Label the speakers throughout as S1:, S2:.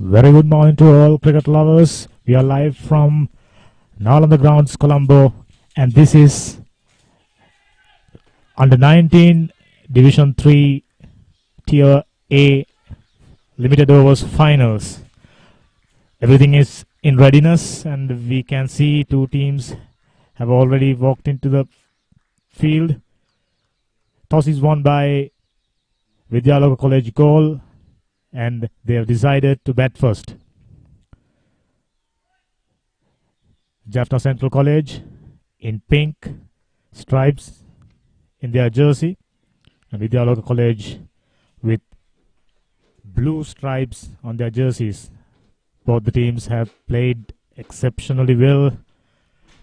S1: Very good morning to all cricket lovers. We are live from Now on the Grounds, Colombo, and this is Under 19 Division 3 Tier A Limited Overs Finals. Everything is in readiness, and we can see two teams have already walked into the field. Toss is won by Vidyaloka College Goal, and they have decided to bat first. Jaffna Central College in pink stripes in their jersey, and Vidyaloka College with blue stripes on their jerseys. Both the teams have played exceptionally well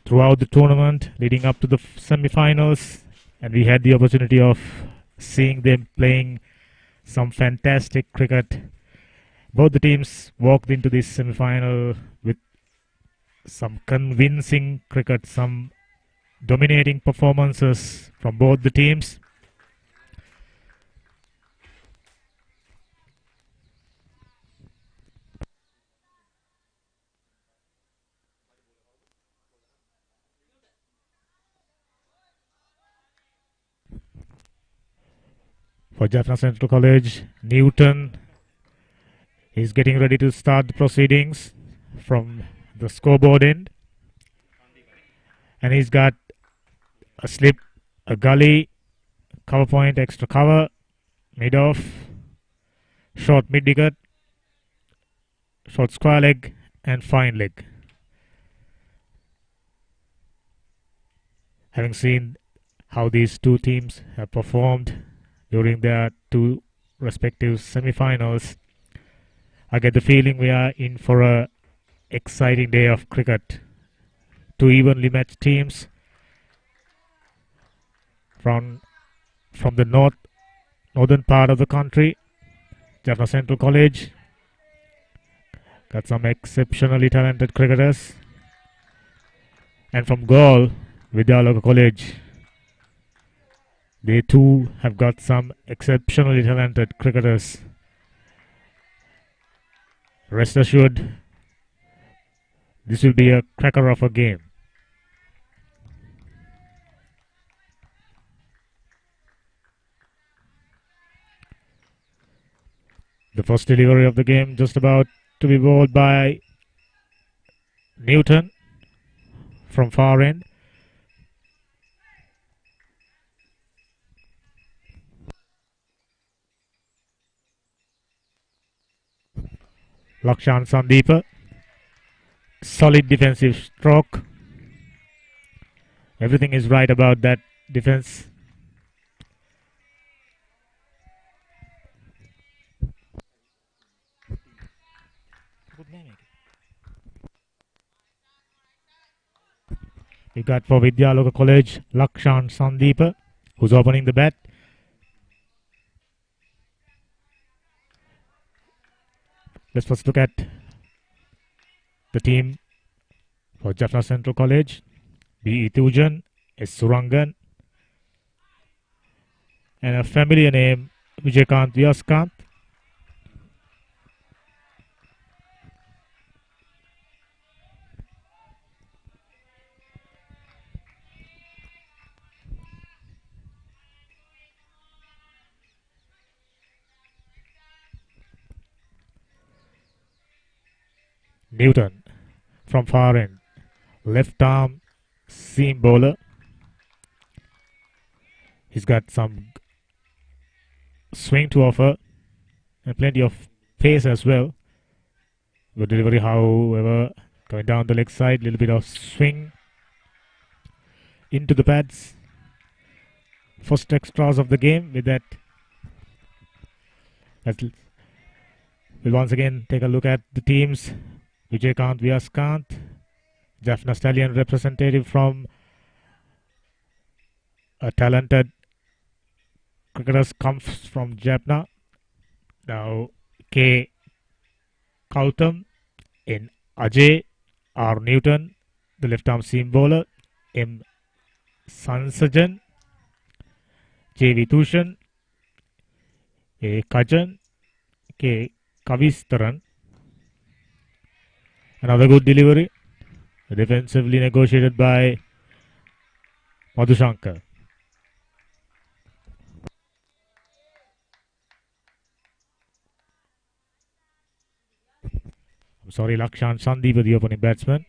S1: throughout the tournament leading up to the semi-finals, and we had the opportunity of seeing them playing some fantastic cricket. Both the teams walked into this semi-final with some convincing cricket, some dominating performances from both the teams. For Jaffna Central College, Newton is getting ready to start the proceedings from the scoreboard end. And he's got a slip, a gully, cover point, extra cover, mid off, short mid wicket, short square leg, and fine leg. Having seen how these two teams have performed during their two respective semi-finals, I get the feeling we are in for a exciting day of cricket. Two evenly matched teams from the northern part of the country. Jaffna Central College got some exceptionally talented cricketers, and from Galle, Vidyaloka College, they too have got some exceptionally talented cricketers. Rest assured, this will be a cracker of a game. The first delivery of the game just about to be bowled by Newton from far end. Lakshan Sandeepa, solid defensive stroke. Everything is right about that defense. We got for Vidyaloka College, Lakshan Sandeepa, who's opening the bat. Let's first look at the team for Jaffna Central College. B. Itujan, S. Surangan, and a familiar name, Vijayakant Vyaskant. Newton from far end, left arm seam bowler. He's got some swing to offer and plenty of pace as well. Good delivery, however, going down the leg side, little bit of swing into the pads. First extras of the game with that. We'll once again take a look at the teams. Vijayakant Vyaskant, Jaffna Stallion representative from a talented cricketers comes from Jaffna. Now K. Kautam in Ajay R. Newton, the left arm seam bowler. M. Sansajan, J. Vitushan, A. Kajan, K. Kavistaran, Another good delivery. Defensively negotiated by Madhushankar. I'm sorry, Lakshan Sandeep, the opening batsman.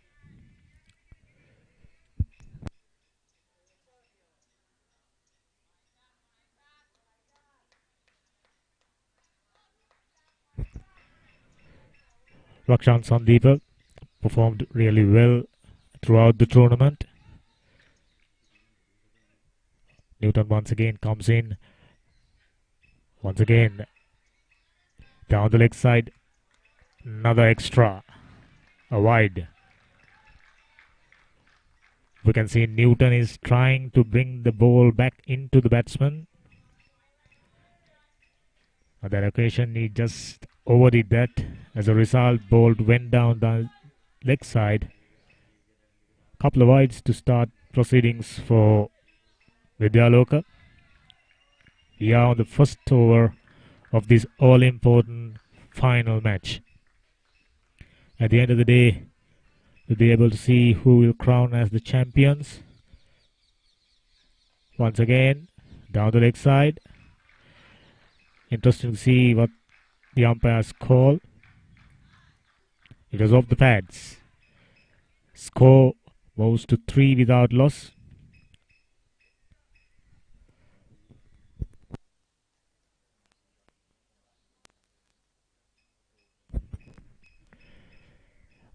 S1: Lakshan Sandeep performed really well throughout the tournament. Newton once again comes in. Once again, down the leg side. Another extra. A wide. We can see Newton is trying to bring the ball back into the batsman. On that occasion, he just overdid that. As a result, ball went down the leg side. Couple of wides to start proceedings for Vidyaloka. We are on the first over of this all-important final match. At the end of the day, we'll be able to see who will crown as the champions. Once again, down the leg side. Interesting to see what the umpires call. It was off the pads. Score moves to 3 without loss.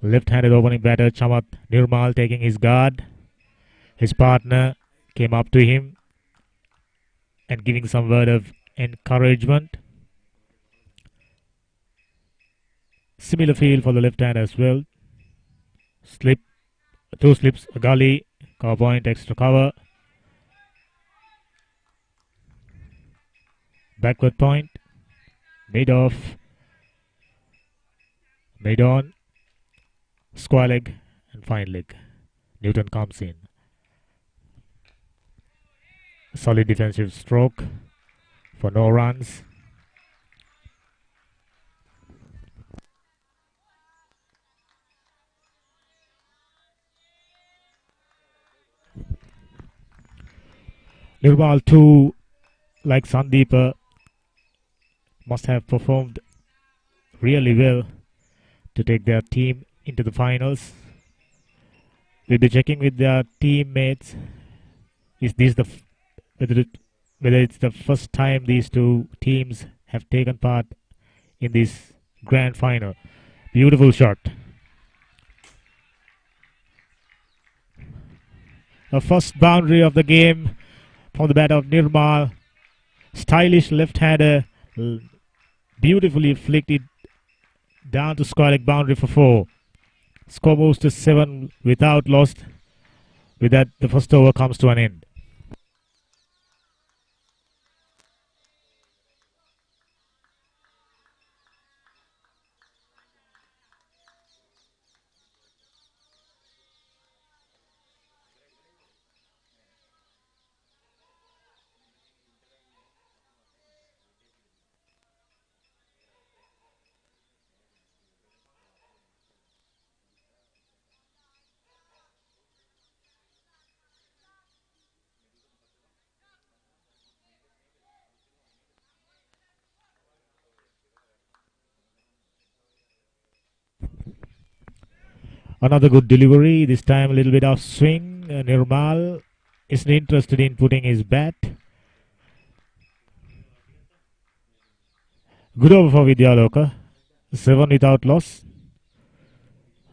S1: Left-handed opening batter Chamat Nirmal taking his guard. His partner came up to him and giving some word of encouragement. Similar feel for the left hand as well. Slip, 2 slips, a gully, cover point, extra cover. Backward point, made off, made on, square leg and fine leg. Newton comes in. Solid defensive stroke for no runs. Nirmal too, like Sandeep, must have performed really well to take their team into the finals. We'll be checking with their teammates. Is this the whether it's the first time these two teams have taken part in this grand final? Beautiful shot. A first boundary of the game from the bat of Nirmal. Stylish left-hander, beautifully flicked it down to square leg boundary for 4. Score moves to 7 without loss. With that, the first over comes to an end. Another good delivery, this time a little bit off swing. Nirmal isn't interested in putting his bat. Good over for Vidyaloka. 7 without loss.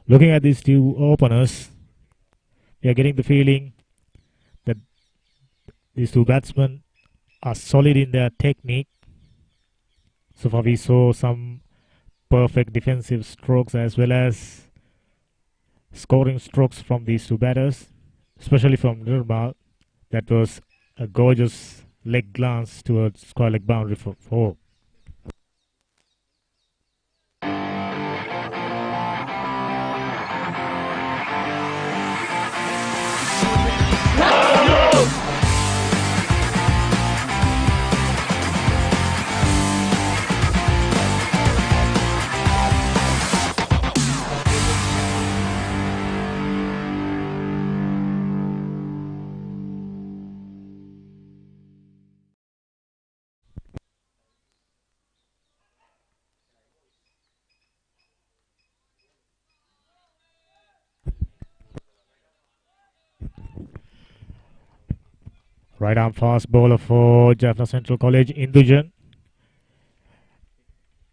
S1: Looking at these two openers, we are getting the feeling that these two batsmen are solid in their technique. So far we saw some perfect defensive strokes as well as scoring strokes from these two batters, especially from Nirmal. That was a gorgeous leg glance towards square leg boundary for 4. Right arm fast bowler for Jaffna Central College, Indujan.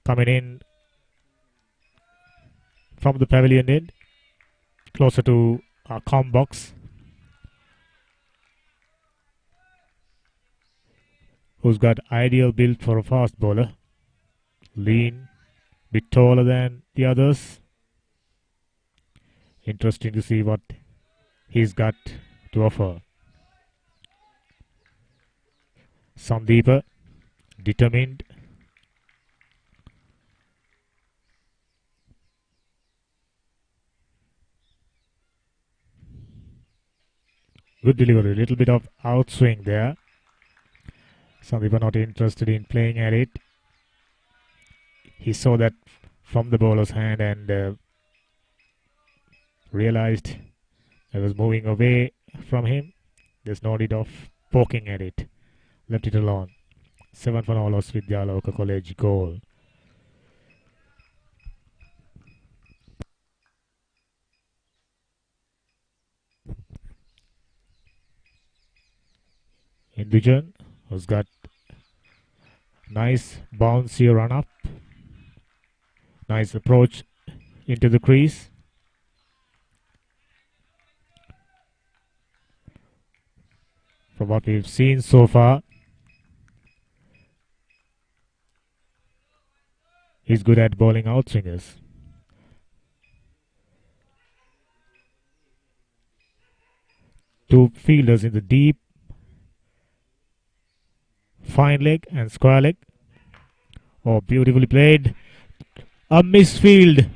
S1: Coming in from the pavilion end, closer to our com box. Who's got ideal build for a fast bowler. Lean, bit taller than the others. Interesting to see what he's got to offer. Sandeepa, determined. Good delivery, little bit of outswing there. Sandeepa not interested in playing at it. He saw that from the bowler's hand and realized it was moving away from him. There's no need of poking at it. Left it alone. 7 for all of Vidyaloka College goal. Indujan, who's got nice bouncy run up. Nice approach into the crease. From what we've seen so far, he's good at bowling outswingers. Two fielders in the deep, fine leg and square leg. Oh, beautifully played. A misfield.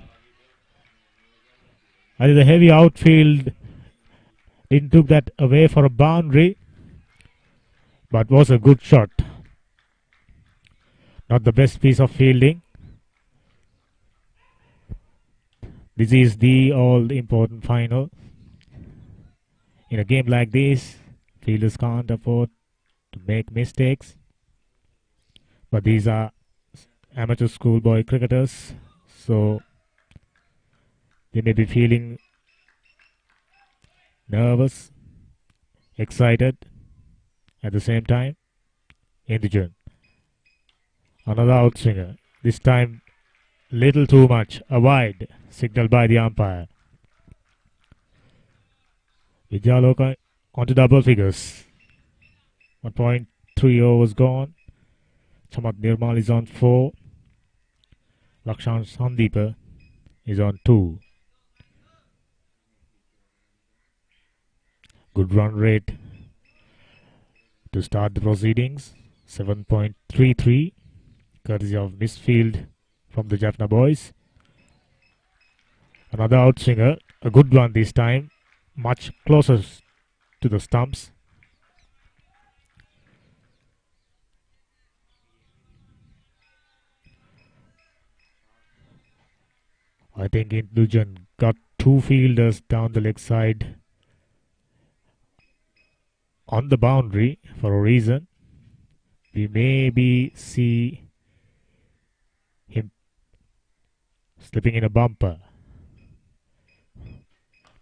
S1: I think the heavy outfield didn't took that away for a boundary, but was a good shot. Not the best piece of fielding. This is the all-important final. In a game like this, fielders can't afford to make mistakes. But these are amateur schoolboy cricketers, so they may be feeling nervous, excited at the same time. Indujan. Another outswinger. This time, little too much. A wide, signaled by the umpire. Vidyaloka onto double figures. 1.3 overs gone. Chamath Nirmal is on 4. Lakshan Sandeepa is on 2. Good run rate to start the proceedings. 7.33, courtesy of misfield from the Jaffna boys. Another outswinger, a good one this time, much closer to the stumps. I think Indujan got two fielders down the leg side on the boundary for a reason. We maybe see him slipping in a bumper.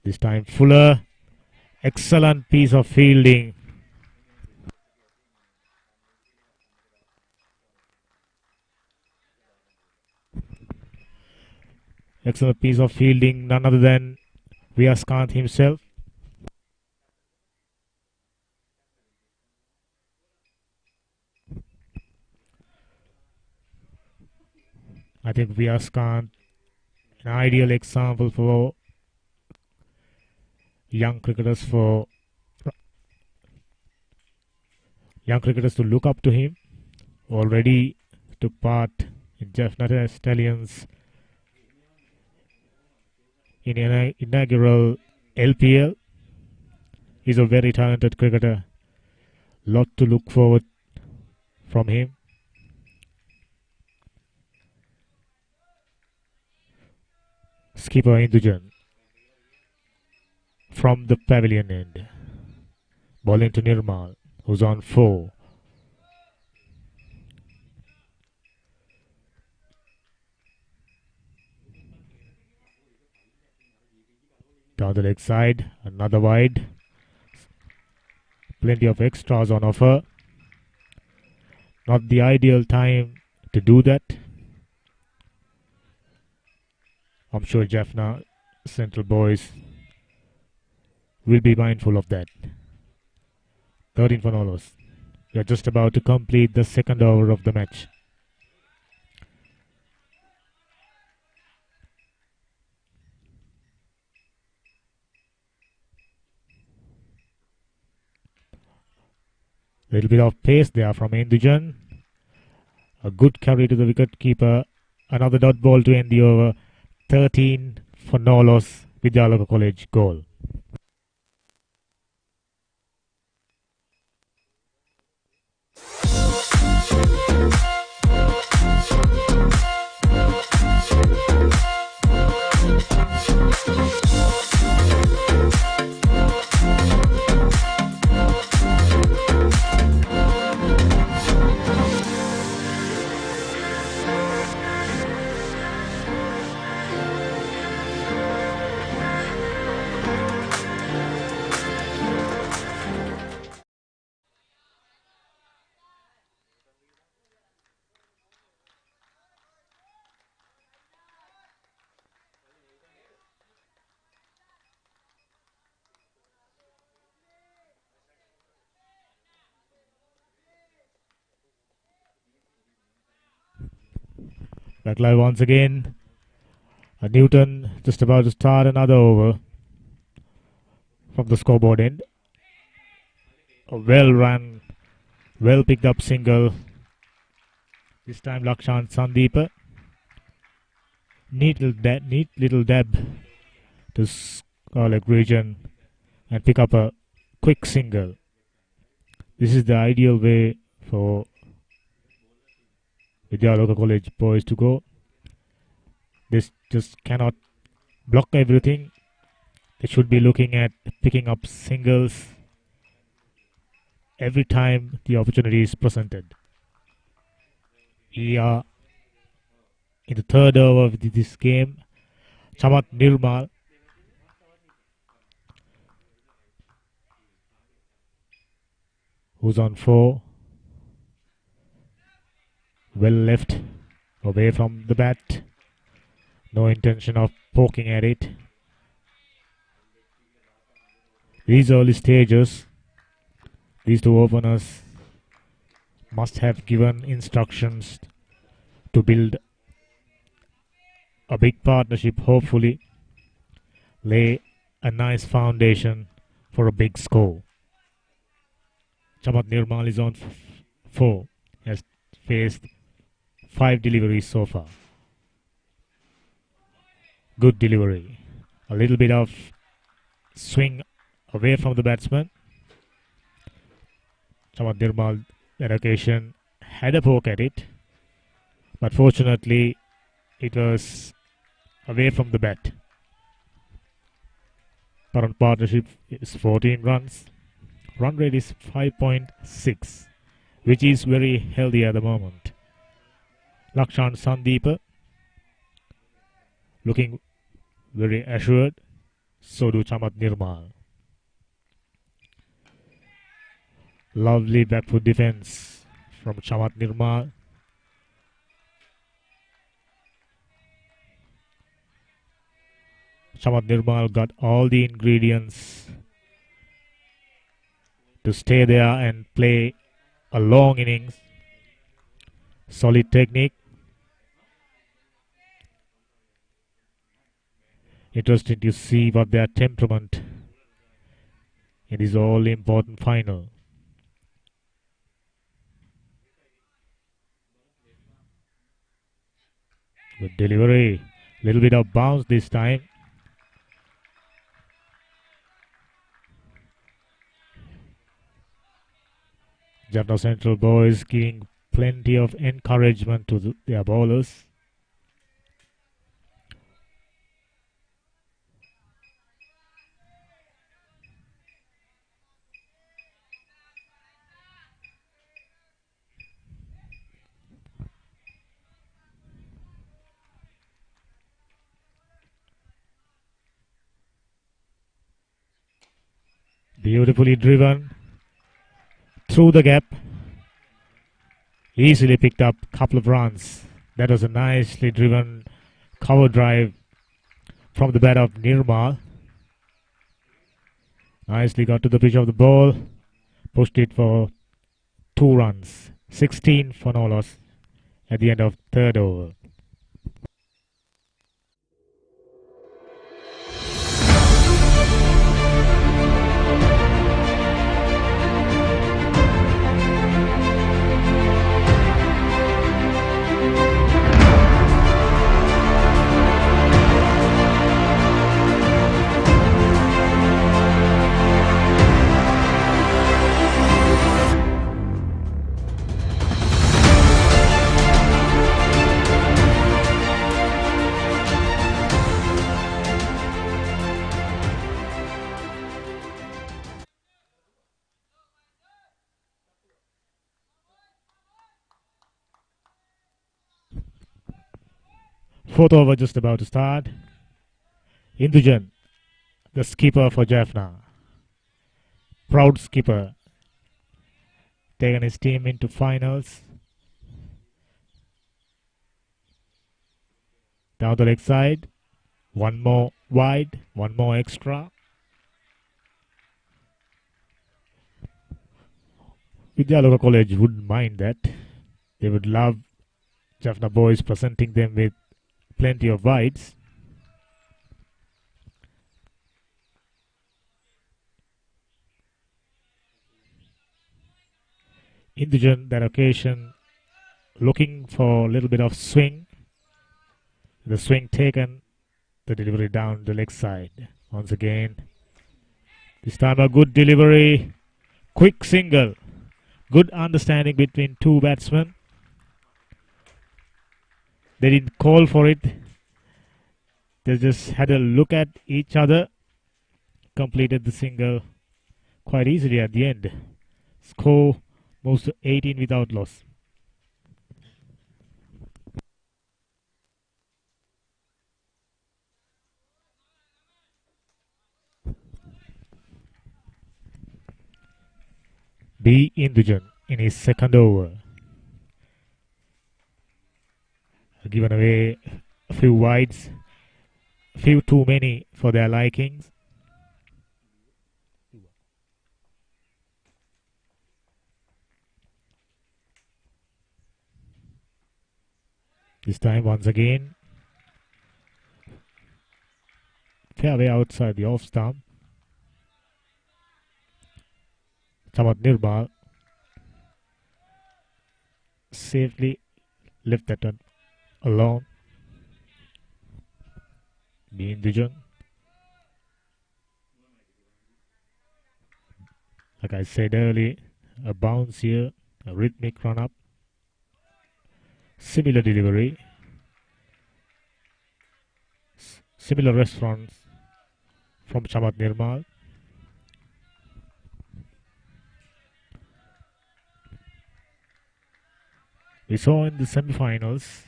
S1: This time Fuller, excellent piece of fielding. Excellent piece of fielding, none other than Vyaskanth himself. I think Vyaskanth, an ideal example for young cricketers to look up to him. Already took part in Jaffna Stallions in inaugural LPL. He's a very talented cricketer. Lot to look forward from him. Skipper Indujan from the pavilion end. Bowling to Nirmal, who's on 4. Down the leg side, another wide. Plenty of extras on offer. Not the ideal time to do that. I'm sure Jaffna Central boys will be mindful of that. 13 for Nolos. We are just about to complete the second over of the match. Little bit of pace there from Indujan. A good carry to the wicket keeper. Another dot ball to end the over. 13 for Nolos. Vidyaloka College goal. Back live once again. Newton just about to start another over from the scoreboard end. A well run, well picked up single. This time Lakshan Sandeep. Neat little dab to leg region and pick up a quick single. This is the ideal way for Vidyaloka College boys to go. This just cannot block everything. They should be looking at picking up singles every time the opportunity is presented. We are in the third over of this game. Chamat Nirmal who's on 4. Well left, away from the bat. No intention of poking at it. These early stages, these two openers must have given instructions to build a big partnership, hopefully lay a nice foundation for a big score. Chamat Nirmal is on 4, has faced 5 deliveries so far. Good delivery. A little bit of swing away from the batsman. Chamat Nirmal that occasion had a poke at it, but fortunately it was away from the bat. Current partnership is 14 runs. Run rate is 5.6, which is very healthy at the moment. Lakshan Sandeep looking very assured. So do Chamat Nirmal. Lovely back foot defense from Chamat Nirmal. Chamat Nirmal got all the ingredients to stay there and play a long innings. Solid technique. Interesting to see what their temperament in this all important final. Good delivery. Little bit of bounce this time. Jaffna Central boys giving plenty of encouragement to their bowlers. Beautifully driven. through the gap. Easily picked up a couple of runs. That was a nicely driven cover drive from the bat of Nirmal. Nicely got to the pitch of the ball. Pushed it for 2 runs. 16 for no loss at the end of third over. Fourth over just about to start. Indujan, the skipper for Jaffna. Proud skipper. Taken his team into finals. Down the leg side. One more wide, one more extra. Vidyaloka College wouldn't mind that. They would love Jaffna boys presenting them with plenty of wides. Indujan, that occasion, looking for a little bit of swing. The swing taken, the delivery down the leg side. Once again, this time a good delivery, quick single. Good understanding between two batsmen. They didn't call for it. They just had a look at each other. Completed the single quite easily at the end. Score moves to 18 without loss. B. Indujan in his second over. Given away a few wides, few too many for their likings. This time once again, fairway outside the off stump. Chamat Nirmal safely left that one alone. B. Indujan. Like I said earlier, a bounce here, a rhythmic run up. Similar delivery. Similar response from Chamat Nirmal. We saw in the semi-finals,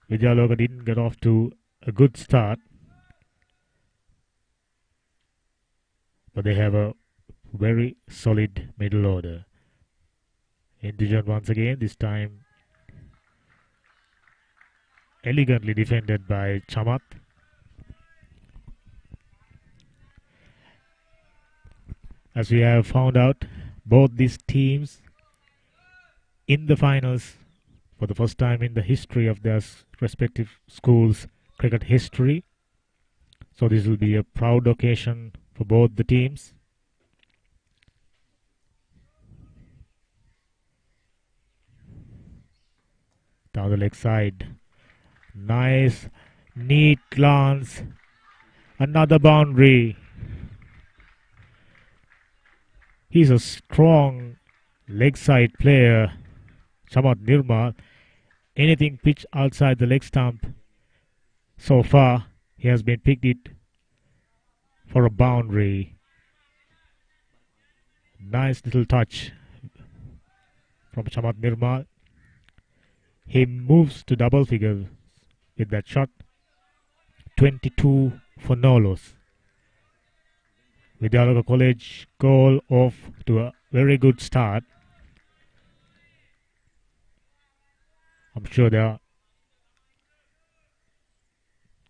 S1: Vidyaloka didn't get off to a good start, but they have a very solid middle order. Indujan once again, this time elegantly defended by Chamat. As we have found out, both these teams in the finals for the first time in the history of their respective schools' cricket history. So this will be a proud occasion for both the teams. Down the leg side. Nice, neat glance. Another boundary. He's a strong leg side player. Chamat Nirmal, anything pitched outside the leg stump so far, he has been picked it for a boundary. Nice little touch from Chamat Nirmal. He moves to double figures with that shot. 22 for no loss. Vidyaloka College goal off to a very good start. I'm sure their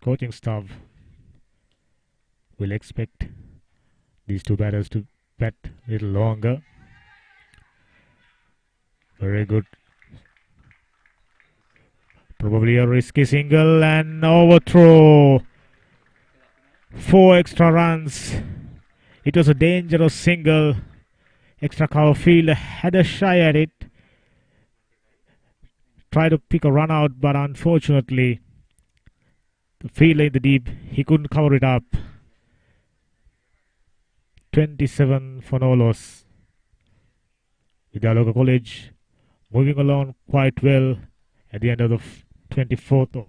S1: coaching staff will expect these two batters to bat a little longer. Very good. Probably a risky single and overthrow. 4 extra runs. It was a dangerous single. Extra cover field had a shy at it. Tried to pick a run out, but unfortunately, the fielder in the deep, he couldn't cover it up. 27 for no loss. Vidyaloka College moving along quite well at the end of the 24th over.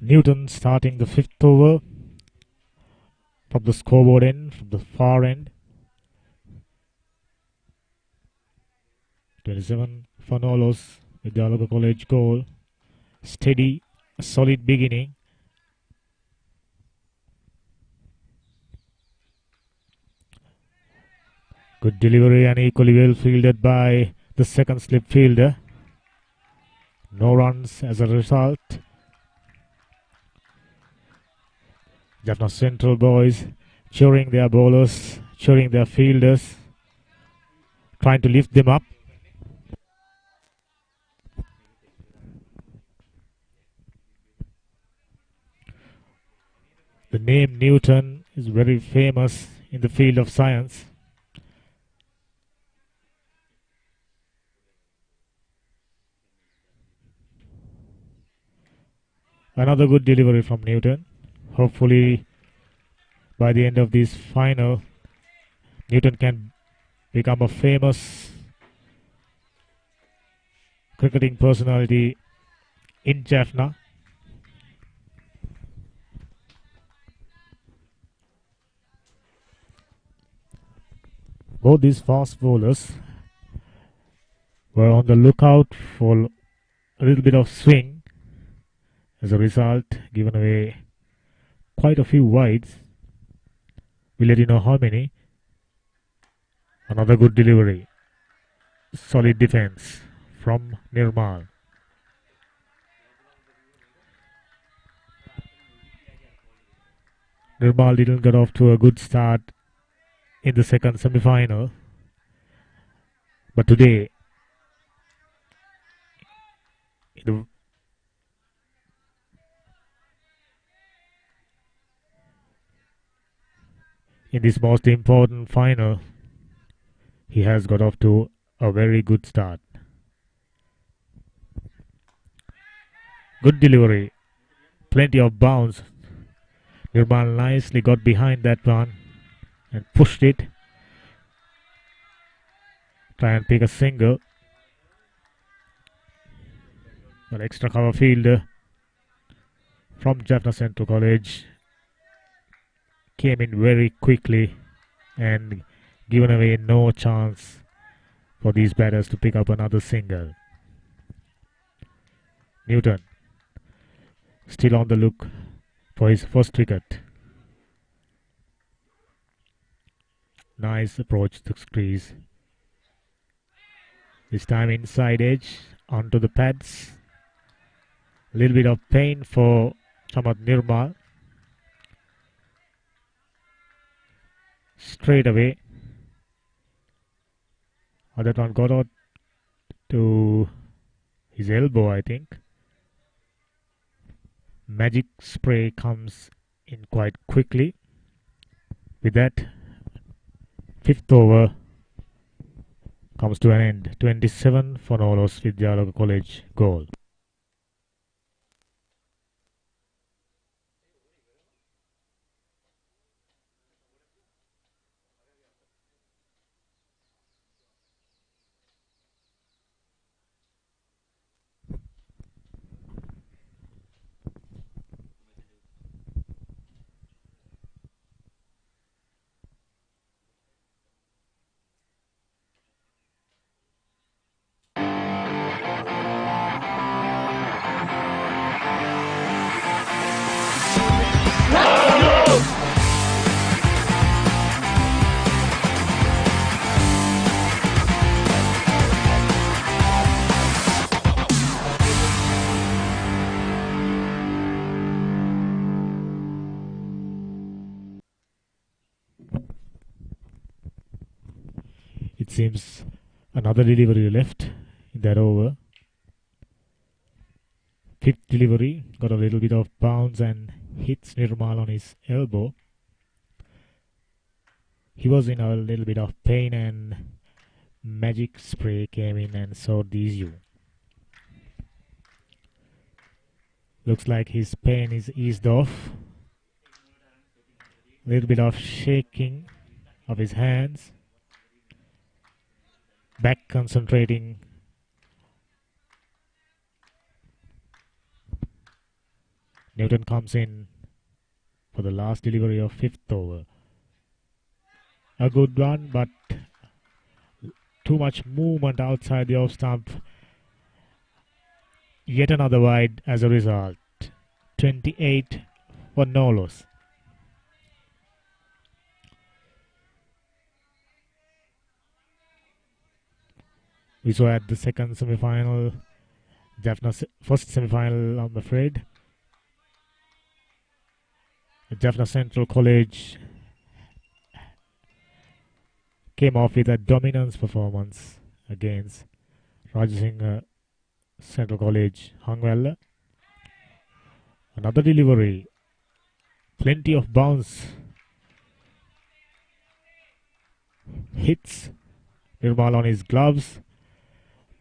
S1: Newton starting the 5th over from the scoreboard end, from the far end. 27 for no loss. Vidyaloka College goal. Steady, a solid beginning. Good delivery and equally well fielded by the second slip fielder. No runs as a result. Jaffna Central boys cheering their bowlers, cheering their fielders, trying to lift them up. The name Newton is very famous in the field of science. Another good delivery from Newton. Hopefully, by the end of this final, Newton can become a famous cricketing personality in Jaffna. Both these fast bowlers were on the lookout for a little bit of swing. As a result, given away quite a few wides. We'll let you know how many. Another good delivery. Solid defense from Nirmal. Nirmal didn't get off to a good start in the second semi-final. But today, in this most important final, he has got off to a very good start. Good delivery. Plenty of bounce. Nirmal nicely got behind that one and pushed it. Try and pick a single. An extra cover fielder from Jaffna Central College came in very quickly and given away no chance for these batters to pick up another single. Newton still on the look for his first wicket. Nice approach to crease. This time inside edge onto the pads. A little bit of pain for Samad Nirmal. Straight away. That one got out to his elbow, I think. Magic spray comes in quite quickly. With that, 5th over comes to an end. 27 for Nolos Vidyaloka College goal. It seems another delivery left in that over. Fifth delivery, got a little bit of bounce and hits Nirmal on his elbow. He was in a little bit of pain and magic spray came in and sorted the issue. Looks like his pain is eased off. Little bit of shaking of his hands. Back concentrating. Newton comes in for the last delivery of fifth over. A good run, but too much movement outside the off stump. Yet another wide as a result. 28 for Nolos. We saw at the second semi-final, Jaffna's first semi-final, I'm afraid. Jaffna Central College came off with a dominance performance against Rajasinghe Central College Hangwella. Another delivery. Plenty of bounce. Hits Nirmal on his gloves.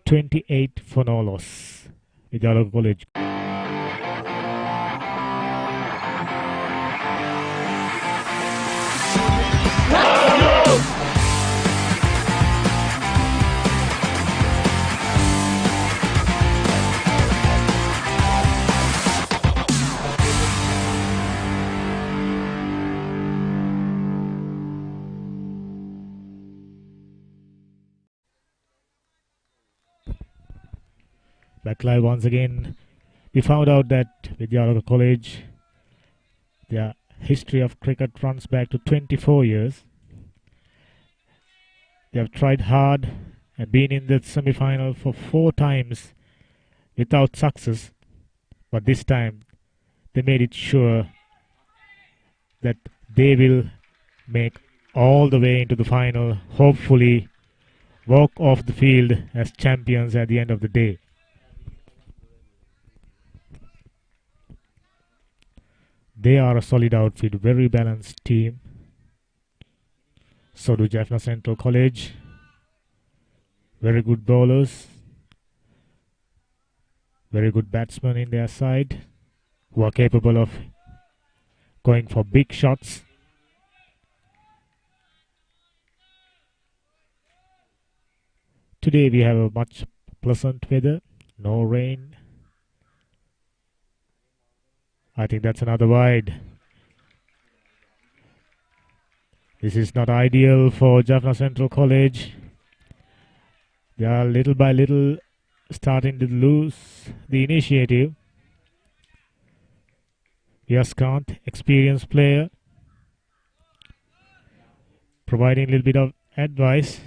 S1: 28 for Nolos. Vidyaloka College. Back live once again. We found out that Vidyaloka College, their history of cricket runs back to 24 years. They have tried hard and been in the semi-final for 4 times without success. But this time they made it sure that they will make all the way into the final, hopefully walk off the field as champions at the end of the day. They are a solid outfit, very balanced team. So do Jaffna Central College. Very good bowlers. Very good batsmen in their side who are capable of going for big shots. Today we have a much pleasant weather, no rain. I think that's another wide. This is not ideal for Jaffna Central College. They are little by little starting to lose the initiative. Yaskant, experienced player, providing a little bit of advice.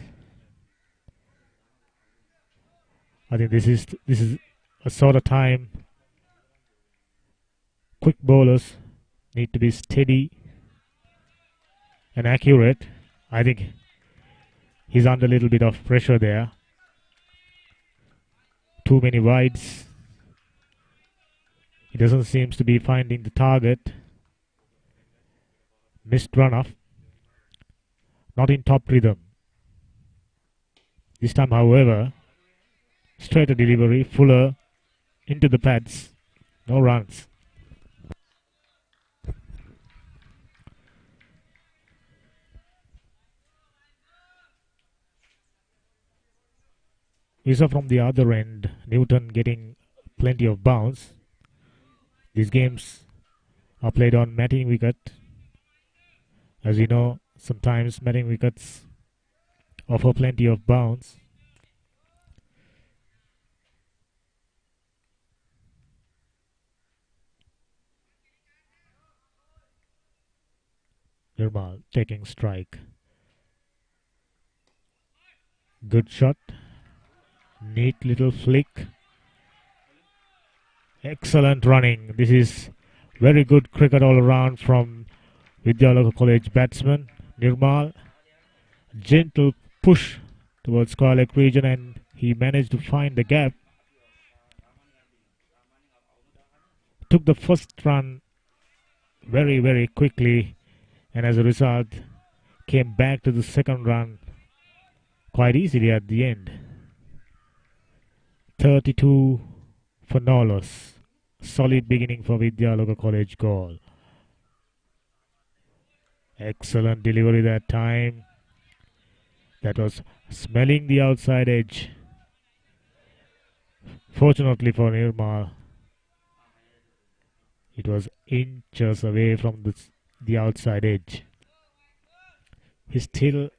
S1: I think this is a sort of time. Quick bowlers need to be steady and accurate. I think he's under a little bit of pressure there. Too many wides. He doesn't seem to be finding the target. Missed run-off. Not in top rhythm. This time, however, straight delivery, Fuller into the pads, no runs. We saw from the other end, Newton getting plenty of bounce. These games are played on matting wicket. As you know, sometimes matting wickets offer plenty of bounce. Nirmal taking strike. Good shot. Neat little flick. Excellent running. This is very good cricket all around from Vidyaloka College batsman Nirmal. Gentle push towards square leg region and he managed to find the gap. Took the first run very quickly and as a result came back to the second run quite easily at the end. 32 for no loss. Solid beginning for Vidyaloka College goal. Excellent delivery that time. That was smelling the outside edge. Fortunately for Nirmal, it was inches away from the outside edge. He's still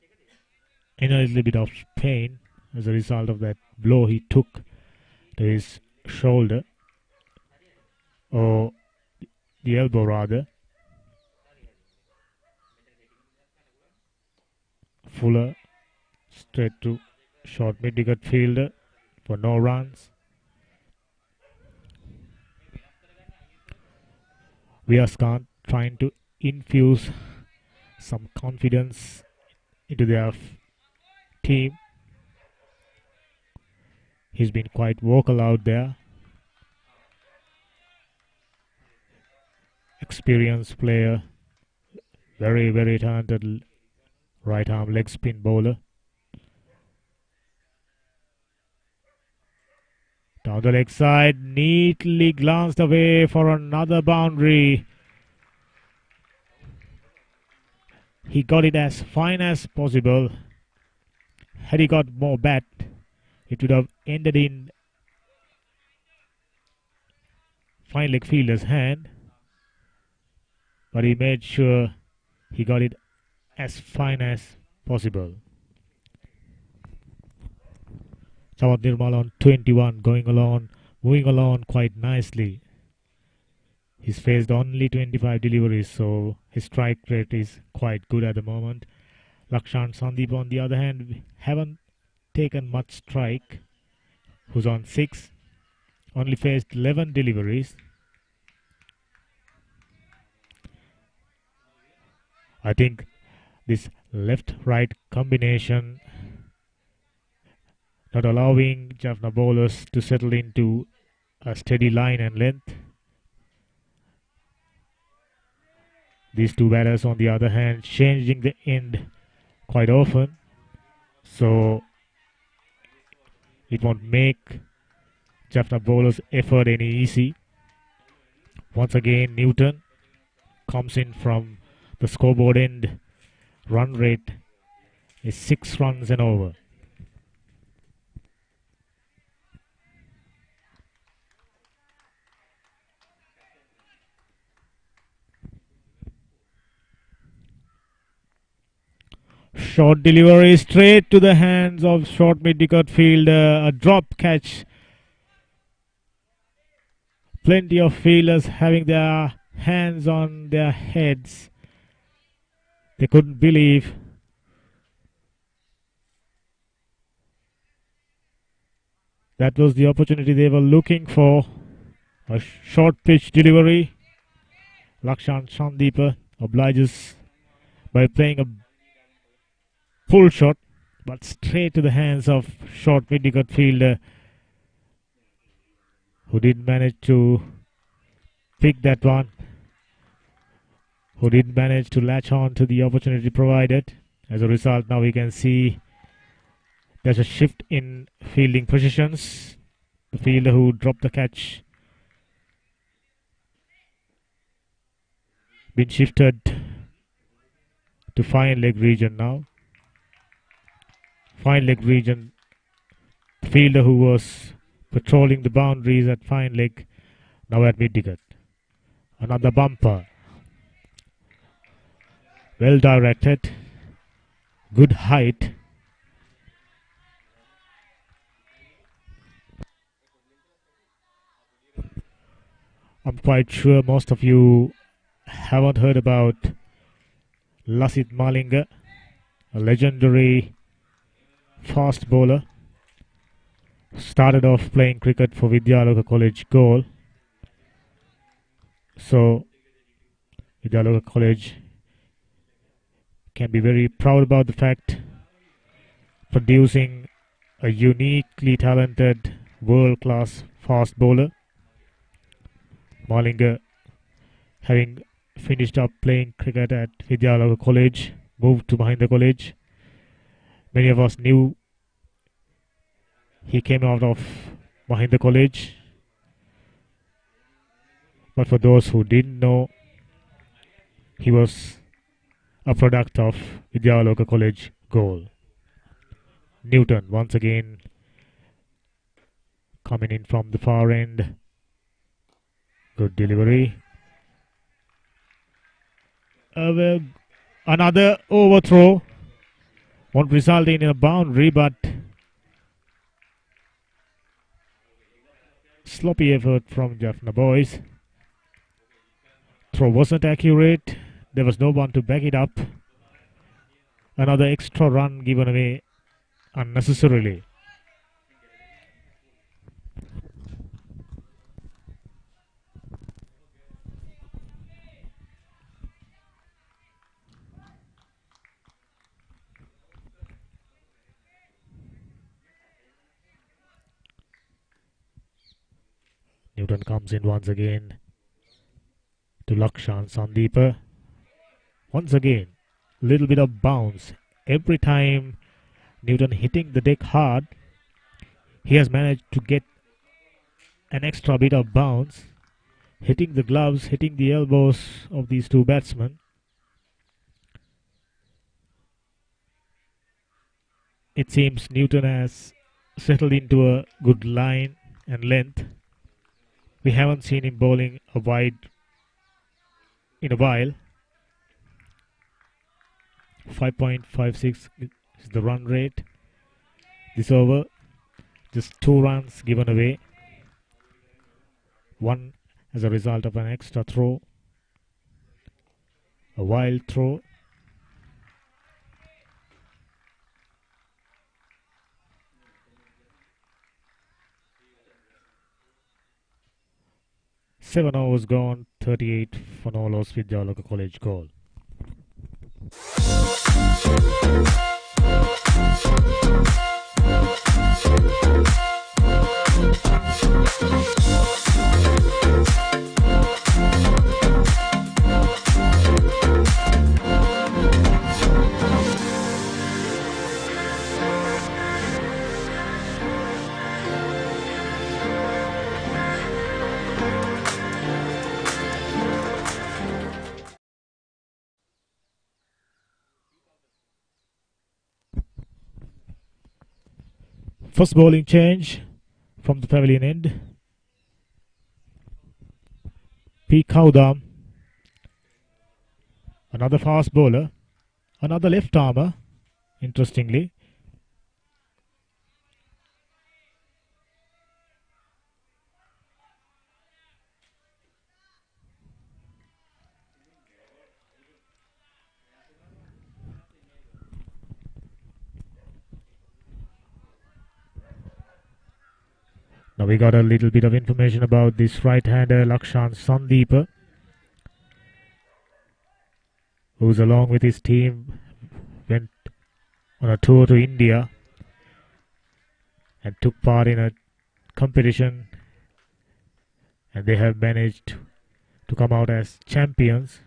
S1: in a little bit of pain as a result of that blow he took to his shoulder, or the elbow rather. Fuller straight to short mid-wicket fielder for no runs. Viaskan trying to infuse some confidence into their team. He's been quite vocal out there. Experienced player, very talented right arm leg spin bowler. Down the leg side, neatly glanced away for another boundary. He got it as fine as possible. Had he got more bat, it would have ended in fine leg fielder's hand. But he made sure he got it as fine as possible. Savat Nirmal on 21, moving along quite nicely. He's faced only 25 deliveries, so his strike rate is quite good at the moment. Lakshan Sandeep, on the other hand, haven't taken much strike, who's on 6, only faced 11 deliveries. I think this left-right combination not allowing Jaffna bowlers to settle into a steady line and length. These two batters, on the other hand, changing the end quite often, so it won't make Jaffna bowlers' effort any easy. Once again, Newton comes in from the scoreboard end. Run rate is 6 runs and over. Short delivery straight to the hands of short mid-wicket fielder. A drop catch. Plenty of fielders having their hands on their heads. They couldn't believe that was the opportunity they were looking for. A short pitch delivery. Lakshan Sandeep obliges by playing a pull shot, but straight to the hands of short mid-wicket fielder, who didn't manage to pick that one, who didn't manage to latch on to the opportunity provided. As a result, now we can see There's a shift in fielding positions. The fielder who dropped the catch been shifted to fine leg region now. Fine leg region. The fielder who was patrolling the boundaries at fine leg now at mid wicket. Another bumper. Well directed. Good height. I'm quite sure most of you haven't heard about Lasit Malinga, a legendary fast bowler. Started off playing cricket for Vidyaloka College Galle. So Vidyaloka College can be very proud about the fact producing a uniquely talented world-class fast bowler. Malinga, having finished up playing cricket at Vidyaloka College, moved to Mahinda College. Many of us knew he came out of Mahinda College, but for those who didn't know, he was a product of Vidyaloka College Galle. Newton once again coming in from the far end. Good delivery. Another overthrow. Won't result in a boundary, but sloppy effort from Jaffna boys. Throw wasn't accurate. There was no one to back it up. Another extra run given away unnecessarily. Newton comes in once again to Lakshan Sandeepa. Once again, little bit of bounce. Every time Newton hitting the deck hard, he has managed to get an extra bit of bounce, hitting the gloves, hitting the elbows of these two batsmen. It seems Newton has settled into a good line and length. We haven't seen him bowling a wide in a while. 5.56 is the run rate. This over, just 2 runs given away. 1 as a result of an extra throw. A wild throw. Seven overs gone, 38 for no loss with Vidyaloka College Galle. First bowling change from the pavilion end. P. Kaudam, another fast bowler, another left armer, interestingly. Now we got a little bit of information about this right-hander Lakshan Sandeepa, who's along with his team went on a tour to India and took part in a competition, and they have managed to come out as champions.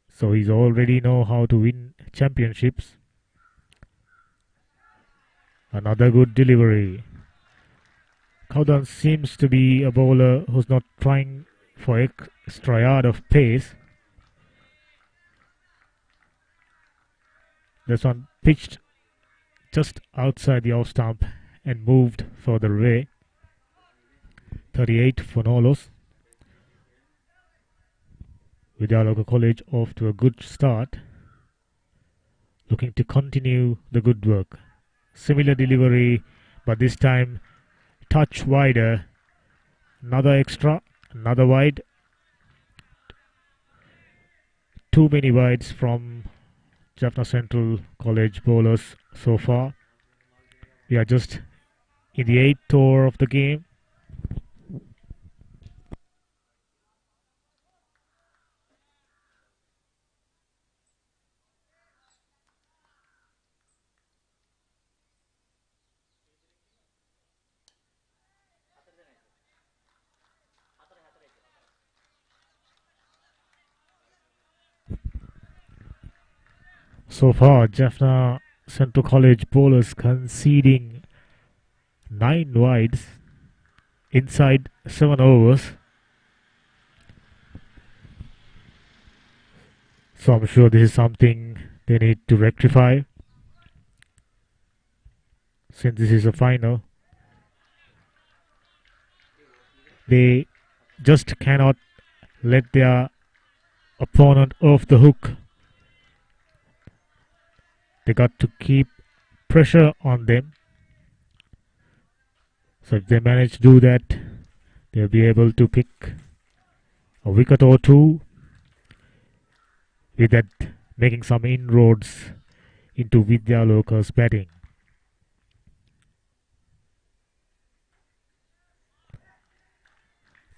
S1: So he's already know how to win championships. Another good delivery. Cowden seems to be a bowler who's not trying for extra yard of pace. This one pitched just outside the off stump and moved further away. 38 for Nolos. Vidyaloka College off to a good start, looking to continue the good work. Similar delivery, but this time touch wider. Another extra, another wide. Too many wides from Jaffna Central College bowlers so far. We are just in the 8th over of the game. So far, Jaffna Central College bowlers conceding 9 wides inside 7 overs. So I'm sure this is something they need to rectify since this is a final. They just cannot let their opponent off the hook. They got to keep pressure on them. So if they manage to do that, they'll be able to pick a wicket or two, with that making some inroads into Vidyaloka's batting.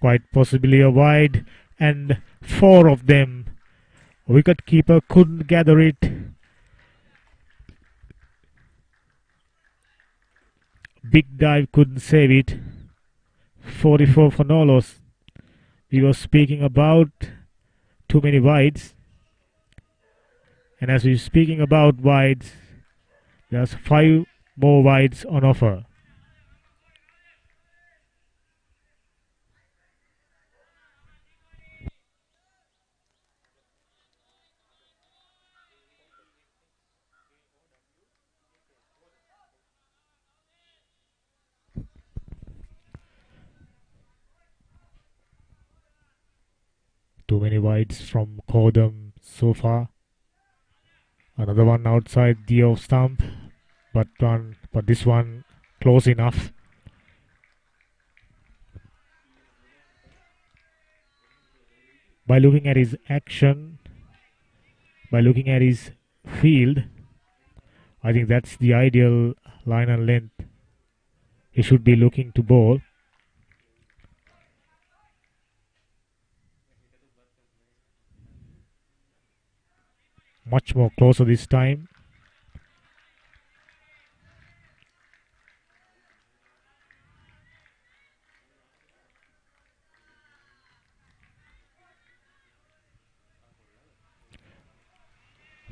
S1: Quite possibly a wide, and 4 of them. Wicketkeeper couldn't gather it. Big dive couldn't save it. 44 for Nolos. We were speaking about too many wides. And as we're speaking about wides, there's 5 more wides on offer. Too many wides from Cordum so far. Another one outside the off stump, but this one close enough. By looking at his action, by looking at his field, I think that's the ideal line and length he should be looking to bowl. Much more closer this time.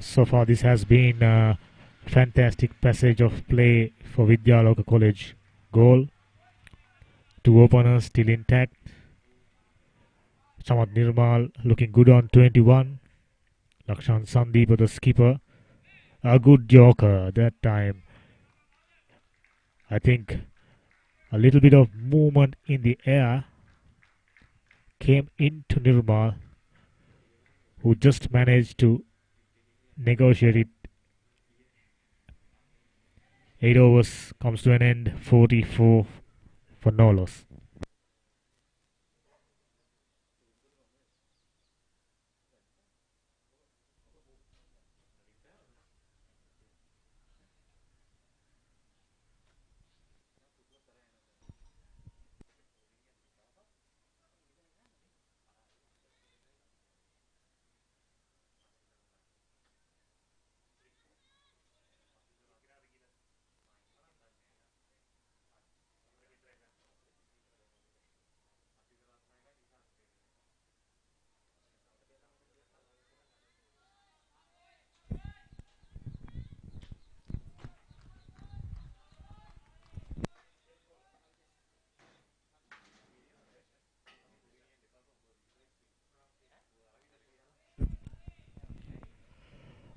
S1: So far this has been a fantastic passage of play for Vidyaloka College. Goal. 2 openers still intact. Samat Nirmal looking good on 21. Lakshan Sandeep, the skipper. A good Yorker that time. I think a little bit of movement in the air came into Nirmal, who just managed to negotiate it. 8 overs comes to an end, 44 for Nolos.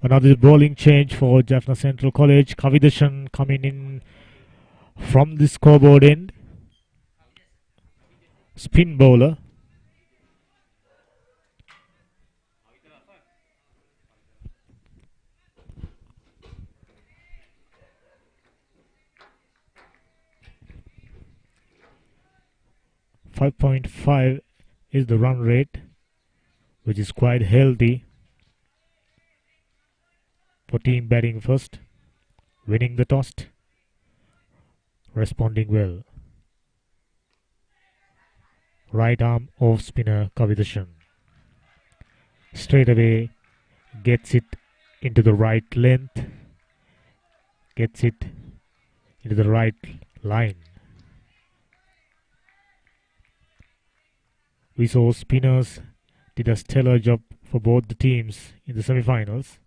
S1: Another bowling change for Jaffna Central College. Kavidashan coming in from the scoreboard end. Spin bowler. .5 is the run rate, which is quite healthy for team batting first, winning the toss, responding well. Right arm off spinner Kavidashan. Straight away gets it into the right length, gets it into the right line. We saw spinners did a stellar job for both the teams in the semi-finals.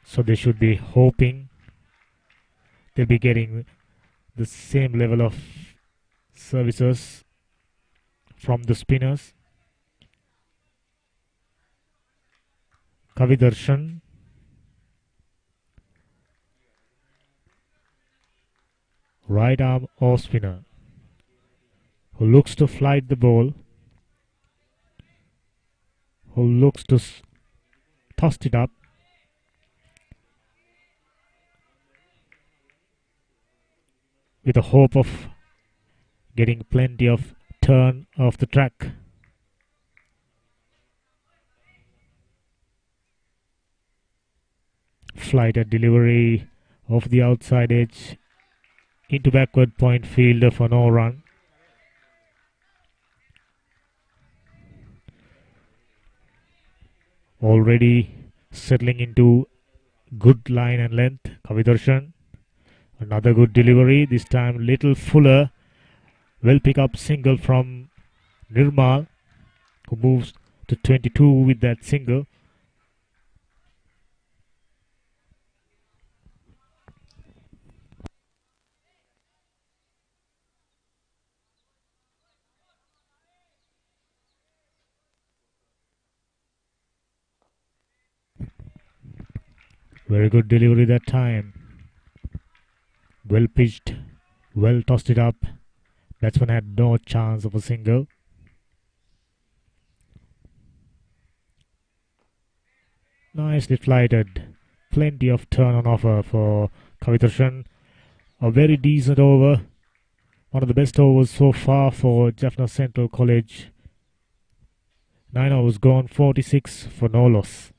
S1: So they should be hoping they'll be getting the same level of services from the spinners. Kavidarshan. Right arm off spinner, who looks to flight the ball, who looks to toss it up. With the hope of getting plenty of turn off the track. Flight and delivery off the outside edge into backward point fielder for no run. Already settling into good line and length, Kavidarshan. Another good delivery, this time little fuller. Well pick up single from Nirmal, who moves to 22 with that single. Very good delivery that time. Well pitched, well tossed it up. Batsman had no chance of a single. Nicely flighted. Plenty of turn on offer for Kavidarshan. A very decent over. One of the best overs so far for Jaffna Central College. 9 overs gone, 46 for no loss.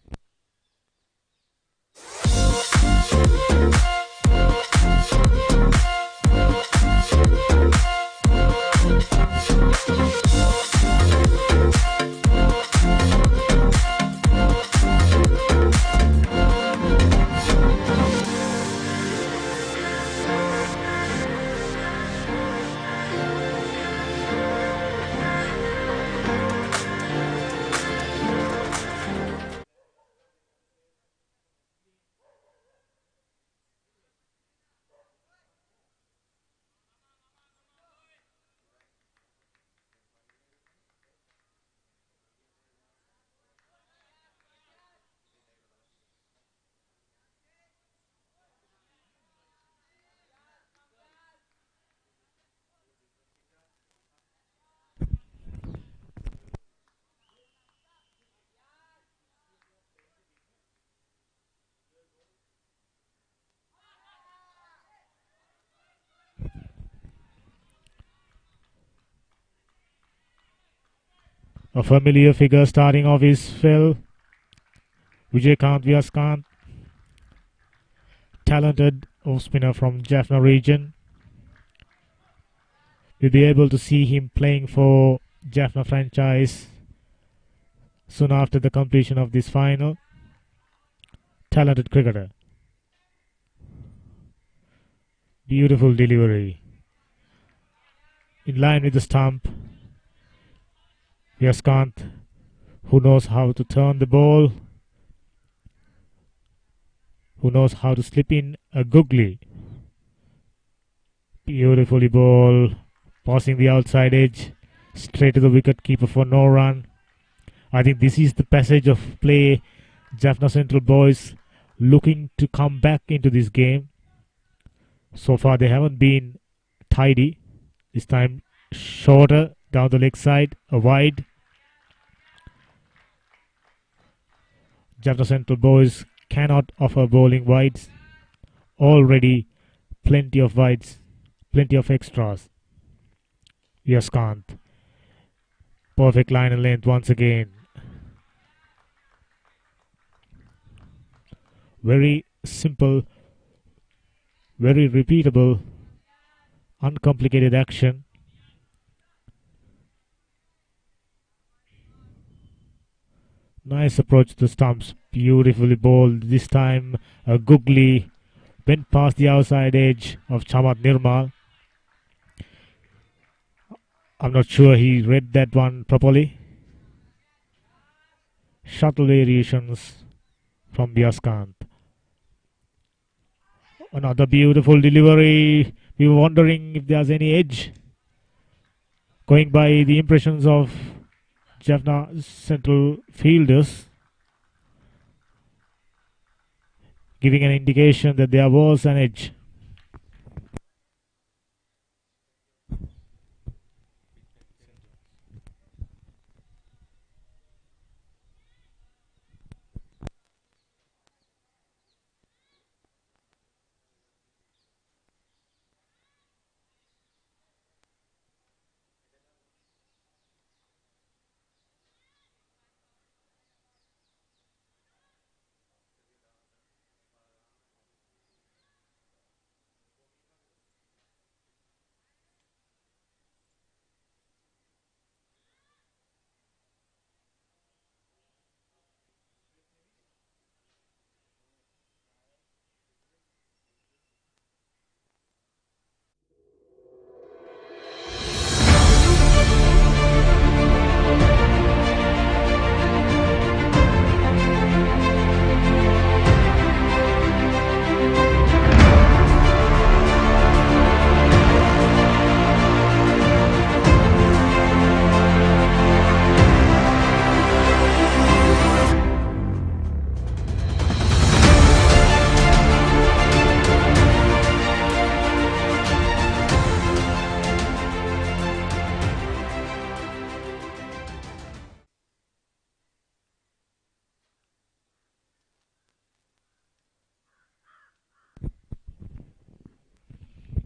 S1: A familiar figure starting off is Phil Vijaykanth Vyaskant, talented off spinner from Jaffna region. We'll be able to see him playing for Jaffna franchise soon after the completion of this final. Talented cricketer. Beautiful delivery. In line with the stump. Vyaskant, who knows how to turn the ball, who knows how to slip in a googly. Beautifully ball, passing the outside edge, straight to the wicket keeper for no run. I think this is the passage of play Jaffna Central boys looking to come back into this game. So far they haven't been tidy. This time shorter down the leg side, a wide. Jaffna Central boys cannot offer bowling wides. Already plenty of wides, plenty of extras. Yaskant. Perfect line and length once again. Very simple, very repeatable, uncomplicated action. Nice approach to the stumps, beautifully bowled. This time a googly went past the outside edge of Chamat Nirmal. I'm not sure he read that one properly. Shuttle variations from Yaskant. Another beautiful delivery. We were wondering if there's any edge. Going by the impressions of Jaffna Central fielders, giving an indication that there was an edge.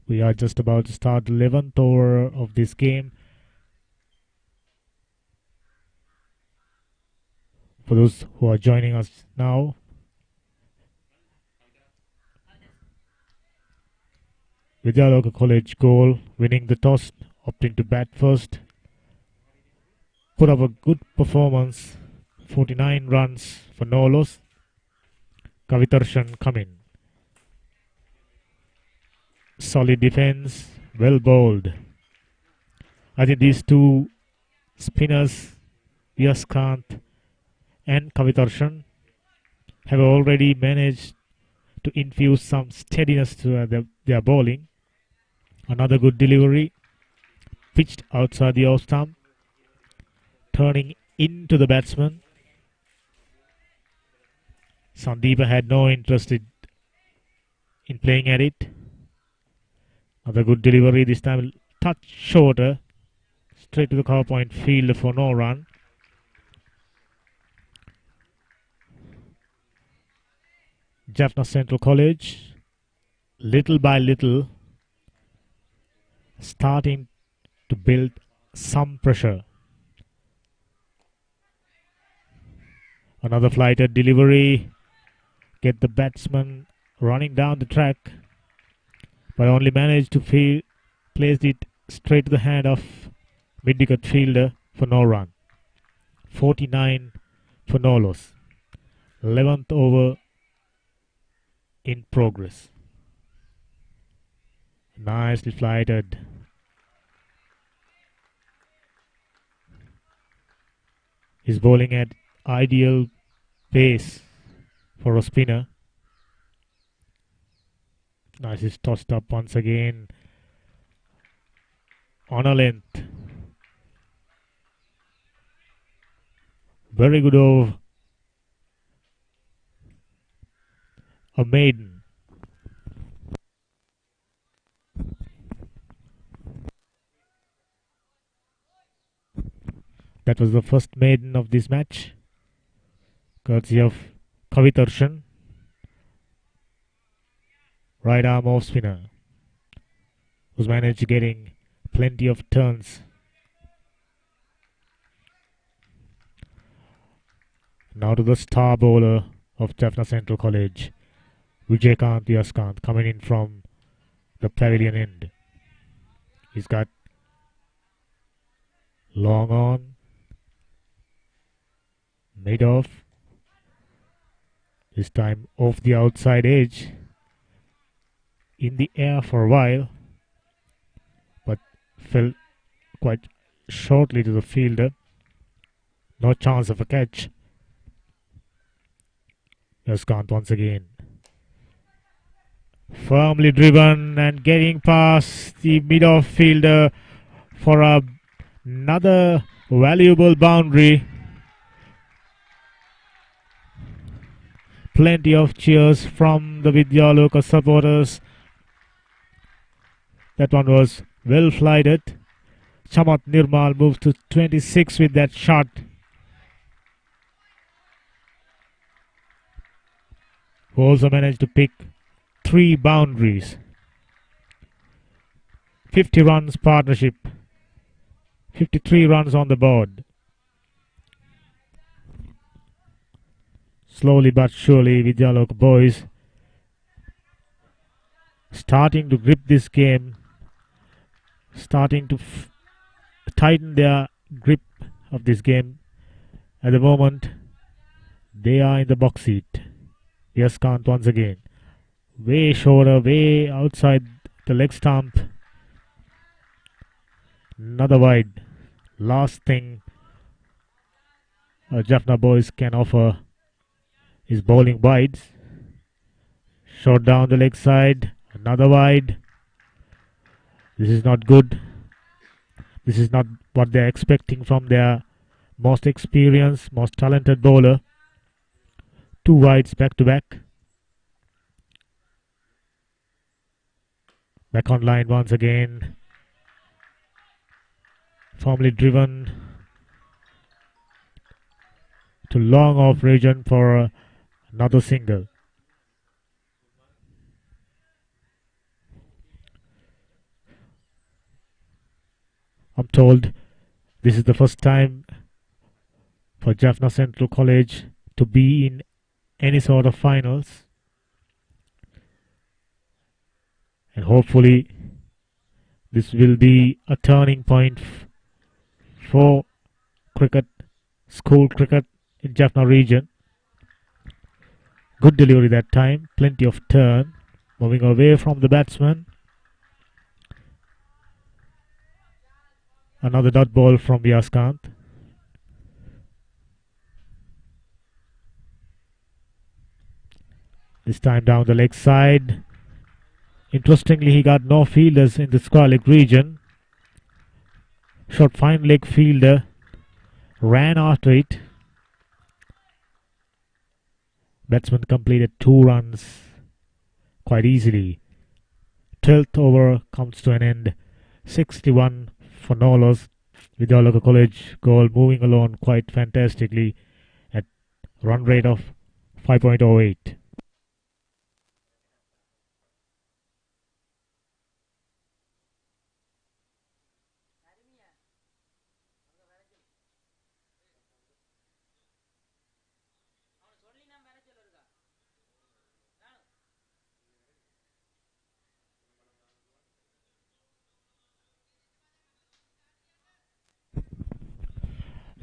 S1: We are just about to start the 11th over of this game. For those who are joining us now, Vidyaloka College goal, winning the toss, opting to bat first. Put up a good performance, 49 runs for no loss. Kavitarshan come in. Solid defense, well bowled. I think these two spinners, Yaskant and Kavitarshan, have already managed to infuse some steadiness to their bowling. Another good delivery, pitched outside the off stump, turning into the batsman. Sandeepa had no interest in playing at it. Another good delivery, this time touch shorter, straight to the cover point field for no run. Jaffna Central College, little by little, starting to build some pressure. Another flighted delivery, get the batsman running down the track, but only managed to place it straight to the hand of mid-wicket fielder for no run. 49 for no loss. 11th over in progress. Nicely flighted. He's bowling at ideal pace for a spinner. Nice, is tossed up once again on a length. Very good over a maiden. That was the first maiden of this match, courtesy of Kavitarshan, right arm off spinner, who's managed getting plenty of turns. Now to the star bowler of Jaffna Central College, Vijaykanth Yaskant, coming in from the pavilion end. He's got long on, mid off, this time off the outside edge, in the air for a while, but fell quite shortly to the fielder. No chance of a catch. Yaskant once again. Firmly driven and getting past the mid-off fielder for another valuable boundary. Plenty of cheers from the Vidyaloka supporters. That one was well flighted. Chamat Nirmal moves to 26 with that shot. Who also managed to pick 3 boundaries. 50 runs partnership. 53 runs on the board. Slowly but surely, Vidyaloka boys starting to grip this game, starting to tighten their grip of this game. At the moment, they are in the box seat. Yaskant once again. Way shorter, way outside the leg stump. Another wide. Last thing Jaffna boys can offer is bowling wides. Short down the leg side. Another wide. This is not good. This is not what they're expecting from their most experienced, most talented bowler. 2 wides back to back. Back on line once again. Firmly driven to long off region for another single. I'm told this is the first time for Jaffna Central College to be in any sort of finals, and hopefully this will be a turning point for cricket, school cricket in Jaffna region. Good delivery that time, plenty of turn, moving away from the batsman. Another dot ball from Yaskant. This time down the leg side. Interestingly, he got no fielders in the square leg region. Short fine leg fielder ran after it. Batsman completed 2 runs quite easily. 12th over comes to an end. 61 for no loss. Vidyaloka College goal moving along quite fantastically at run rate of 5.08.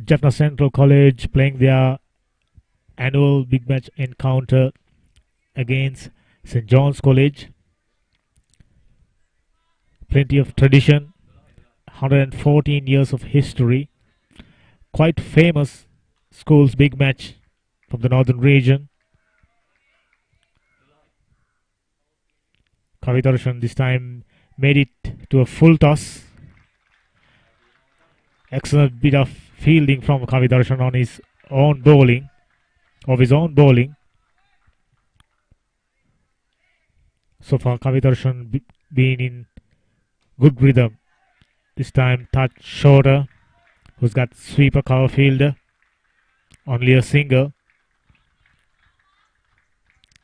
S1: Jaffna Central College playing their annual big match encounter against St. John's College. Plenty of tradition, 114 years of history. Quite famous school's big match from the northern region. Kavitarshan this time made it to a full toss. Excellent bit of fielding from Kavitarshan on his own bowling, of his own bowling. So far, Kavidarshan been in good rhythm. This time, touch shorter. Who's got sweeper cover fielder? Only a single.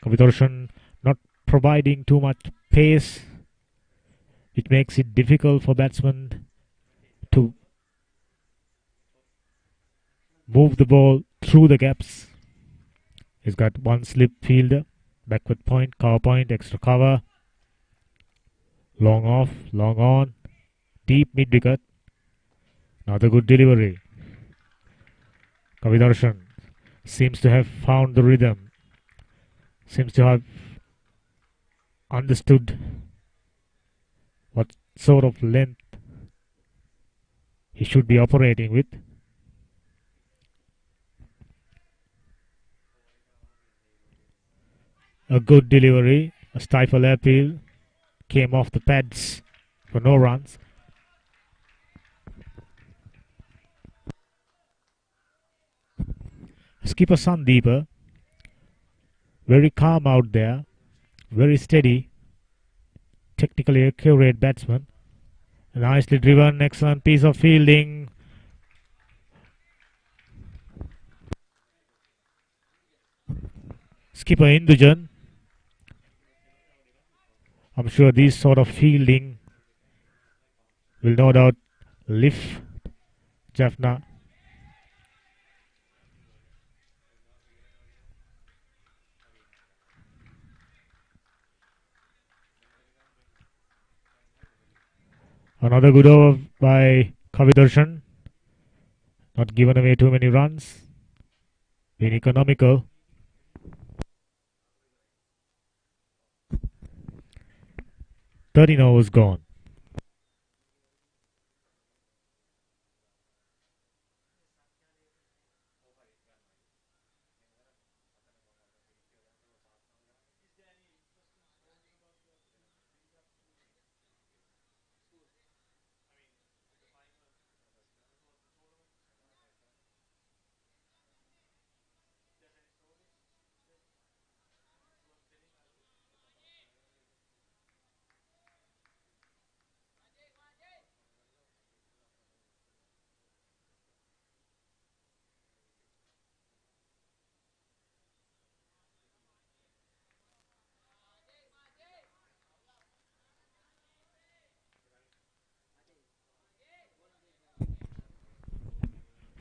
S1: Kavidarshan not providing too much pace, which makes it difficult for batsmen to move the ball through the gaps. He's got one slip fielder, backward point, cover point, extra cover. Long off, long on, deep mid wicket. Another good delivery. Kavidarshan seems to have found the rhythm. Seems to have understood what sort of length he should be operating with. A good delivery, a stifle appeal, came off the pads for no runs. Skipper Sandeepa, very calm out there, very steady, technically accurate batsman. Nicely driven, excellent piece of fielding. Skipper Indujan. I'm sure this sort of fielding will no doubt lift Jaffna. Another good over by Kavidarshan. Not given away too many runs. Being economical. "13 overs gone."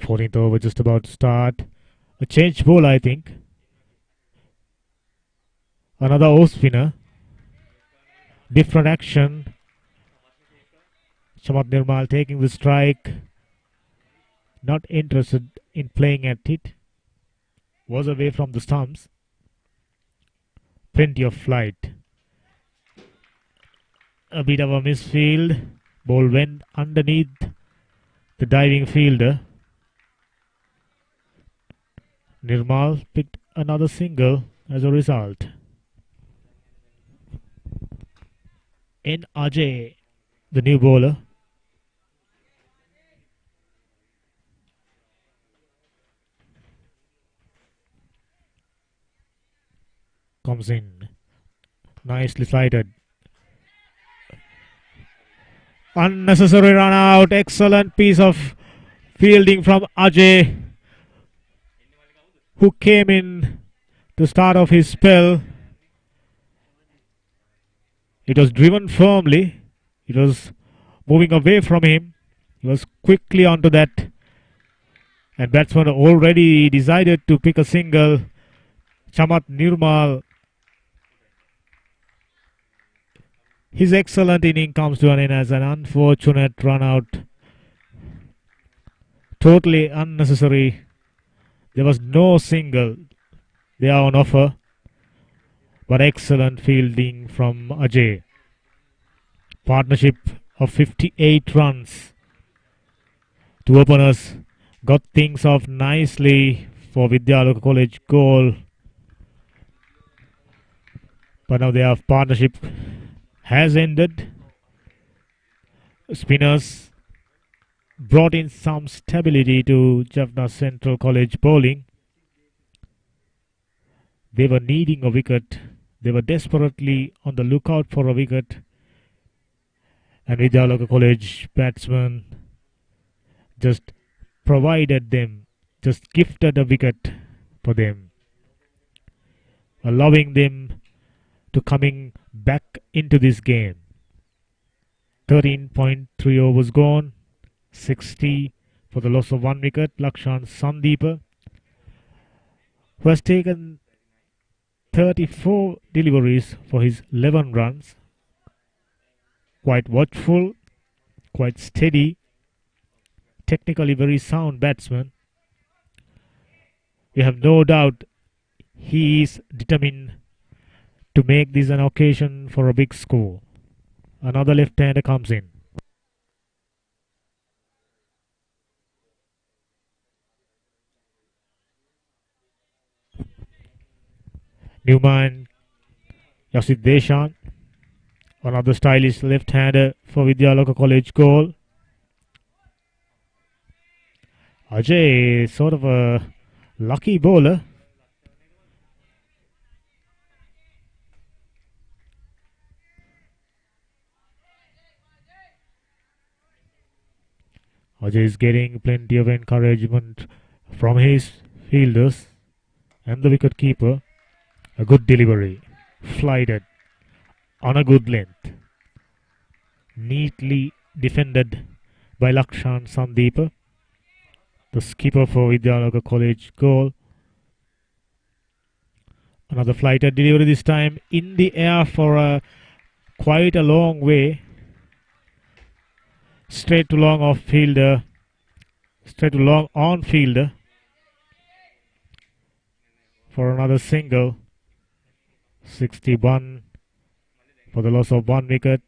S1: "14th over just about to start. A change ball, I think. Another off spinner. Different action. Chamat Nirmal taking the strike. Not interested in playing at it. Was away from the stumps. Plenty of flight. A bit of a misfield. Ball went underneath the diving fielder. Nirmal picked another single as a result. N. Ajay, the new bowler. Comes in. Nicely slided. Unnecessary run out. Excellent piece of fielding from Ajay, who came in to start off his spell. It was driven firmly. It was moving away from him. He was quickly onto that. And batsman already decided to pick a single. Chamat Nirmal. His excellent inning comes to an end as an unfortunate run out. Totally unnecessary. There was no single there on offer. But excellent fielding from Ajay. Partnership of 58 runs. Two openers got things off nicely for Vidyaloka College goal. But now their partnership has ended. Spinners brought in some stability to Jaffna Central College bowling. They were needing a wicket They were desperately on the lookout for a wicket, and Vidyaloka College batsman just provided them, just gifted a wicket for them, allowing them to coming back into this game. 13.3 overs gone, 60 for the loss of one wicket. Lakshan Sandeepa, who has taken 34 deliveries for his 11 runs, quite watchful, quite steady, technically very sound batsman. We have no doubt he is determined to make this an occasion for a big score. Another left-hander comes in. Newman Yasid Deshan, another stylish left-hander for Vidyaloka College goal. Ajay, sort of a lucky bowler. Ajay is getting plenty of encouragement from his fielders and the wicket keeper. A good delivery, flighted on a good length, neatly defended by Lakshan Sandeepa, the skipper for Vidyaloka College goal. Another flighted delivery, this time in the air for quite a long way. Straight to long off fielder, straight to long on fielder for another single. 61 for the loss of one wicket.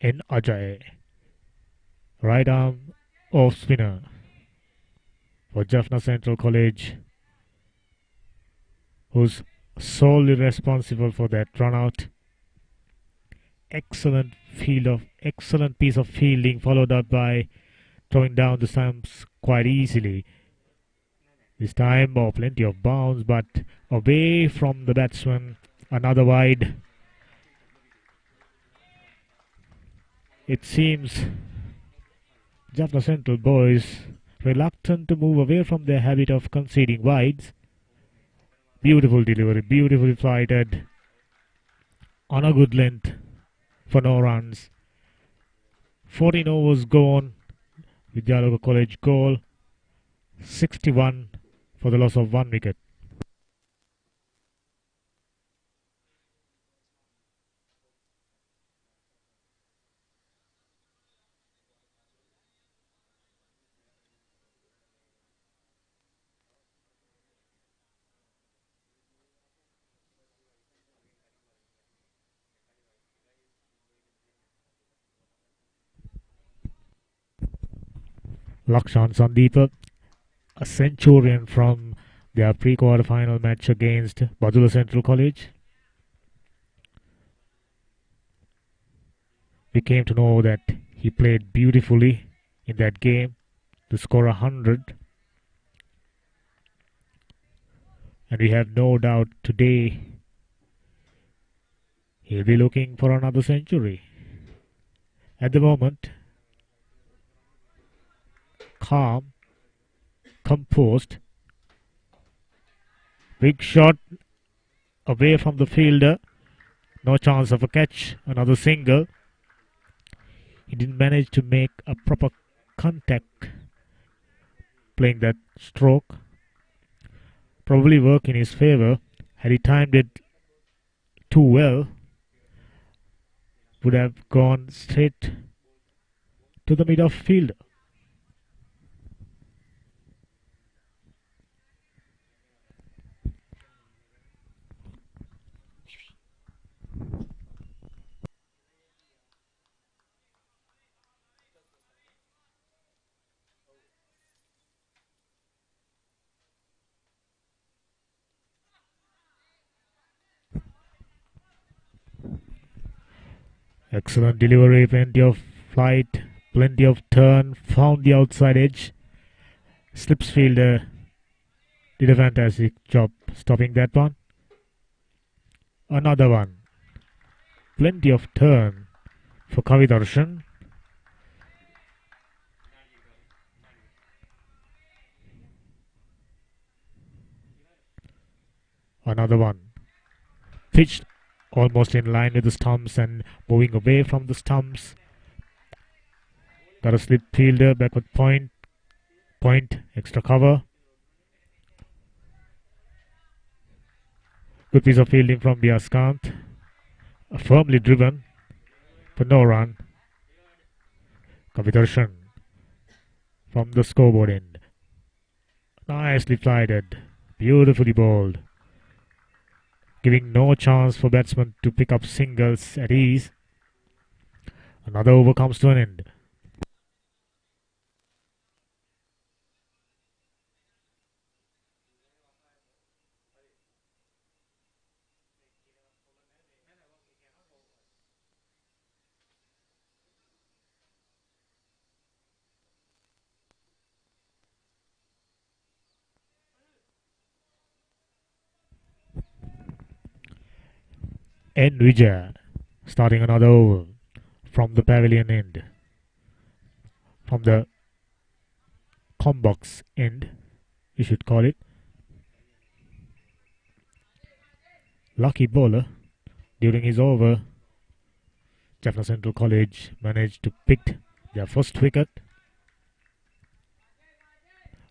S1: In Ajay, right arm off spinner for Jaffna Central College, who's solely responsible for that run out. Excellent piece of fielding, followed up by throwing down the stumps quite easily. This time, plenty of bounce, but away from the batsman. Another wide. It seems Jaffna Central boys reluctant to move away from their habit of conceding wides. Beautiful delivery, beautifully flighted on a good length for no runs. 14 overs gone. Vidyaloka College goal. 61 for the loss of one wicket. Lakshan Sandeepa, a centurion from their pre-quarter final match against Badula Central College. We came to know that he played beautifully in that game to score 100. And we have no doubt today he'll be looking for another century. At the moment, calm, composed, big shot away from the fielder, no chance of a catch, another single. He didn't manage to make a proper contact playing that stroke. Probably work in his favor. Had he timed it too well, would have gone straight to the mid-off fielder. Excellent delivery, plenty of flight, plenty of turn, found the outside edge. Slips fielder did a fantastic job stopping that one. Another one. Plenty of turn for Kavidarshan. Another one. Pitched almost in line with the stumps and moving away from the stumps. Got a slip fielder, backward point, extra cover. Good piece of fielding from Biaskant. Firmly driven, but no run. Kavidarshan from the scoreboard end. Nicely flighted, beautifully bowled. Giving no chance for batsmen to pick up singles at ease. Another over comes to an end. N. Vijay starting another over from the pavilion end. From the combox end, you should call it. Lucky bowler during his over. Jaffna Central College managed to pick their first wicket.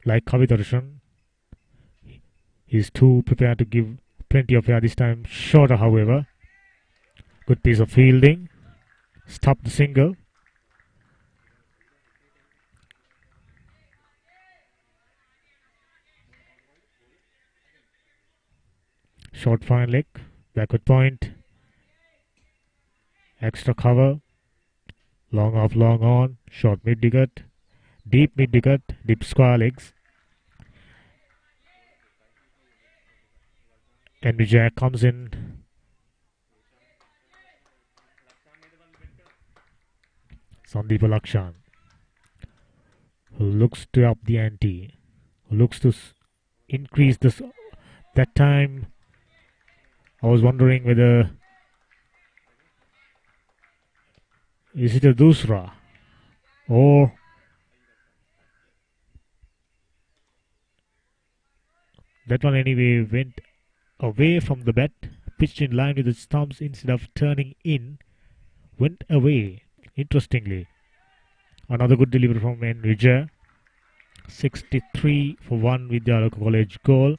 S1: Like Kavidarshan, he's too prepared to give plenty of air this time. Shorter, however. Good piece of fielding. Stop the single. Short fine leg. Backward point. Extra cover. Long off, long on. Short mid wicket. Deep mid wicket. Deep square legs. And Vijay comes in. Sandeep Lakshan, who looks to up the ante, who looks to increase this. That time, I was wondering whether is it a dusra or that one anyway went away from the bat, pitched in line with the stumps instead of turning in, went away. Interestingly, another good delivery from N. Vijay. 63 for 1 Vidyaloka College goal.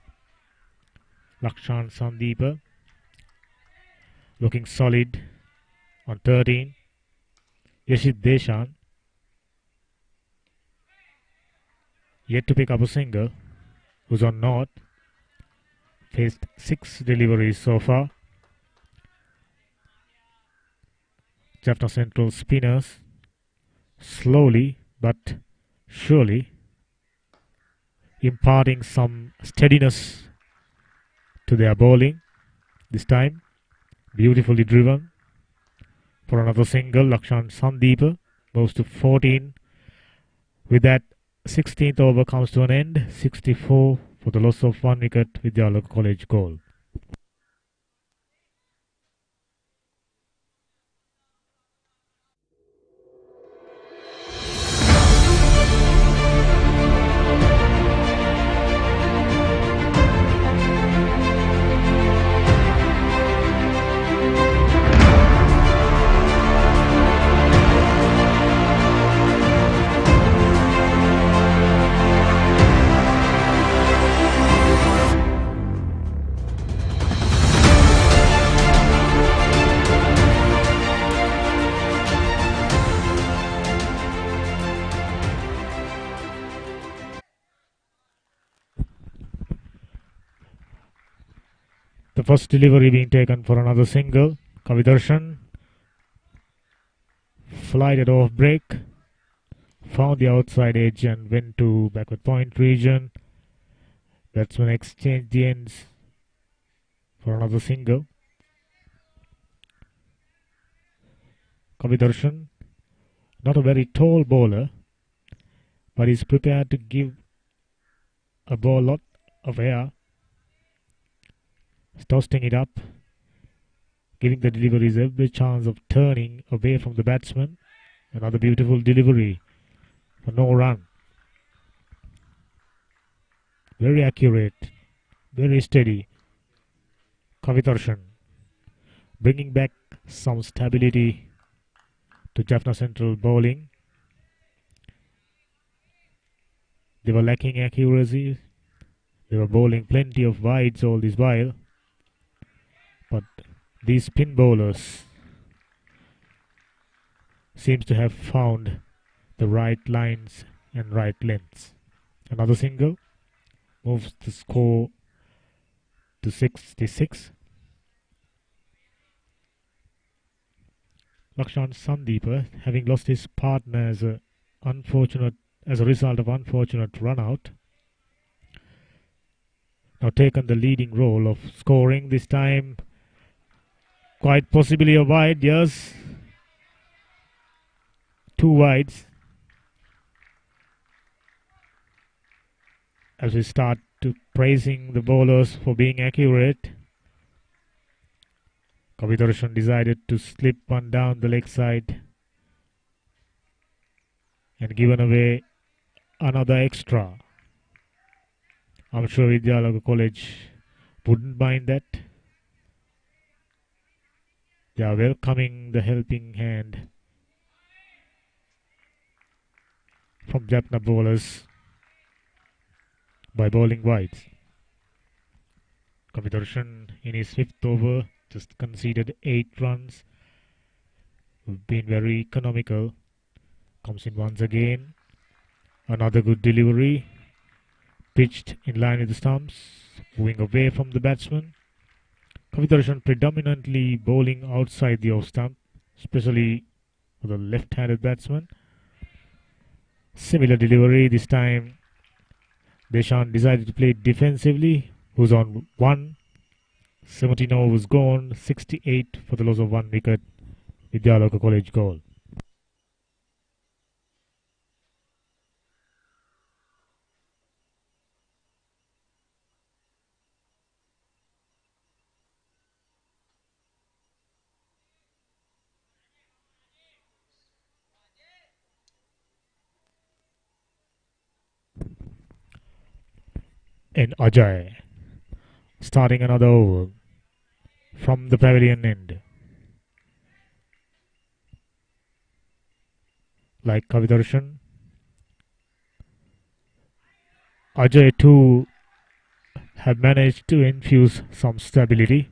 S1: Lakshan Sandeep looking solid on 13. Yashid Deshan yet to pick up a single, who's on naught. Faced 6 deliveries so far. Jaffna Central spinners slowly but surely imparting some steadiness to their bowling. This time beautifully driven for another single. Lakshan Sandeep moves to 14. With that, 16th over comes to an end. 64 for the loss of 1 wicket with the Vidyaloka College goal. The first delivery being taken for another single. Kavidarshan flighted off break, found the outside edge and went to backward point region. Batsman exchanged the ends for another single. Kavidarshan, not a very tall bowler, but he's prepared to give a ball lot of air, toasting it up, giving the deliveries every chance of turning away from the batsman. Another beautiful delivery for no run. Very accurate, very steady. Kavidarshan bringing back some stability to Jaffna Central bowling. They were lacking accuracy. They were bowling plenty of wides all this while. But these spin bowlers seems to have found the right lines and right lengths. Another single moves the score to 66. Lakshan Sandeepa, having lost his partner as a result of unfortunate run out, now taken the leading role of scoring, this time quite possibly a wide. Yes, 2 wides as we start to praising the bowlers for being accurate. Kavidarshan decided to slip one down the leg side and given away another extra. I'm sure Vidyaloka College wouldn't mind that. They are welcoming the helping hand from Jaffna bowlers by bowling wides. Kavidarshan in his 5th over just conceded 8 runs. We've been very economical. Comes in once again. Another good delivery. Pitched in line with the stumps. Moving away from the batsman. Kavidarshan predominantly bowling outside the off stump, especially for the left-handed batsman. Similar delivery. This time Deshan decided to play defensively. Who's on 1. 17 overs gone. 68 for the loss of 1 wicket. Vidyaloka College goal. And Ajay starting another over from the pavilion end. Like Kavidarshan, Ajay too have managed to infuse some stability.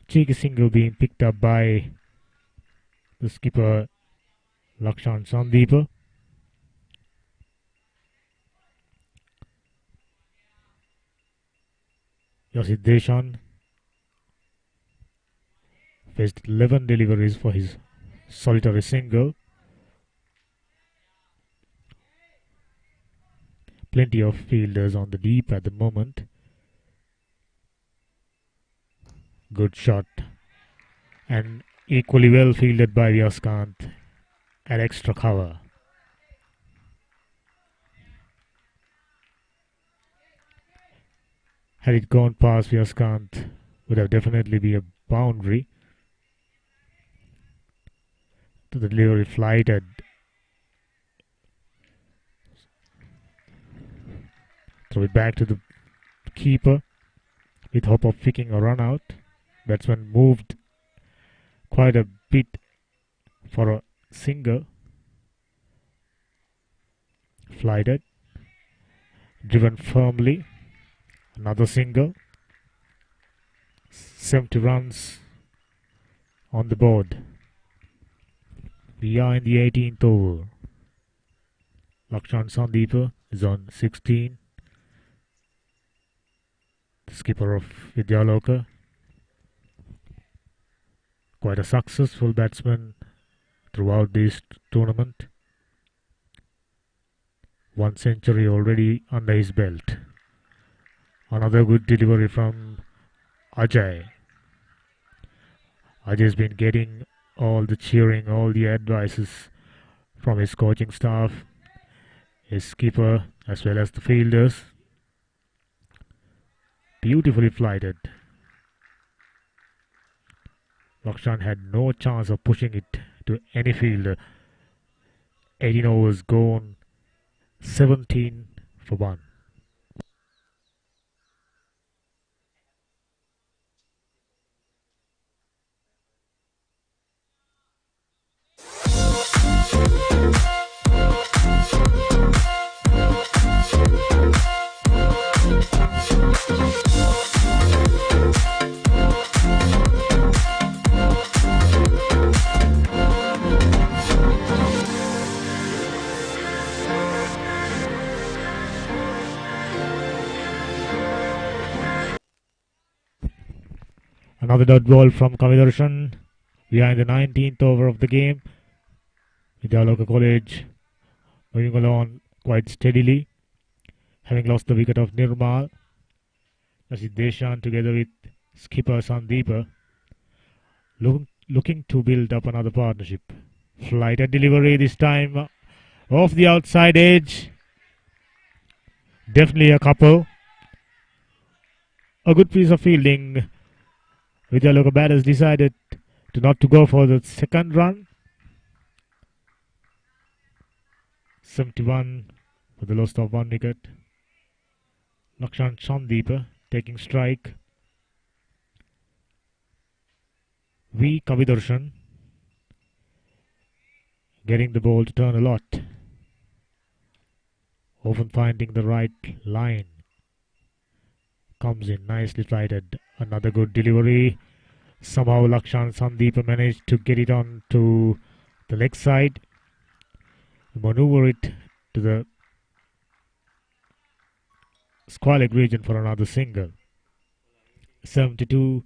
S1: Cheeky single being picked up by the skipper Lakshan Sandeepa. Yasid Deshan faced 11 deliveries for his solitary single. Plenty of fielders on the deep at the moment. Good shot. And equally well fielded by Vyaskant at extra cover. Had it gone past Vyaskant, would have definitely been a boundary. To the delivery flighted. Throw it back to the keeper with hope of picking a run out. Batsman moved quite a bit for a single. Flighted. Driven firmly. Another single. 70 runs on the board. We are in the 18th over. Lakshan Sandeepa is on 16. The skipper of Vidyaloka. Quite a successful batsman throughout this tournament. 1 century already under his belt. Another good delivery from Ajay. Ajay's been getting all the cheering, all the advices from his coaching staff, his skipper, as well as the fielders. Beautifully flighted. Lakshan had no chance of pushing it to any fielder. 18 overs gone, 17 for 1. Another dot ball from Kavidarshan. We are in the 19th over of the game. Vidyaloka College moving along quite steadily, having lost the wicket of Nirmal. That's Deshan together with skipper Sandeepa, looking to build up another partnership. Flight and delivery this time off the outside edge. Definitely a couple. A good piece of fielding. Vidyaloka batters decided not to go for the second run. 71 for the loss of 1 wicket. Lakshan Sandeepa taking strike. V. Kavidarshan getting the ball to turn a lot. Often finding the right line. Comes in nicely flighted. Another good delivery. Somehow Lakshan Sandeepa managed to get it on to the leg side. Maneuver it to the square leg region for another single. 72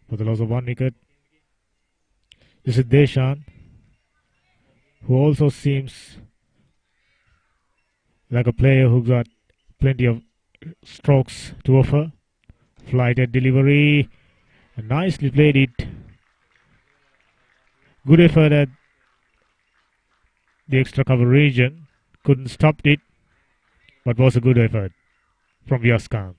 S1: for the loss of 1 wicket. This is Deshan, who also seems like a player who got plenty of strokes to offer. Flighted delivery. Nicely played it. Good effort at the extra cover region. Couldn't stop it, but was a good effort from Vyaskant.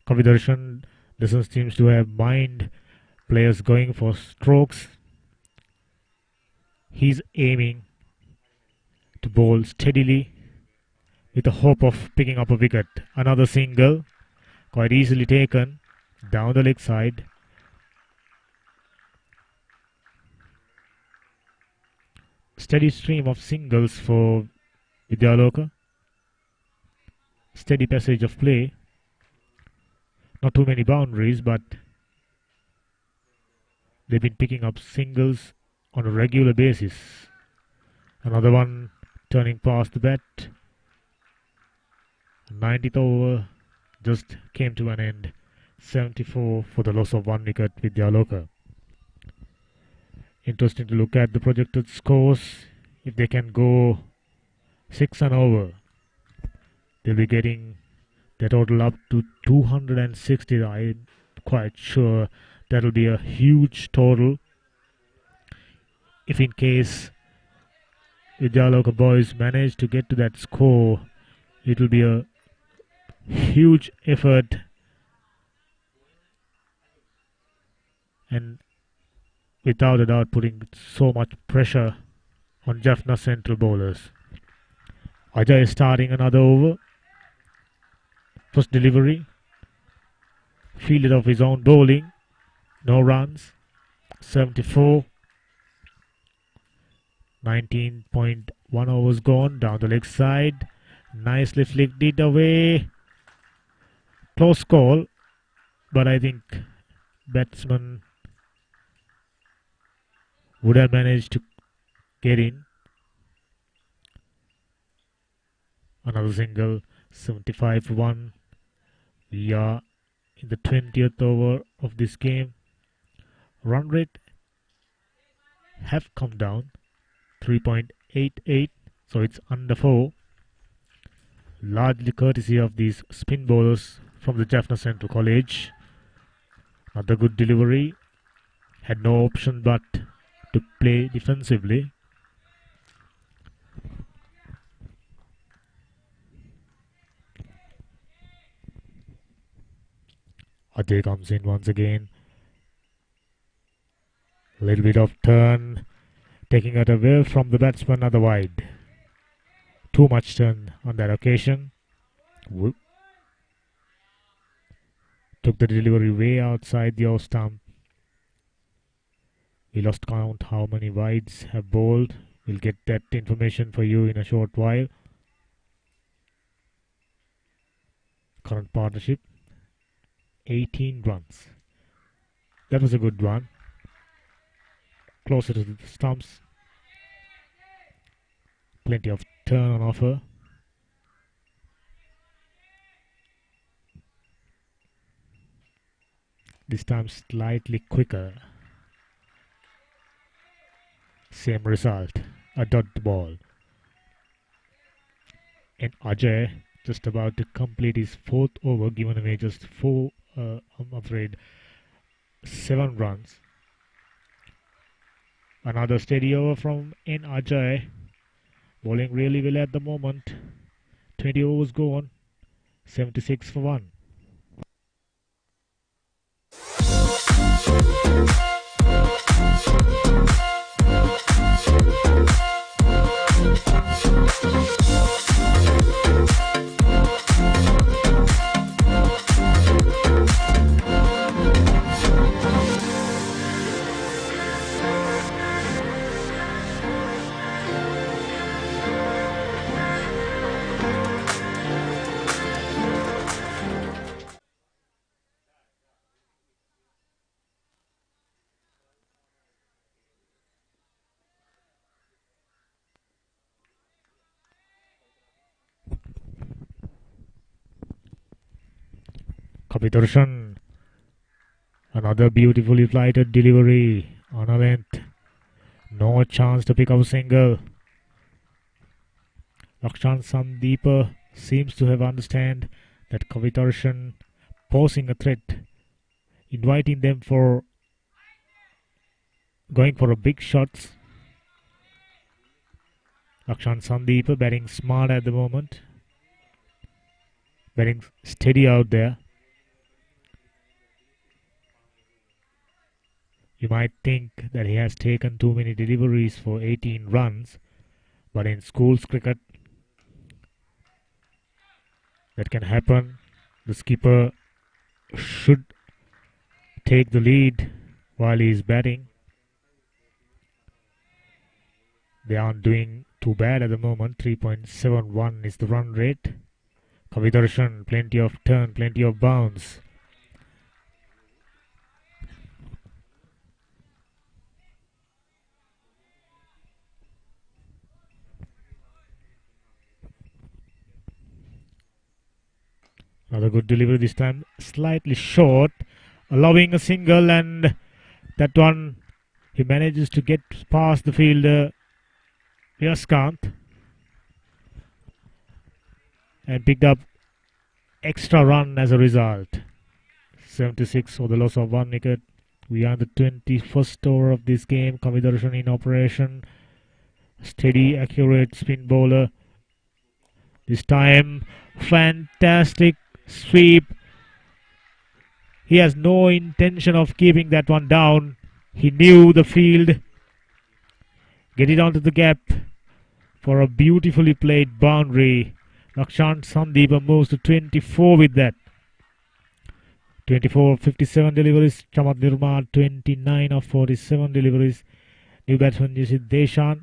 S1: Kavidarshan doesn't seem to have mind players going for strokes. He's aiming to bowl steadily with the hope of picking up a wicket. Another single, quite easily taken down the leg side. Steady stream of singles for Vidyaloka. Steady passage of play. Not too many boundaries, but they've been picking up singles on a regular basis. Another one turning past the bat. 90th over just came to an end. 74 for the loss of 1 wicket with Vidyaloka. Interesting to look at the projected scores. If they can go 6 and over, they'll be getting their total up to 260. I'm quite sure that'll be a huge total. If in case Vidyaloka boys manage to get to that score, it'll be a huge effort and without a doubt putting so much pressure on Jaffna central bowlers. Ajay is starting another over. First delivery. Fielded off his own bowling. No runs. 74. 19.1 overs gone. Down the leg side. Nicely flicked it away. Close call. But I think Batsman would have managed to get in. Another single. 75 for 1. We are in the 20th over of this game. Run rate have come down 3.88, so it's under 4. largely courtesy of these spin bowlers from the Jaffna Central College. Another good delivery. Had no option but to play defensively. Ajay comes in once again. A little bit of turn, taking it away from the batsman at the wide. Too much turn on that occasion. Took the delivery way outside the off stump. We lost count how many wides have bowled. We'll get that information for you in a short while. Current partnership, 18 runs. That was a good one. Closer to the stumps. Plenty of turn on offer. This time slightly quicker. Same result. A dot ball. And Ajay just about to complete his fourth over, given away just I'm afraid 7 runs. Another steady over from N. Ajay. Bowling really well at the moment. 20 overs gone. 76 for 1. Kapitarshan, another beautifully flighted delivery on a length. No chance to pick up a single. Lakshan Sandeepa seems to have understand that Kapitarshan posing a threat, inviting them for going for a big shots. Lakshan Sandeepa batting smart at the moment. Batting steady out there. You might think that he has taken too many deliveries for 18 runs, but in schools cricket, that can happen. The skipper should take the lead while he is batting. They aren't doing too bad at the moment. 3.71 is the run rate. Kapitarshan, plenty of turn, plenty of bounce. Another good delivery this time, slightly short, allowing a single, and that one he manages to get past the fielder Yaskant and picked up extra run as a result. 76 for the loss of 1 wicket. We are in the 21st over of this game. Kapitarshan in operation. Steady, accurate spin bowler. This time, fantastic sweep. He has no intention of keeping that one down. He knew the field. Get it onto the gap for a beautifully played boundary. Lakshan Sandeepa moves to 24 with that. 24 of 57 deliveries. Chamat Nirmal 29 of 47 deliveries. New batsman Yasid Deshan,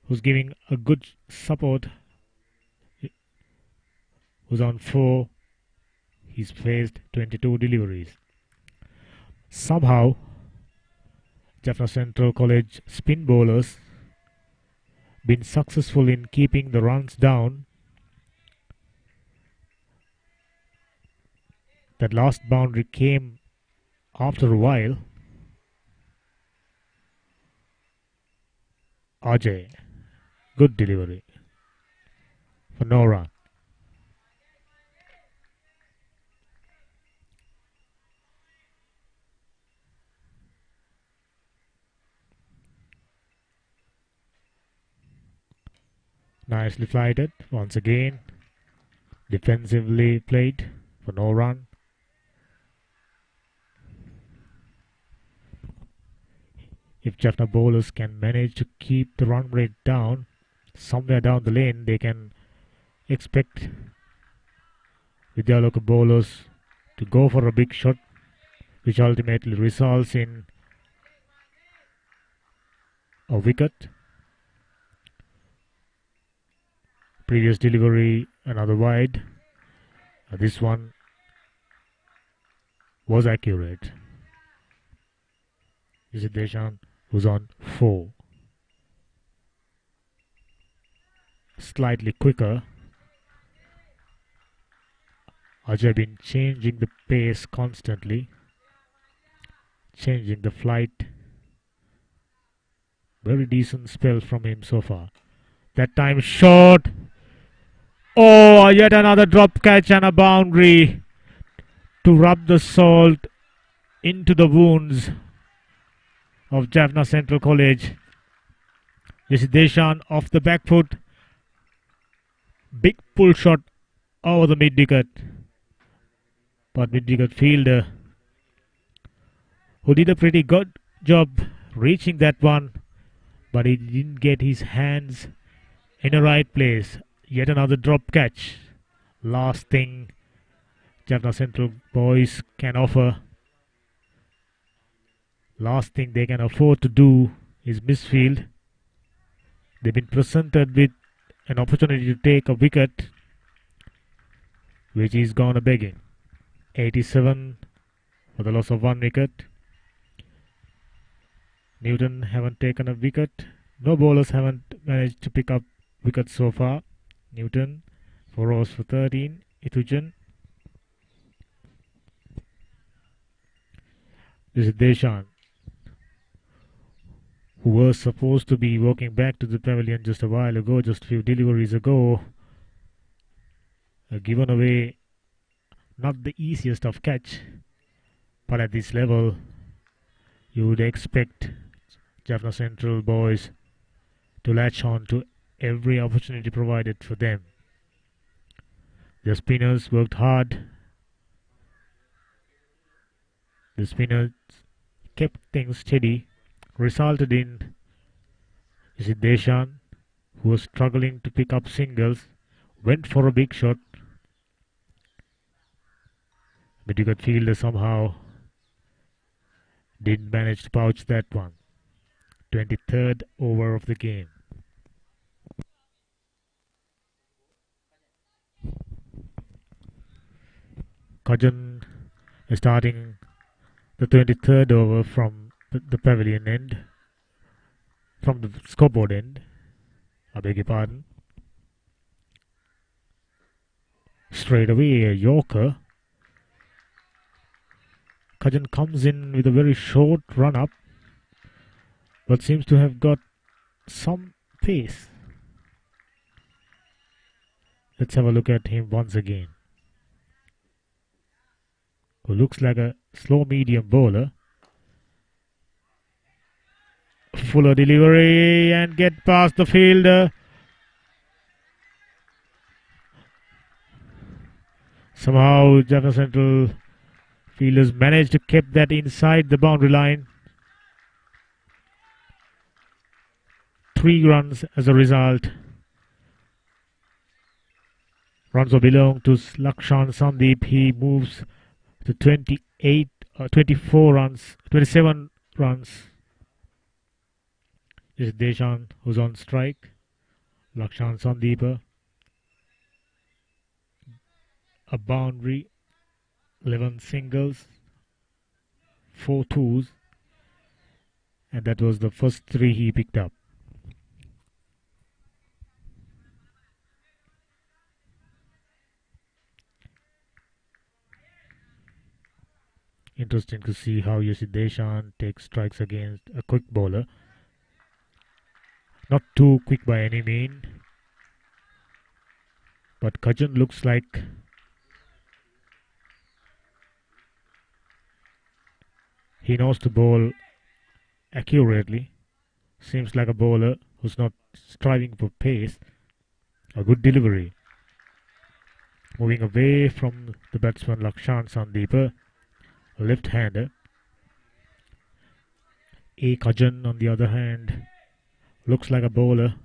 S1: who's giving a good support, who's on 4. He's faced 22 deliveries. Somehow, Jaffna Central College spin bowlers been successful in keeping the runs down. That last boundary came after a while. Ajay, good delivery. for no run. Nicely flighted once again. Defensively played for no run. If Jaffna bowlers can manage to keep the run rate down, somewhere down the lane, they can expect Vidyaloka bowlers to go for a big shot, which ultimately results in a wicket. Previous delivery, another wide. This one was accurate. Is it Deshan who's on 4? Slightly quicker. Ajay been changing the pace constantly, changing the flight. Very decent spell from him so far. That time short. Oh, yet another drop catch and a boundary to rub the salt into the wounds of Jaffna Central College. This is Deshan off the back foot. Big pull shot over the mid wicket. But mid wicket fielder who did a pretty good job reaching that one, but he didn't get his hands in the right place. Yet another drop catch. Last thing Jaffna Central boys can offer. Last thing they can afford to do is misfield. They've been presented with an opportunity to take a wicket, which is gone a begging. 87 for the loss of 1 wicket. Newton haven't taken a wicket. No bowlers haven't managed to pick up wickets so far. Newton 4 overs for 13. Ithujan. This is Deshan, who was supposed to be walking back to the pavilion just a while ago, just a few deliveries ago. Given away not the easiest of catch, but at this level you would expect Jaffna Central boys to latch on to every opportunity provided for them. The spinners worked hard. The spinners kept things steady, resulted in Deshan, who was struggling to pick up singles, went for a big shot. But you could fielder somehow didn't manage to pouch that one. 23rd over of the game. Kajan is starting the 23rd over from the pavilion end, from the scoreboard end. I beg your pardon. Straight away a Yorker. Kajan comes in with a very short run up, but seems to have got some pace. Let's have a look at him once again. Who looks like a slow medium bowler. Fuller delivery and get past the fielder. Somehow Jaffna Central fielders managed to keep that inside the boundary line. 3 runs as a result. Runs will belong to Lakshan Sandeep. He moves to 24 runs, 27 runs. This is Deshan who's on strike. Lakshan Sandeep. A boundary, 11 singles, 4 twos, and that was the first 3 he picked up. Interesting to see how Deshan takes strikes against a quick bowler. Not too quick by any mean. But Kajan looks like he knows to bowl accurately. Seems like a bowler who's not striving for pace. A good delivery. Moving away from the batsman Lakshan Sandeepa, a left-hander. A. Kajan, on the other hand, looks like a bowler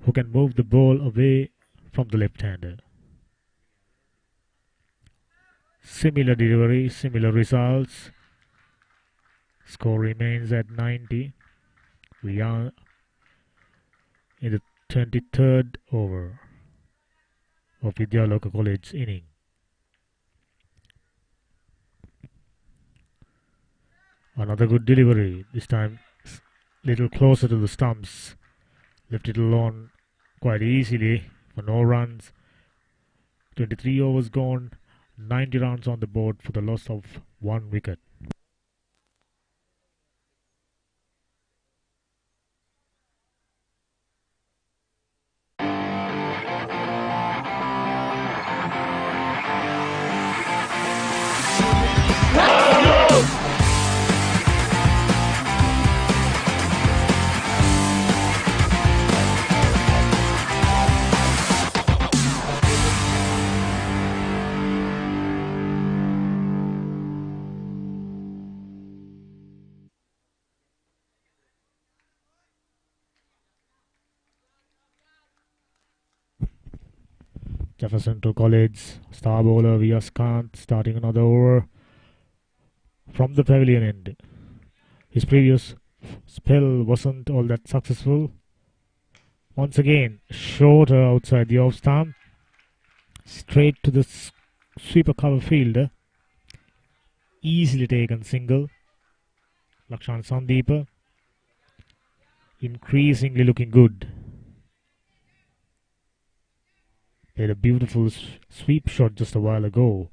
S1: who can move the ball away from the left-hander. Similar delivery, similar results. Score remains at 90. We are in the 23rd over of Vidyaloka College inning. Another good delivery, this time little closer to the stumps. Left it alone quite easily for no runs. 23 overs gone, 90 runs on the board for the loss of 1 wicket. Jaffna Central College star bowler Vidyaloka starting another over from the pavilion end. His previous spell wasn't all that successful. Once again, shorter outside the off stump, straight to the sweeper cover fielder. Easily taken single. Lakshan Sandeepa increasingly looking good. Played a beautiful sweep shot just a while ago.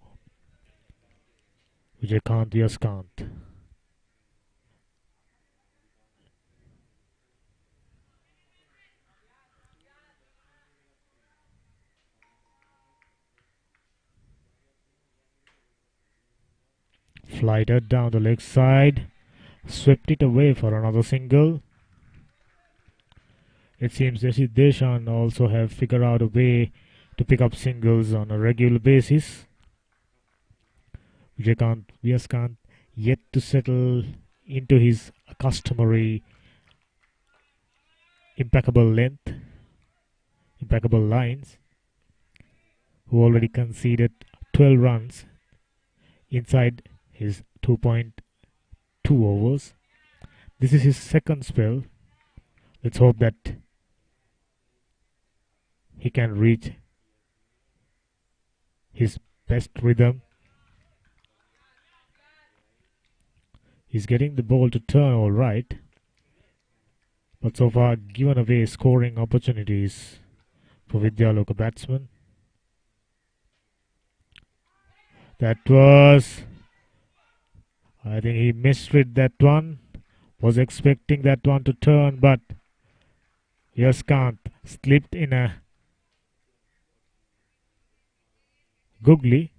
S1: Vidyaloka. Flighted down the leg side. Swept it away for another single. It seems Deshan also have figured out a way to pick up singles on a regular basis. Vidyaloka yet to settle into his customary impeccable length, impeccable lines, who already conceded 12 runs inside his 2.2 overs. This is his second spell. Let's hope that he can reach his best rhythm. He's getting the ball to turn all right, but so far given away scoring opportunities for Vidyaloka batsmen. That was, I think he misread that one. Was expecting that one to turn, but Vidyaloka slipped in a googly.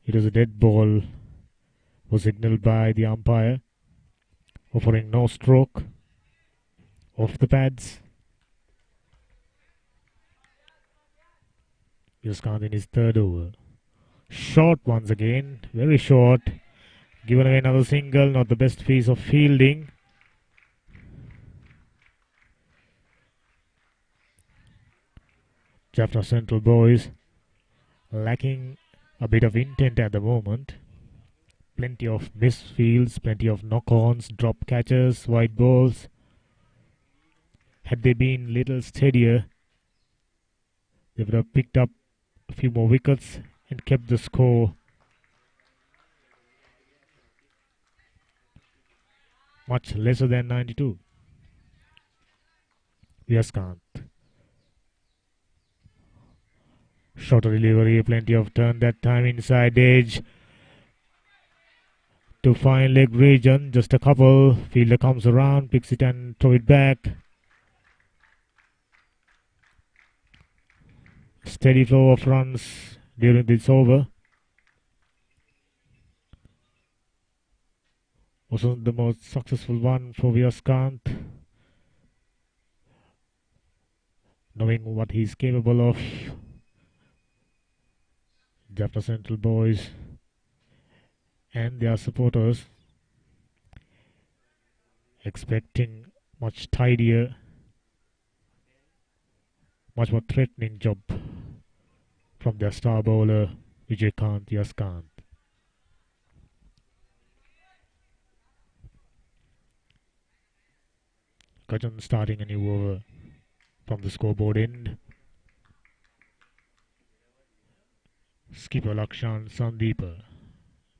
S1: It was a dead ball, was signalled by the umpire, offering no stroke off the pads. Vidyaloka in his third over. Short once again, very short. Given away another single, not the best piece of fielding. Jaffna Central boys lacking a bit of intent at the moment. Plenty of missed fields, plenty of knock-ons, drop catches, wide balls. Had they been little steadier, they would have picked up a few more wickets and kept the score much lesser than 92. Vidyaloka. Shorter delivery, plenty of turn that time inside edge to fine leg region. Just a couple. Fielder comes around, picks it and throw it back. steady flow of runs during this over. Wasn't the most successful one for Viaskant, knowing what he's capable of. Jaffna Central boys and their supporters expecting much tidier, much more threatening job from their star bowler Vijaykanth Yaskant. Kajan starting a new over from the scoreboard end. Skipper Lakshan Sandeepa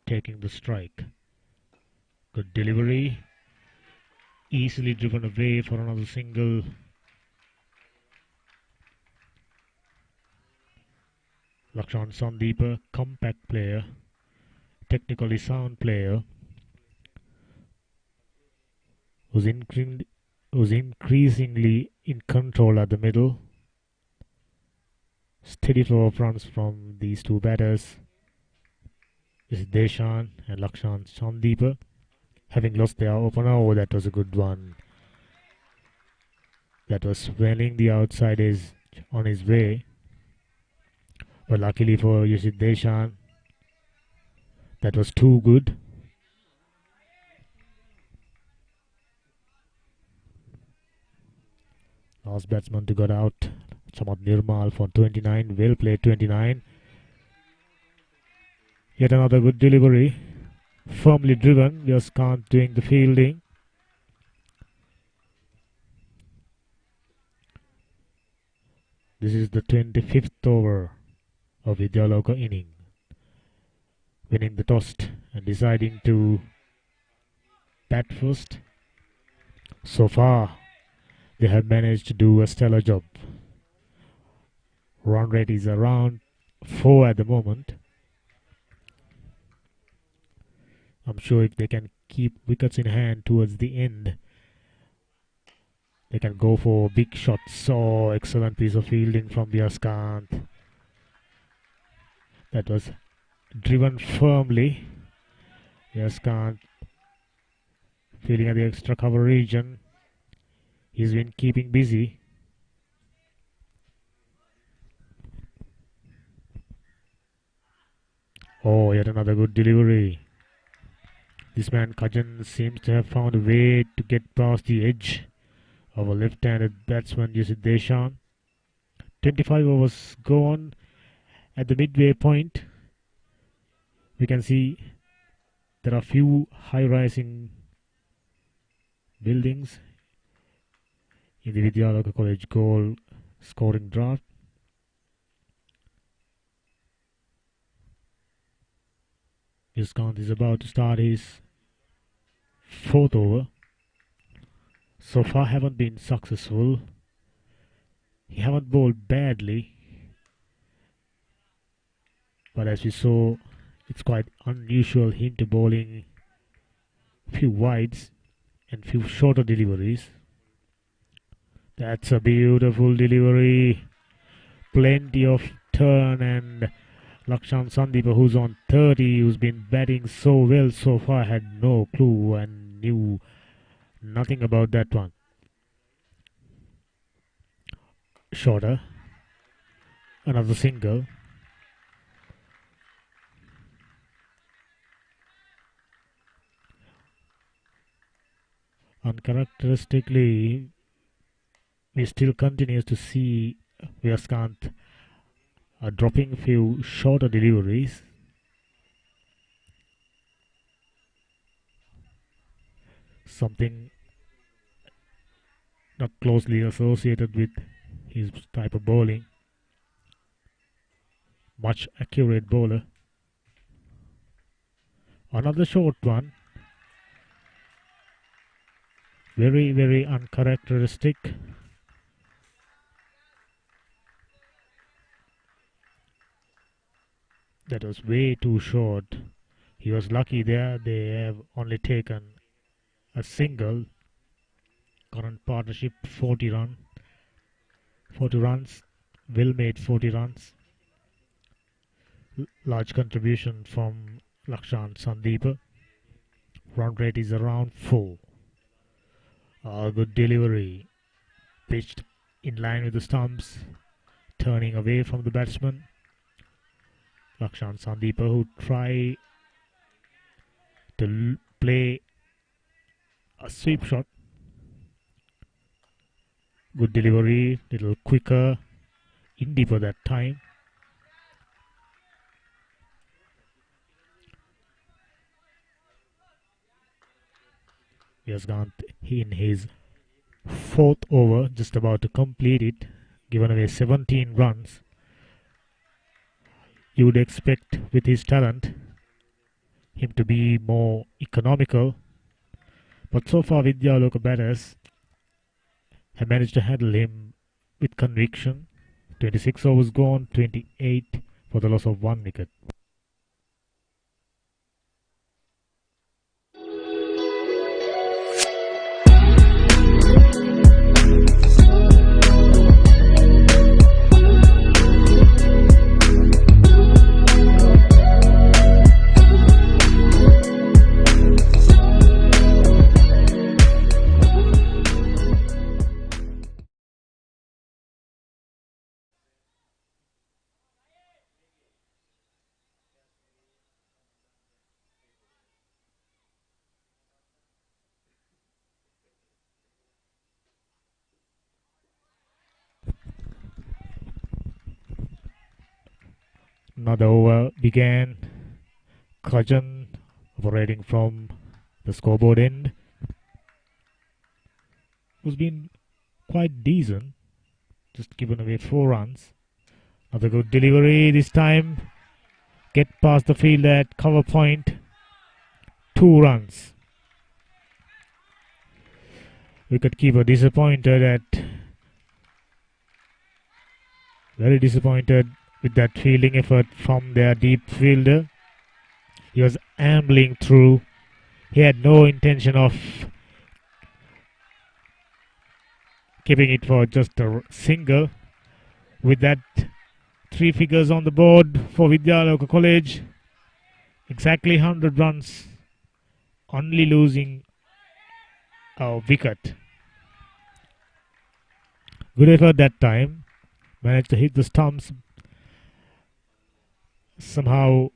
S1: taking the strike. Good delivery. Easily driven away for another single. Lakshan Sandeepa, compact player, technically sound player, who's increasingly in control at the middle. Steady flow of runs from these two batters. This is Deshan and Lakshan Sandeepa. Having lost their opener, oh, that was a good one. That was swelling the outside edge on his way. But luckily for Yashid Deshan, that was too good. Last batsman to got out, Chamat Nirmal for 29. Well played 29. Yet another good delivery. Firmly driven. Yaskant doing the fielding. This is the 25th over of Vidyaloka inning. Winning the toss and deciding to bat first. So far, they have managed to do a stellar job. Run rate is around 4 at the moment. I'm sure if they can keep wickets in hand towards the end, they can go for big shots. Oh, excellent piece of fielding from Yaskant. That was driven firmly. Yaskant fielding at the extra cover region. He's been keeping busy. Oh, yet another good delivery. This man Kajan seems to have found a way to get past the edge of a left-handed batsman Yashid Deshan. 25 overs gone. At the midway point, we can see there are few high-rising buildings in the Vidyaloka College goal scoring draft. Yaskant is about to start his 4th over. So far haven't been successful. He haven't bowled badly. But as we saw, it's quite unusual him to bowling few wides and few shorter deliveries. That's a beautiful delivery. Plenty of turn, and Lakshan Sandeepa, who's on 30, who's been batting so well so far, had no clue and knew nothing about that one. Shorter. Another single. Uncharacteristically, we still continues to see Yaskant dropping a few shorter deliveries. Something not closely associated with his type of bowling. Much accurate bowler. Another short one. Very, very uncharacteristic. That was way too short. He was lucky there. They have only taken a single. Current partnership 40 runs. Will made 40 runs. Large contribution from Lakshan Sandeep. Run rate is around 4. Good delivery. Pitched in line with the stumps. Turning away from the batsman. Lakshan Sandeep who try to play a sweep shot. Good delivery. Little quicker. In deeper that time. He has gone in his fourth over, just about to complete it, given away 17 runs. You would expect with his talent him to be more economical, but so far Vidyaloka batters have managed to handle him with conviction. 26 overs gone, 28 for the loss of 1 wicket. Another over began. Kajan operating from the scoreboard end. Who's been quite decent. Just given away 4 runs. Another good delivery this time. Get past the field at cover point. 2 runs. Wicketkeeper disappointed at... Very disappointed with that fielding effort from their deep fielder. He was ambling through. He had no intention of keeping it for just a single. With that, 3 figures on the board for Vidyaloka College. Exactly 100 runs. Only losing a wicket. Good effort that time. Managed to hit the stumps. Somehow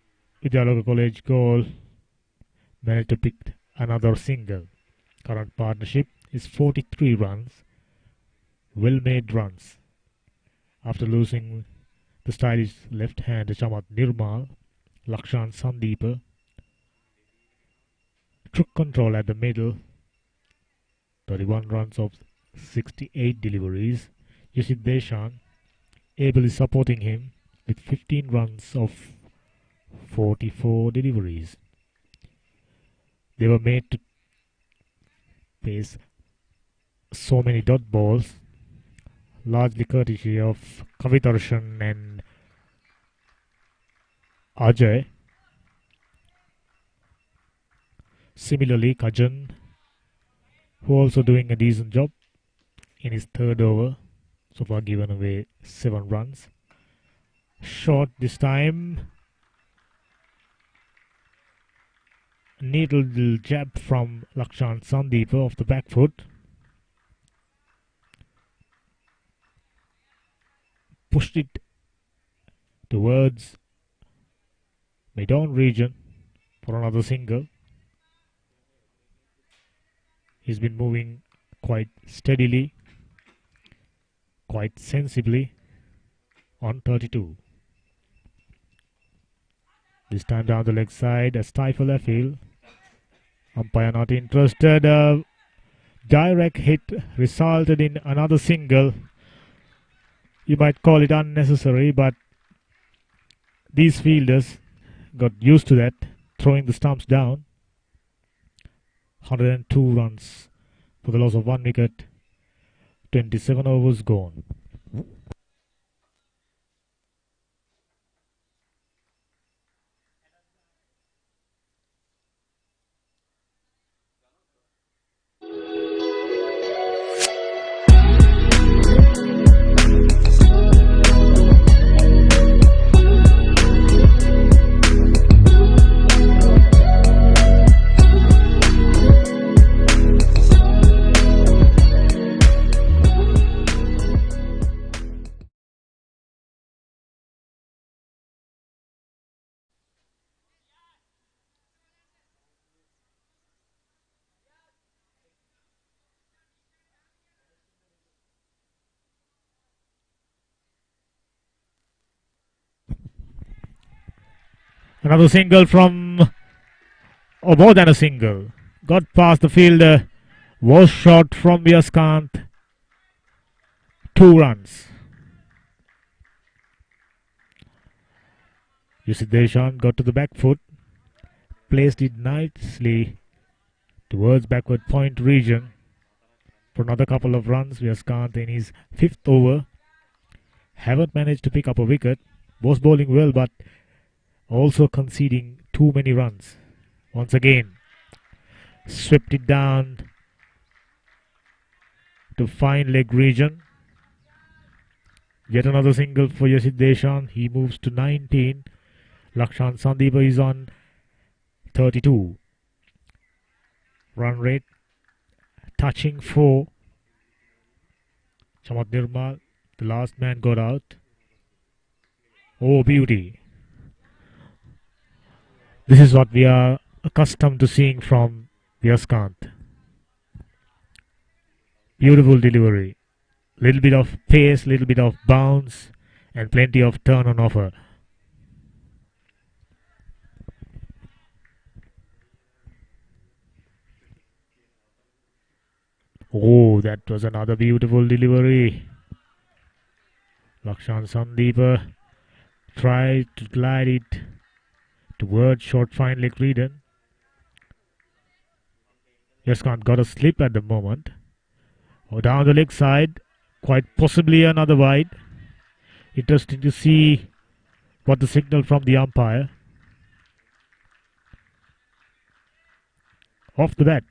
S1: Vidyaloka College goal managed to pick another single. Current partnership is 43 runs. Well made runs. After losing the stylish left-hand Chamat Nirmal, Lakshan Sandeep took control at the middle. 31 runs of 68 deliveries. Yashid Deshan ably supporting him with 15 runs of 44 deliveries. They were made to face so many dot balls, largely courtesy of Kavitarshan and Ajay. Similarly, Kajan, who also doing a decent job in his 3rd over, so far given away 7 runs. Short this time. Neat little jab from Lakshan Sandeep off the back foot. Pushed it towards mid-on region for another single. He's been moving quite steadily, quite sensibly on 32. This time down the leg side, a stifle a field. Umpire not interested. Direct hit resulted in another single. You might call it unnecessary, but these fielders got used to that, throwing the stumps down. 102 runs for the loss of 1 wicket. 27 overs gone. Another single from, or more than a single. Got past the fielder. Was shot from Yaskant. 2 runs. Deshan got to the back foot. Placed it nicely towards backward point region. For another couple of runs, Yaskant in his 5th over. Haven't managed to pick up a wicket. Was bowling well, but also conceding too many runs. Once again, swept it down to fine leg region. Yet another single for Deshan. He moves to 19. Lakshan Sandeepa is on 32. Run rate touching 4. Chamat Nirmal, the last man, got out. Oh, beauty. This is what we are accustomed to seeing from Yaskant. Beautiful delivery. Little bit of pace, little bit of bounce, and plenty of turn on offer. Oh, that was another beautiful delivery. Lakshan Sandeepa tried to glide it towards short fine leg region. Yaskant got a slip at the moment. Oh, down the leg side, quite possibly another wide. Interesting to see what the signal from the umpire. Off the bat.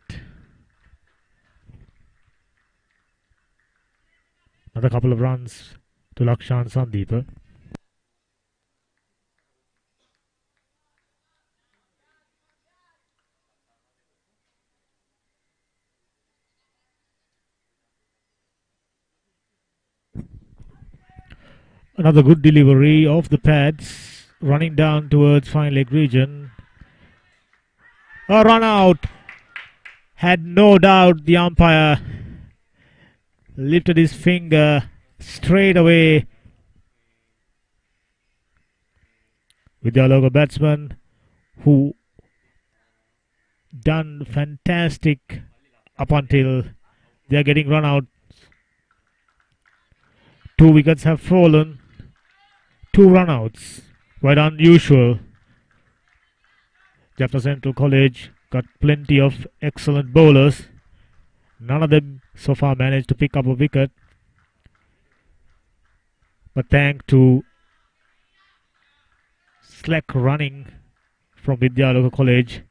S1: Another couple of runs to Lakshan Sandeepa. Another good delivery off the pads, running down towards fine leg region. A run out. Had no doubt the umpire lifted his finger straight away. Vidyaloka batsman who done fantastic up until they are getting run out. 2 wickets have fallen. 2 run-outs, quite unusual. Jaffna Central College got plenty of excellent bowlers. None of them so far managed to pick up a wicket. But thanks to slack running from Vidyaloka College,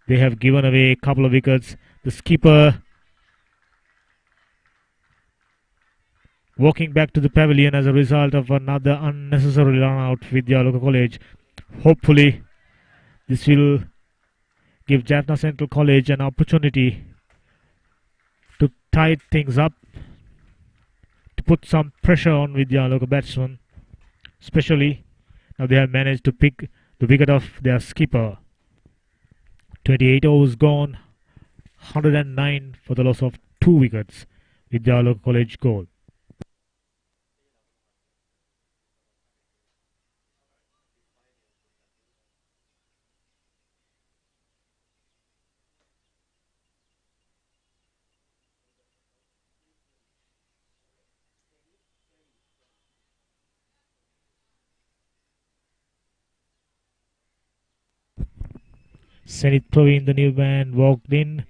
S1: they have given away a couple of wickets. The skipper walking back to the pavilion as a result of another unnecessary run out with Vidyaloka College. Hopefully, this will give Jaffna Central College an opportunity to tie things up, to put some pressure on Vidyaloka batsmen, especially now they have managed to pick the wicket of their skipper. 28 overs gone, 109 for the loss of 2 wickets. Vidyaloka College goal. Senit Praveen, the new man, walked in.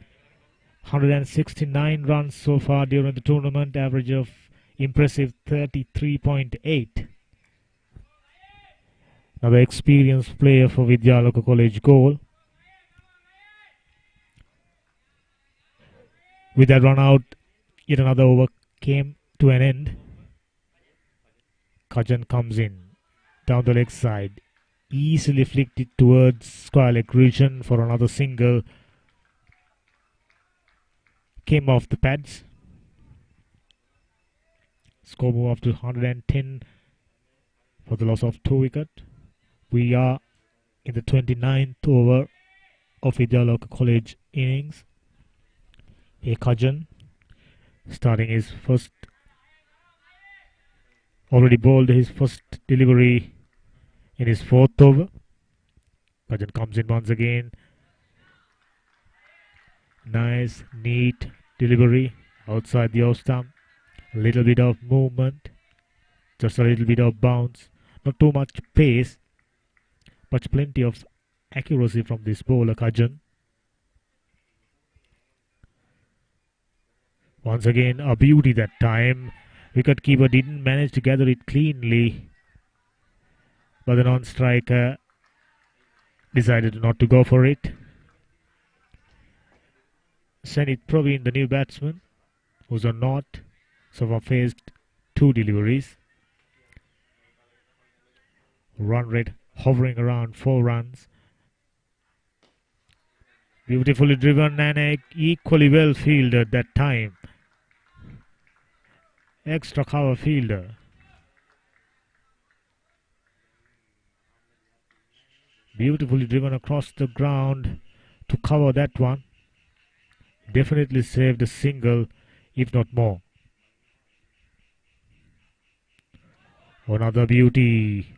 S1: 169 runs so far during the tournament, average of impressive 33.8. Another experienced player for Vidyaloka College goal. With that run out, yet another over came to an end. Kajan comes in, down the leg side. Easily flicked it towards square leg region for another single. Came off the pads. Score move up to 110 for the loss of 2 wickets. We are in the 29th over of Vidyaloka College innings. Kajan starting his first, already bowled his first delivery in his 4th over. Kajan comes in once again. Nice, neat delivery outside the off stump. A little bit of movement, just a little bit of bounce. Not too much pace, but plenty of accuracy from this bowler, Kajan. Once again, a beauty that time. Wicketkeeper didn't manage to gather it cleanly, but the non-striker decided not to go for it. Sanit Praveen, the new batsman, who's on not, so far faced 2 deliveries. Run rate hovering around 4 runs. Beautifully driven and equally well fielded that time. Extra cover fielder. Beautifully driven across the ground to cover that one. Definitely saved a single, if not more. Another beauty.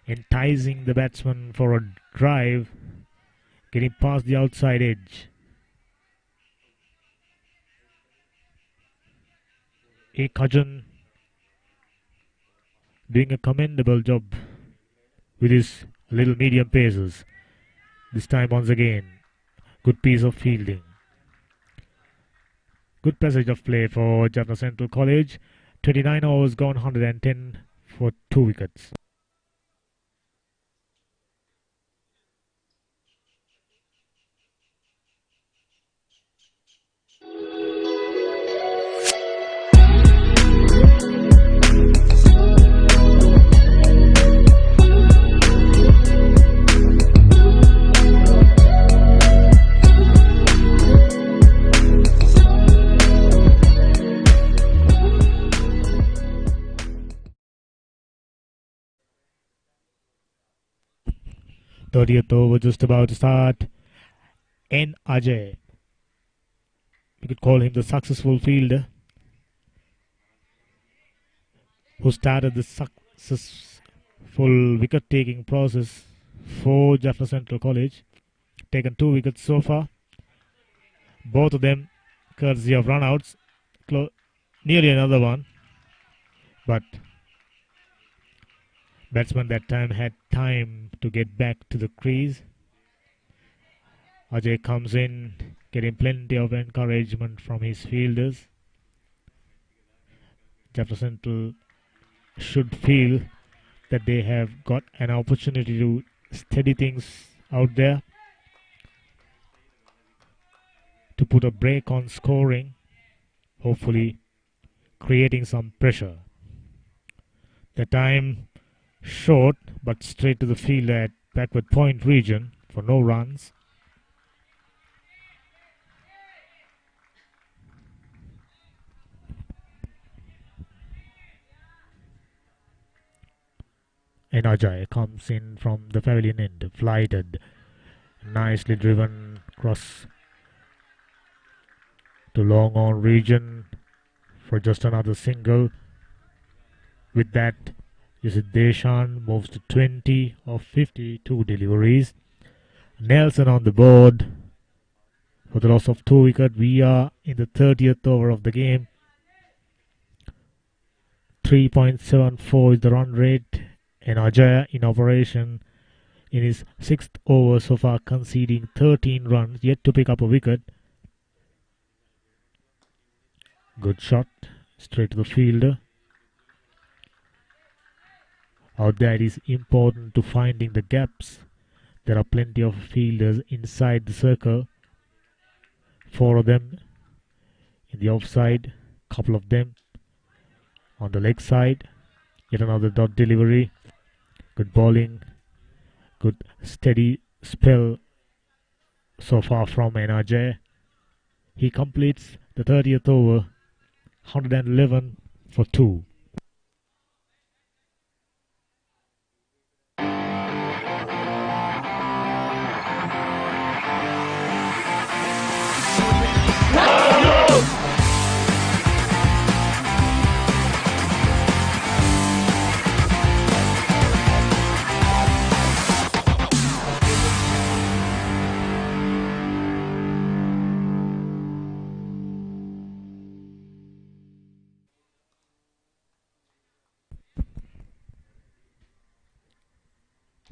S1: Enticing the batsman for a drive. Getting past the outside edge. A. Kajan doing a commendable job with his little medium paces. This time once again, good piece of fielding. Good passage of play for Jaffna Central College. 29 overs gone, 110 for 2 wickets. Thirtieth over just about to start. N. Ajay. We could call him the successful fielder who started the successful wicket-taking process for Jaffna Central College. Taken 2 wickets so far. Both of them courtesy of runouts. Nearly another one. But batsman that time had time to get back to the crease. Ajay comes in, getting plenty of encouragement from his fielders. Jaffna Central should feel that they have got an opportunity to steady things out there, to put a break on scoring, hopefully creating some pressure. The time short, but straight to the field at backward point region for no runs. And Ajay comes in from the pavilion end, flighted, nicely driven cross to long on region for just another single. With that, Deshan moves to 20 of 52 deliveries. Nelson on the board for the loss of 2 wickets. We are in the 30th over of the game. 3.74 is the run rate, and Ajay in operation in his 6th over so far, conceding 13 runs, yet to pick up a wicket. Good shot, straight to the fielder. Out there it is important to finding the gaps. There are plenty of fielders inside the circle. 4 of them in the offside, couple of them on the leg side. Yet another dot delivery. Good bowling, good steady spell so far from Ajay. He completes the 30th over, 111 for 2.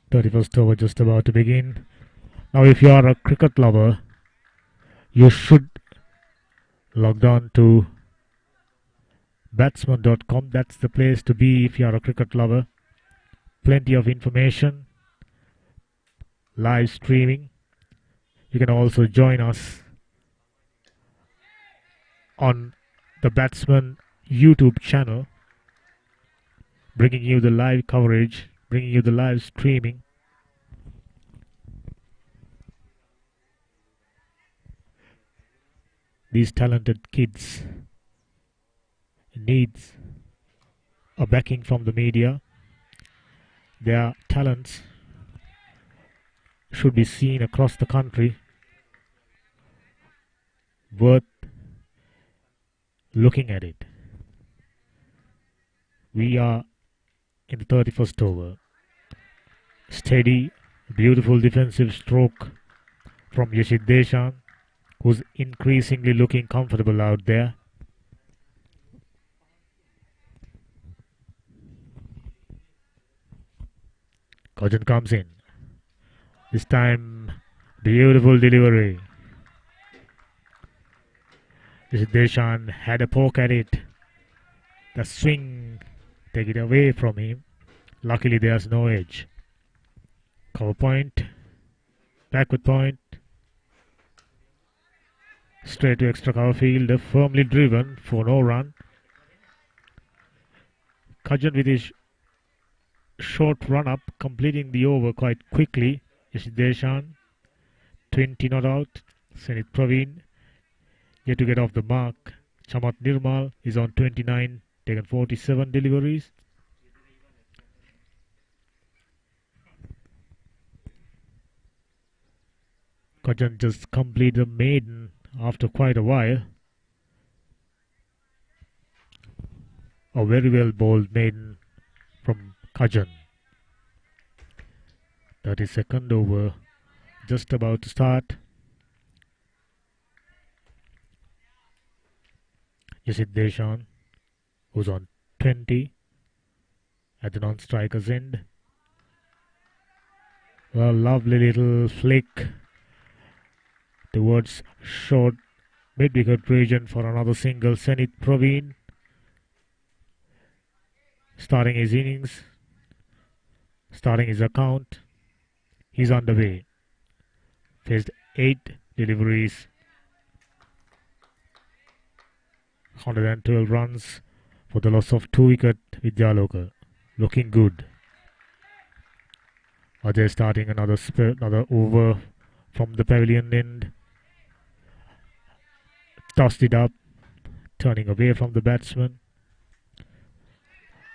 S1: 31st over just about to begin. Now, if you are a cricket lover, you should log on to batsman.com. That's the place to be if you are a cricket lover. Plenty of information, live streaming. You can also join us on the Batsman YouTube channel, bringing you the live coverage, bringing you the live streaming. These talented kids needs a backing from the media. Their talents should be seen across the country, worth looking at it. We are in the 31st over. Steady, beautiful defensive stroke from Yashid Deshan, who's increasingly looking comfortable out there. Kajan comes in. This time, beautiful delivery. Yashid Deshan had a poke at it. The swing, take it away from him. Luckily, there's no edge. Cover point, backward point, straight to extra cover field, firmly driven for no run. Kajan with his short run up, completing the over quite quickly. Yashid Deshan, 20 not out. Senit Praveen yet to get off the mark. Chamat Nirmal is on 29, taken 47 deliveries. Kajan just completed the maiden after quite a while. A very well bowled maiden from Kajan. 32nd over, just about to start. Yashid Deshan, who's on 20 at the non-striker's end. Well, lovely little flick towards short mid-wicket region for another single. Senit Praveen starting his innings, starting his account. He's on the way. Faced 8 deliveries, 112 runs for the loss of 2 wickets. Vidyaloka looking good. Ajay starting another over from the pavilion end. Tossed it up, turning away from the batsman.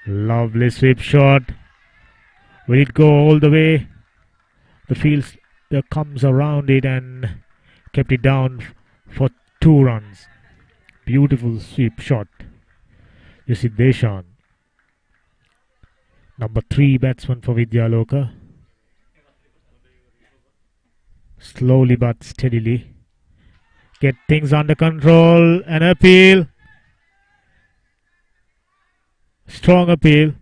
S1: Lovely sweep shot. Will it go all the way? The field comes around it and kept it down for 2 runs. Beautiful sweep shot. Yashid Deshan, number 3 batsman for Vidyaloka. Slowly but steadily get things under control. An appeal. Strong appeal.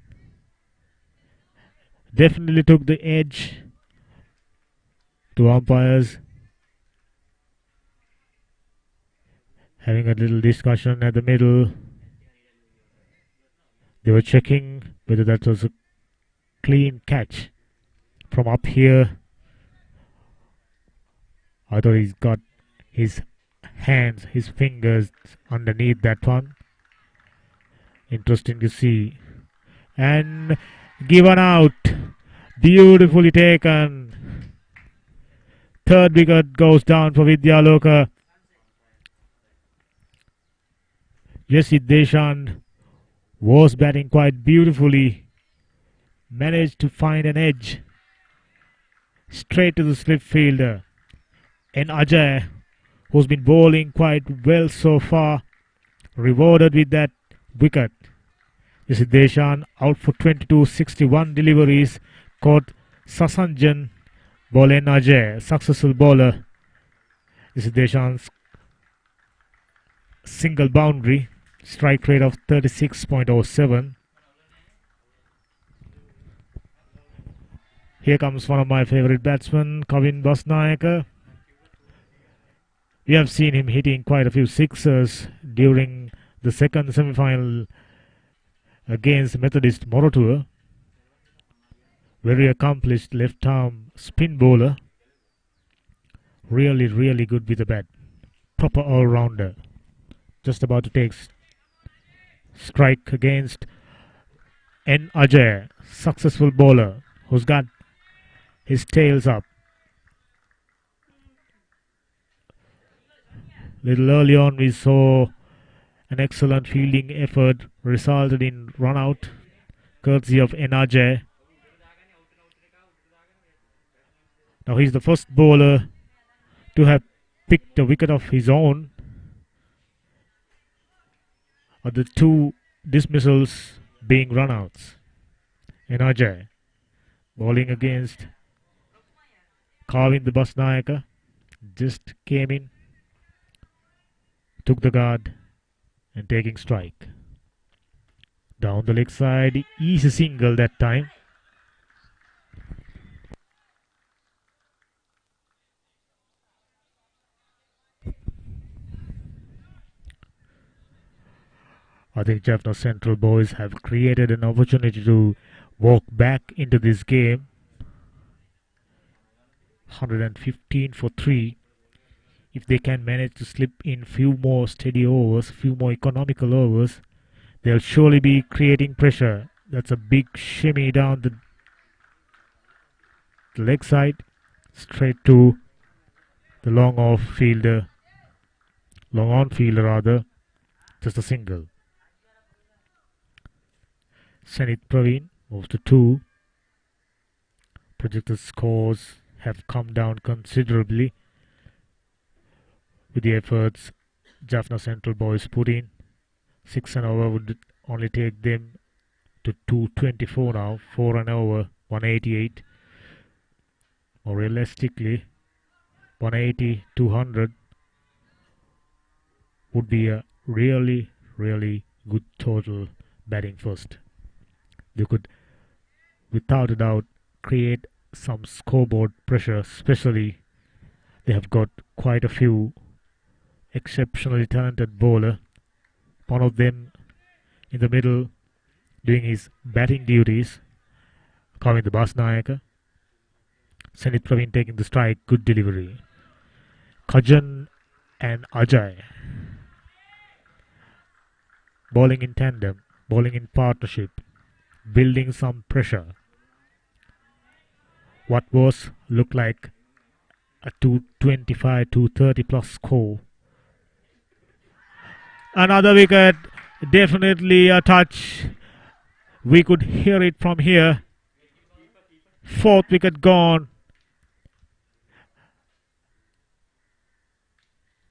S1: Definitely took the edge to umpires. Having a little discussion at the middle. They were checking whether that was a clean catch from up here. I thought he's got his hands, his fingers underneath that one. Interesting to see. And given out. Beautifully taken. 3rd wicket goes down for Vidyaloka. Yashid Deshan was batting quite beautifully. Managed to find an edge. Straight to the slip fielder. And Ajay, who's been bowling quite well so far, rewarded with that wicket. Yashid Deshan out for 22, 61 deliveries. Caught Sasanjan, Bolen Ajay, successful bowler. Yashid Deshan's single boundary, strike rate of 36.07. Here comes one of my favorite batsmen, Kavin Basnayaka. We have seen him hitting quite a few sixers during the second semi-final against Methodist Morotua. Very accomplished left-arm spin bowler. Really, really good with the bat. Proper all-rounder. Just about to take strike against N. Ajay, successful bowler who's got his tails up. Little early on we saw an excellent fielding effort resulted in run out courtesy of N. Ajay. Now he's the first bowler to have picked a wicket of his own. Of the two dismissals being runouts. N. Ajay bowling against Kavin the Basnayaka. Just came in, took the guard and taking strike. Down the leg side, easy single that time. I think Jaffna Central boys have created an opportunity to walk back into this game. 115 for 3. If they can manage to slip in few more steady overs, few more economical overs, they'll surely be creating pressure. That's a big shimmy down the leg side, straight to the long on fielder rather, just a single. Sanit Praveen moves to 2. Projected scores have come down considerably with the efforts Jaffna Central boys put in. 6 and over would only take them to 224 now. 4 and over, 188. Or realistically, 180, 200 would be a really, really good total batting first. They could, without a doubt, create some scoreboard pressure, especially they have got quite a few exceptionally talented bowler. One of them in the middle doing his batting duties, Kavin the Basnayaka. Sanit Praveen taking the strike, good delivery. Kajan and Ajay bowling in tandem, bowling in partnership, building some pressure. What looked like a 225, 230 plus score. Another wicket, definitely a touch. We could hear it from here. 4th wicket gone.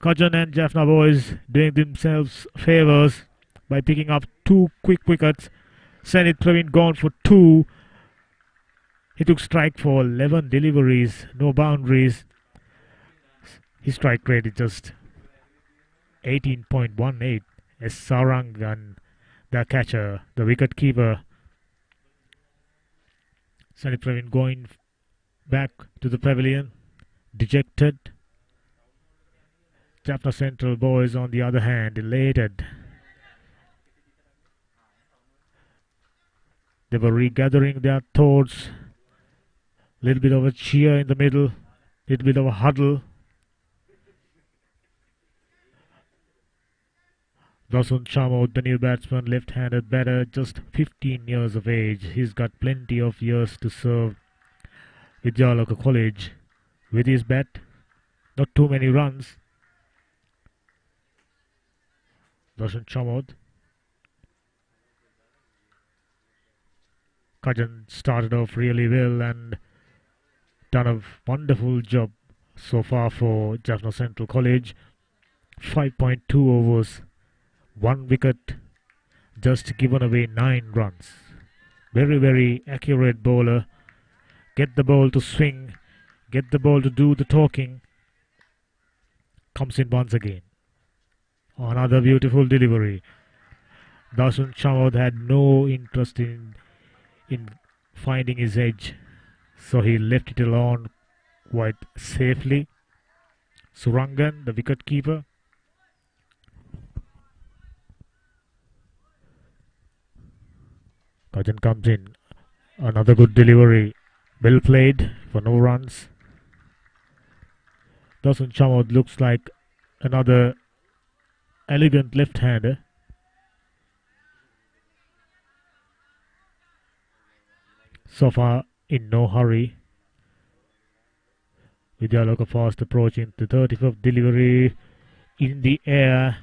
S1: Kajan and Jaffna boys doing themselves favours by picking up 2 quick wickets. Sanit Praveen gone for 2. He took strike for 11 deliveries, no boundaries. His strike rate is just 18.18. As Sarang and the catcher, the wicket keeper, Sanit Praveen going back to the pavilion, dejected. Jaffna Central boys on the other hand, elated. They were regathering their thoughts. Little bit of a cheer in the middle, little bit of a huddle. Dasun Chamod, the new batsman, left-handed batter, just 15 years of age. He's got plenty of years to serve Vidyaloka College with his bat. Not too many runs. Dasun Chamod. Kajan started off really well and done a wonderful job so far for Jaffna Central College. 5.2 overs, 1 wicket, just given away 9 runs. Very, very accurate bowler. Get the ball to swing, get the ball to do the talking. Comes in once again. Another beautiful delivery. Dasun Chamod had no interest in finding his edge. so he left it alone quite safely. Surangan, the wicket keeper. Kajan comes in. Another good delivery. Well played for no runs. Dasun Chamod looks like another elegant left-hander. So far in no hurry. Vidyaloka fast approaching the 35th delivery in the air.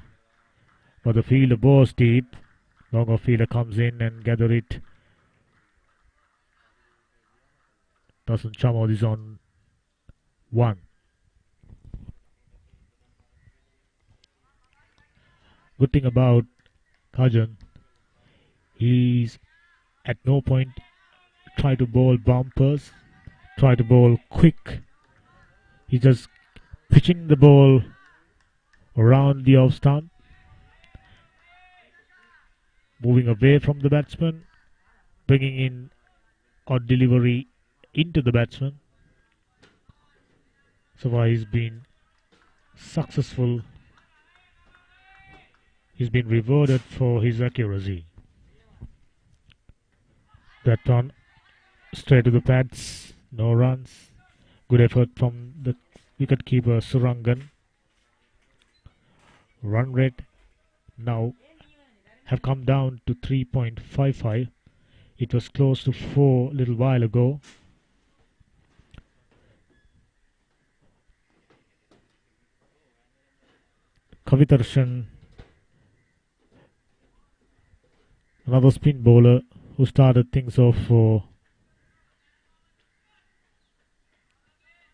S1: But the fielder bores deep. Long off fielder comes in and gather it. Dasun Chamod is on 1. Good thing about Kajan, he's at no point try to bowl bumpers, try to bowl quick. He's just pitching the ball around the off stump, moving away from the batsman, bringing in a delivery into the batsman. So far he's been successful. He's been rewarded for his accuracy. That one straight to the pads, no runs. Good effort from the wicket-keeper Surangan. Run rate now have come down to 3.55. It was close to 4 a little while ago. Kavitarshan, another spin bowler who started things off for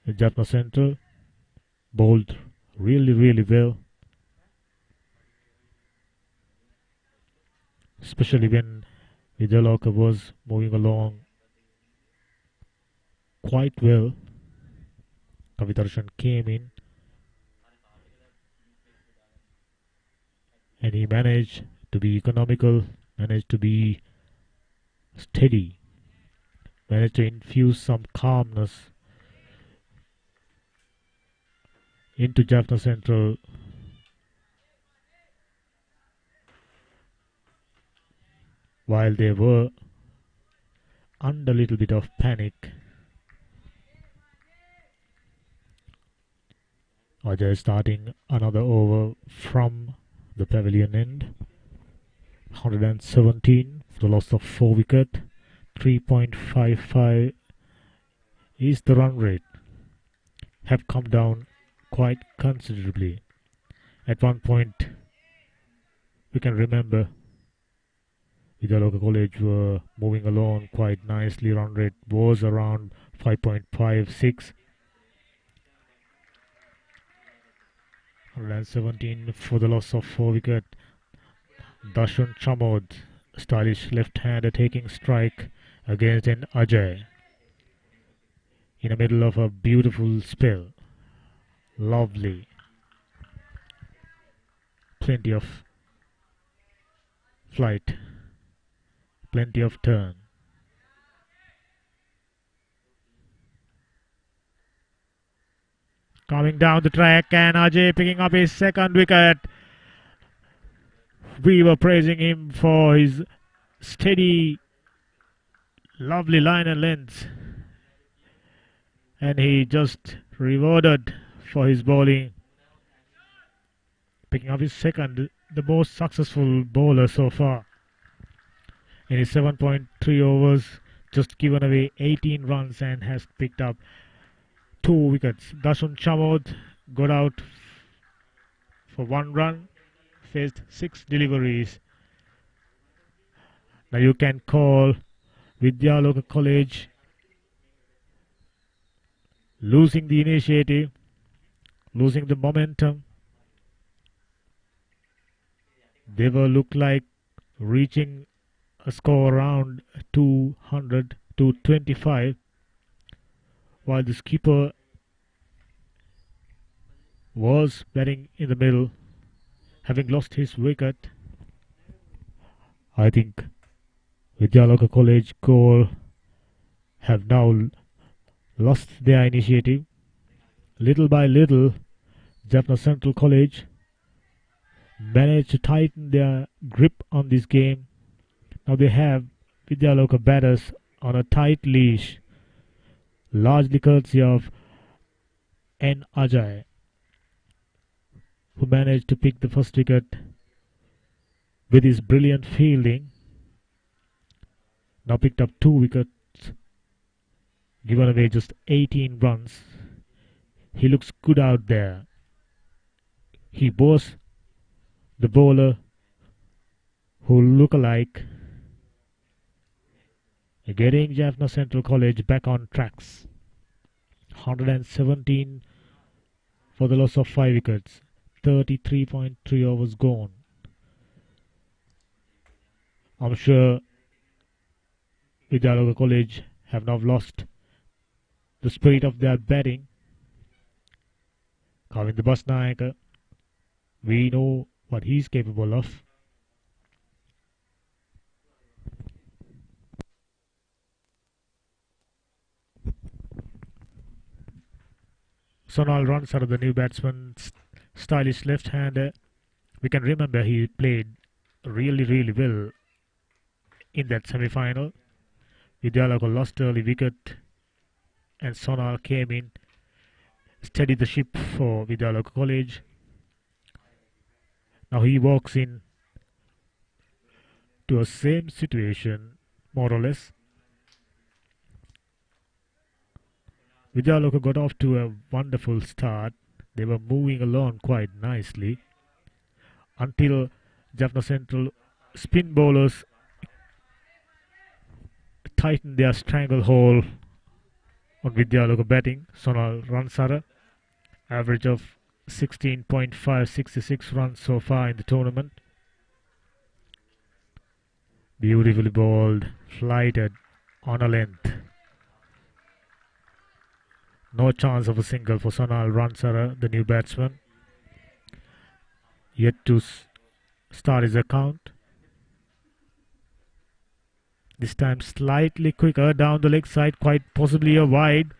S1: Jaffna Central, bowled really well, especially when Vidyaloka was moving along quite well. Kavitarshan came in and he managed to be economical, managed to be steady, managed to infuse some calmness into Jaffna Central. While they were under a little bit of panic. Ajay starting another over from the pavilion end. 117 for the loss of 4 wicket. 3.55 is the run rate. Have come down quite considerably. At one point, we can remember Vidyaloka College were moving along quite nicely. Run rate was around 5.56. 117 for the loss of 4 wicket. Dasun Chamod, stylish left-hander taking strike against an Ajay in the middle of a beautiful spell. Lovely. Plenty of flight. Plenty of turn. Coming down the track and Ajay picking up his second wicket. We were praising him for his steady, lovely line and length. And he just rewarded for his bowling. Picking up his second, the most successful bowler so far. In his 7.3 overs, just given away 18 runs and has picked up 2 wickets. Dasun Chamod got out for 1 run, faced 6 deliveries. Now you can call Vidyaloka College losing the initiative, losing the momentum. They will look like reaching a score around 200 to 25, while the skipper was batting in the middle, having lost his wicket. I think Vidyaloka College goal have now lost their initiative. Little by little, Jaffna Central College managed to tighten their grip on this game. Now they have Vidyaloka batters on a tight leash, largely courtesy of N. Ajay, who managed to pick the first wicket with his brilliant fielding. Now picked up 2 wickets, given away just 18 runs. He looks good out there. He was the bowler who look alike, getting Jaffna Central College back on tracks. 117 for the loss of 5 wickets. 33.3 overs gone. I'm sure Vidyaloka College have now lost the spirit of their batting. Kavinda Basnayaka, we know what he's capable of. Sonal runs out of the new batsman, stylish left-hander. We can remember he played really well in that semi-final. Vidyaloka lost early wicket and Sonal came in, steadied the ship for Vidyaloka College. Now he walks in to a same situation, more or less. Vidyaloka got off to a wonderful start. They were moving along quite nicely until Jaffna Central spin bowlers tightened their stranglehold on Vidyaloka batting. Sonal Ransara, average of 16.566 runs so far in the tournament. Beautifully bowled, flighted on a length. No chance of a single for Sonal Ransara, the new batsman. Yet to start his account. This time slightly quicker down the leg side, quite possibly a wide.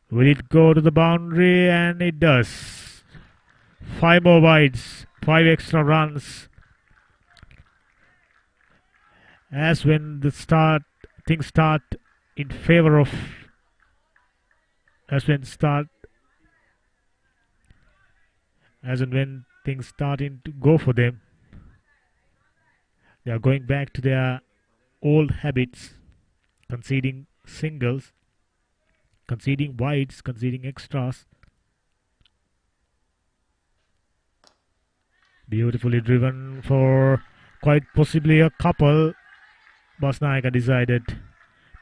S1: Will it go to the boundary? And it does. 5 more wides, 5 extra runs. As when things start in favor of, as when things starting to go for them, they are going back to their old habits, conceding singles, conceding wides, conceding extras. Beautifully driven for quite possibly a couple. Basnayaka decided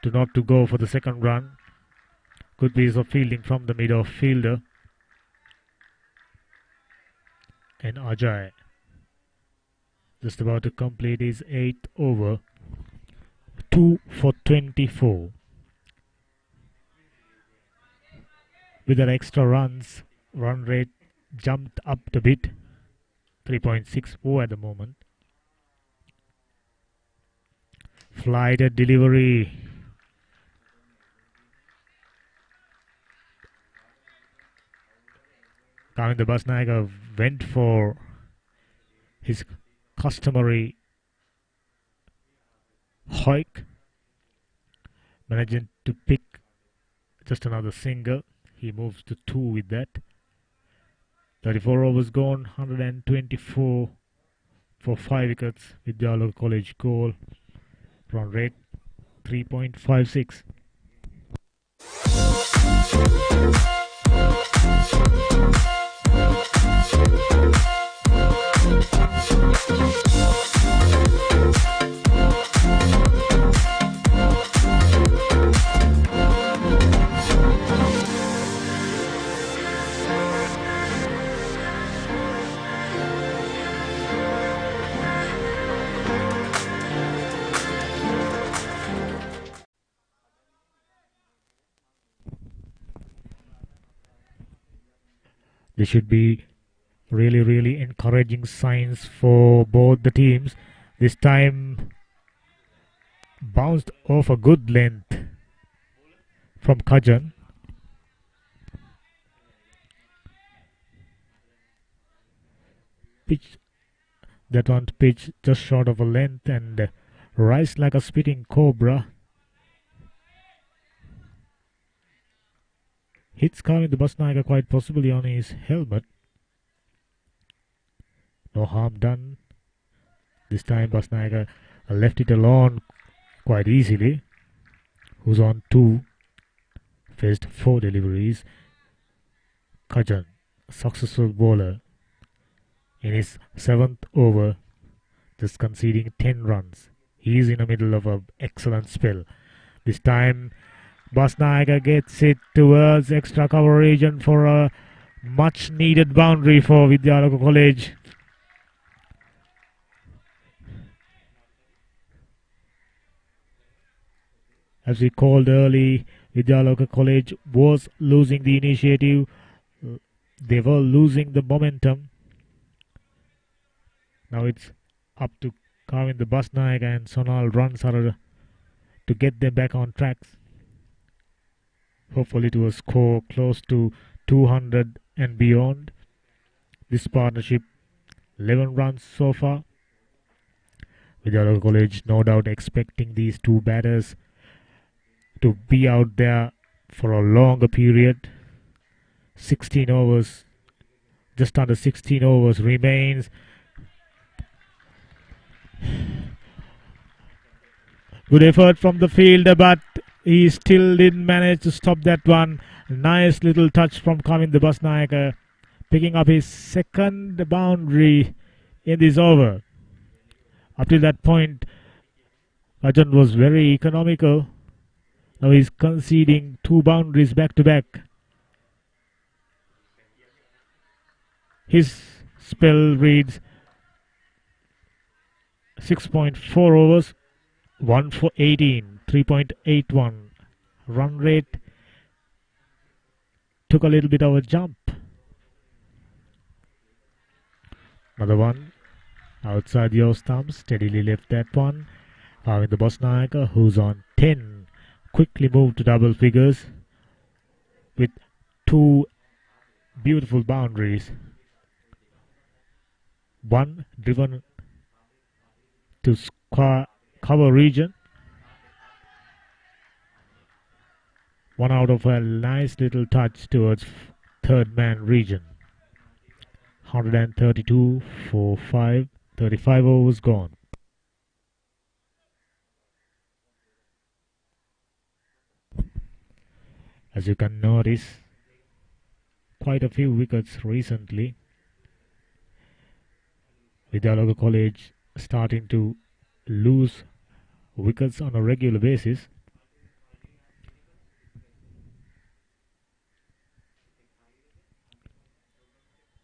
S1: not to go for the second run. Good piece of fielding from the mid-off fielder. And Ajay just about to complete his 8th over. 2 for 24. With their extra runs, run rate jumped up a bit. 3.64 at the moment. Flighted delivery. Kavinda Basnayaka went for his customary hike, managing to pick just another single. He moves to 2 with that. 34 overs gone, 124 for 5 wickets. Vidyaloka College goal. Run rate 3.56. This should be really encouraging signs for both the teams. This time bounced off a good length from Kajan. Pitch that one pitch just short of a length and rise like a spitting cobra. Hits Kavin the Basnaika quite possibly on his helmet. No harm done. This time Basnaika left it alone quite easily. Who's on 2. Faced 4 deliveries. Kajan, successful bowler. In his 7th over, just conceding 10 runs. He is in the middle of an excellent spell. This time Basnaika gets it towards extra cover region for a much needed boundary for Vidyaloka College. As we called early, Vidyaloka College was losing the initiative. They were losing the momentum. Now it's up to Kavin the Basnaika and Sonal Ransara to get them back on tracks. Hopefully to a score close to 200 and beyond. This partnership, 11 runs so far. Vidyaloka College no doubt expecting these two batters to be out there for a longer period. 16 overs, just under 16 overs remains. Good effort from the fielder, but he still didn't manage to stop that one. Nice little touch from Kavin the Basnaika, picking up his 2nd boundary in this over. Up to that point, Kajan was very economical. Now he's conceding 2 boundaries back to back. His spell reads 6.4 overs, 1 for 18, 3.81. Run rate took a little bit of a jump. Another one outside your stumps, steadily left that one. With the Basnaika, who's on 10, quickly moved to double figures with 2 beautiful boundaries. One driven to cover region. One out of a nice little touch towards 3rd man region. 132 for 5, 35 overs gone. As you can notice, quite a few wickets recently. Vidyaloka College starting to lose wickets on a regular basis.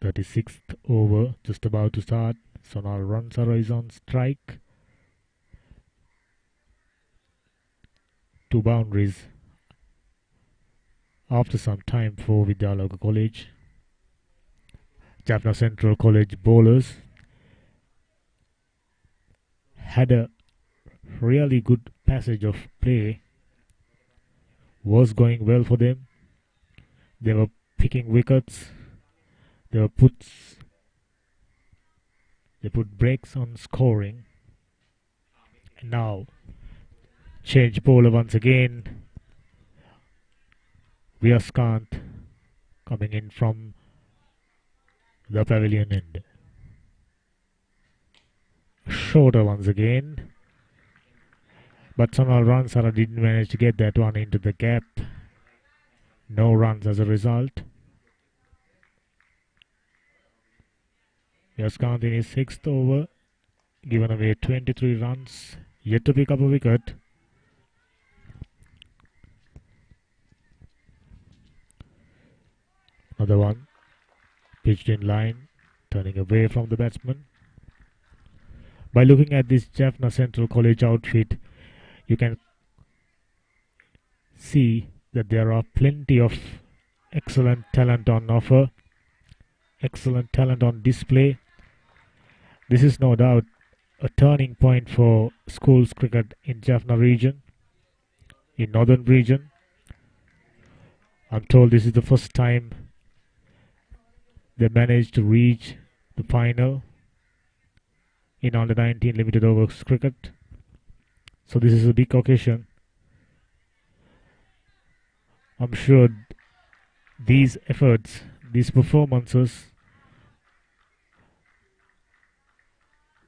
S1: The 36th over just about to start. Sonal Ransara is on strike. 2 boundaries after some time for Vidyaloka College. Jaffna Central College bowlers had a really good passage of play. Was going well for them. They were picking wickets. They put brakes on scoring. And now change bowler once again. Vyaskant coming in from the pavilion end. Shorter once again. But Sonal Ransara didn't manage to get that one into the gap. No runs as a result. Vyaskant in his 6th over, given away 23 runs, yet to pick up a wicket. Another one, pitched in line, turning away from the batsman. By looking at this Jaffna Central College outfit, you can see that there are plenty of excellent talent on offer, excellent talent on display. This is no doubt a turning point for schools cricket in Jaffna region, in northern region. I'm told this is the first time they managed to reach the final in under 19 limited overs cricket. So this is a big occasion. I'm sure these efforts, these performances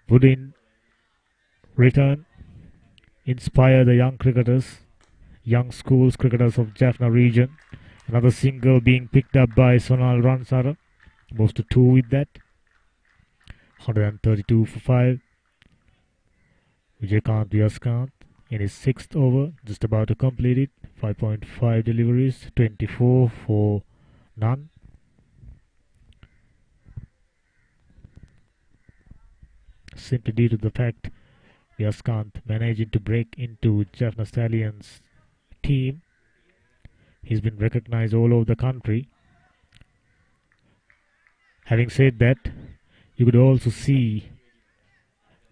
S1: would in return inspire the young cricketers, young schools cricketers of Jaffna region. Another single being picked up by Sonal Ransara. Moves to 2 with that. 132 for 5. Vijaykanth Vyaskanth in his 6th over, just about to complete it. 5.5 deliveries, 24 for none. Simply due to the fact Vyaskanth managing to break into Jaffna Stallions team. He's been recognized all over the country. Having said that, you could also see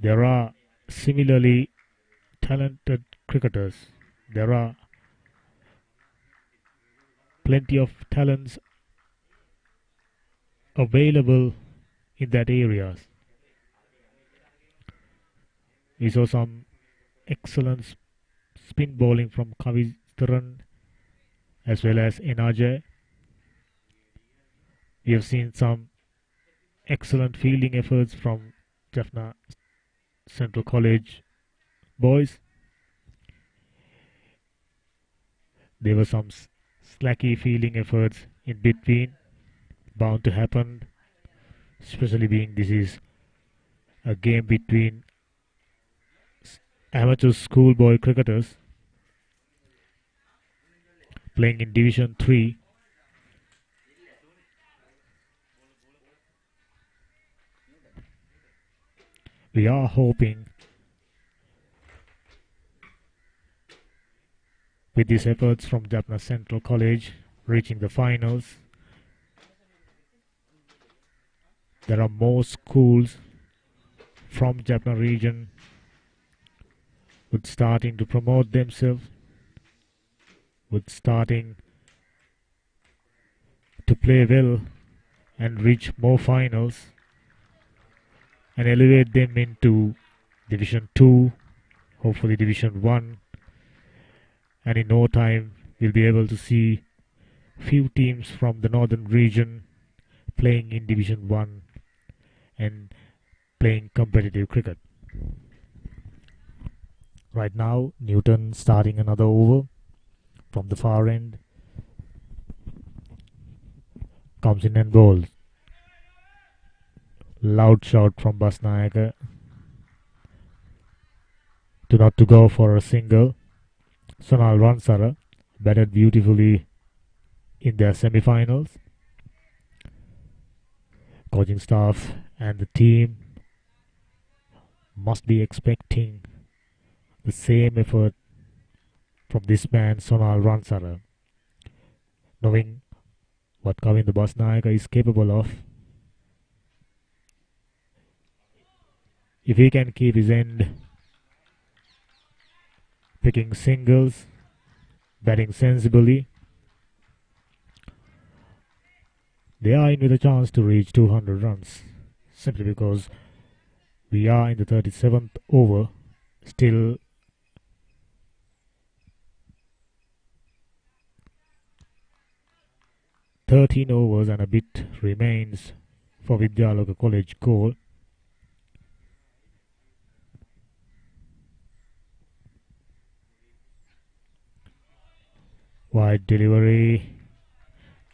S1: there are similarly talented cricketers. There are plenty of talents available in that area. We saw some excellent spin bowling from Kavitharan as well as Enajay. We have seen some excellent fielding efforts from Jaffna Central College boys. There were some slacky fielding efforts in between, bound to happen, especially being this is a game between amateur schoolboy cricketers playing in Division 3. We are hoping with these efforts from Jaffna Central College reaching the finals, there are more schools from Jaffna region would starting to promote themselves, would starting to play well and reach more finals and elevate them into Division 2, hopefully Division 1, and in no time we'll be able to see few teams from the northern region playing in Division 1 and playing competitive cricket. Right now, Newton starting another over from the far end. Comes in and bowls. Loud shout from Basnayaka to not to go for a single. Sonal Ransara batted beautifully in their semi-finals. Coaching staff and the team must be expecting the same effort from this man Sonal Ransara, knowing what Kavinda Basnayaka is capable of. If he can keep his end picking singles, batting sensibly, they are in with a chance to reach 200 runs, simply because we are in the 37th over. Still 13 overs and a bit remains for Vidyaloka College goal. Wide delivery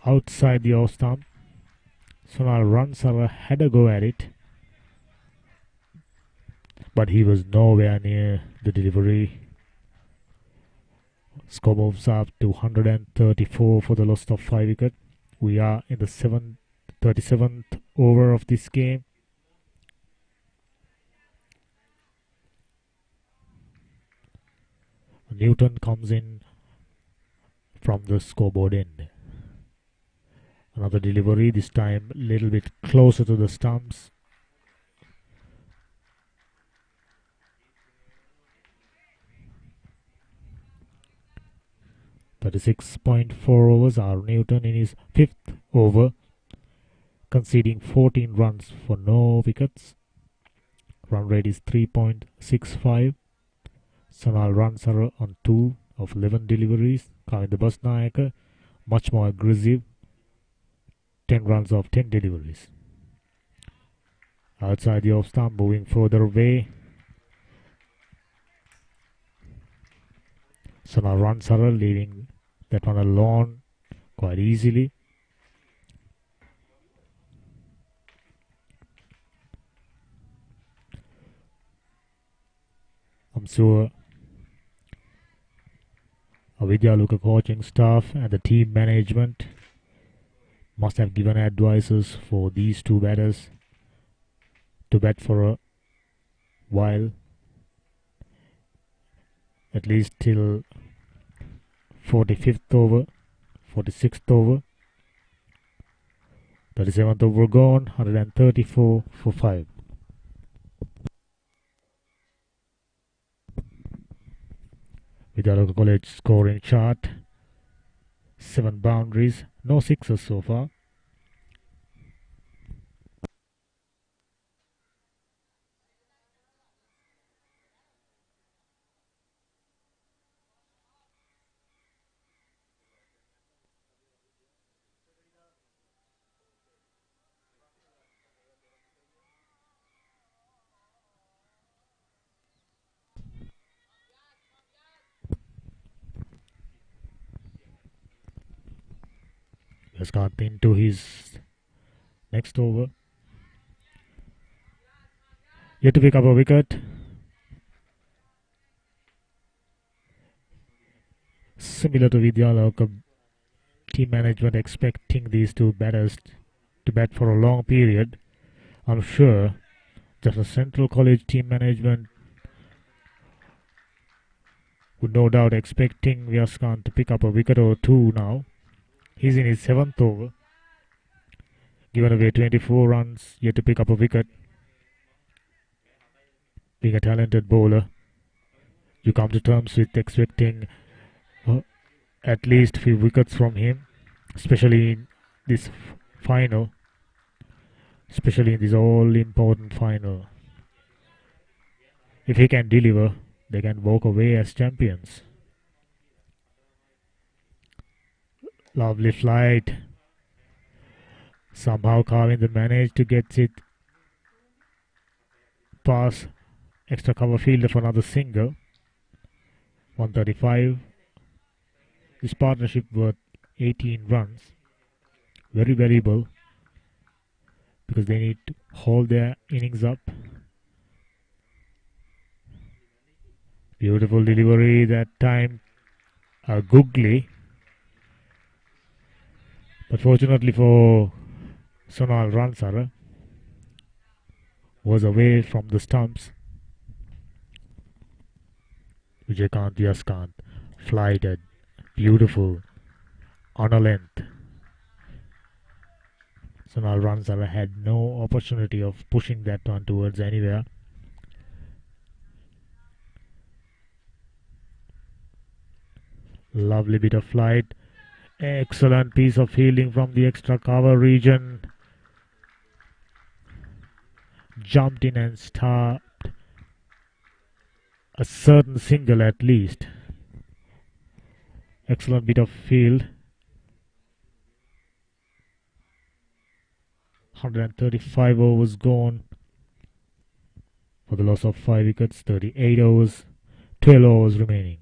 S1: outside the off stump. Sonal Ransara had a go at it, but he was nowhere near the delivery. Score moves up to 134 for the loss of 5 wicket. We are in the 37th over of this game. Newton comes in from the scoreboard end. Another delivery, this time a little bit closer to the stumps. 36.4 overs. R. Newton in his fifth over, conceding 14 runs for no wickets. Run rate is 3.65. Sonal Ransara on 2 of 11 deliveries. Kavinda Basnayaka much more aggressive, 10 runs off 10 deliveries. Outside the off stump, moving further away. Sonal Ransara leaving that one alone quite easily. I'm sure our Vidyaloka coaching staff and the team management must have given advices for these two batters to bat for a while, at least till 45th over, 46th over. 37th over gone, 134 for 5. Vidyaloka College scoring chart, 7 boundaries, no sixes so far. Has got into his next over. Yet to pick up a wicket. Similar to Vidyaloka, team management expecting these two batters to bat for a long period. I'm sure Jaffna Central College team management would no doubt expecting Vyas Khan to pick up a wicket or two now. He's in his 7th over. Given away 24 runs, yet to pick up a wicket. Being a talented bowler, you come to terms with expecting at least few wickets from him, especially in this final, especially in this all-important final. If he can deliver, they can walk away as champions. Lovely flight. Somehow Kavinda managed to get it past extra cover fielder for another single. 135. This partnership worth 18 runs. Very valuable because they need to hold their innings up. Beautiful delivery that time. Googly. But fortunately for Sonal Ransara, was away from the stumps. Vijaykanth Yaskant flighted. Beautiful. On a length. Sonal Ransara had no opportunity of pushing that one towards anywhere. Lovely bit of flight. Excellent piece of fielding from the extra cover region. Jumped in and stopped a certain single at least. Excellent bit of field. 135 overs gone for the loss of 5 wickets. 38 overs, 12 overs remaining.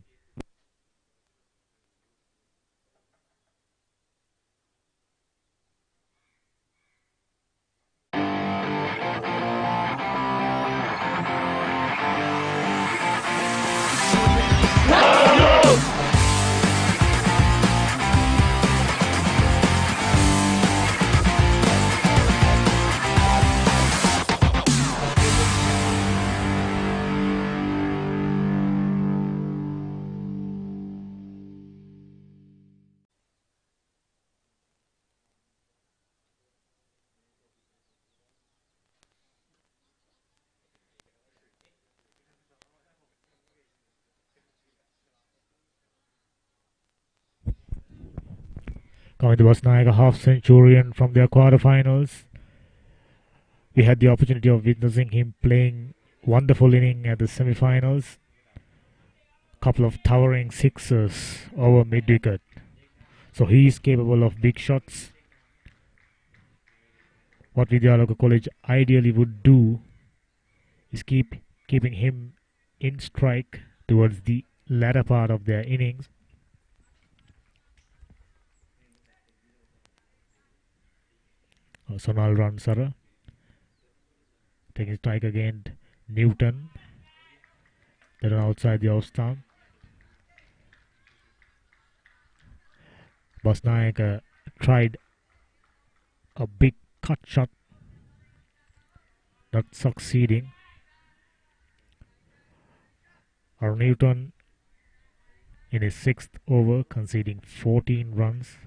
S1: Coming the Bosnaika half centurion from their quarterfinals. We had the opportunity of witnessing him playing wonderful inning at the semi-finals. Couple of towering sixes over mid-wicket. So he is capable of big shots. What Vidyaloka College ideally would do is keeping him in strike towards the latter part of their innings. Sonal Ransara taking strike against Newton. They're outside the off stump. Bosnaika tried a big cut shot, not succeeding. Our Newton in his 6th over conceding 14 runs.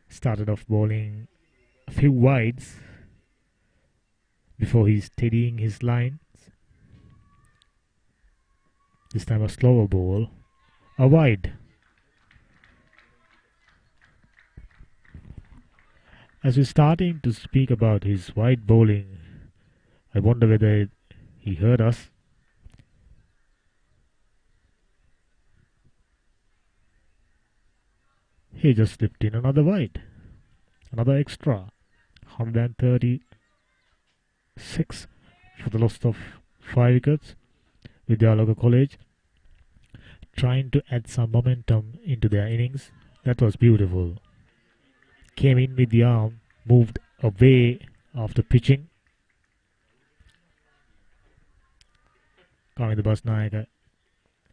S1: Started off bowling a few wides before he's steadying his lines. This time a slower ball, a wide. As we're starting to speak about his wide bowling, I wonder whether he heard us. He just slipped in another wide, another extra. 136 for the loss of 5 wickets. Vidyaloka College trying to add some momentum into their innings. That was beautiful. Came in with the arm, moved away after pitching. Coming the Bosnaika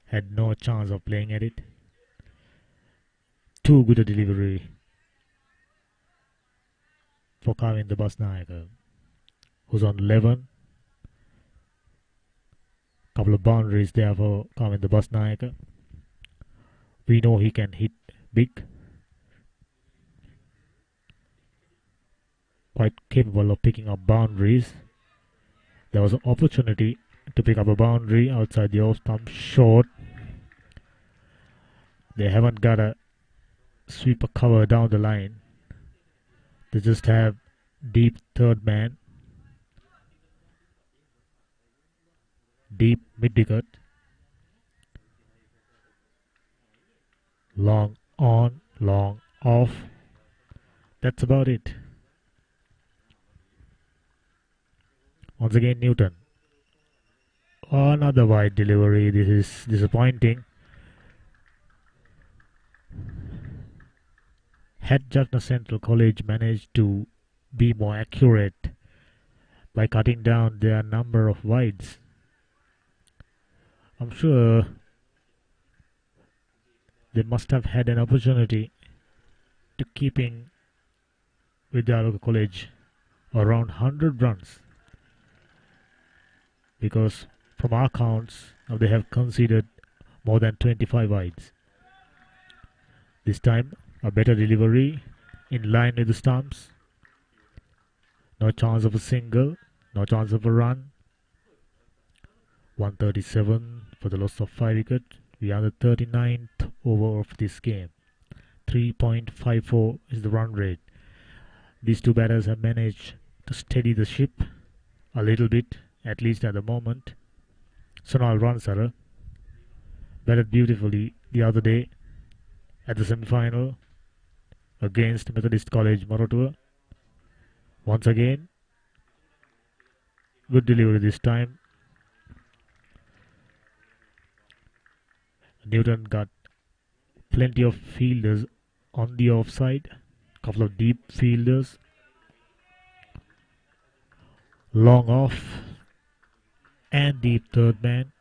S1: had no chance of playing at it. Too good a delivery for Kavin the Bosnaika, who's on 11. Couple of boundaries there for Kavin the Bosnaika. We know he can hit big. Quite capable of picking up boundaries. There was an opportunity to pick up a boundary outside the off stump, short. They haven't got a sweeper cover down the line. They just have deep third man, deep mid-wicket, long on, long off. That's about it. Once again Newton. Another wide delivery. This is disappointing. Had Jaffna Central College managed to be more accurate by cutting down their number of wides, I'm sure they must have had an opportunity to keeping Vidyaloka College around 100 runs, because from our counts now they have conceded more than 25 wides. This time a better delivery in line with the stumps. No chance of a single, no chance of a run. 137 for the loss of 5 wickets. We are the 39th over of this game. 3.54 is the run rate. These two batters have managed to steady the ship a little bit, at least at the moment. Sonal Ransara batted beautifully the other day at the semi-final against Methodist College Morotua. Once again, good delivery this time. Newton got plenty of fielders on the offside, couple of deep fielders. Long off and deep third man.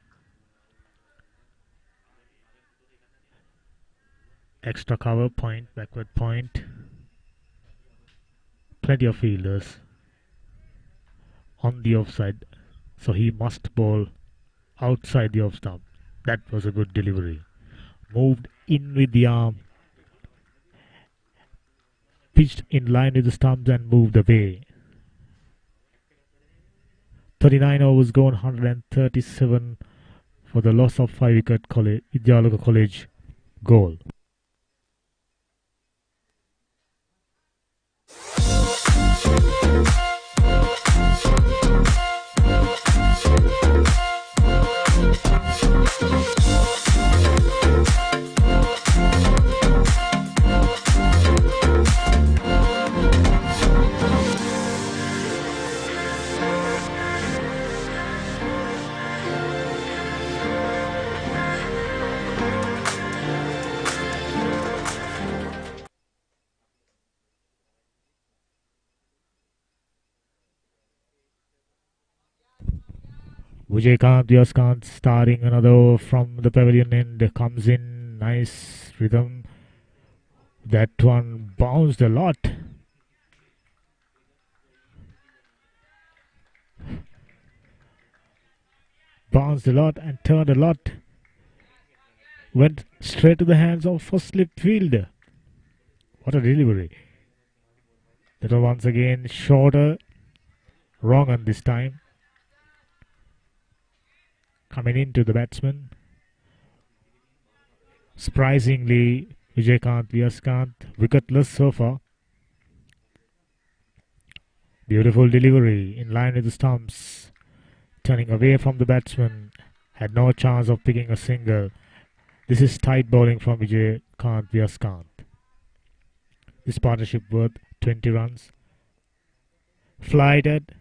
S1: Extra cover point, backward point. Plenty of fielders on the offside, so he must bowl outside the off stump. That was a good delivery. Moved in with the arm, pitched in line with the stumps and moved away. 39 overs gone, 137 for the loss of 5 wicket Vidyaloka College goal. Vijaykanth Yaskant starting another over from the pavilion end. Comes in. Nice rhythm. That one bounced a lot. Bounced a lot and turned a lot. Went straight to the hands of first slip fielder. What a delivery. That was once again shorter. Wrong on this time. Coming into the batsman. Surprisingly, Vijaykanth Yaskant wicketless so far. Beautiful delivery in line with the stumps. Turning away from the batsman. Had no chance of picking a single. This is tight bowling from Vijaykanth Yaskant. This partnership worth 20 runs. Flighted.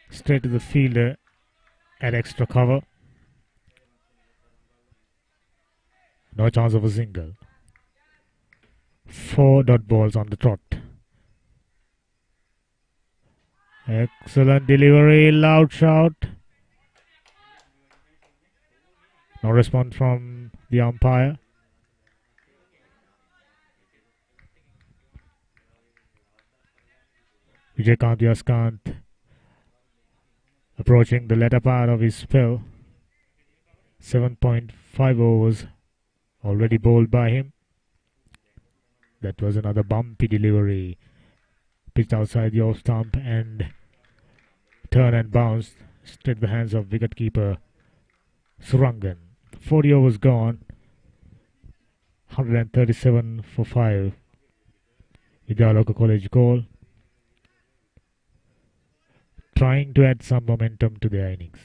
S1: Straight to the fielder. At extra cover. No chance of a single. 4 dot balls on the trot. Excellent delivery, loud shout. No response from the umpire. Vijaykanth Yaskant approaching the latter part of his spell. 7.5 overs already bowled by him. That was another bumpy delivery. Pitched outside the off stump and turn and bounced straight to the hands of wicketkeeper Surangan. 40 overs gone. 137 for 5. Vidyaloka College goal. Trying to add some momentum to their innings.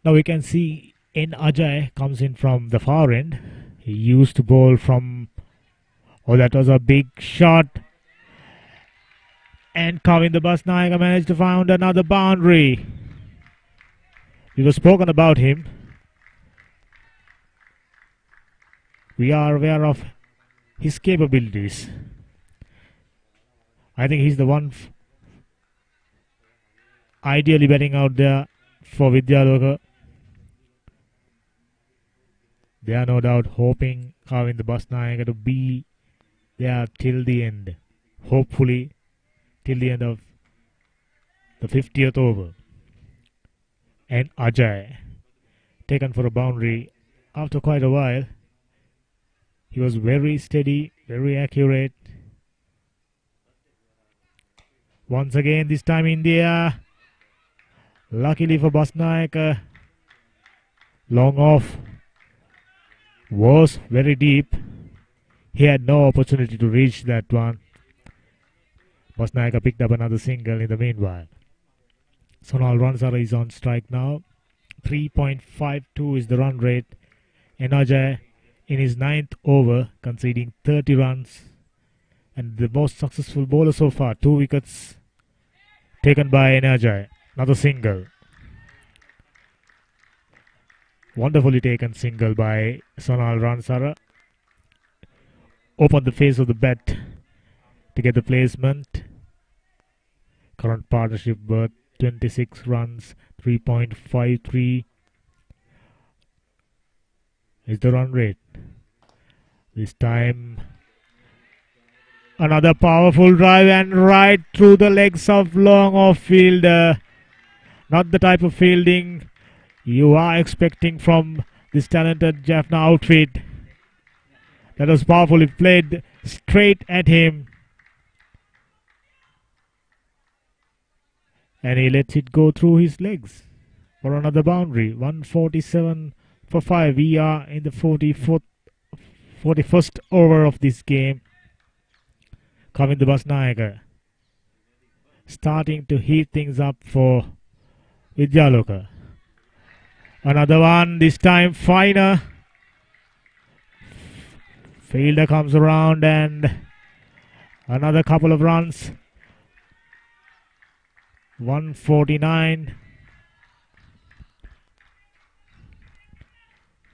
S1: Now we can see N. Ajay comes in from the far end. He used to bowl from... Oh, that was a big shot. And Kavin the Basnaika managed to find another boundary. We were spoken about him. We are aware of his capabilities. I think he's the one ideally batting out there for Vidyaloka. They are no doubt hoping Kavin the Basnaika to be there till the end. Hopefully till the end of the 50th over. And Ajay taken for a boundary after quite a while. He was very steady, very accurate. Once again, this time in the air. Luckily for Basnaika, long off was very deep. He had no opportunity to reach that one. Basnaika picked up another single in the meanwhile. Sonal Ransara is on strike now. 3.52 is the run rate. And Ajay in his 9th over conceding 30 runs. And the most successful bowler so far. 2 wickets taken by Ajay. Another single. Wonderfully taken single by Sonal Ransara. Opened the face of the bat to get the placement. Current partnership worth 26 runs. 3.53 is the run rate. This time another powerful drive and right through the legs of long off fielder. Not the type of fielding you are expecting from this talented Jaffna outfit. That was powerful. It played straight at him. And he lets it go through his legs for another boundary. 147 for 5. We are in the 41st over of this game. Kavindu Basnayaka starting to heat things up for Vidyaloka. Another one, this time finer. Fielder comes around and another couple of runs. 149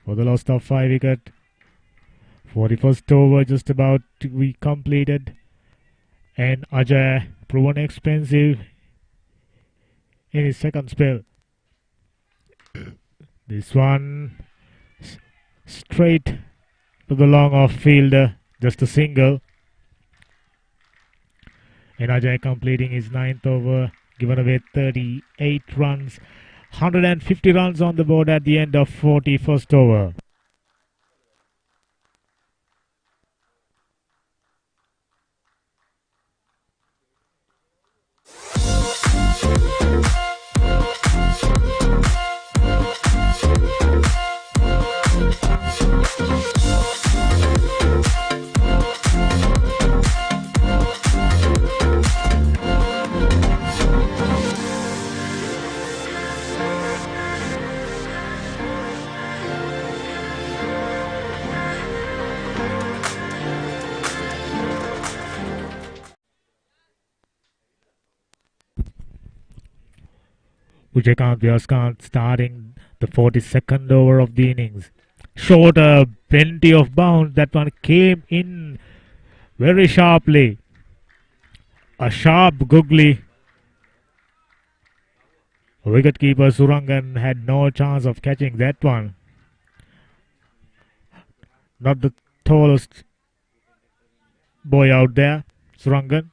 S1: for the loss of 5 wicket. 41st over just about to be completed. And Ajay proven expensive in his second spell. This one straight to the long off fielder, just a single. And Ajay completing his 9th over, given away 38 runs. 150 runs on the board at the end of 41st over. Vyaskanth starting the 42nd over of the innings. Shorter, plenty of bounce. That one came in very sharply. A sharp googly. Wicketkeeper Surangan had no chance of catching that one. Not the tallest boy out there, Surangan.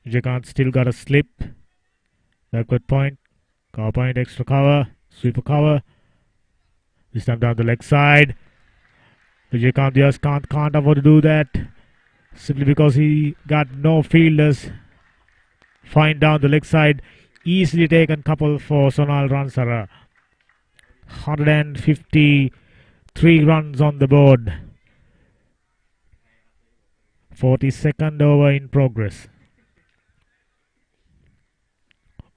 S1: Vijayakanth still got a slip. Backward point, cover point, extra cover, sweeper cover. This time down the leg side. Vijayakanth just can't afford to do that. Simply because he got no fielders. Fine down the leg side. Easily taken couple for Sonal Ransara. 153 runs on the board. 42nd over in progress.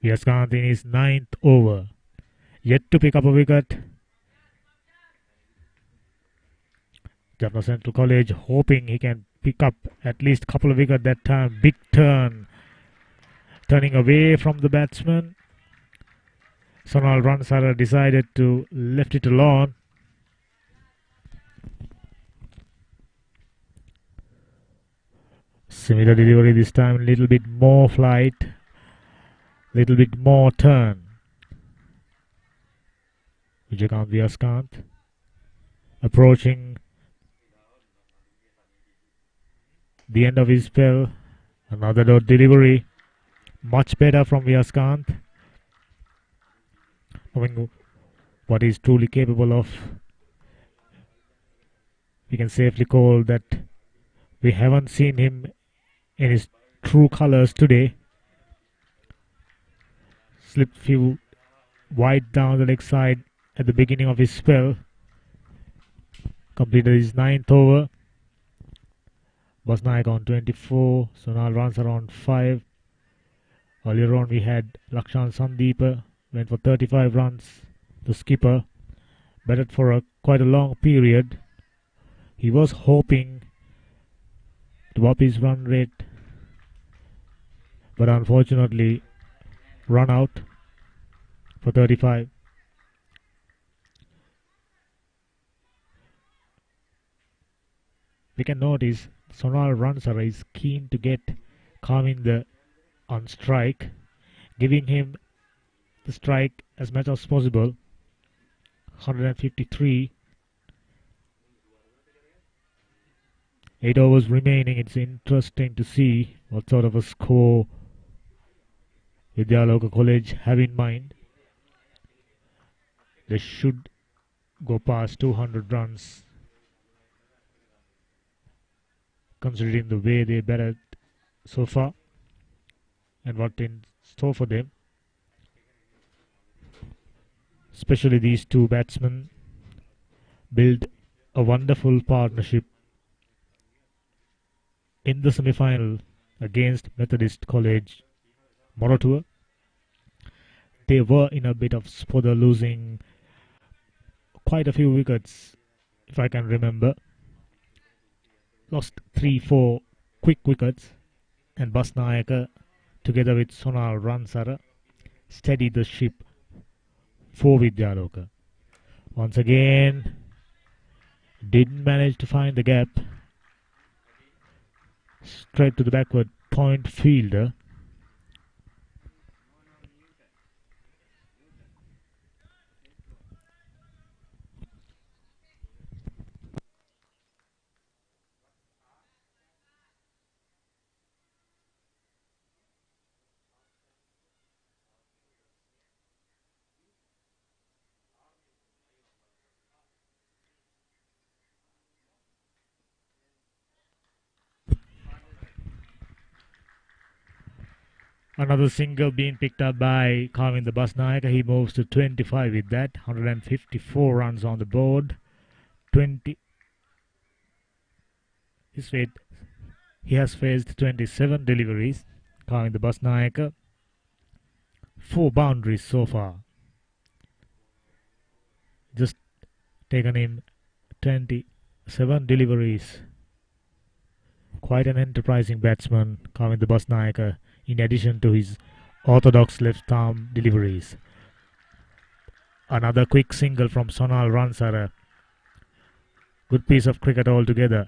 S1: Vyaskanth in his 9th over. Yet to pick up a wicket. Jaffna Central College hoping he can pick up at least a couple of wickets that time. Big turn. Turning away from the batsman. Sonal Ransara decided to left it alone. Similar delivery this time. A little bit more flight. Little bit more turn. Vijayakanth Vyaskanth approaching the end of his spell. Another dot delivery. Much better from Vyaskanth. Knowing what he's truly capable of. We can safely call that we haven't seen him in his true colors today. Slipped few wide down the leg side at the beginning of his spell. Completed his 9th over. Basnaik on 24. Sonal runs around 5. Earlier on we had Lakshan Sandeepa. Went for 35 runs. The skipper batted for quite a long period. He was hoping to up his run rate. But unfortunately run out for 35. We can notice Sonal Ransara is keen to get Kavindu on strike, giving him the strike as much as possible. 153. 8 overs remaining. It's interesting to see what sort of a score Vidyaloka College have in mind. They should go past 200 runs, considering the way they batted so far and what in store for them. Especially these two batsmen built a wonderful partnership in the semi-final against Methodist College Moratuwa. They were in a bit of spother, losing quite a few wickets, if I can remember. Lost 3-4 quick wickets, and Basnayaka, together with Sonal Ransara, steadied the ship for Vidyaloka. Once again, didn't manage to find the gap. Straight to the backward point fielder. Another single being picked up by Karvin the Basnayaka. He moves to 25 with that. 154 runs on the board. 20. He has faced 27 deliveries. Karvin the Basnayaka. 4 boundaries so far. Just taken him 27 deliveries. Quite an enterprising batsman, Karvin the Basnayaka, in addition to his orthodox left-arm deliveries. Another quick single from Sonal Ransara. Good piece of cricket altogether.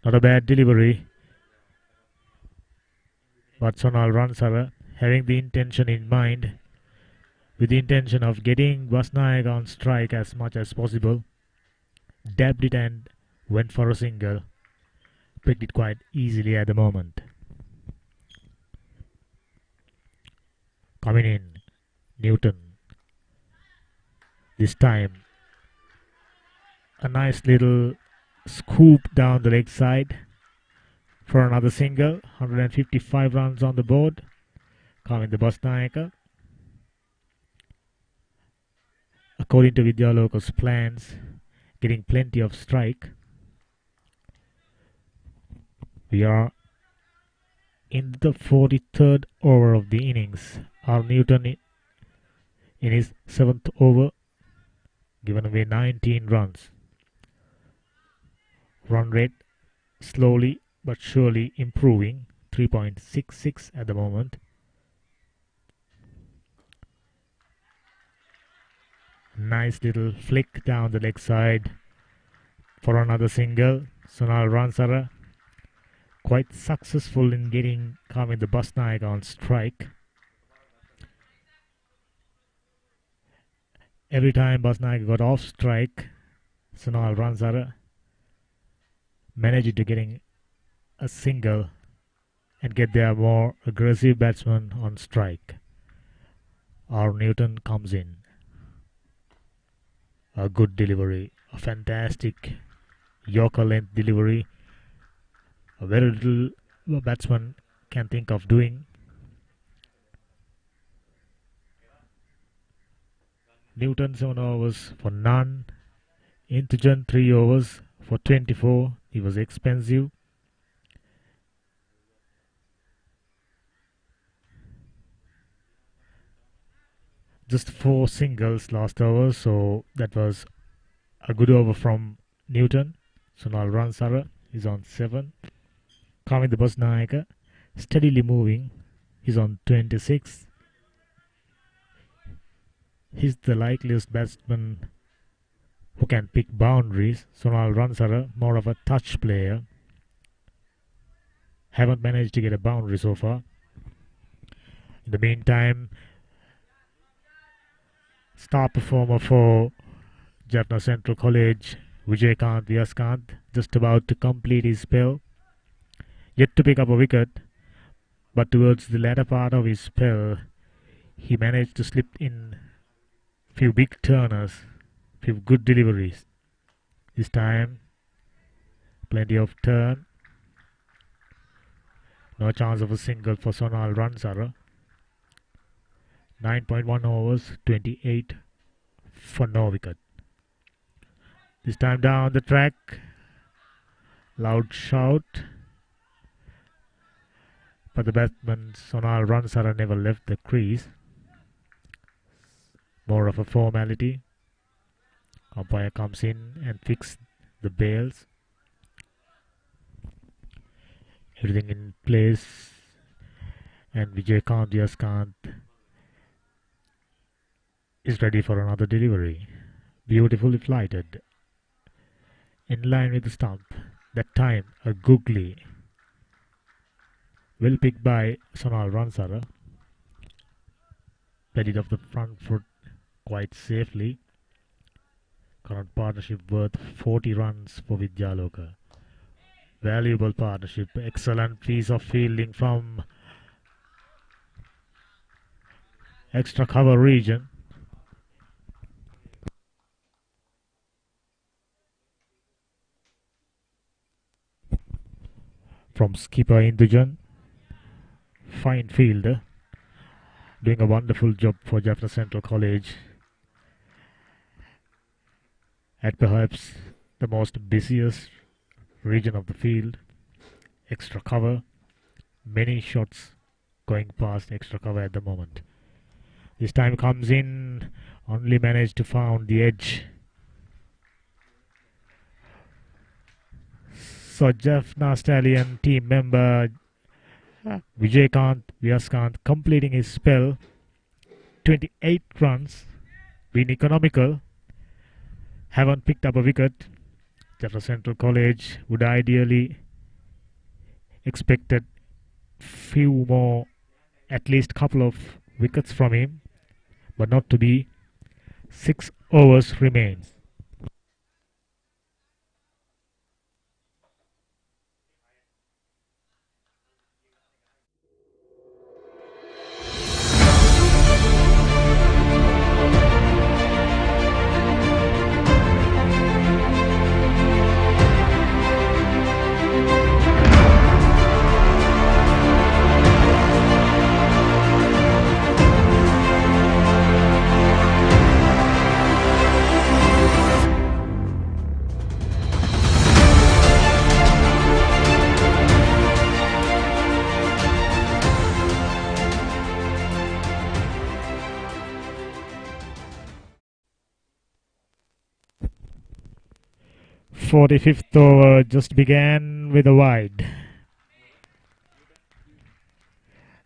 S1: Not a bad delivery. But Sonal Ransara, having the intention in mind, with the intention of getting Basnayaka on strike as much as possible, dabbed it and went for a single. Picked it quite easily at the moment. Coming in, Newton. This time, a nice little scoop down the leg side for another single. 155 runs on the board. Coming the Basnayaka. According to Vidyaloka's plans, getting plenty of strike. We are in the 43rd over of the innings. R. Newton in his 7th over, given away 19 runs. Run rate slowly but surely improving, 3.66 at the moment. Nice little flick down the leg side for another single. Sonal Ransara quite successful in getting Karvin the Basnayaka on strike. Every time Basnayaka got off strike, Sonal Ransara managed to getting a single and get their more aggressive batsman on strike. R. Newton comes in. A good delivery, a fantastic Yorker length delivery. A very little batsman can think of doing. Newton 7 overs for none. Intujan 3 overs for 24. He was expensive. Just 4 singles last over, so that was a good over from Newton. Sonal Ransara is on 7. Karvin the Basnayaka steadily moving. He's on 26. He's the likeliest batsman who can pick boundaries. Sonal Ransara, more of a touch player. Haven't managed to get a boundary so far. In the meantime, star performer for Jaffna Central College, Vijayakant Vyaskant, just about to complete his spell. Yet to pick up a wicket, but towards the latter part of his spell, he managed to slip in Few big turners, few good deliveries. This time, plenty of turn. No chance of a single for Sonal Ransara. 9.1 overs, 28 for no wicket. This time down the track, loud shout. But the batsman Sonal Ransara never left the crease. More of a formality. Umpire comes in and fixes the bails. Everything in place. And Vidyaloka is ready for another delivery. Beautifully flighted. In line with the stump. That time a googly. Well picked by Sonal Ransara. Played it off the front foot quite safely. Current partnership worth 40 runs for Vidyaloka. Valuable partnership. Excellent piece of fielding from extra cover region. From skipper Indujan. Fine fielder. Doing a wonderful job for Jaffna Central College. At perhaps the most busiest region of the field. Extra cover. Many shots going past extra cover at the moment. This time comes in. Only managed to find the edge. So Jaffna Stallion team member Vijayakanth completing his spell. 28 runs. Been economical. Haven't picked up a wicket. Jaffna Central College would ideally expected few more, at least couple of wickets from him, but not to be. 6 overs remains. Forty-fifth over just began with a wide.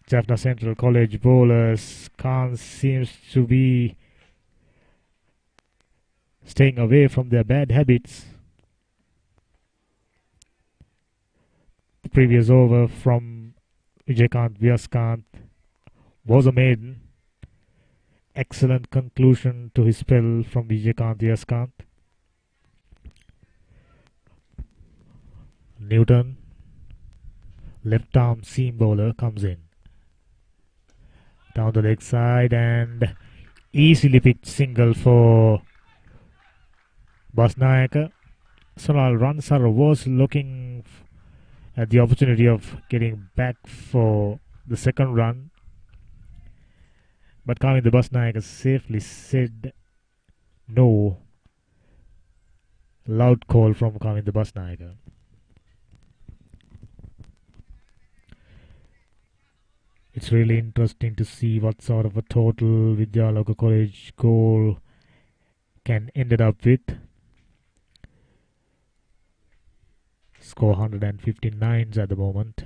S1: Jaffna Central College bowlers Khan seems to be staying away from their bad habits. The previous over from Vidyaloka was a maiden. Excellent conclusion to his spell from Vidyaloka. Newton, left arm seam bowler, comes in. Down the leg side and easily picked single for Basnayaka. Sonal Ransara was looking at the opportunity of getting back for the second run. But Kaminda Basnayaka safely said no. Loud call from Kaminda Basnayaka. It's really interesting to see what sort of a total Vidyaloka College goal can ended up with. Score 159s at the moment.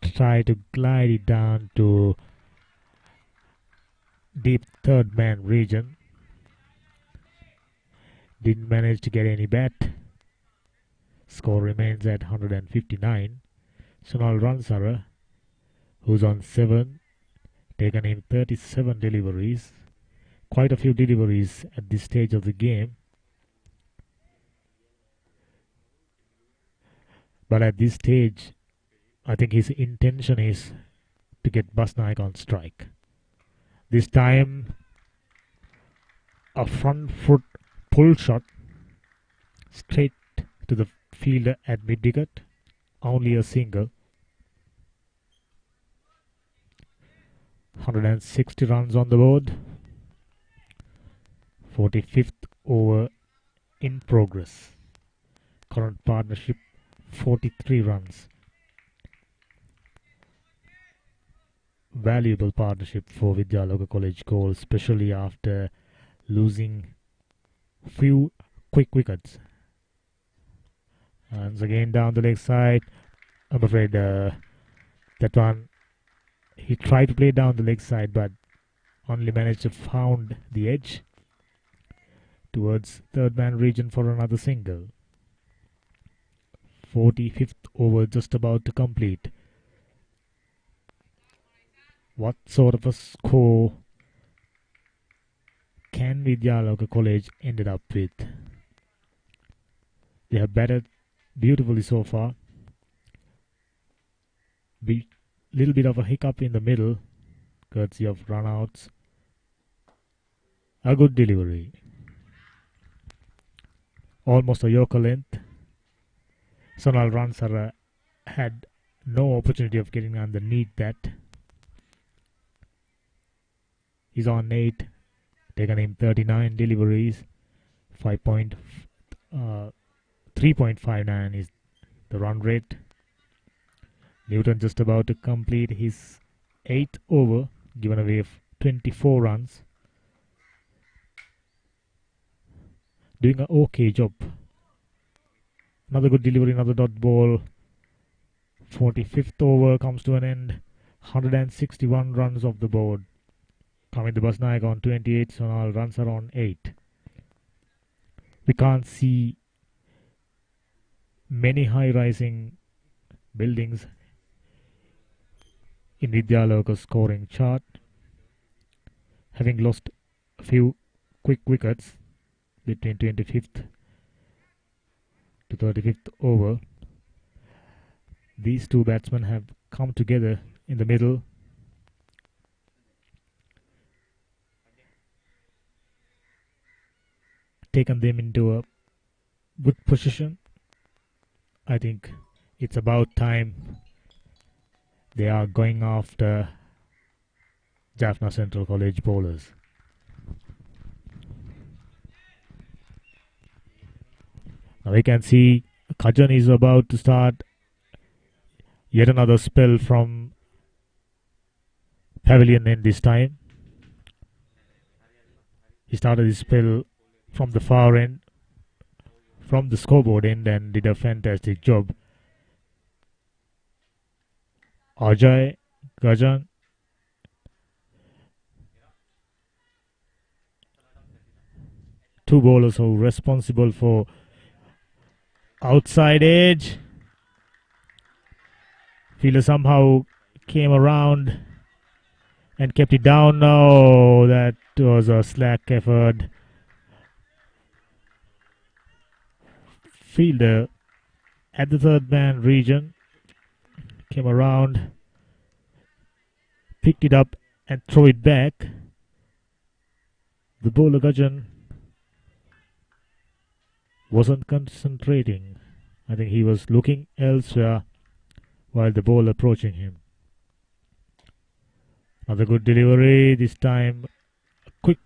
S1: Try to glide it down to deep third man region. Didn't manage to get any bat. Score remains at 159. Sonal Ransara, who's on 7, taken in 37 deliveries. Quite a few deliveries at this stage of the game. But at this stage, I think his intention is to get Basnaik on strike. This time, a front foot pull shot straight to the fielder at mid-wicket. Only a single. 160 runs on the board. 45th over in progress. Current partnership 43 runs. Valuable partnership for Vidyaloka College goal, especially after losing few quick wickets. Once again down the leg side. I'm afraid that one, he tried to play down the leg side but only managed to found the edge towards third man region for another single. 45th over just about to complete. What sort of a score can Vidyaloka College ended up with? They have batted beautifully so far. Little bit of a hiccup in the middle, courtesy of runouts. A good delivery. Almost a Yorker length. Sonal Ransara had no opportunity of getting underneath that. He's on 8, taken him 39 deliveries. 3.59 is the run rate. Newton just about to complete his 8th over, given away 24 runs. Doing an okay job. Another good delivery, another dot ball. 45th over comes to an end. 161 runs off the board. Coming the Basnaik on 28, Sonal runs are on 8. We can't see many high-rising buildings in Vidyaloka's scoring chart. Having lost a few quick wickets between 25th to 35th over, these two batsmen have come together in the middle. Taken them into a good position. I think it's about time they are going after Jaffna Central College bowlers. Now we can see Kajan is about to start yet another spell from Pavilion End this time. He started his spell from the far end, from the scoreboard end, and did a fantastic job. Ajay, Gajan, two bowlers who are responsible for outside edge. Fielder somehow came around and kept it down. No, that was a slack effort. Fielder at the third man region came around, picked it up and threw it back. The bowler Gajan wasn't concentrating. I think he was looking elsewhere while the ball approaching him. Another good delivery, this time a quick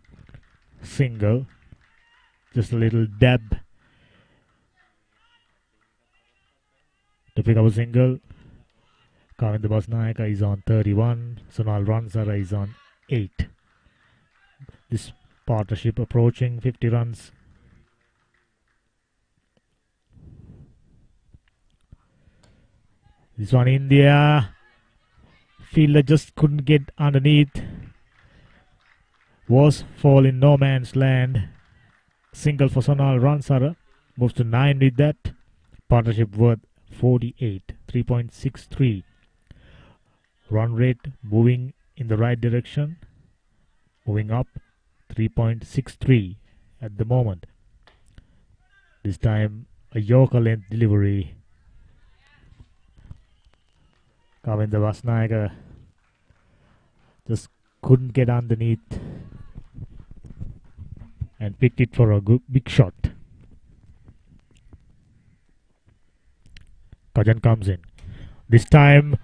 S1: single, just a little dab to pick up a single. Kavinda Basnayaka is on 31, Sonal Ransara is on 8. This partnership approaching 50 runs. This one India. Fielder just couldn't get underneath. Was fall in no man's land. Single for Sonal Ransara. Moves to 9 with that. Partnership worth 48. 3.63. Run rate moving in the right direction. Moving up. 3.63 at the moment. This time a Yorker length delivery. Kavinda Vasnaika just couldn't get underneath and picked it for a good big shot. Kajan comes in. This time,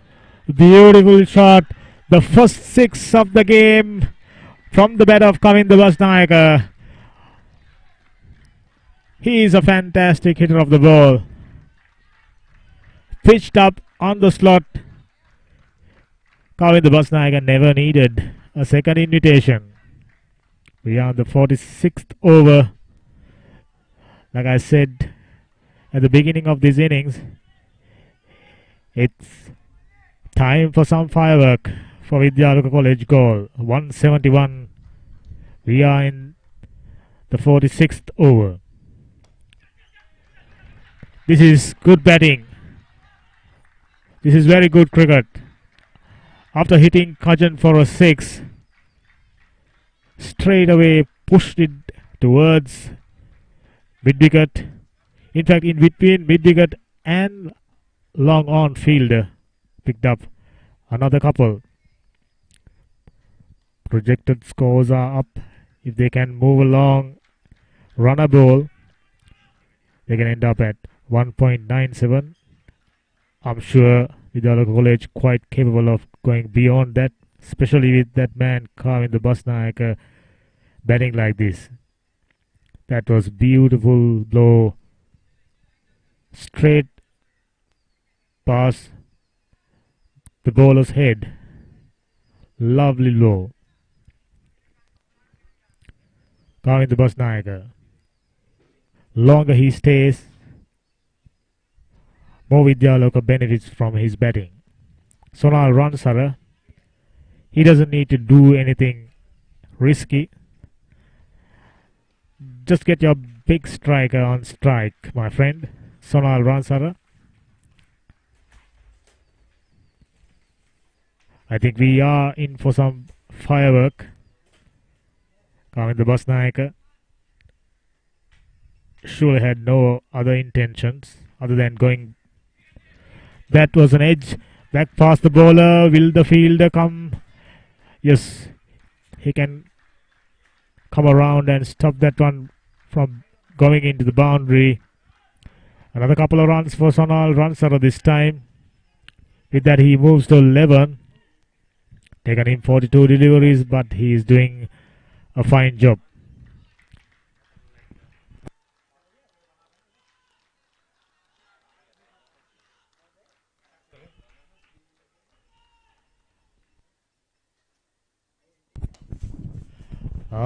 S1: beautiful shot. The first 6 of the game from the bat of Kavinda Basnayaka. He is a fantastic hitter of the ball. Pitched up on the slot. Kavinda Basnayaka never needed a second invitation. We are on the 46th over. Like I said at the beginning of this innings, it's time for some firework for Vidyaloka College goal. 171. We are in the 46th over. This is good batting. This is very good cricket. After hitting Kajan for a 6, straight away pushed it towards mid-wicket. In fact, in between mid-wicket and long on fielder, picked up another couple. Projected scores are up. If they can move along, run a ball, they can end up at 1.97. I'm sure Vidyaloka College quite capable of going beyond that, especially with that man Kavinda Basnayaka batting like this. That was beautiful blow, straight past the bowler's head. Lovely blow. Kavinda Basnayaka. Longer he stays, more Vidyaloka benefits from his batting. Sonal Ransara, he doesn't need to do anything risky. Just get your big striker on strike, my friend. Sonal Ransara. I think we are in for some firework. Kavinda Basnayaka surely had no other intentions other than going. That was an edge. Back past the bowler. Will the fielder come? Yes. He can come around and stop that one from going into the boundary. Another couple of runs for Sonal Ransara this time. With that he moves to 11. Taken him 42 deliveries, but he is doing a fine job.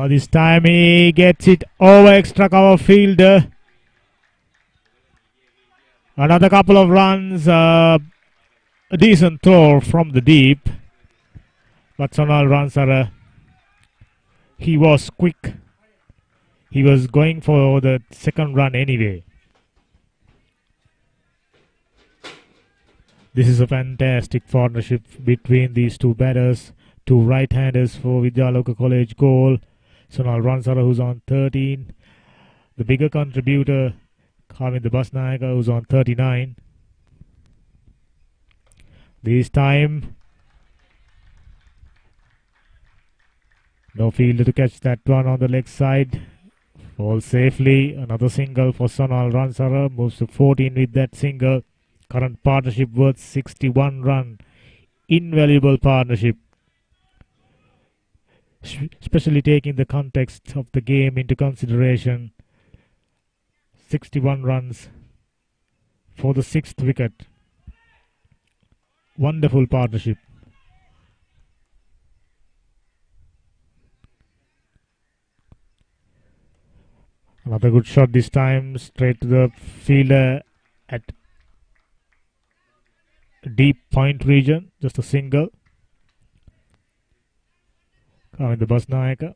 S1: This time he gets it over extra cover fielder. Another couple of runs. A decent throw from the deep. But Sonal Ransara, he was quick. He was going for the second run anyway. This is a fantastic partnership between these two batters. Two right-handers for Vidyaloka College goal. Sonal Ransara, who's on 13. The bigger contributor, Kavinda Basnayaka, who's on 39. This time, no fielder to catch that one on the leg side. Falls safely. Another single for Sonal Ransara. Moves to 14 with that single. Current partnership worth 61 run. Invaluable partnership. Especially taking the context of the game into consideration. 61 runs for the 6th wicket. Wonderful partnership. Another good shot this time. Straight to the fielder at deep point region. Just a single. Kavinda Basnayaka,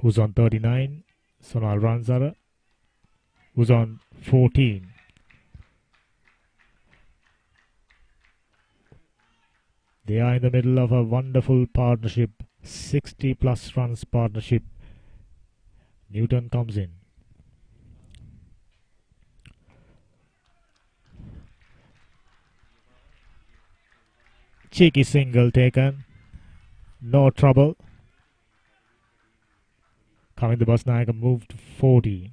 S1: who's on 39. Sonal Ransara, who's on 14. They are in the middle of a wonderful partnership. 60 plus runs partnership. Newton comes in. Cheeky single taken. No trouble. Kavinda Basnayaka moved to 40,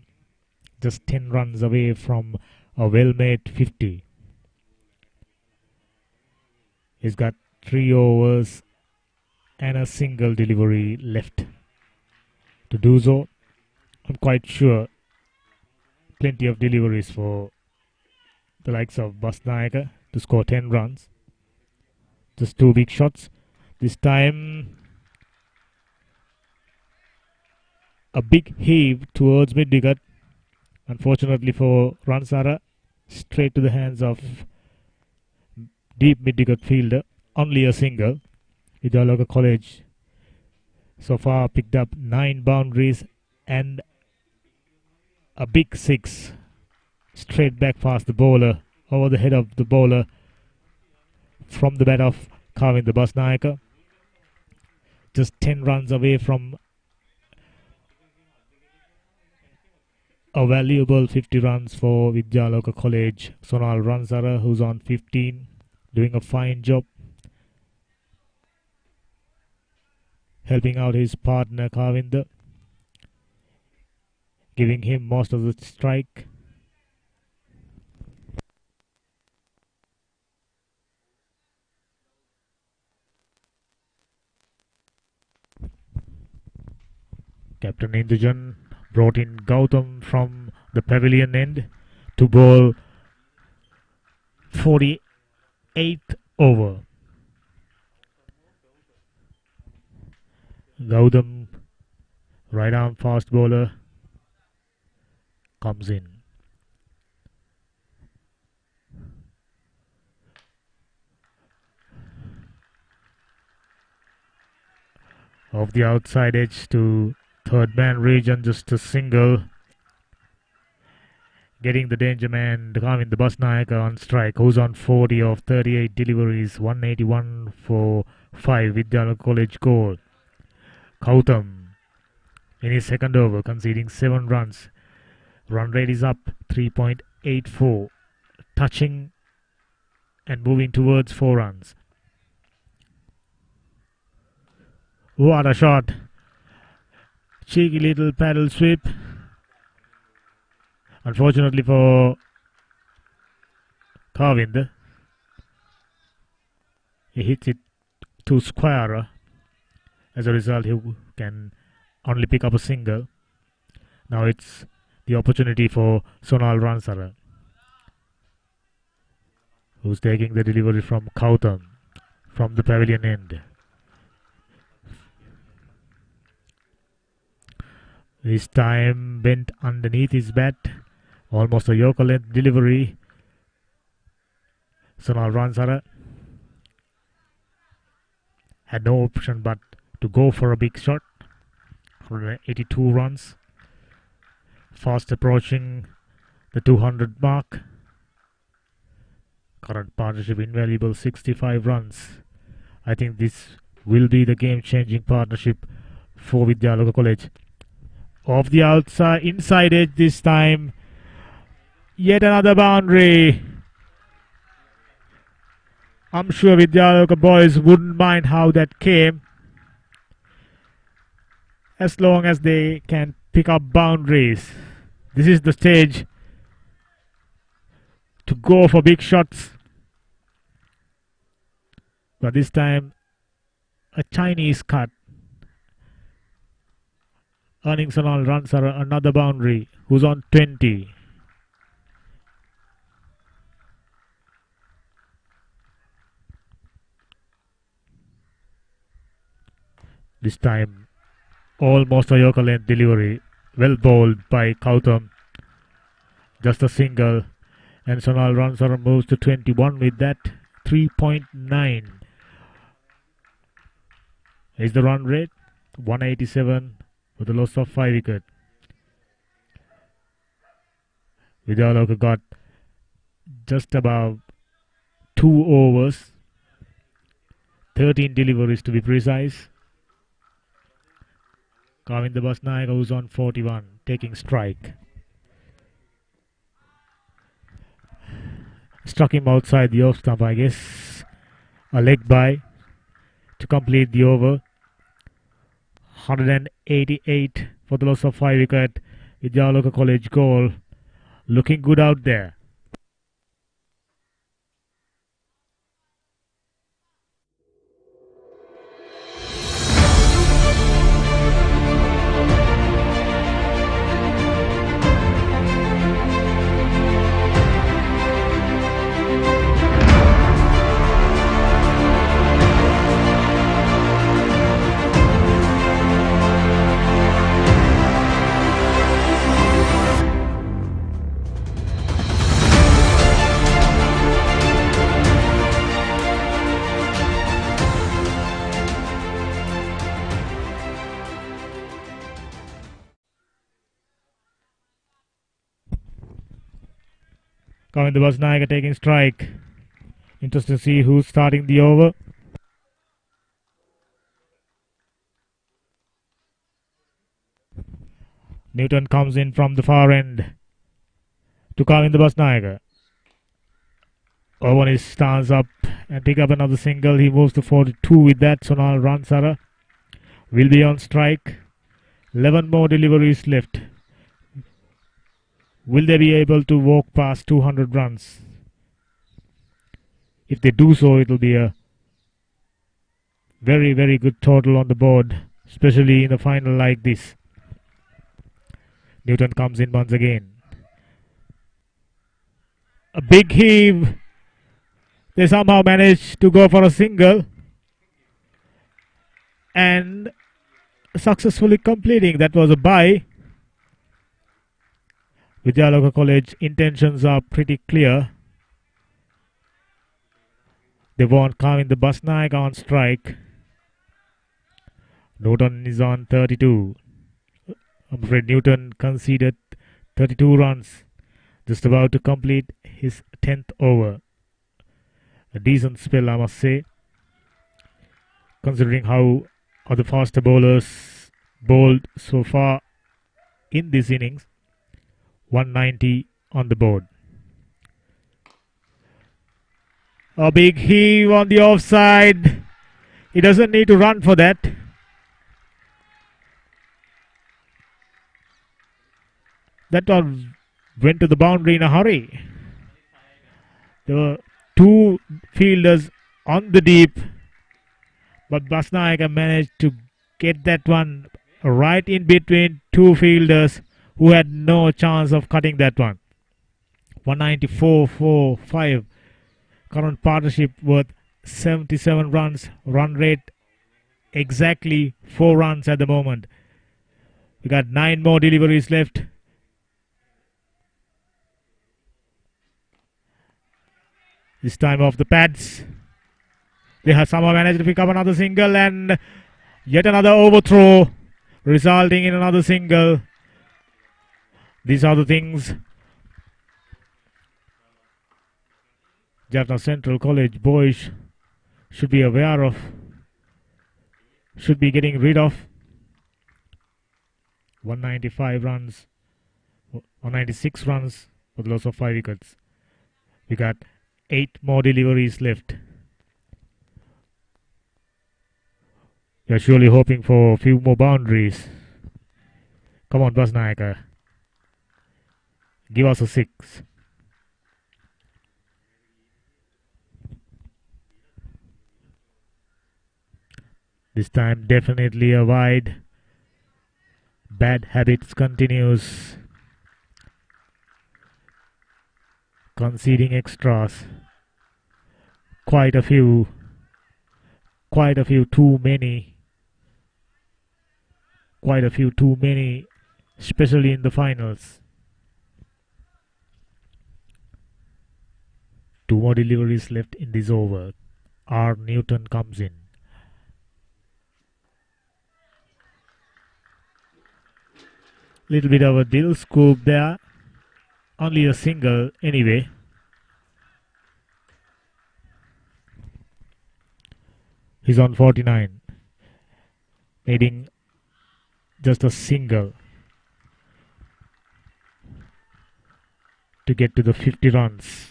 S1: just 10 runs away from a well-made 50. He's got 3 overs and a single delivery left to do so. I'm quite sure plenty of deliveries for the likes of Basnayaka to score 10 runs. Just 2 big shots. This time a big heave towards mid-wicket. Unfortunately for Ransara, straight to the hands of deep mid-wicket fielder. Only a single. Vidyaloka College so far picked up 9 boundaries and a big 6. Straight back past the bowler, over the head of the bowler from the bat of Kavinda Basnayaka. Just 10 runs away from a valuable 50 runs for Vidyaloka College. Sonal Ransara, who's on 15, doing a fine job, helping out his partner Kavinda, giving him most of the strike. Captain Indujan brought in Gautam from the pavilion end to bowl 48th over. Gautam, right arm fast bowler, comes in. Off the outside edge to third man region, just a single. Getting the danger man, Kavinda Basnayaka on strike, who's on 40 of 38 deliveries, 181 for 5 Vidyaloka College goal. Gautam in his second over, conceding 7 runs. Run rate is up 3.84, touching and moving towards 4 runs. What a shot! Cheeky little paddle sweep. Unfortunately for Kavinda, he hits it too square. As a result, he can only pick up a single. Now it's the opportunity for Sonal Ransara, who's taking the delivery from Gautam from the pavilion end. This time bent underneath his bat, almost a Yorker length delivery. Sonal Ransara had no option but to go for a big shot. 182 runs, fast approaching the 200 mark. Current partnership invaluable 65 runs. I think this will be the game-changing partnership for Vidyaloka College. Off the outside, inside edge this time. Yet another boundary. I'm sure Vidyaloka boys wouldn't mind how that came, as long as they can pick up boundaries. This is the stage to go for big shots. But this time, a Chinese cut. Earning Sonal Ransara another boundary, who's on 20. This time, almost a Yorker length delivery, well bowled by Gautam. Just a single, and Sonal Ransara moves to 21 with that. 3.9 is the run rate. 187 with a loss of 5 wickets. Vidyaloka got just about 2 overs, 13 deliveries to be precise. Kavinda Basnayaka, who's on 41, taking strike. Struck him outside the off stump, I guess. A leg by to complete the over. 188 for the loss of 5 wicket. Vidyaloka College goal. Looking good out there. Coming the Batsman taking strike. Interesting to see who's starting the over. Newton comes in from the far end to call in the Batsman. Owen stands up and pick up another single. He moves to 42 with that. Sonal Ransara will be on strike. 11 more deliveries left. Will they be able to walk past 200 runs? If they do so, it will be a very, very good total on the board, especially in a final like this. Newton comes in once again. A big heave. They somehow managed to go for a single and successfully completing. That was a bye. Vidyaloka College intentions are pretty clear. They want Kavin the Basnaik on strike. Newton is on 32. I'm afraid Newton conceded 32 runs. Just about to complete his 10th over. A decent spell, I must say, considering how the faster bowlers bowled so far in this innings. 190 on the board. A big heave on the offside. He doesn't need to run for that. That one went to the boundary in a hurry. There were two fielders on the deep, but Basnaik managed to get that one right in between two fielders who had no chance of cutting that one. 194 for 5. Current partnership worth 77 runs. Run rate exactly 4 runs at the moment. We got 9 more deliveries left. This time off the pads. They have somehow managed to pick up another single and yet another overthrow, resulting in another single. These are the things Jaffna Central College boys should be aware of, should be getting rid of. 195 runs, 196 runs for the loss of 5 wickets. We got 8 more deliveries left. We are surely hoping for a few more boundaries. Come on, Basnaik. Give us a 6. This time definitely a wide. Bad habits continues. Conceding extras. Quite a few too many. Quite a few too many, especially in the finals. 2 more deliveries left in this over. R. Newton comes in. Little bit of a dill scoop there. Only a single anyway. He's on 49. Needing just a single to get to the 50 runs.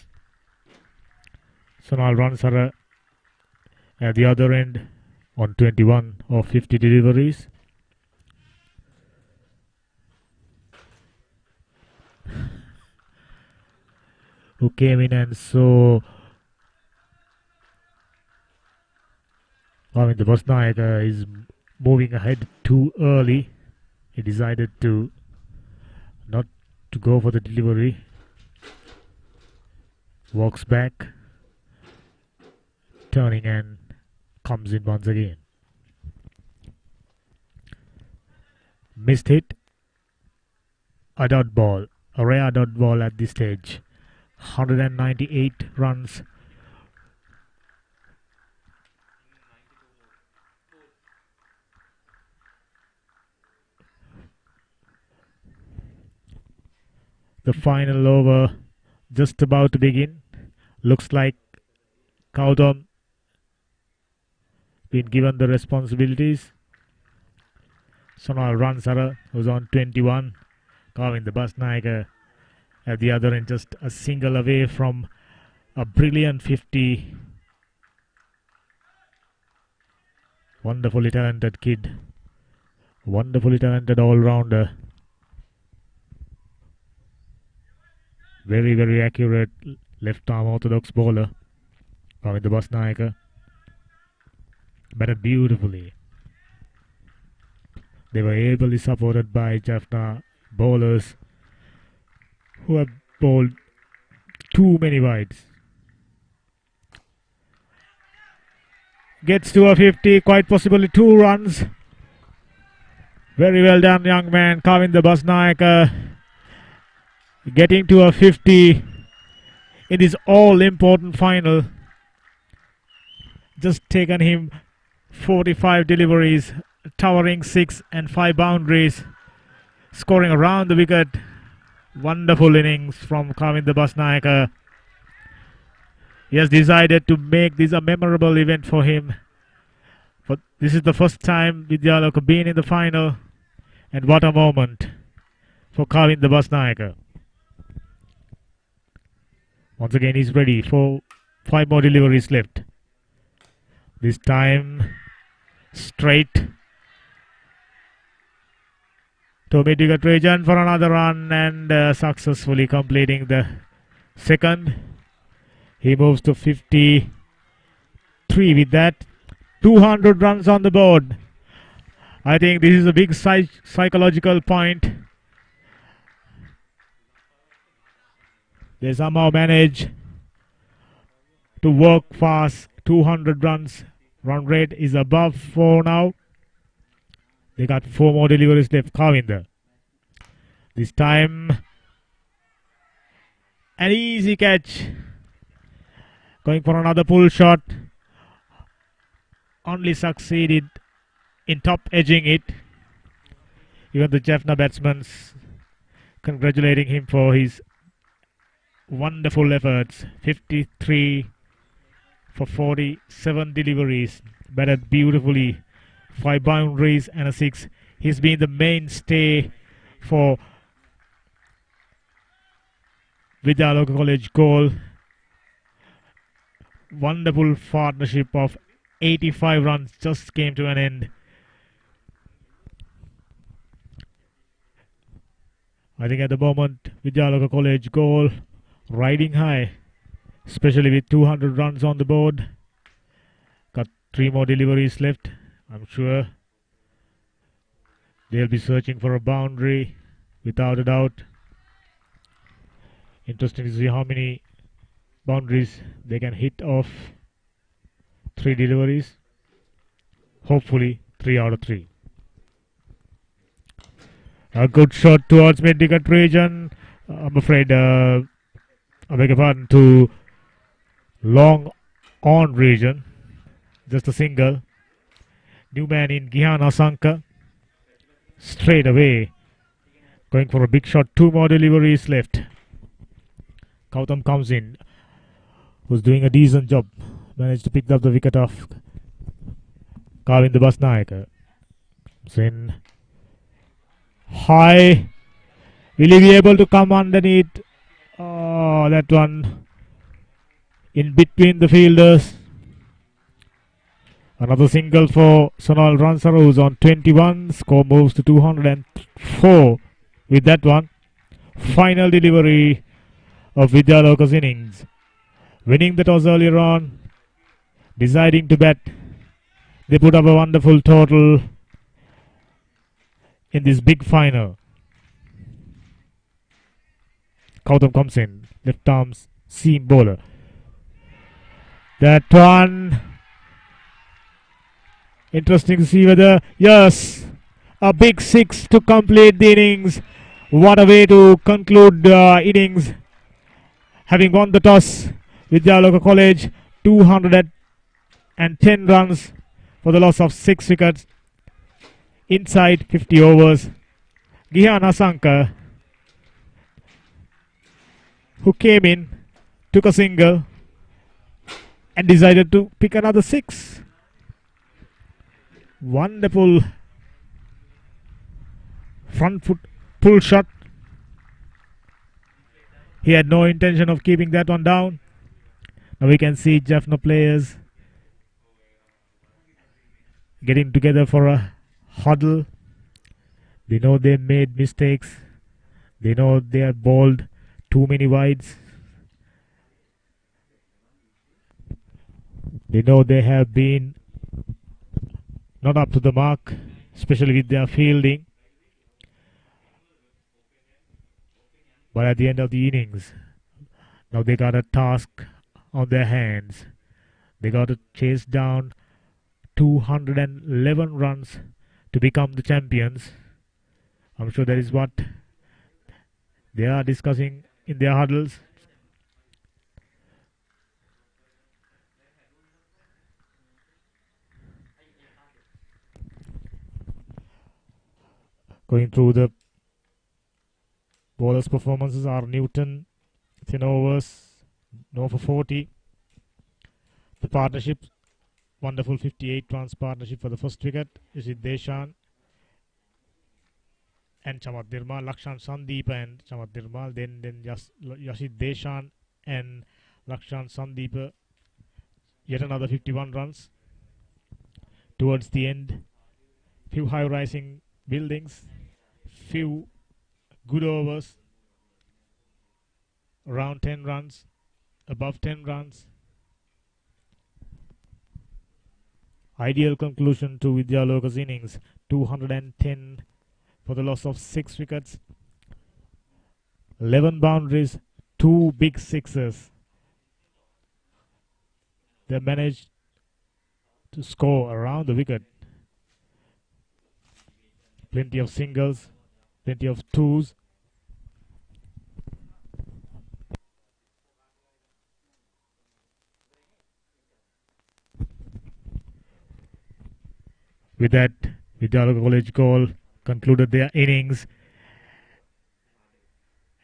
S1: Sonal runs are at the other end on 21 of 50 deliveries. who came in and saw the Bosnaik is moving ahead too early. He decided to not to go for the delivery. Walks back, turning and comes in once again. Missed hit. A dot ball. A rare dot ball at this stage. 198 runs. The final over just about to begin. Looks like Kautam been given the responsibilities. Sonal Ransara, who's on 21. Carving the Bosnaik at the other end, just a single away from a brilliant 50. Wonderfully talented kid. Wonderfully talented all-rounder. Very, very accurate left-arm orthodox bowler. Carving the Bosnaik. Batted beautifully. They were ably supported by Jaffna bowlers who have bowled too many wides. Gets to a 50, quite possibly 2 runs. Very well done, young man. Carving the Bosnaik. Getting to a 50 in his all-important final. Just taken him 45 deliveries, towering 6 and 5 boundaries, scoring around the wicket. Wonderful innings from Carving the Bosnaik. He has decided to make this a memorable event for him. But this is the first time Vidyaloka been in the final, and what a moment for Carving the Bosnaik. Once again he's ready for 5 more deliveries left. This time straight to mid-wicket for another run, and successfully completing the second. He moves to 53 with that. 200 runs on the board. I think this is a big psychological point. They somehow manage to work fast. 200 runs. Run rate is above 4 now. They got 4 more deliveries left. Kavinder. This time an easy catch. Going for another pull shot. Only succeeded in top edging it. Even the Jaffna batsmen congratulating him for his wonderful efforts. 53 for 47 deliveries. Batted beautifully. 5 boundaries and a 6. He's been the mainstay for Vidyaloka College goal. Wonderful partnership of 85 runs just came to an end. I think at the moment Vidyaloka College goal riding high, especially with 200 runs on the board. Got 3 more deliveries left. I'm sure they'll be searching for a boundary without a doubt. Interesting to see how many boundaries they can hit off 3 deliveries. Hopefully 3 out of 3. A good shot towards mid-wicket region. I'm afraid, I beg your pardon, to long on region. Just a single. New man in Gihana Sanka. Straight away. Going for a big shot. 2 more deliveries left. Kautam comes in. Was doing a decent job. Managed to pick up the wicket off Carving the Bosnaik. Comes in. High. Will he be able to come underneath? Oh, that one in between the fielders. Another single for Sonal Ransara, who's on 21. Score moves to 204 with that one. Final delivery. of Vidyaloka's innings. Winning the toss earlier on, deciding to bat. They put up a wonderful total in this big final. Kautam comes in, left arm seam bowler. That one, interesting to see whether, yes, a big six to complete the innings. What a way to conclude the innings. Having won the toss, Vidyaloka College 210 runs for the loss of 6 wickets inside 50 overs. Gihan Asanka, who came in, took a single and decided to pick another 6. Wonderful front foot pull shot. He had no intention of keeping that one down. Now we can see Jaffna players getting together for a huddle. They know they made mistakes. They know they have bowled too many wides. They know they have been not up to the mark, especially with their fielding. But at the end of the innings, now they got a task on their hands. They got to chase down 211 runs to become the champions. I'm sure that is what they are discussing in their huddles. Going through the bowlers' performances are Newton, 10 overs, no for 40. The partnership, wonderful 58 runs partnership for the first wicket. Yashid Deshan and Chamat Nirmal, Lakshan Sandeep and Chamat Nirmal. Then Yashid Deshan and Lakshan Sandeep, yet another 51 runs. Towards the end, few high-rising buildings, few good overs, around 10 runs, above 10 runs. Ideal conclusion to Vidyaloka's innings, 210 for the loss of 6 wickets, 11 boundaries, 2 big sixes. They managed to score around the wicket. Plenty of singles, plenty of twos. With that, Vidyaloka College goal concluded their innings,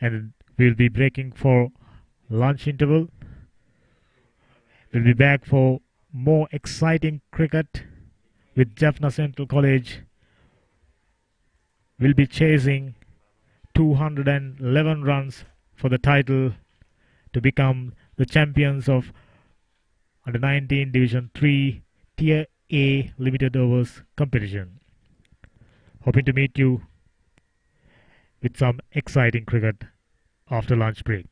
S1: and we'll be breaking for lunch interval. We'll be back for more exciting cricket with Jaffna Central College. Will be chasing 211 runs for the title to become the champions of Under 19 Division 3 Tier A Limited Overs competition. Hoping to meet you with some exciting cricket after lunch break.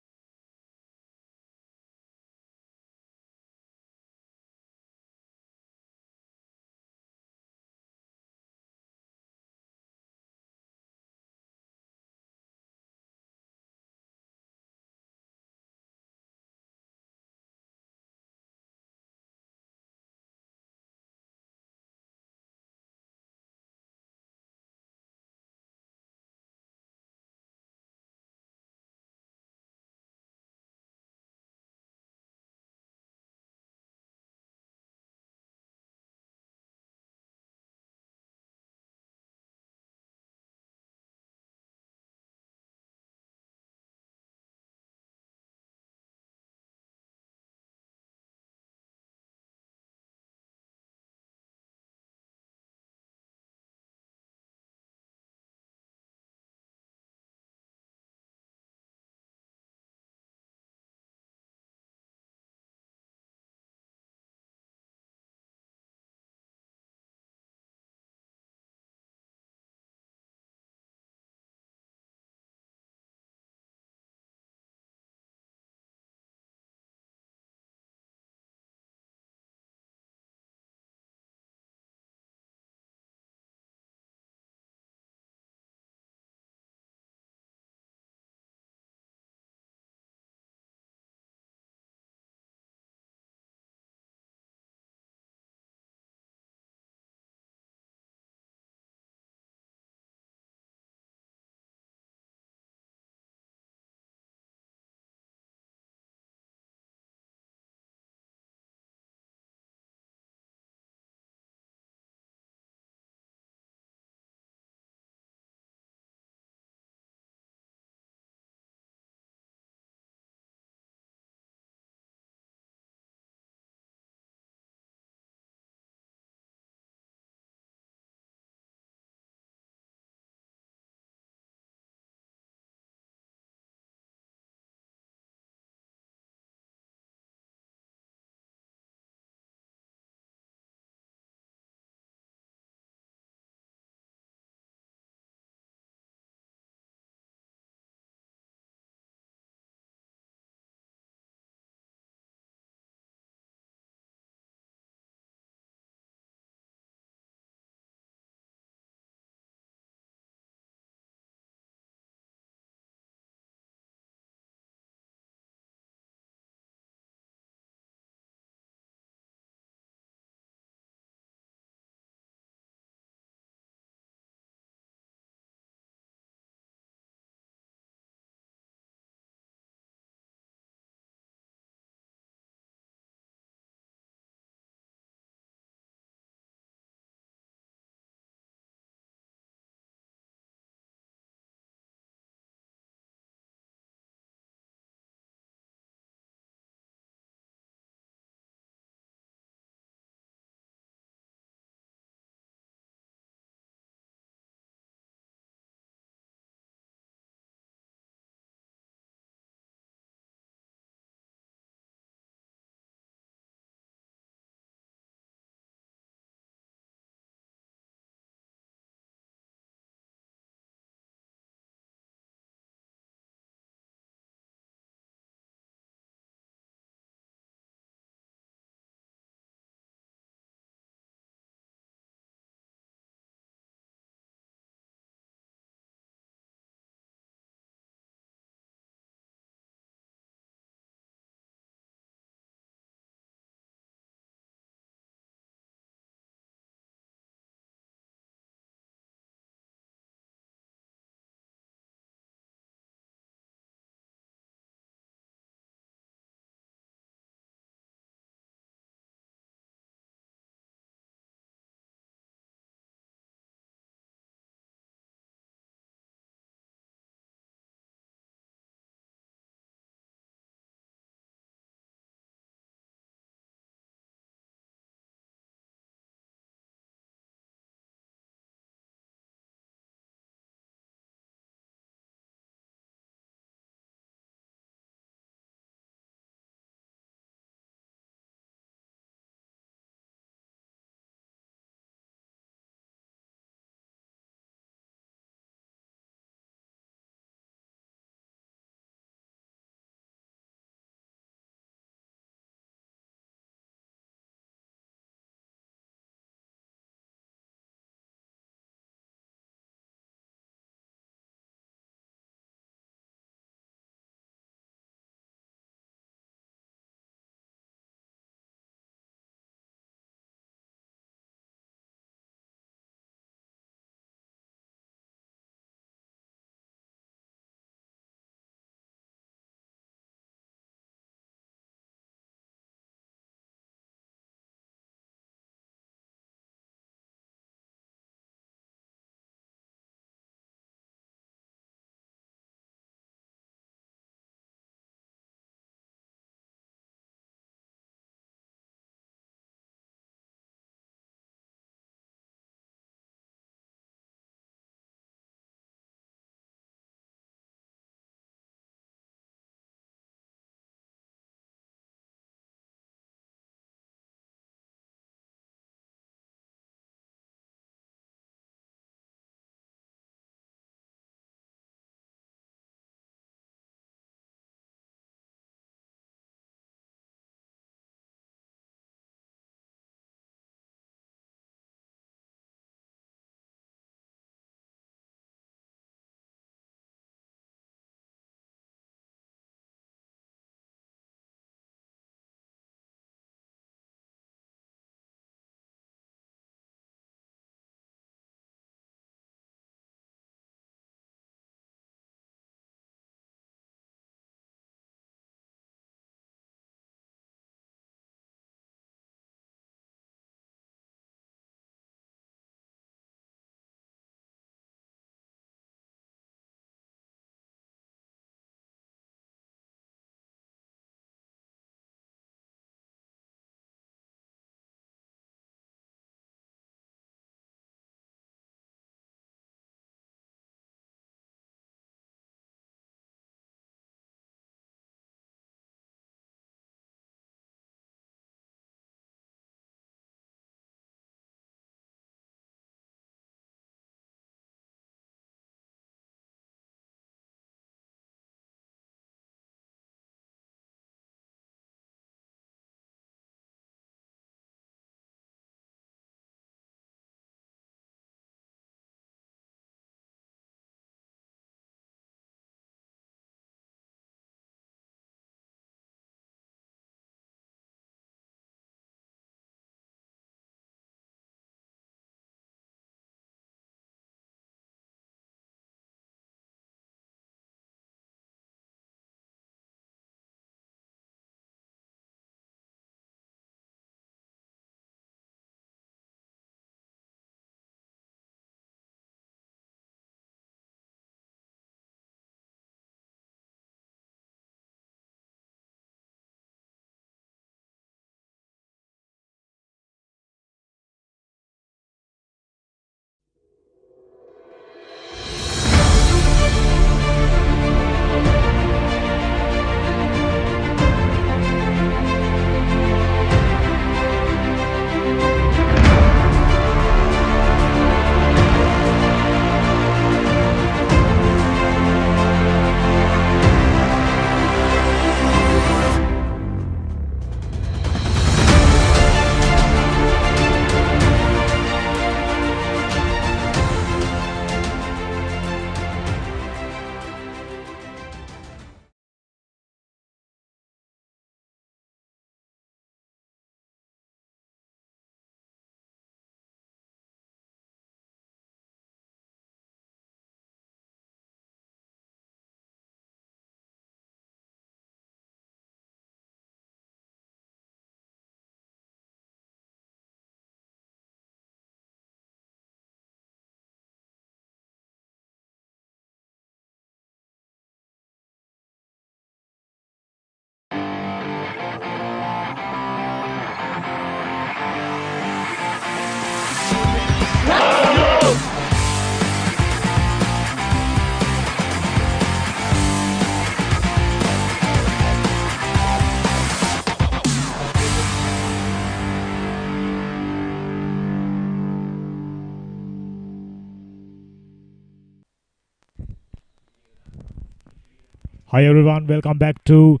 S1: Hi everyone, welcome back to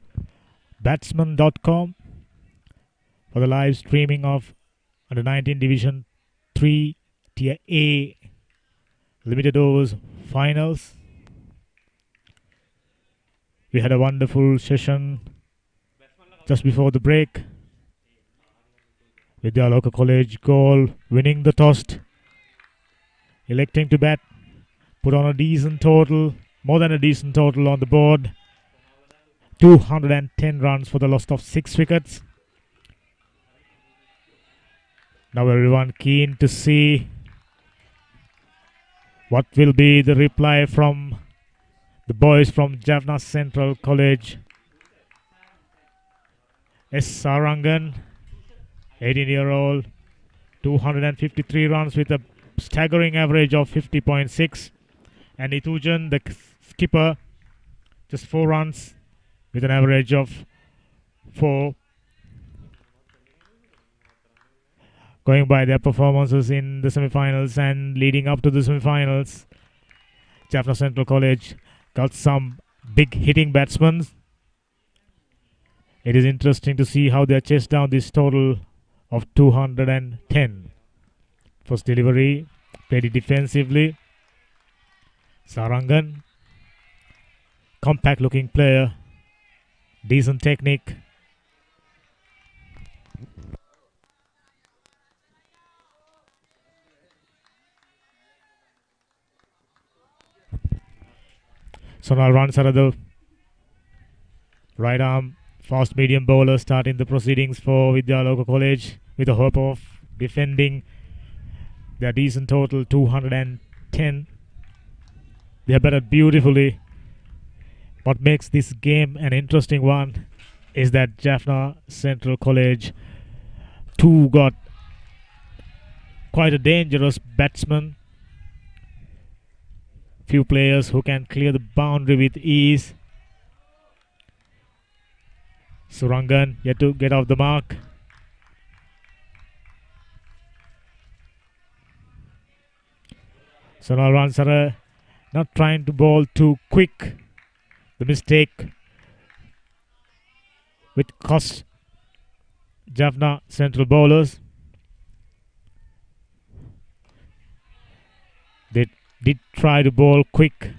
S1: Batsman.com for the live streaming of Under 19 Division 3 Tier A Limited Overs Finals. We had a wonderful session just before the break. Vidyaloka College goal winning the toss, electing to bat, put on a decent total, more than a decent total on the board. 210 runs for the loss of 6 wickets. Now everyone keen to see what will be the reply from the boys from Jaffna Central College. S. Sarangan, 18-year-old, 253 runs with a staggering average of 50.6. And Itujan, the skipper, just 4 runs with an average of 4. Going by their performances in the semi-finals and leading up to the semi-finals, Jaffna Central College got some big hitting batsmen. It is interesting to see how they chased down this total of 210. First delivery, played it defensively. Sarangan, compact looking player, decent technique. Sonal Ransara, the right arm fast medium bowler, starting the proceedings for Vidyaloka College with the hope of defending their decent total 210. They have batted beautifully. What makes this game an interesting one is that Jaffna Central College too got quite a dangerous batsman. Few players who can clear the boundary with ease. Surangan yet to get off the mark. Sonal Ransara not trying to bowl too quick. The mistake which cost Jaffna Central bowlers. They did try to bowl quick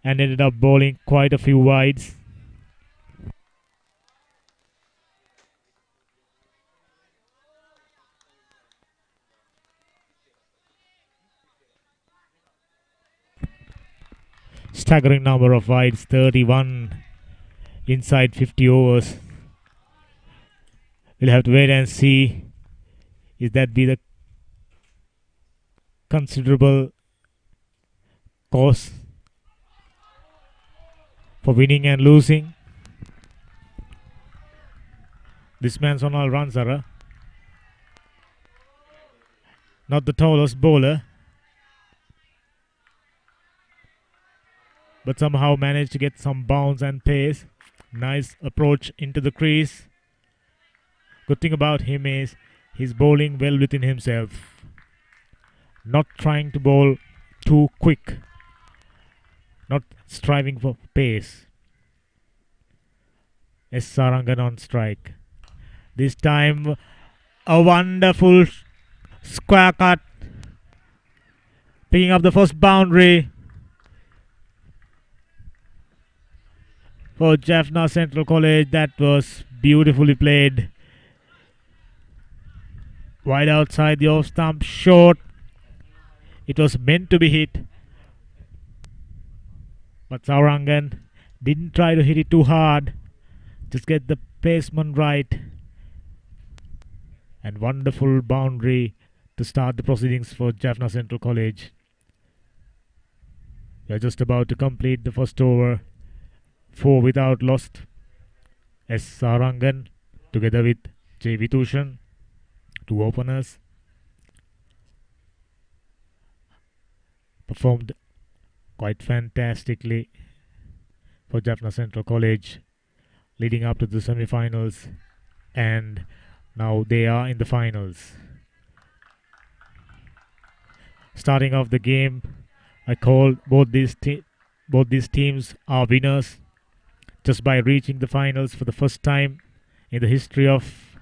S1: and ended up bowling quite a few wides. Staggering number of wides, 31 inside 50 overs. We'll have to wait and see if that be the considerable cause for winning and losing. This man's Sonal Ransara, not the tallest bowler, but somehow managed to get some bounce and pace. Nice approach into the crease. Good thing about him is he's bowling well within himself, not trying to bowl too quick, not striving for pace. S. Sarangan on strike. This time a wonderful square cut, picking up the first boundary for Jaffna Central College. That was beautifully played. Wide outside the off stump, short. It was meant to be hit, but Sarangan didn't try to hit it too hard. Just get the placement right. And wonderful boundary to start the proceedings for Jaffna Central College. We are just about to complete the first over. 4 without lost. S. Sarangan together with J. Vitushan, 2 openers, performed quite fantastically for Jaffna Central College leading up to the semi-finals, and now they are in the finals. Starting off the game, I called both these teams are winners just by reaching the finals for the first time in the history of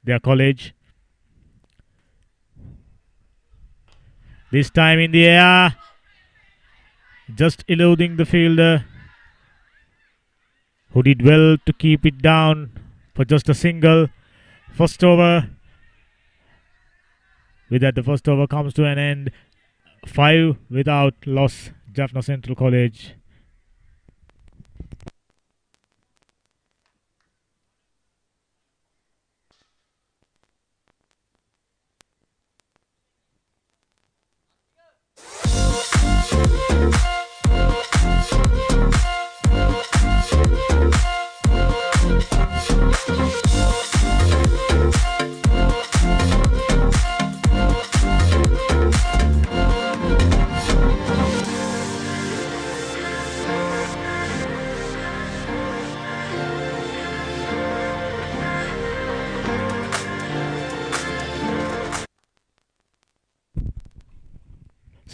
S1: their college. This time in the air, just eluding the fielder, who did well to keep it down for just a single. First over. With that, the first over comes to an end. 5 without loss, Jaffna Central College.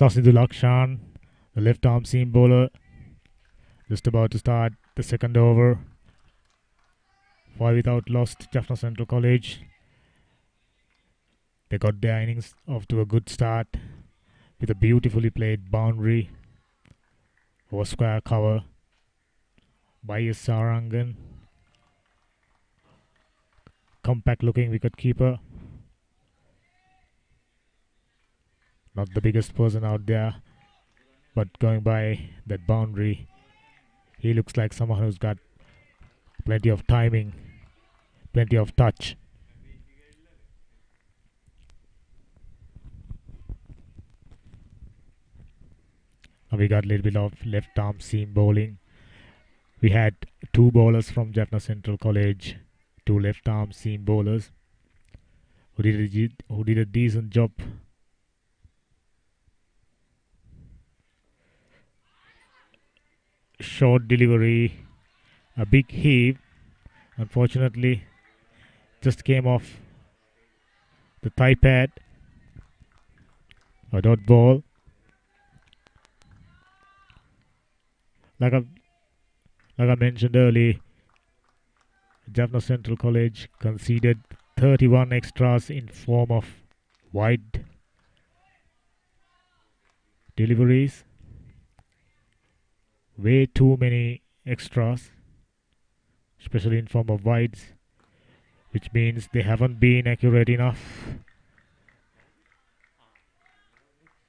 S1: Vidyaloka, the left arm seam bowler, just about to start the second over. 5 without loss, Jaffna Central College. They got their innings off to a good start with a beautifully played boundary over square cover by Sarangan. Compact looking wicket keeper. Not the biggest person out there, but going by that boundary, he looks like someone who's got plenty of timing, plenty of touch. Now we got a little bit of left arm seam bowling. We had 2 bowlers from Jaffna Central College, 2 left arm seam bowlers who did a decent job. Short delivery, a big heave, unfortunately just came off the thigh pad. A dot ball. Like I mentioned earlier, Jaffna Central College conceded 31 extras in form of wide deliveries. Way too many extras, especially in form of wides, which means they haven't been accurate enough.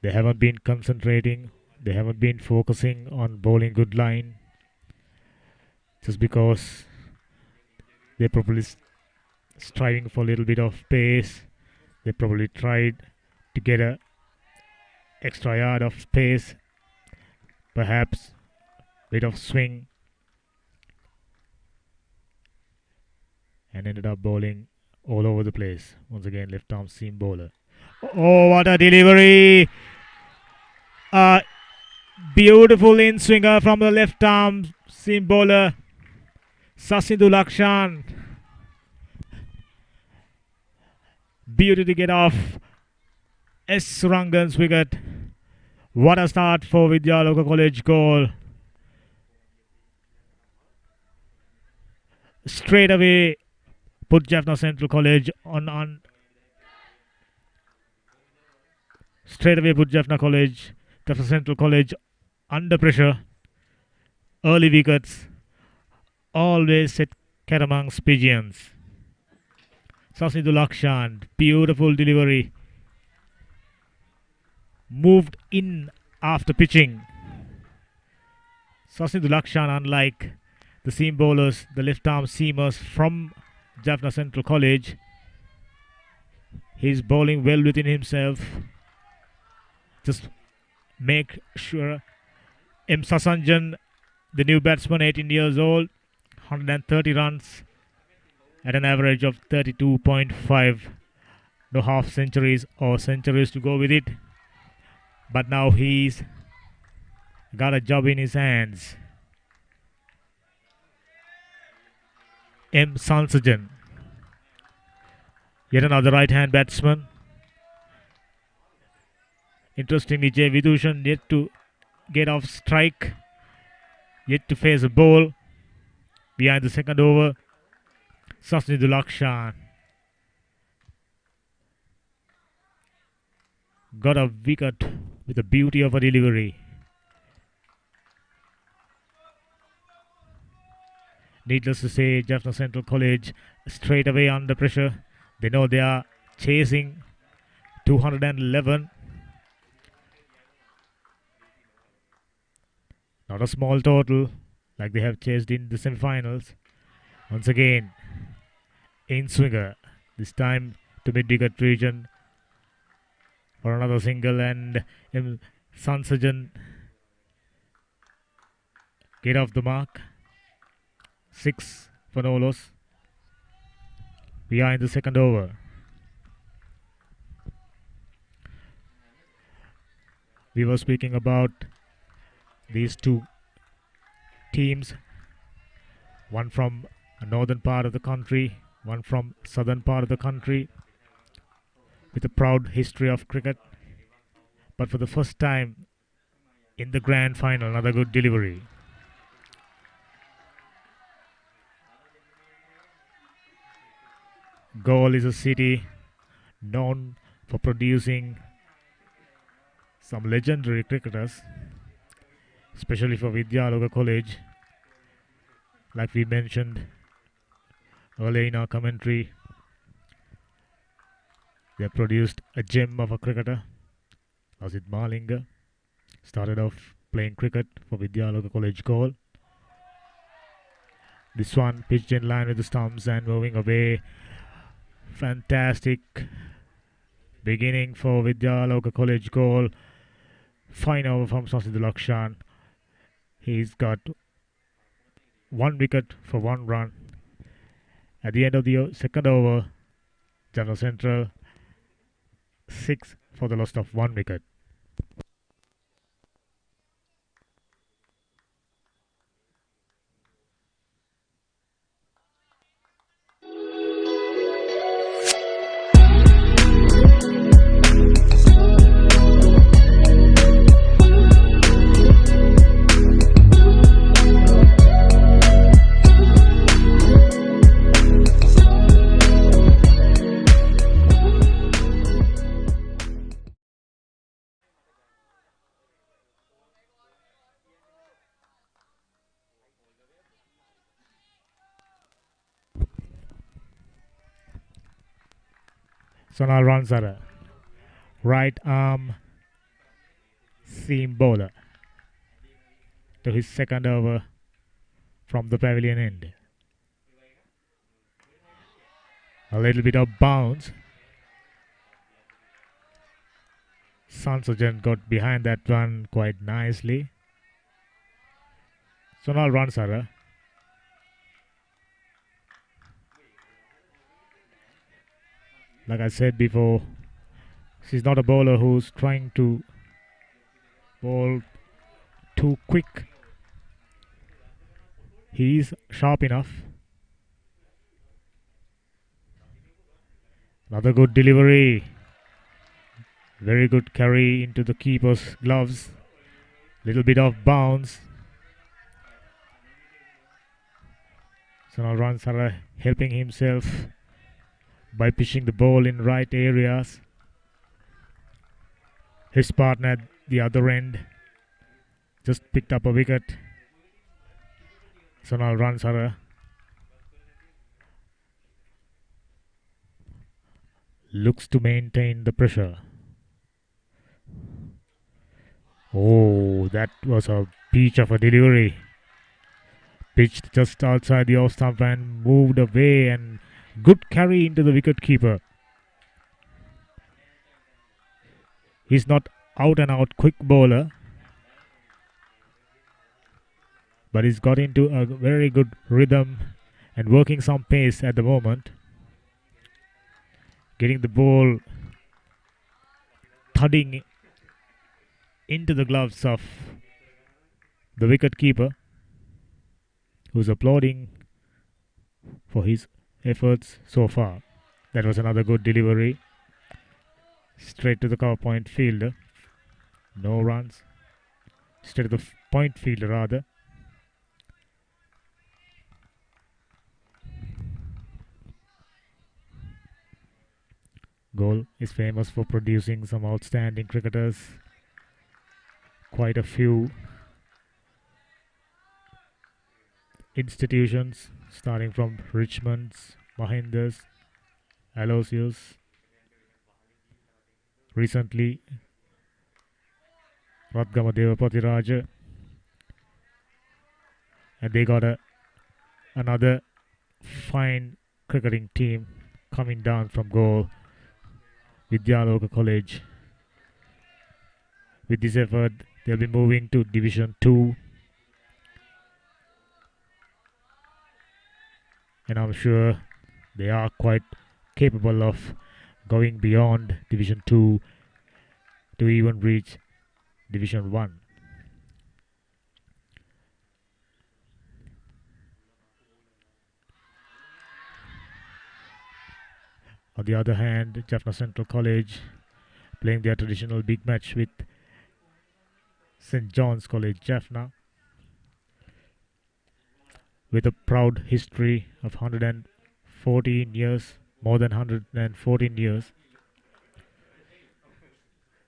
S1: They haven't been concentrating. They haven't been focusing on bowling good line. Just because they're probably striving for a little bit of pace. They probably tried to get a extra yard of pace, perhaps bit of swing, and ended up bowling all over the place. Once again, left arm seam bowler. Oh, what a delivery! Beautiful in swinger from the left arm seam bowler, Vidyaloka. Beauty to get off S. Rangan's wicket. What a start for Vidyaloka College goal. Straight away put Jaffna Central College on straight away put Jaffna Central College under pressure. Early wickets always set cat amongst pigeons. Vidyaloka, beautiful delivery. Moved in after pitching. Vidyaloka, unlike the seam bowlers, the left arm seamers from Jaffna Central College, he's bowling well within himself. Just make sure. M. Sasanjan, the new batsman, 18 years old, 130 runs at an average of 32.5. No half centuries or centuries to go with it. But now he's got a job in his hands. M. Sansajan, yet another right-hand batsman. Interestingly, Vidushan yet to get off strike, yet to face a ball. Behind the second over, Vidyaloka got a wicket with the beauty of a delivery. Needless to say, Jaffna Central College straight away under pressure. They know they are chasing 211. Not a small total like they have chased in the semi-finals. Once again, in swinger. This time to mid-wicket region for another single, and Sansajan get off the mark. 6 for no loss. We are in the second over. We were speaking about these two teams, one from a northern part of the country, one from southern part of the country, with a proud history of cricket. But for the first time in the grand final, another good delivery. Galle is a city known for producing some legendary cricketers, especially for Vidyaloka College. Like we mentioned earlier in our commentary, they produced a gem of a cricketer, Asit Malinga. Started off playing cricket for Vidyaloka College Galle. This one pitched in line with the stumps and moving away. Fantastic beginning for Vidyaloka College Galle. Fine over from Vidyaloka. He's got 1 wicket for 1 run. At the end of the second over, Jaffna Central 6 for the loss of 1 wicket. Sonal Ransara, right arm seam bowler, to his second over from the pavilion end. A little bit of bounce. Sansajan got behind that one quite nicely. Sonal Ransara. Like I said before, she's not a bowler who's trying to bowl too quick. He is sharp enough. Another good delivery. Very good carry into the keeper's gloves. Little bit of bounce. Sonal Ransara helping himself by pitching the ball in right areas. His partner at the other end just picked up a wicket. Sonal Ransara looks to maintain the pressure. Oh, that was a peach of a delivery. Pitched just outside the off stump and moved away, and good carry into the wicket keeper. He's not out and out quick bowler, but he's got into a very good rhythm and working some pace at the moment. Getting the ball thudding into the gloves of the wicket keeper, who's applauding for his efforts so far. That was another good delivery. Straight to the cover point fielder. No runs. Straight to the point fielder rather. Galle is famous for producing some outstanding cricketers. Quite a few institutions, starting from Richmond's, Mahinder's, Aloysius. Recently, Radgama Devapatiraja, and they got another fine cricketing team coming down from Galle, Vidyaloka College. With this effort, they'll be moving to Division 2, and I'm sure they are quite capable of going beyond Division 2 to even reach Division 1. On the other hand, Jaffna Central College playing their traditional big match with St. John's College Jaffna, with a proud history of 114 years, more than 114 years.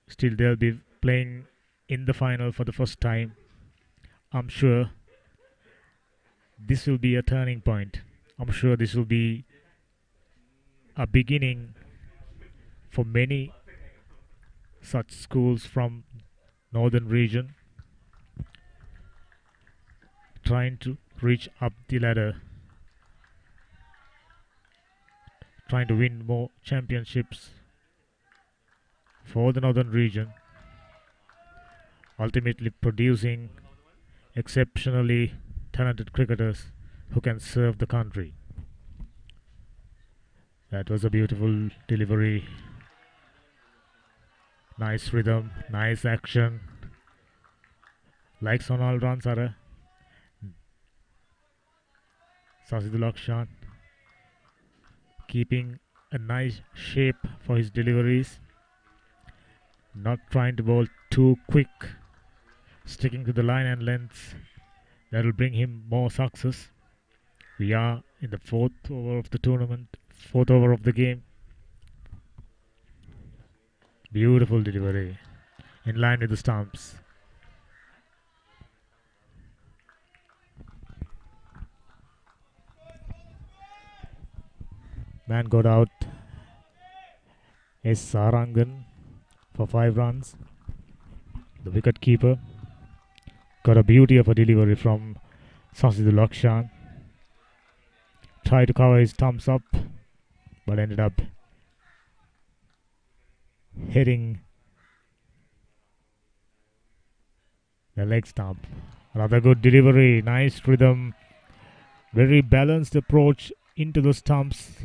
S1: Still, they'll be playing in the final for the first time. I'm sure this will be a turning point. I'm sure this will be a beginning for many such schools from northern region trying to reach up the ladder, trying to win more championships for the northern region, ultimately producing exceptionally talented cricketers who can serve the country. That was a beautiful delivery. Nice rhythm, nice action. Likes on all runs, Ara. Sasidulakshan keeping a nice shape for his deliveries. Not trying to bowl too quick. Sticking to the line and lengths. That will bring him more success. We are in the fourth over of the tournament, fourth over of the game. Beautiful delivery. In line with the stumps. Man got out. S. Sarangan for 5 runs. The wicket keeper got a beauty of a delivery from Sasidulakshan. Tried to cover his thumbs up, but ended up hitting the leg stump. Another good delivery, nice rhythm, very balanced approach into the stumps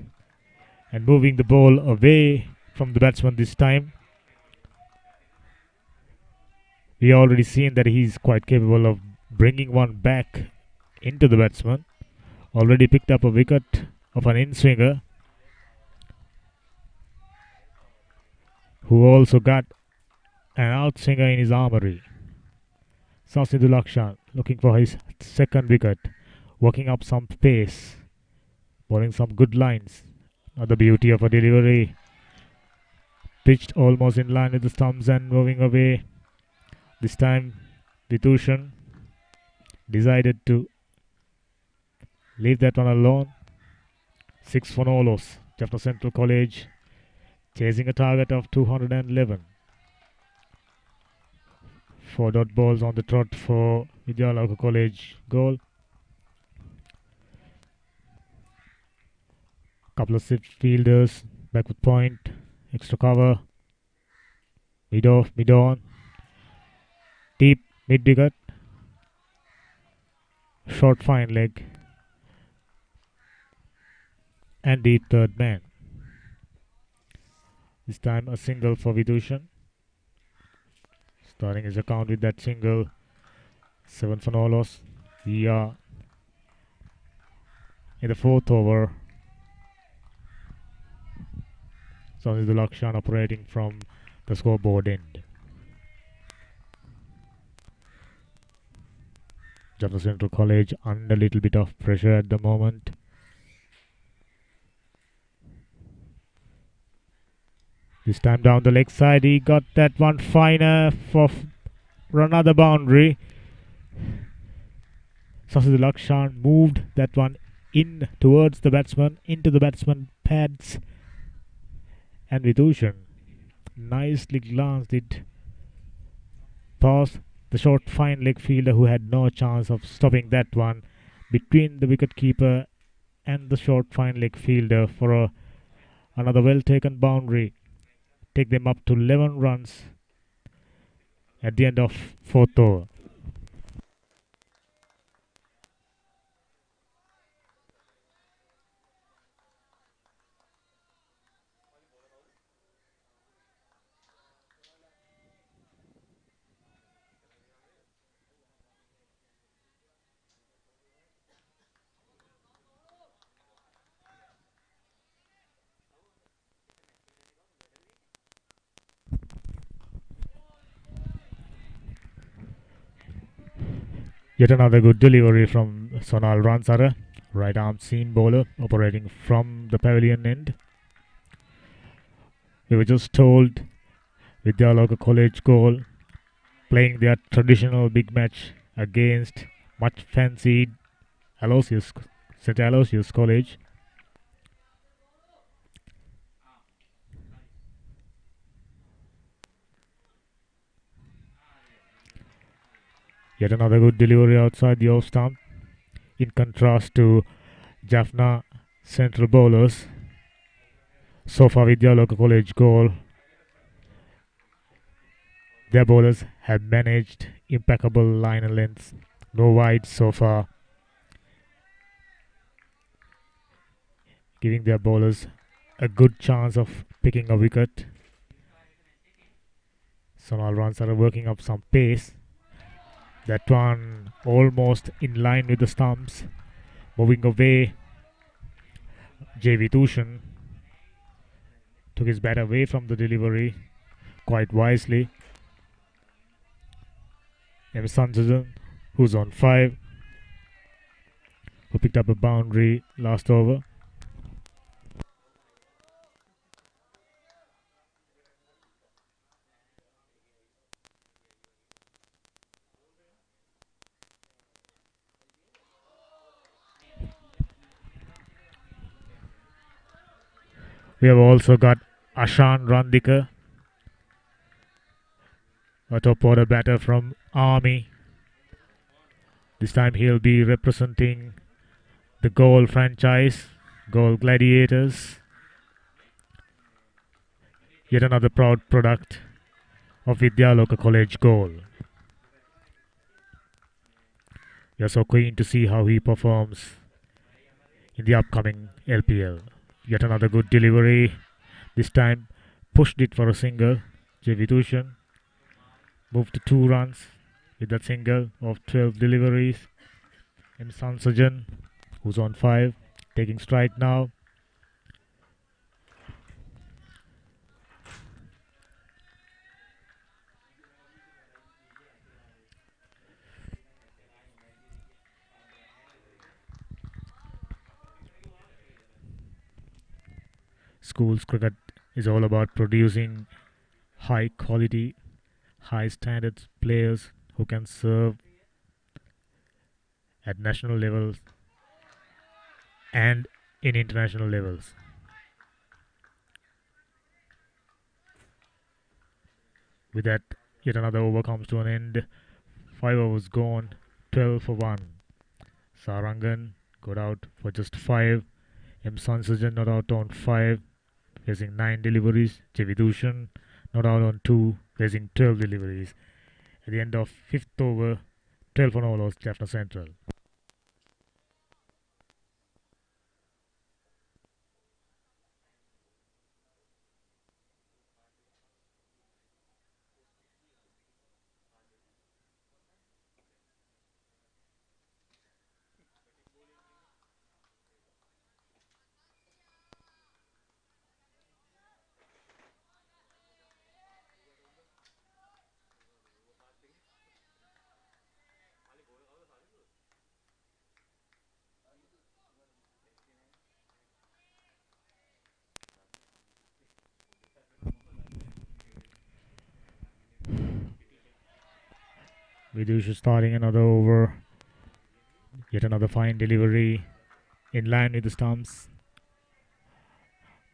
S1: and moving the ball away from the batsman this time. We already seen that he's quite capable of bringing one back into the batsman. Already picked up a wicket of an in-swinger who also got an out-swinger in his armory. Sasidulakshan looking for his second wicket, working up some pace, bowling some good lines. Another beauty of a delivery, pitched almost in line with the stumps and moving away. This time Vidushan decided to leave that one alone. 6 for no loss. Jaffna Central College chasing a target of 211. 4 dot balls on the trot for Vidyaloka College goal. Couple of sit fielders back with point, extra cover, mid off, mid on, deep mid wicket, short fine leg, and deep third man. This time a single for Vidushan. Starting his account with that single. 7 for no loss. We are in the fourth over. Sasidulakshan operating from the scoreboard end. Jaffna Central College under a little bit of pressure at the moment. This time down the leg side, he got that one finer for another boundary. Sasi Lakshan moved that one in towards the batsman, into the batsman pads, and Vidushan nicely glanced it past the short fine leg fielder who had no chance of stopping that one between the wicket keeper and the short fine leg fielder for another well taken boundary. Take them up to 11 runs at the end of fourth over. Yet another good delivery from Sonal Ransara, right arm seam bowler operating from the pavilion end. We were just told Vidyaloka College goal playing their traditional big match against much fancied Aloysius, St. Aloysius College. Yet another good delivery outside the off stump. In contrast to Jaffna central bowlers, so far Vidyaloka College goal, their bowlers have managed impeccable line and lengths. No wides so far, giving their bowlers a good chance of picking a wicket. Sonal runs are working up some pace. That one almost in line with the stumps. Moving away, J.V. Tushan took his bat away from the delivery quite wisely. M. Sanjajan, who's on 5, who picked up a boundary last over. We have also got Ashan Randika, a top order batter from Army. This time he'll be representing the Goal franchise, Goal Gladiators. Yet another proud product of Vidyaloka College Goal. We are so keen to see how he performs in the upcoming LPL. Yet another good delivery. This time pushed it for a single. J.V. Tushan moved to 2 runs with that single of 12 deliveries. M. Sansajan, who's on 5, taking strike now. Schools cricket is all about producing high quality, high standards players who can serve at national levels and in international levels. With that, yet another over comes to an end. 5 overs gone, 12 for 1. Sarangan got out for just 5. M. Sansajan not out on 5, facing 9 deliveries. Jevidushan not out on 2, facing 12 deliveries. At the end of 5th over, 12 for all Jaffna Central. Vidushan starting another over. Yet another fine delivery in line with the stumps.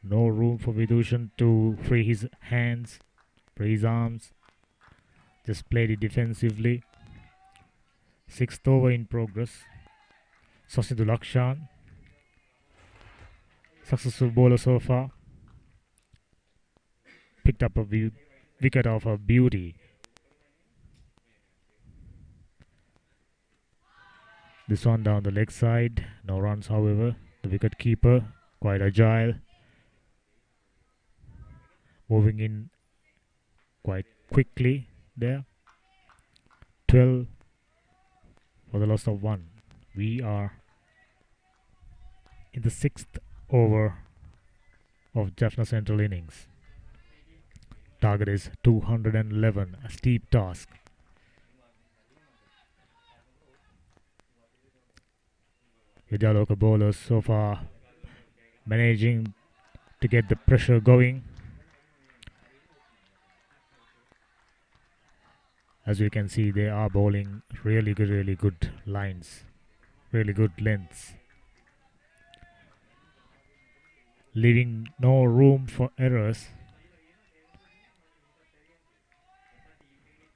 S1: No room for Vidushan to free his hands, free his arms. Just played it defensively. Sixth over in progress. Sasidul Akshan. Successful bowler so far. Picked up a wicket of a beauty. This one down the leg side. No runs, however. The wicket keeper, quite agile. Moving in quite quickly there. 12 for the loss of 1. We are in the 6th over of Jaffna Central innings. Target is 211, a steep task. Vidyaloka bowlers so far managing to get the pressure going. As you can see, they are bowling really good lines, really good lengths, leaving no room for errors.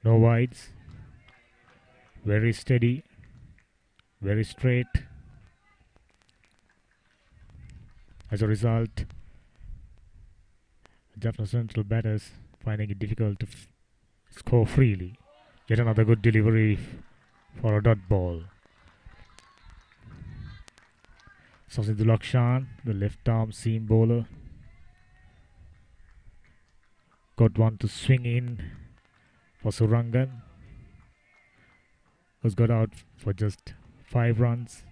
S1: No wides, very steady, very straight. As a result, Jaffna Central batters finding it difficult to score freely. Yet another good delivery for a dot ball. Sasidul Akshan, the left arm seam bowler, got one to swing in for Surangan, who's got out for just 5 runs.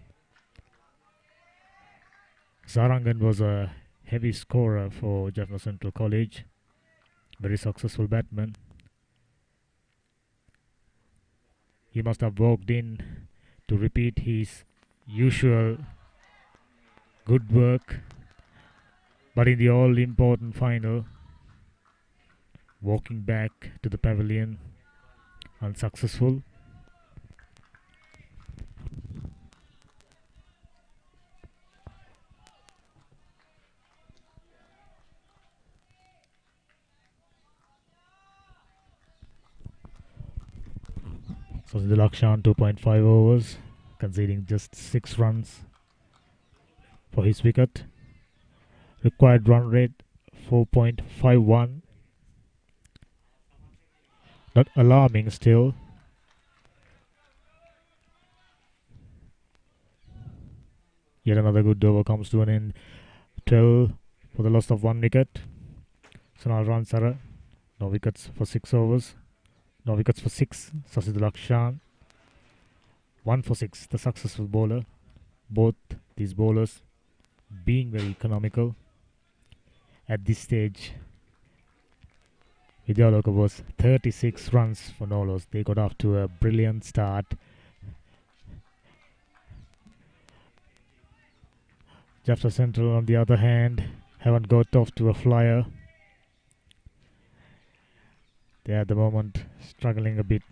S1: Sarangan was a heavy scorer for Jaffna Central College, very successful batsman. He must have walked in to repeat his usual good work, but in the all-important final, walking back to the pavilion unsuccessful. So the Lakshan 2.5 overs, conceding just 6 runs for his wicket. Required run rate 4.51. Not alarming still. Yet another good over comes to an end. 12 for the loss of 1 wicket. Sonal Ransara, no wickets for 6 overs. No wickets for 6. Sasidul Akshan, 1 for 6. The successful bowler. Both these bowlers being very economical. At this stage, Vidyaloka was 36 runs for no loss. They got off to a brilliant start. Jaffna Central, on the other hand, haven't got off to a flyer. They are at the moment struggling a bit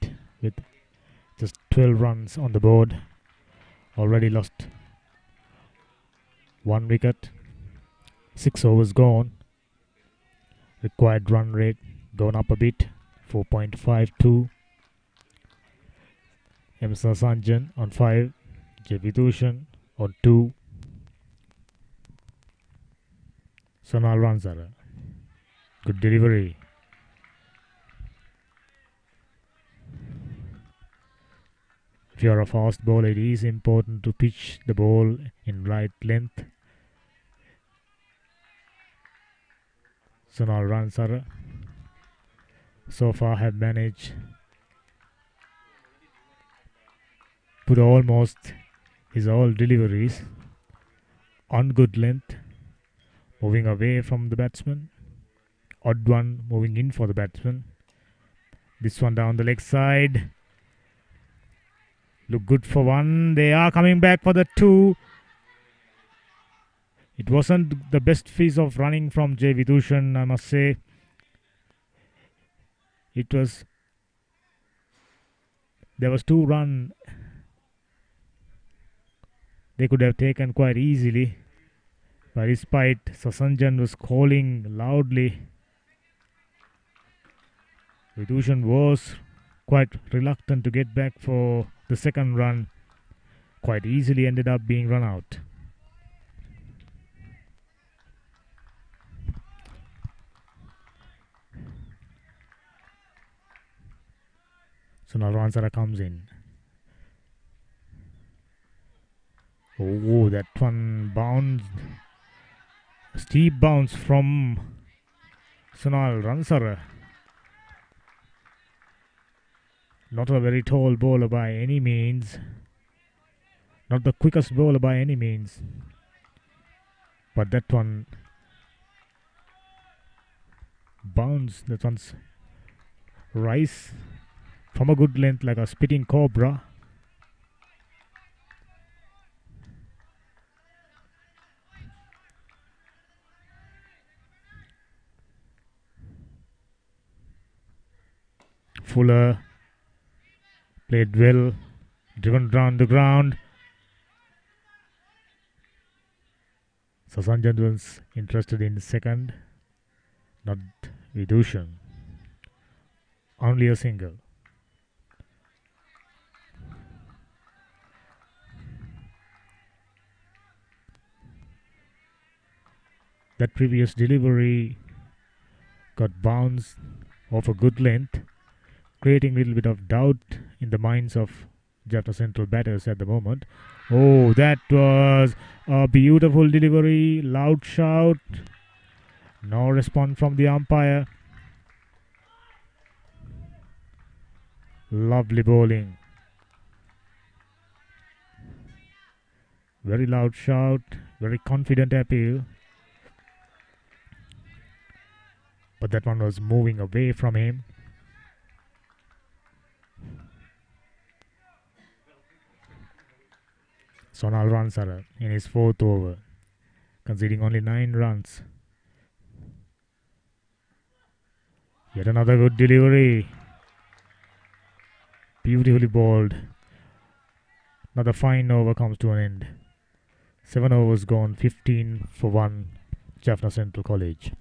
S1: with just 12 runs on the board. Already lost 1 wicket. 6 overs gone. Required run rate gone up a bit. 4.52. Emsa Sanjan on 5. J. Vidushan on 2. Sonal Ransara. Good delivery. If you are a fast bowler, it is important to pitch the ball in right length. Sonal Ransara so far have managed put almost his all deliveries on good length, moving away from the batsman. Odd one moving in for the batsman. This one down the leg side. Look good for 1. They are coming back for the 2. It wasn't the best piece of running from J. Vidushan, I must say. It was There was 2 run they could have taken quite easily, but despite Sasanjan was calling loudly, Vidushan was quite reluctant to get back for the second run. Quite easily ended up being run out. So now Ransara comes in. Oh, that one bounced. Steep bounce from Sunal Ransara. Not a very tall bowler by any means. Not the quickest bowler by any means. But that one bounce, that one's rise from a good length like a spitting cobra. Fuller played well, driven down the ground. Sasanjan was interested in second, not Vidushan. Only a single. That previous delivery got bounced off a good length, creating a little bit of doubt in the minds of Jaffna Central batters at the moment. Oh, that was a beautiful delivery, loud shout. No response from the umpire. Lovely bowling. Very loud shout, very confident appeal. But that one was moving away from him. Sonal Ransara in his 4th over, conceding only 9 runs. Yet another good delivery. Beautifully bowled. Another fine over comes to an end. 7 overs gone, 15 for 1, Jaffna Central College.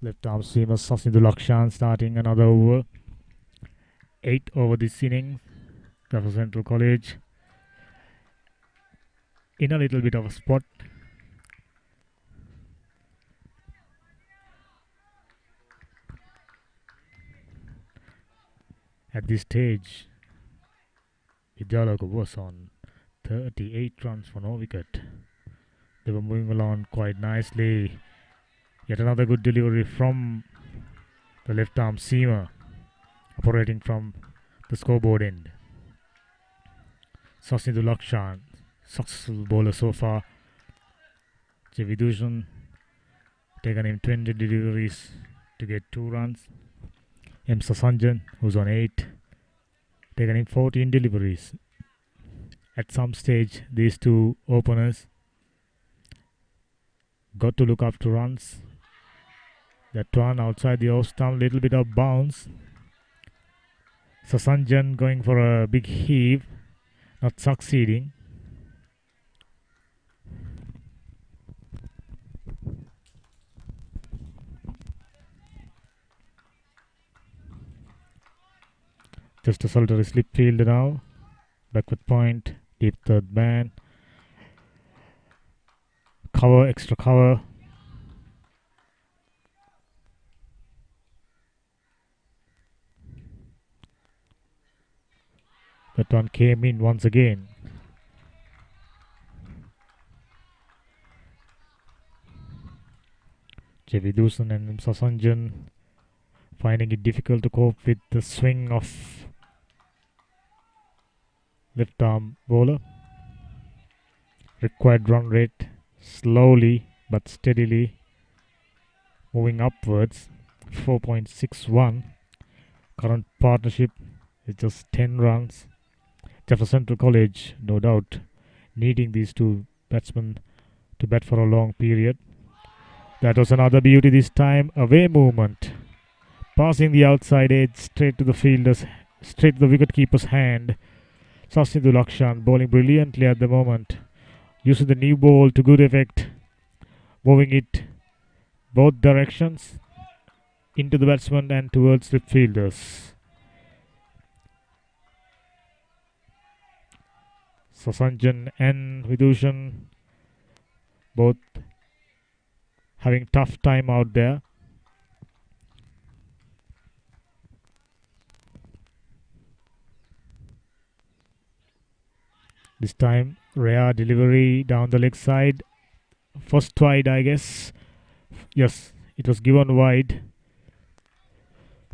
S1: Left arm seamer Sasidulakshan starting another over. 8 over this inning. Jaffna Central College in a little bit of a spot. At this stage, Vidyaloka was on 38 runs for no wicket. They were moving along quite nicely. Yet another good delivery from the left arm seamer, operating from the scoreboard end. Sasidulakshan, successful bowler so far. Vidushan taken him 20 deliveries to get 2 runs. M. Sasanjan, who's on 8, taken him 14 deliveries. At some stage, these 2 openers got to look after runs. That one outside the off stump, little bit of bounce. Sasanjan going for a big heave, not succeeding. Just a solitary slip field now. Backward point, deep third man. Cover, extra cover. That one came in once again. Jevidusan and Sasanjan finding it difficult to cope with the swing of left arm bowler. Required run rate slowly but steadily moving upwards. 4.61. Current partnership is just 10 runs. Jaffna Central College, no doubt, needing these two batsmen to bat for a long period. That was another beauty this time. Away movement. Passing the outside edge straight to the fielder's, straight to the wicketkeeper's hand. Sasnidhu Lakshan bowling brilliantly at the moment. Using the new ball to good effect. Moving it both directions into the batsman and towards the fielders. Sasanjan and Vidushan both having tough time out there. This time rare delivery down the leg side. First wide, I guess. Yes, it was given wide.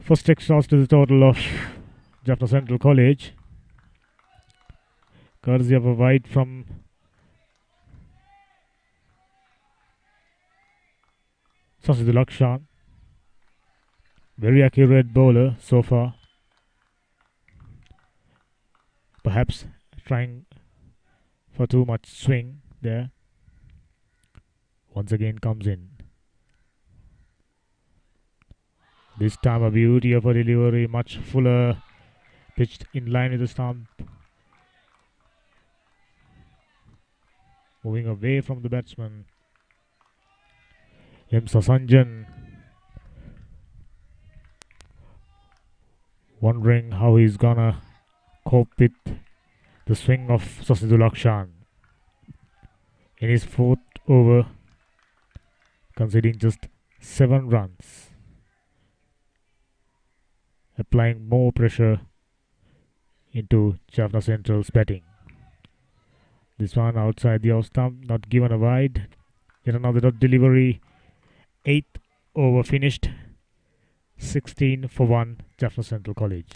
S1: First extras to the total of Jaffna Central College. Courtesy of a wide from Sasnidhu Lakshan. Very accurate bowler so far. Perhaps trying for too much swing there. Once again comes in. This time a beauty of a delivery, much fuller, pitched in line with the stump. Moving away from the batsman. M. Sasanjan wondering how he's gonna cope with the swing of Sasnidhu Lakshan. In his fourth over, conceding just 7 runs. Applying more pressure into Jaffna Central's batting. This one outside the off stump, not given a wide. Yet another dot delivery. 8th over finished. 16 for 1, Jaffna Central College.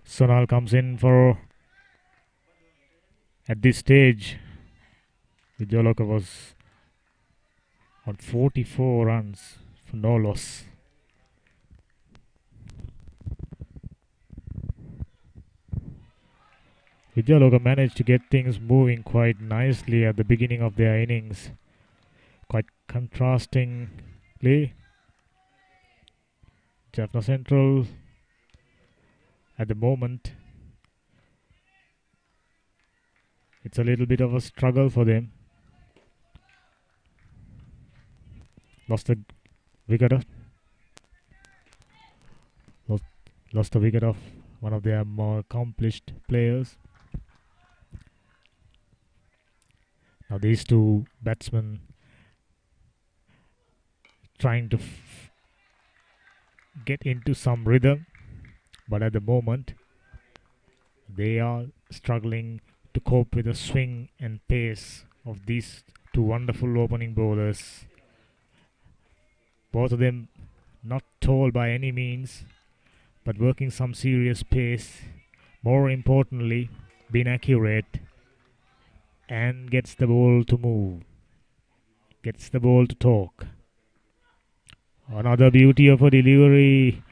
S1: Sonal comes in for, at this stage, Vidyaloka was on 44 runs for no loss. Vidyaloka managed to get things moving quite nicely at the beginning of their innings. Quite contrastingly, Jaffna Central at the moment, it's a little bit of a struggle for them. Lost the wicket of one of their more accomplished players. Now these two batsmen trying to get into some rhythm, but at the moment they are struggling to cope with the swing and pace of these two wonderful opening bowlers. Both of them not tall by any means, but working some serious pace. More importantly, being accurate and gets the ball to move, gets the ball to talk. Another beauty of a delivery.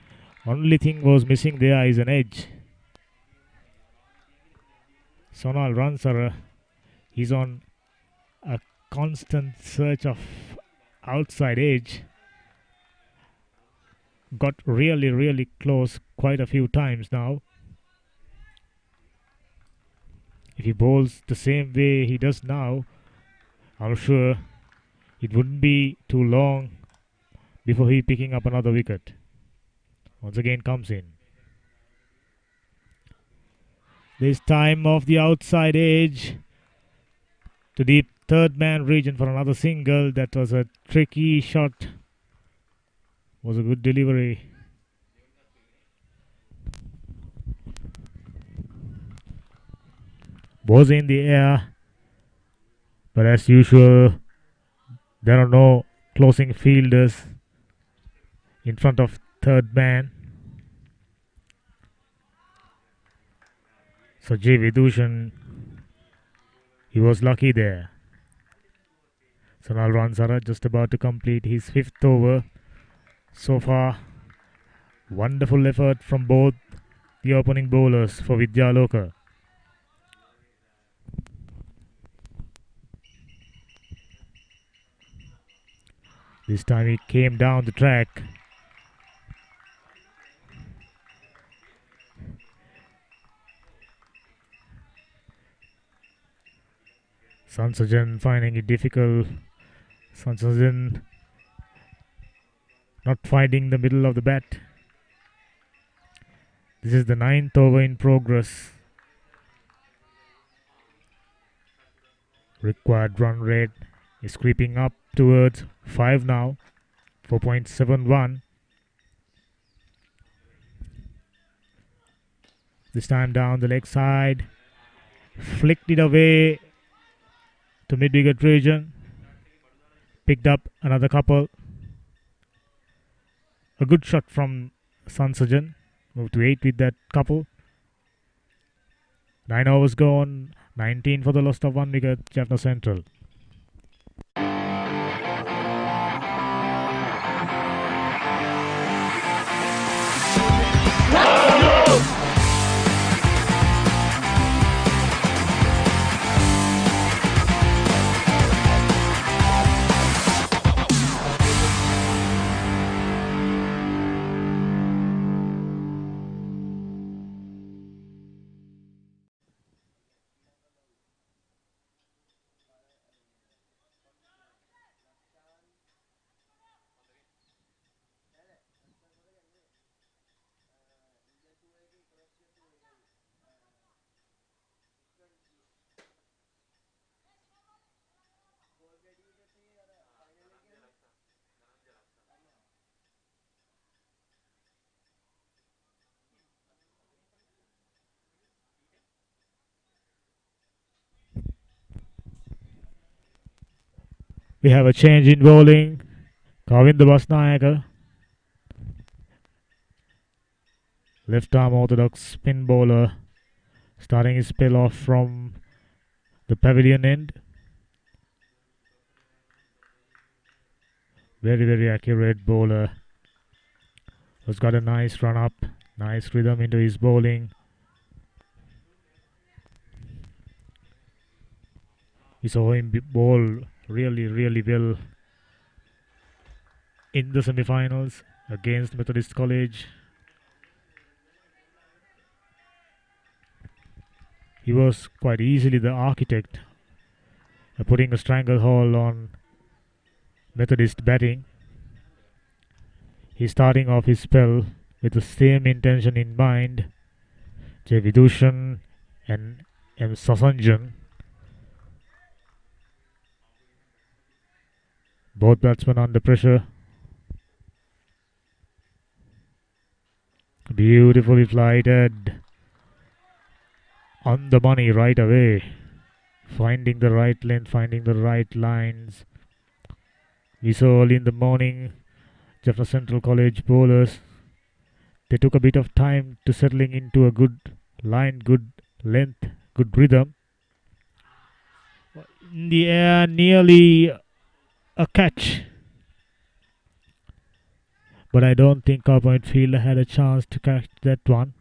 S1: Only thing was missing there is an edge. Sonal Ransara, he's on a constant search of outside edge. Got really, really close quite a few times now. If he bowls the same way he does now, I'm sure it wouldn't be too long before he picking up another wicket. Once again comes in. This time off the outside edge to the third man region for another single. That was a tricky shot. Was a good delivery. Was in the air, but as usual, there are no closing fielders in front of third man. So J. Vidushan, he was lucky there. Sonal Ransara just about to complete his 5th over. So far, wonderful effort from both the opening bowlers for Vidyaloka. This time he came down the track. Sansajan finding it difficult. Sansajan not finding the middle of the bat. This is the 9th over in progress. Required run rate is creeping up towards 5 now. 4.71. This time down the leg side. Flicked it away to mid-wicket region. Picked up another couple. A good shot from Sansajan. Moved to 8 with that couple. 9 overs gone. 19 for the loss of 1 wicket. Jaffna Central. We have a change in bowling. Kavinda Basnayaka, left arm orthodox spin bowler, starting his spell off from the pavilion end. Very, very accurate bowler. Has got a nice run up, nice rhythm into his bowling. We saw him bowl really, really well in the semi-finals against Methodist College. He was quite easily the architect of putting a stranglehold on Methodist batting. He's starting off his spell with the same intention in mind. J. Vidushan and M. Sasanjan, both batsmen under pressure. Beautifully flighted. On the money right away. Finding the right length, finding the right lines. We saw early in the morning, Jaffna Central College bowlers, they took a bit of time to settling into a good line, good length, good rhythm. In the air, nearly a catch. But I don't think our point fielder had a chance to catch that one.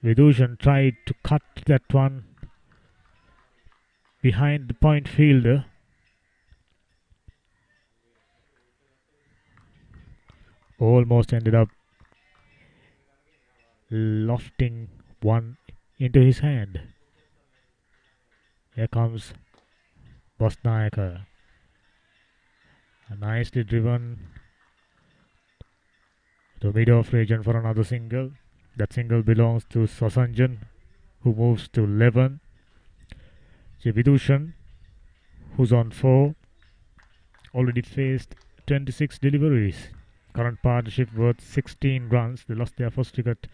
S1: Vidushan tried to cut that one behind the point fielder. Almost ended up lofting one into his hand. Here comes Bosnayaka. Nicely driven to mid-off region for another single. That single belongs to Sasanjan, who moves to 11. Vidushan, who's on 4, already faced 26 deliveries. Current partnership worth 16 runs. They lost their first wicket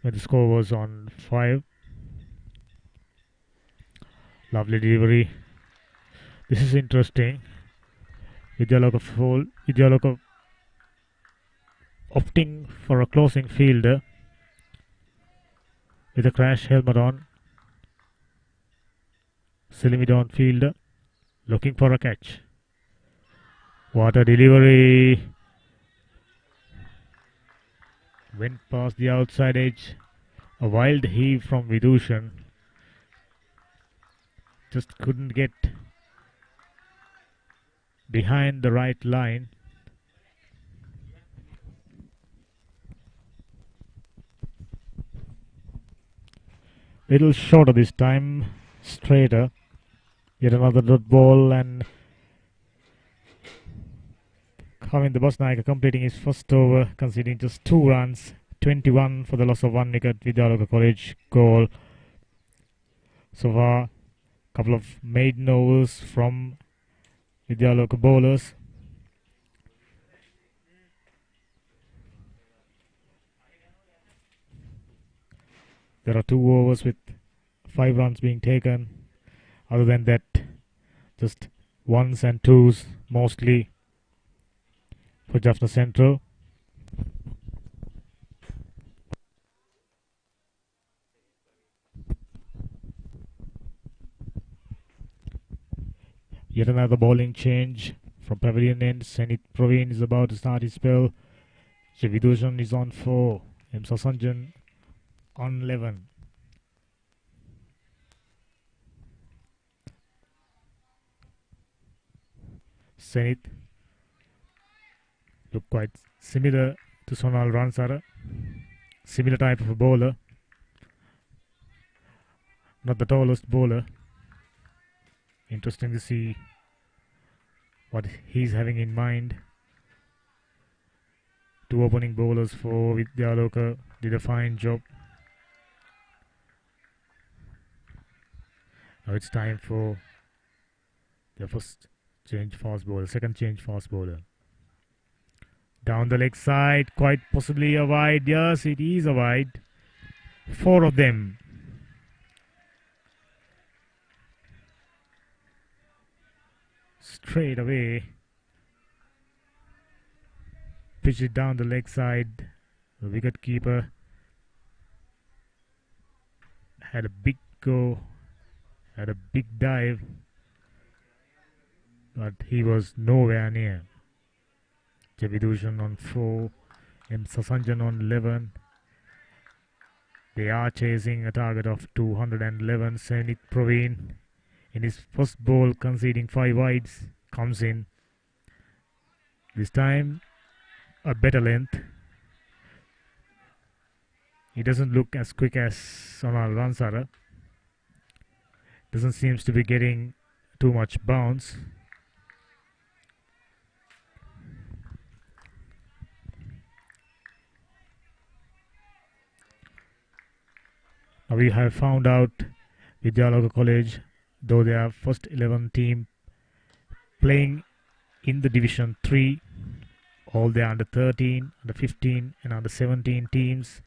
S1: when the score was on 5. Lovely delivery. This is interesting. Vidyaloka opting for a closing fielder with a crash helmet on. Silimidon fielder looking for a catch. What a delivery. Went past the outside edge. A wild heave from Vidushan. Just couldn't get behind the right line. Little shorter this time. Straighter. Yet another dot ball, and Kavin the Bosnayaka completing his first over, conceding just 2 runs, 21 for the loss of 1 wicket. Vidyaloka College goal. So far, couple of maiden overs from Vidyaloka bowlers. There are 2 overs with 5 runs being taken. Other than that, just 1s and 2s mostly for Jaffna Central. Yet another bowling change from pavilion end. Zenith Praveen is about to start his spell. Vidushan is on 4. M. Sasanjan on 11. Zenith look quite similar to Sonal Ransara. Similar type of a bowler. Not the tallest bowler. Interesting to see what he's having in mind. 2 opening bowlers for Vidyaloka did a fine job. Now it's time for the first change fast bowler, second change fast bowler. Down the leg side, quite possibly a wide. Yes, it is a wide. 4 of them. Straight away. Pitch it down the leg side. The wicket keeper had a big go, had a big dive, but he was nowhere near. Vidushan on 4 and Sasanjan on 11. They are chasing a target of 211. Zenith Praveen in his first ball conceding 5 wides comes in. This time a better length. He doesn't look as quick as Sonal Ransara. Doesn't seem to be getting too much bounce. Now we have found out Vidyaloka College, though they are first 11 team playing in the Division 3, all the under 13, under 15 and under 17 teams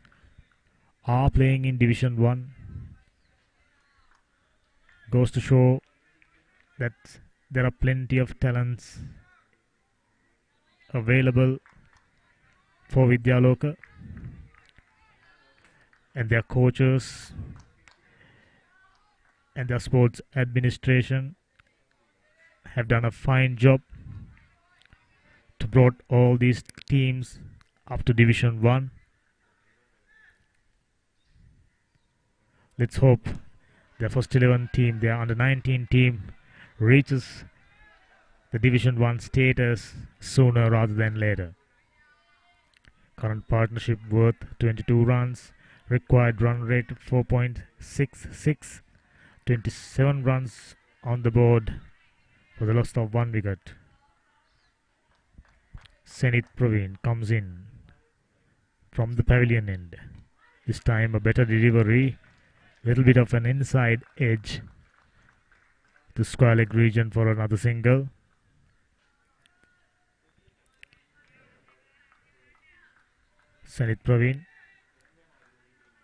S1: are playing in Division 1. Goes to show that there are plenty of talents available for Vidyaloka, and their coaches and their sports administration have done a fine job to brought all these teams up to Division 1. Let's hope their first 11 team, their under 19 team, reaches the Division 1 status sooner rather than later. Current partnership worth 22 runs, required run rate 4.66, 27 runs on the board for the loss of 1 wicket. Zenith Praveen comes in from the pavilion end. This time a better delivery, little bit of an inside edge to square leg region for another single. Zenith Praveen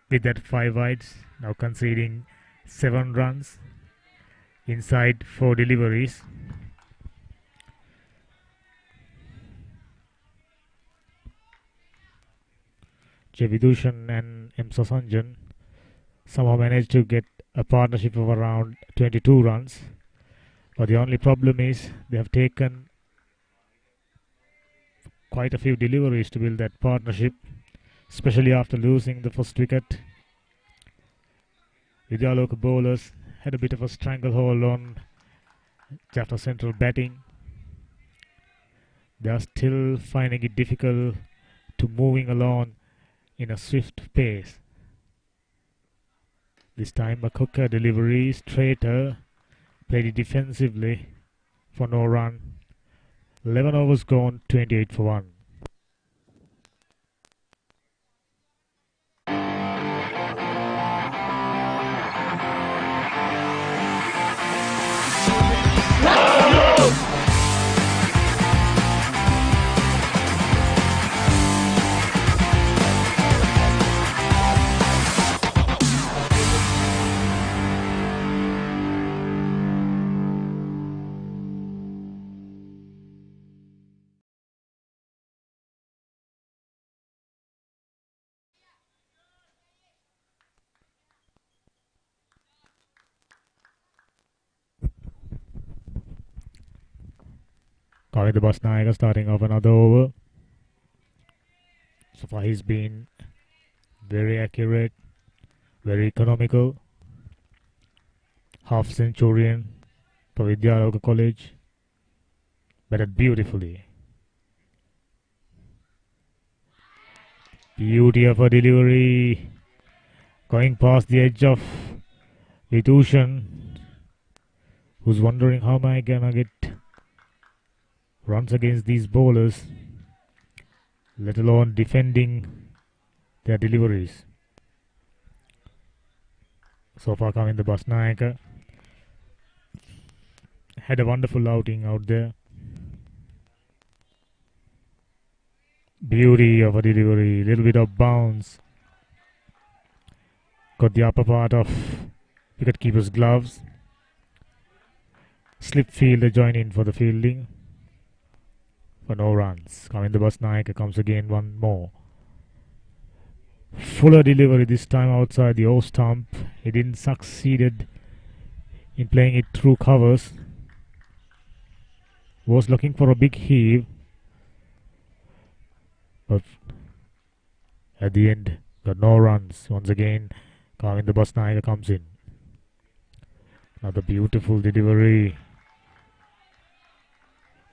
S1: with that 5 wides, now conceding 7 runs inside 4 deliveries. Vidushan and M. Sasanjan somehow managed to get a partnership of around 22 runs. But the only problem is they have taken quite a few deliveries to build that partnership, especially after losing the first wicket. Vidyaloka bowlers had a bit of a stranglehold on Jaffna Central batting. They are still finding it difficult to moving along in a swift pace. This time a quicker delivery, straighter, played it defensively for no run. 11 overs gone, 28 for 1. Calling the Batsman starting off another over. So far he's been very accurate, very economical. Half centurion for Vidyaloka College. Batted beautifully. Beauty of a delivery. Going past the edge of Vitushan, who's wondering how am I gonna get runs against these bowlers, let alone defending their deliveries. So far coming the Basnayaka. Had a wonderful outing out there. Beauty of a delivery, little bit of bounce. Got the upper part of wicketkeeper's gloves. Slip fielder join in for the fielding. For no runs. Coming the Basnayaka comes again one more. Fuller delivery this time outside the O stump. He didn't succeeded in playing it through covers. Was looking for a big heave. But at the end, got no runs. Once again, Kavin the Basnayaka comes in. Another beautiful delivery.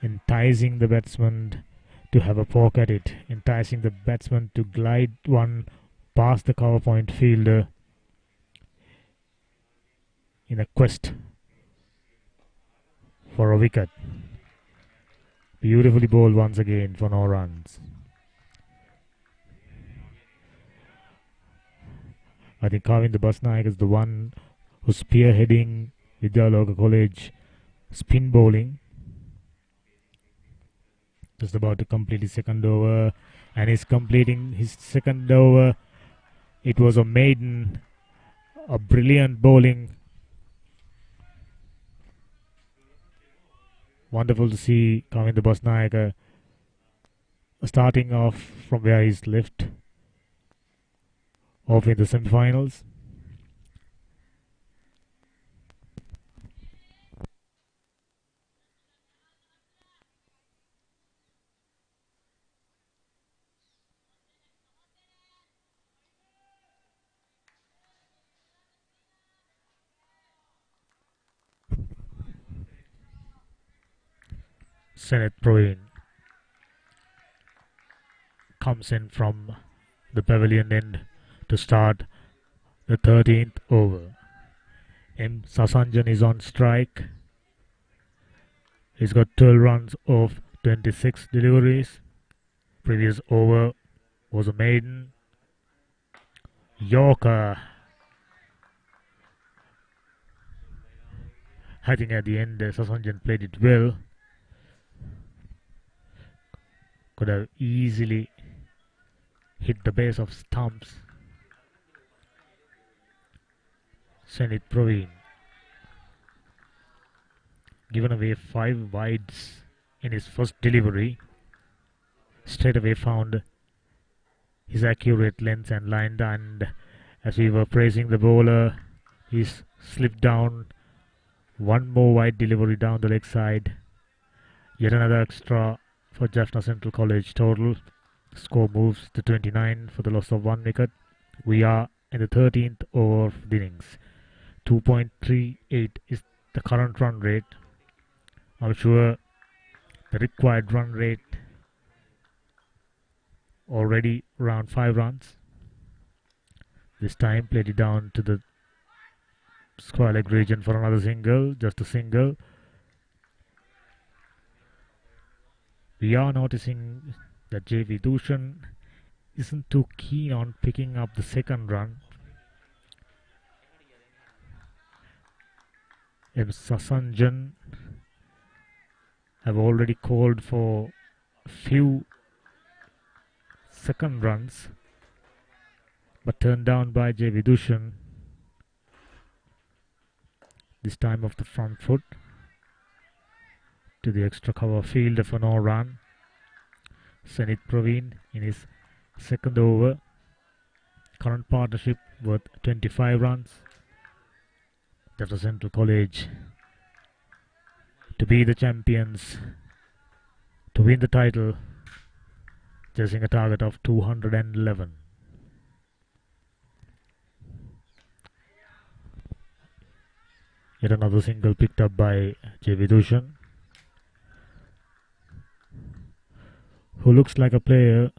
S1: Enticing the batsman to have a poke at it. Enticing the batsman to glide one past the cover point fielder in a quest for a wicket. Beautifully bowled once again for no runs. I think Kavin the Basnaik is the one who's spearheading Vidyaloka College spin bowling. Just about to complete his second over, and he's completing his second over. It was a maiden, a brilliant bowling. Wonderful to see Kavin the Basnaik starting off from where he's left off in the semi-finals. Senate Praveen comes in from the pavilion end to start the 13th over. M. Sasanjan is on strike. He's got 12 runs off 26 deliveries. Previous over was a maiden. Yorker. I think at the end Sasanjan played it well. Could have easily hit the base of stumps. Senit Praveen given away 5 wides in his first delivery. Straight away found his accurate length and line, and as we were praising the bowler, he's slipped down. One more wide delivery down the leg side. Yet another extra for Jaffna Central College total. Score moves to 29 for the loss of 1 wicket. We are in the 13th over of the innings. 2.38 is the current run rate. I'm sure the required run rate already around 5 runs. This time played it down to the square leg region for another single, just a single. We are noticing that J.V. Dushan isn't too keen on picking up the second run. M. Sasanjan have already called for a few second runs, but turned down by J.V. Dushan. This time off the front foot to the extra cover field for no run. Senit Praveen in his second over. Current partnership worth 25 runs. Jaffna Central College to be the champions, to win the title, chasing a target of 211. Yet another single picked up by J.V. Dushan, who looks like a player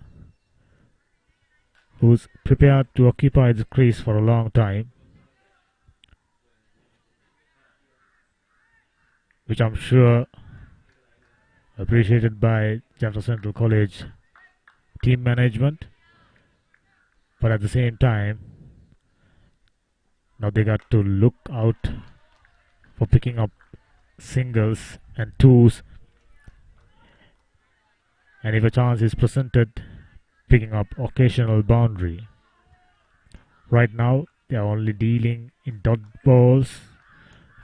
S1: who's prepared to occupy the crease for a long time, which I'm sure appreciated by Jaffna Central College team management. But at the same time, now they got to look out for picking up singles and twos, and if a chance is presented, picking up occasional boundary. Right now they are only dealing in dot balls,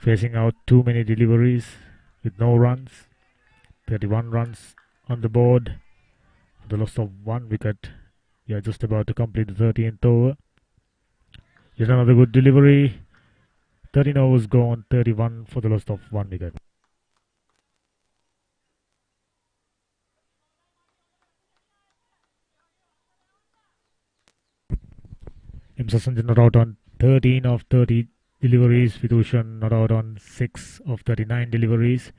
S1: facing out too many deliveries with no runs. 31 runs on the board for the loss of 1 wicket. We are just about to complete the 13th over. Yet another good delivery. 13 overs gone, 31 for the loss of 1 wicket. M. Sasanjan not out on 13 of 30 deliveries. Vidushan not out on 6 of 39 deliveries.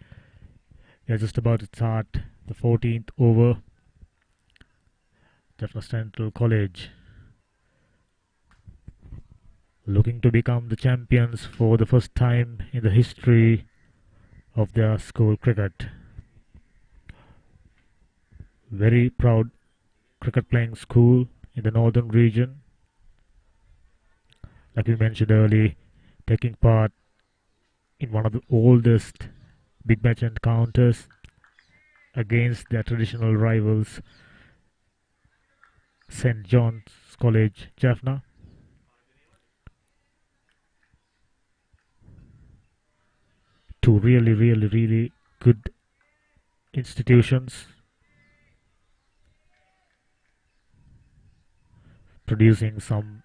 S1: We are just about to start the 14th over. Jaffna Central College looking to become the champions for the first time in the history of their school cricket. Very proud cricket playing school in the northern region. Like we mentioned earlier, taking part in one of the oldest big match encounters against their traditional rivals, St. John's College, Jaffna. Two really good institutions producing some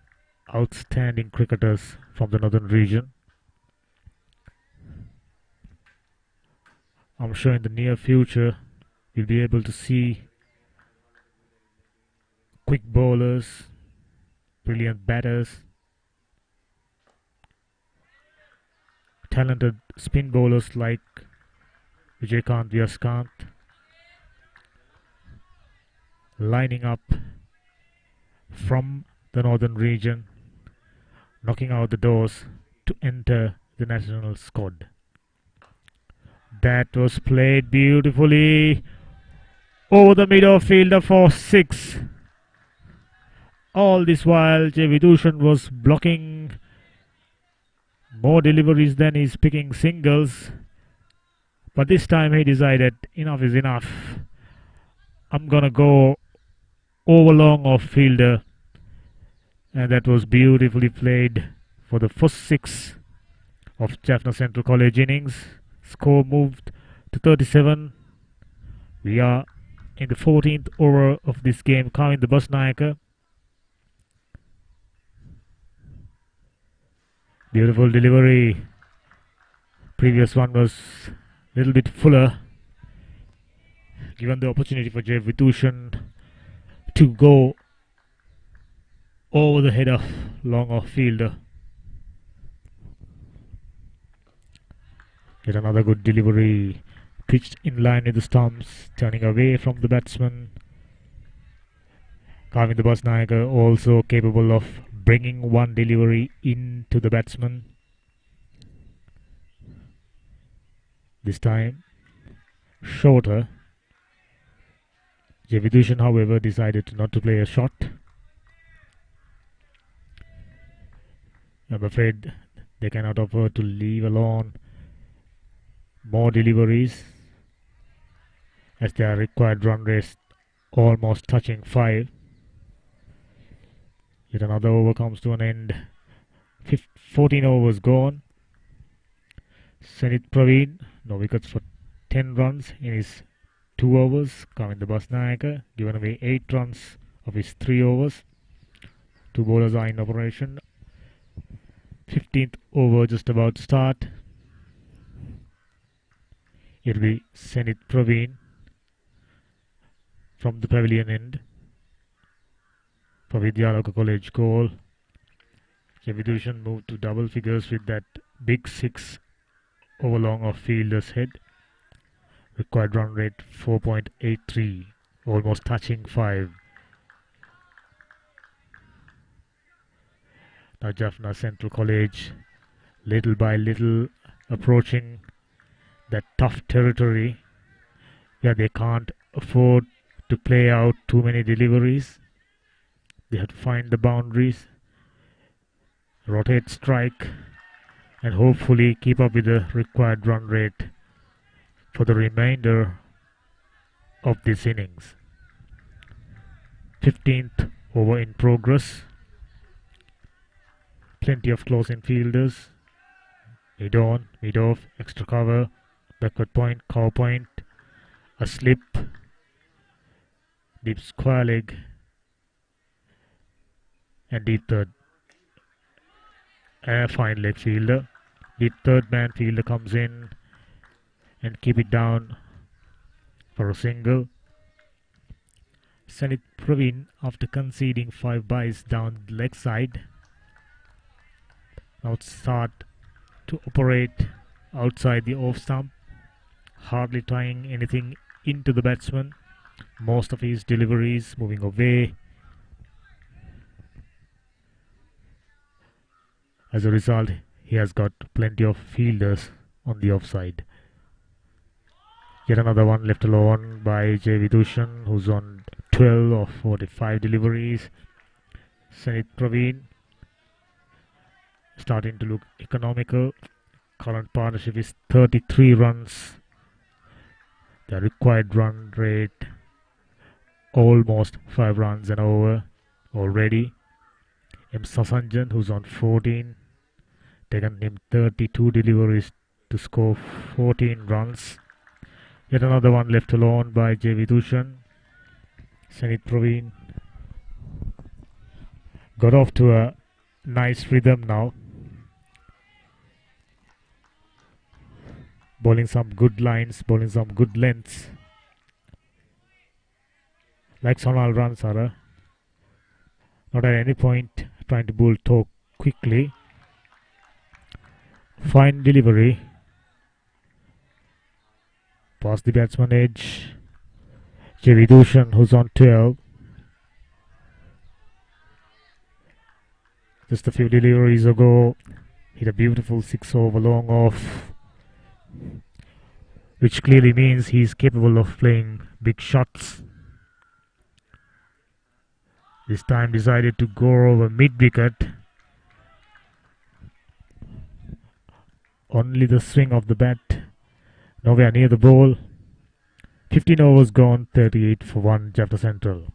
S1: outstanding cricketers from the northern region. I'm sure in the near future we'll be able to see quick bowlers, brilliant batters, talented spin bowlers like Vijaykanth Vyaskant, lining up from the northern region, knocking out the doors to enter the national squad. That was played beautifully over the middle fielder for 6. All this while, Vidushan was blocking more deliveries than he's picking singles. But this time he decided enough is enough. I'm gonna go over long off fielder. And that was beautifully played for the first 6 of Jaffna Central College innings. Score moved to 37. We are in the 14th over of this game. Coming the Basnayaka. Beautiful delivery. Previous one was a little bit fuller. Given the opportunity for J. Vidushan to go over the head of long off fielder. Yet another good delivery. Pitched in line with the stumps, turning away from the batsman. Kavin the Basnayaka also capable of bringing one delivery into the batsman. This time shorter. Vidushan, however, decided not to play a shot. I'm afraid they cannot afford to leave alone more deliveries, as their required run rate almost touching 5. Yet another over comes to an end. 14 overs gone. Senit Praveen, no wickets for 10 runs in his 2 overs. Coming the Basnayaka, given away 8 runs of his 3 overs. 2 bowlers are in operation. 15th over just about to start. It'll be Senit Praveen from the pavilion end for Vidyaloka College goal. Vidushan moved to double figures with that big 6 over long off fielder's head. Required run rate 4.83, almost touching 5. Now Jaffna Central College, little by little, approaching that tough territory. Yeah, they can't afford to play out too many deliveries. They have to find the boundaries, rotate strike, and hopefully keep up with the required run rate for the remainder of this innings. 15th over in progress. Plenty of close-in fielders. Mid on, mid off, extra cover, backward point, cow point, a slip, deep square leg, and deep third. A fine leg fielder. Deep third man fielder comes in and keep it down for a single. Senit Praveen, after conceding 5 byes down the leg side, now start to operate outside the off stump, hardly trying anything into the batsman. Most of his deliveries moving away. As a result, he has got plenty of fielders on the offside. Yet another one left alone by J. Vidushan, who's on 12 of 45 deliveries. Senit Praveen starting to look economical. Current partnership is 33 runs. The required run rate almost 5 runs and over already. M. Sasanjan, who's on 14, taken him 32 deliveries to score 14 runs. Yet another one left alone by J. Vidushan. Senit Praveen got off to a nice rhythm now. Bowling some good lines, bowling some good lengths. Like Sonal Ransara. Not at any point trying to bowl too quickly. Fine delivery. Past the batsman edge. J. Vidushan, who's on 12, Just a few deliveries ago, hit a beautiful 6 over long off, which clearly means he's capable of playing big shots. This time decided to go over mid-wicket. Only the swing of the bat, nowhere near the ball. 15 overs gone, 38 for 1, Jaffna Central.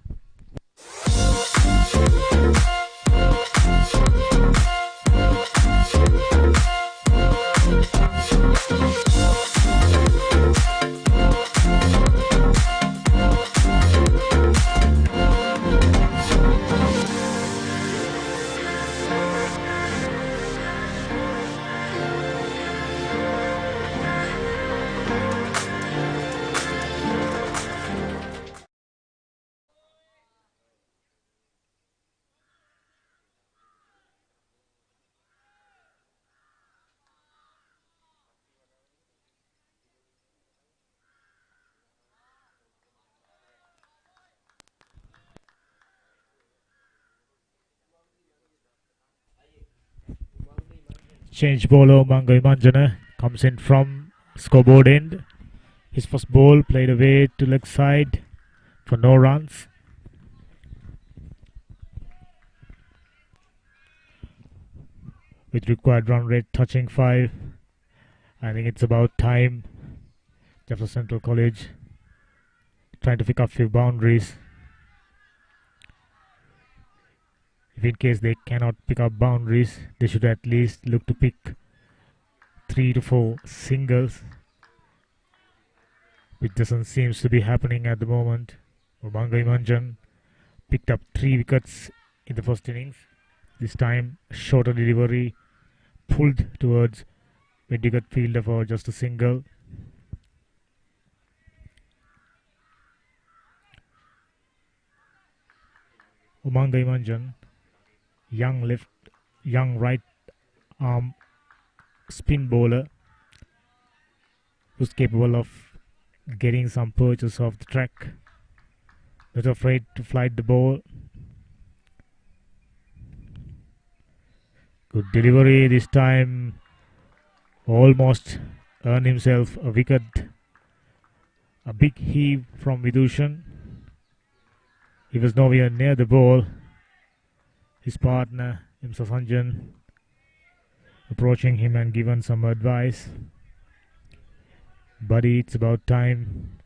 S1: Change bowler Mangai Manjana comes in from scoreboard end. His first ball played away to leg side for no runs. With required run rate touching 5, I think it's about time. Jaffna Central College trying to pick up few boundaries. If in case they cannot pick up boundaries, they should at least look to pick 3 to 4 singles, which doesn't seem to be happening at the moment. Mangai Manjan picked up 3 wickets in the first innings. This time, shorter delivery, pulled towards mid-wicket fielder for just a single. Mangai Manjan, young right arm spin bowler who's capable of getting some perches off the track. Not afraid to flight the ball. Good delivery this time. Almost earned himself a wicket. A big heave from Vidushan. He was nowhere near the ball. His partner, Imsa Sanjan, approaching him and given some advice. Buddy, it's about time.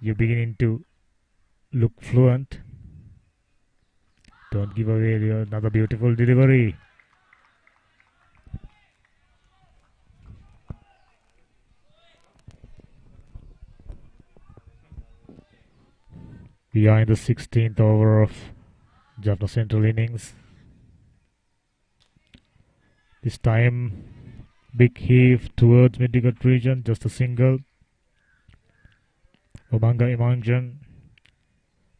S1: You're beginning to look fluent. Don't give away another beautiful delivery. We are in the 16th over of Jaffna Central innings. This time, big heave towards mid-wicket region, just a single. Mangai Manjan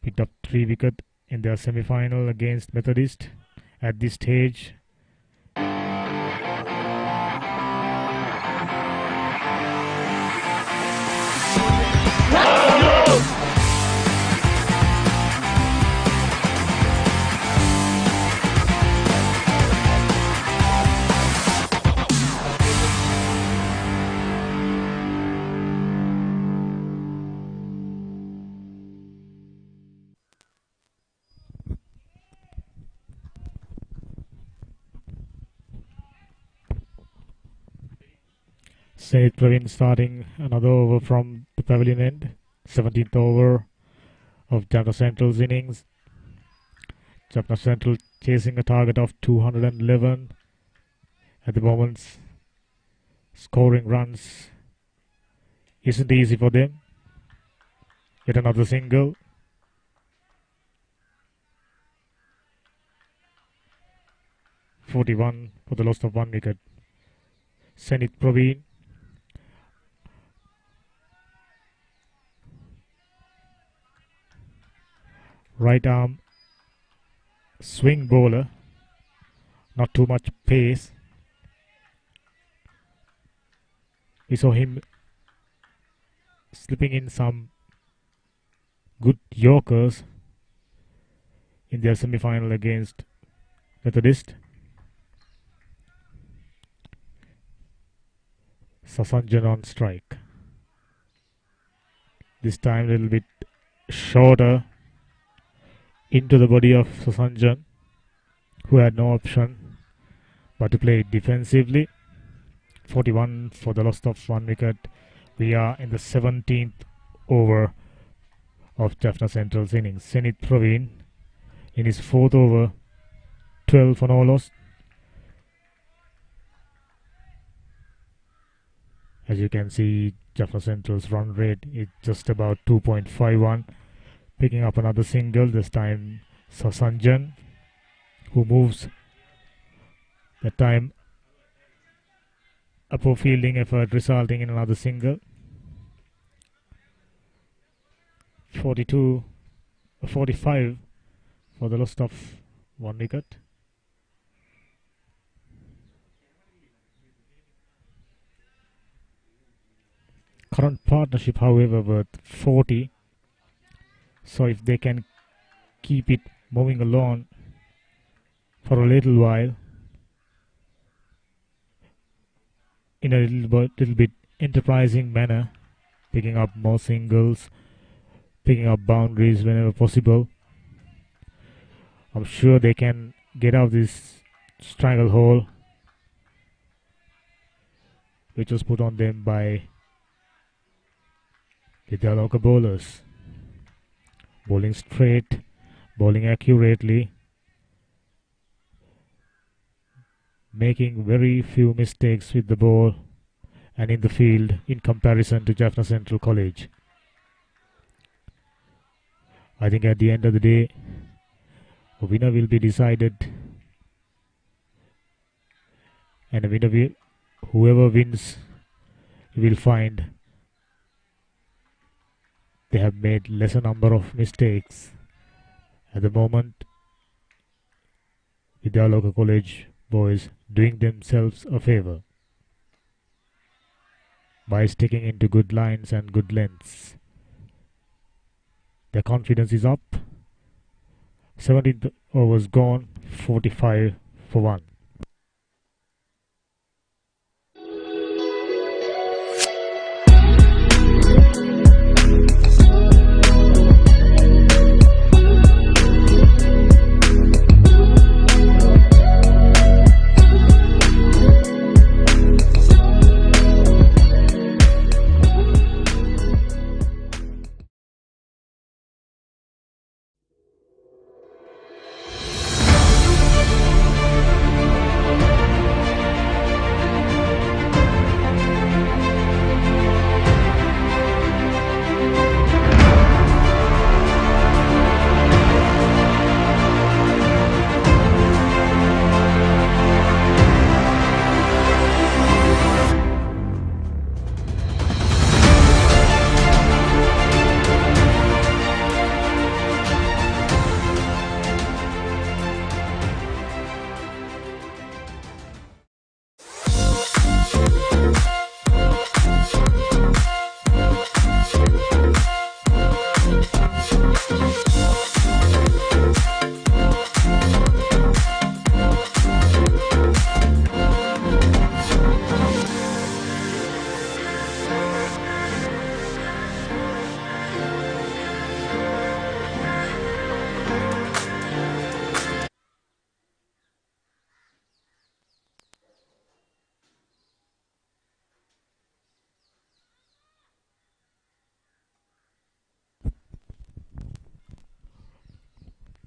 S1: picked up 3 wickets in their semi-final against Methodist. At this stage, Senit Praveen starting another over from the pavilion end. 17th over of Jaffna Central's innings. Jaffna Central chasing a target of 211 at the moment. Scoring runs isn't easy for them. Yet another single. (41) for the loss of 1 wicket. Senit Praveen right arm swing bowler, not too much pace. We saw him slipping in some good Yorkers in their semi-final against Methodist. Sasanjan on strike. This time a little bit shorter into the body of Sasanjan, who had no option but to play defensively. 41 for the loss of 1 wicket. We are in the 17th over of Jaffna Central's innings. Senith Praveen in his 4th over, 12 for no loss. As you can see, Jaffna Central's run rate is just about 2.51. Picking up another single, this time Sasanjan, who moves that time a poor fielding effort resulting in another single. 45 for the loss of 1 wicket. Current partnership, however, worth 40. So if they can keep it moving along for a little while in a little bit enterprising manner, picking up more singles, picking up boundaries whenever possible, I'm sure they can get out this stranglehold which was put on them by Vidyaloka bowlers. Bowling straight, bowling accurately, making very few mistakes with the ball and in the field in comparison to Jaffna Central College. I think at the end of the day, a winner will be decided, and whoever wins, you will find they have made lesser number of mistakes. At the moment, Vidyaloka College boys doing themselves a favour by sticking into good lines and good lengths. Their confidence is up. 17th overs gone, 45 for 1.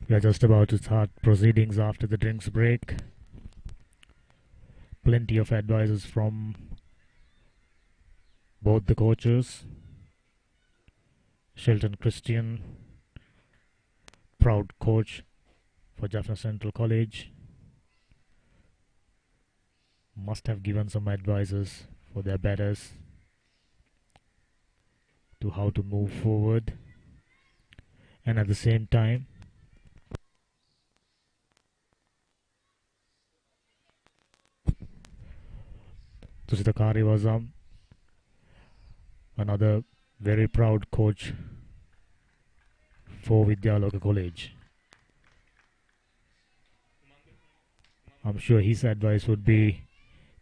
S1: We are just about to start proceedings after the drinks break. Plenty of advices from both the coaches. Shelton Christian, proud coach for Jaffna Central College, must have given some advices for their batters to how to move forward, and at the same time Tusita was another very proud coach for Vidyaloka College. I'm sure his advice would be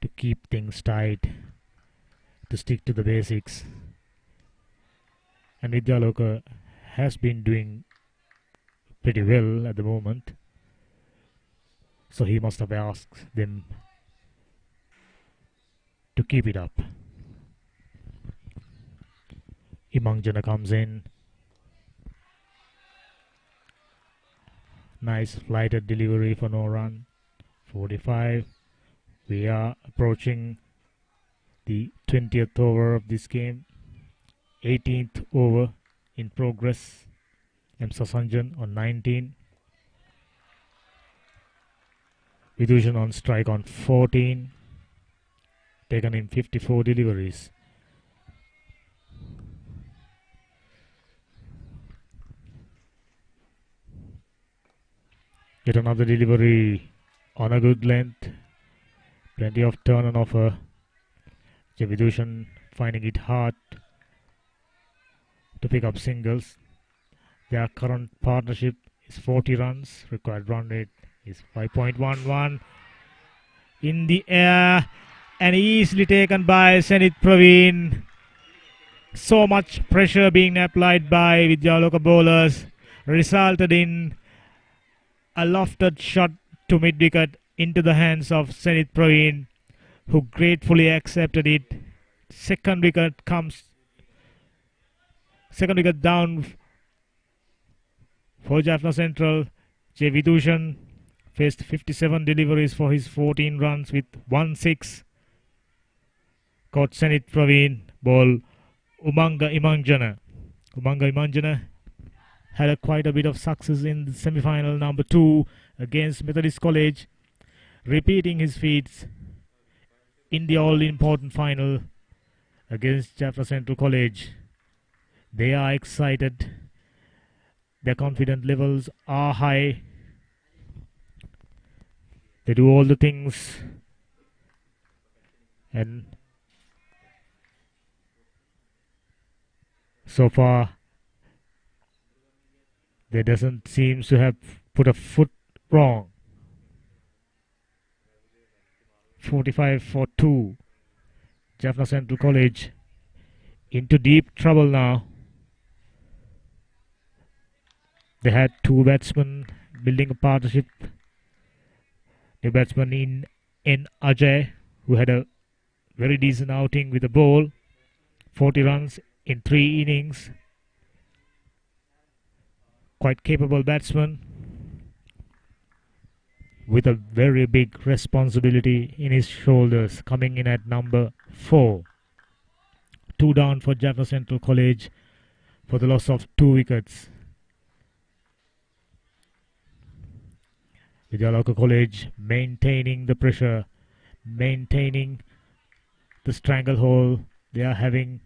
S1: to keep things tight, to stick to the basics. And Vidyaloka has been doing pretty well at the moment, so he must have asked them to keep it up. Imangjana comes in. Nice flighted delivery for no run. 45. We are approaching the 20th over of this game. 18th over in progress. M. Sasanjan on 19. Vidushan on strike on 14. Taken in 54 deliveries. Yet another delivery on a good length. Plenty of turn on offer. Vidushan finding it hard to pick up singles. Their current partnership is 40 runs. Required run rate is 5.11. In the air and easily taken by Zenith Praveen. So much pressure being applied by Vidyaloka bowlers resulted in a lofted shot to mid-wicket into the hands of Zenith Praveen, who gratefully accepted it. Second wicket down for Jaffna Central. J. Vidushan faced 57 deliveries for his 14 runs with 1-6. Caught Zenith Praveen, ball Umanga Imangjana. Umanga Imangjana had quite a bit of success in the semi-final number 2 against Methodist College, repeating his feats in the all-important final against Jaffna Central College. They are excited. Their confidence levels are high. They do all the things, and so far they doesn't seem to have put a foot wrong. 45 for 2. Jaffna Central College into deep trouble now. They had two batsmen building a partnership. The batsman in Ajay, who had a very decent outing with the ball. 40 runs in 3 innings. Quite capable batsman with a very big responsibility in his shoulders, coming in at number 4. 2 down for Jaffna Central College for the loss of 2 wickets. Vidyaloka College maintaining the pressure, maintaining the stranglehold they are having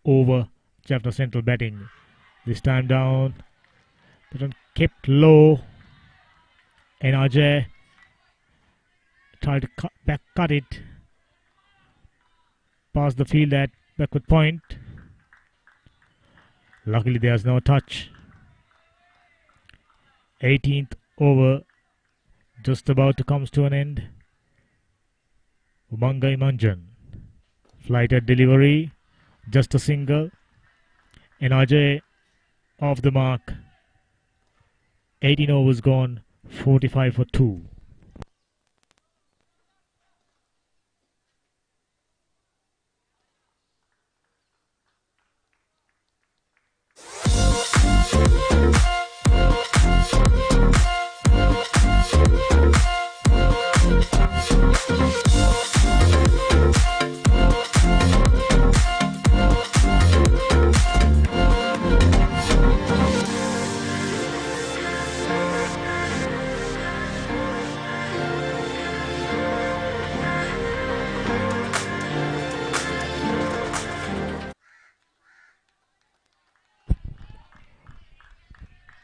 S1: over Jaffna Central batting. This time down, they kept low, and Ajay tried to cut it past the field at backward point. Luckily there's no touch. 18th over just about to come to an end. Umanga Imanjan, flighted delivery, just a single, and Ajay off the mark. 18 overs gone, 45 for 2.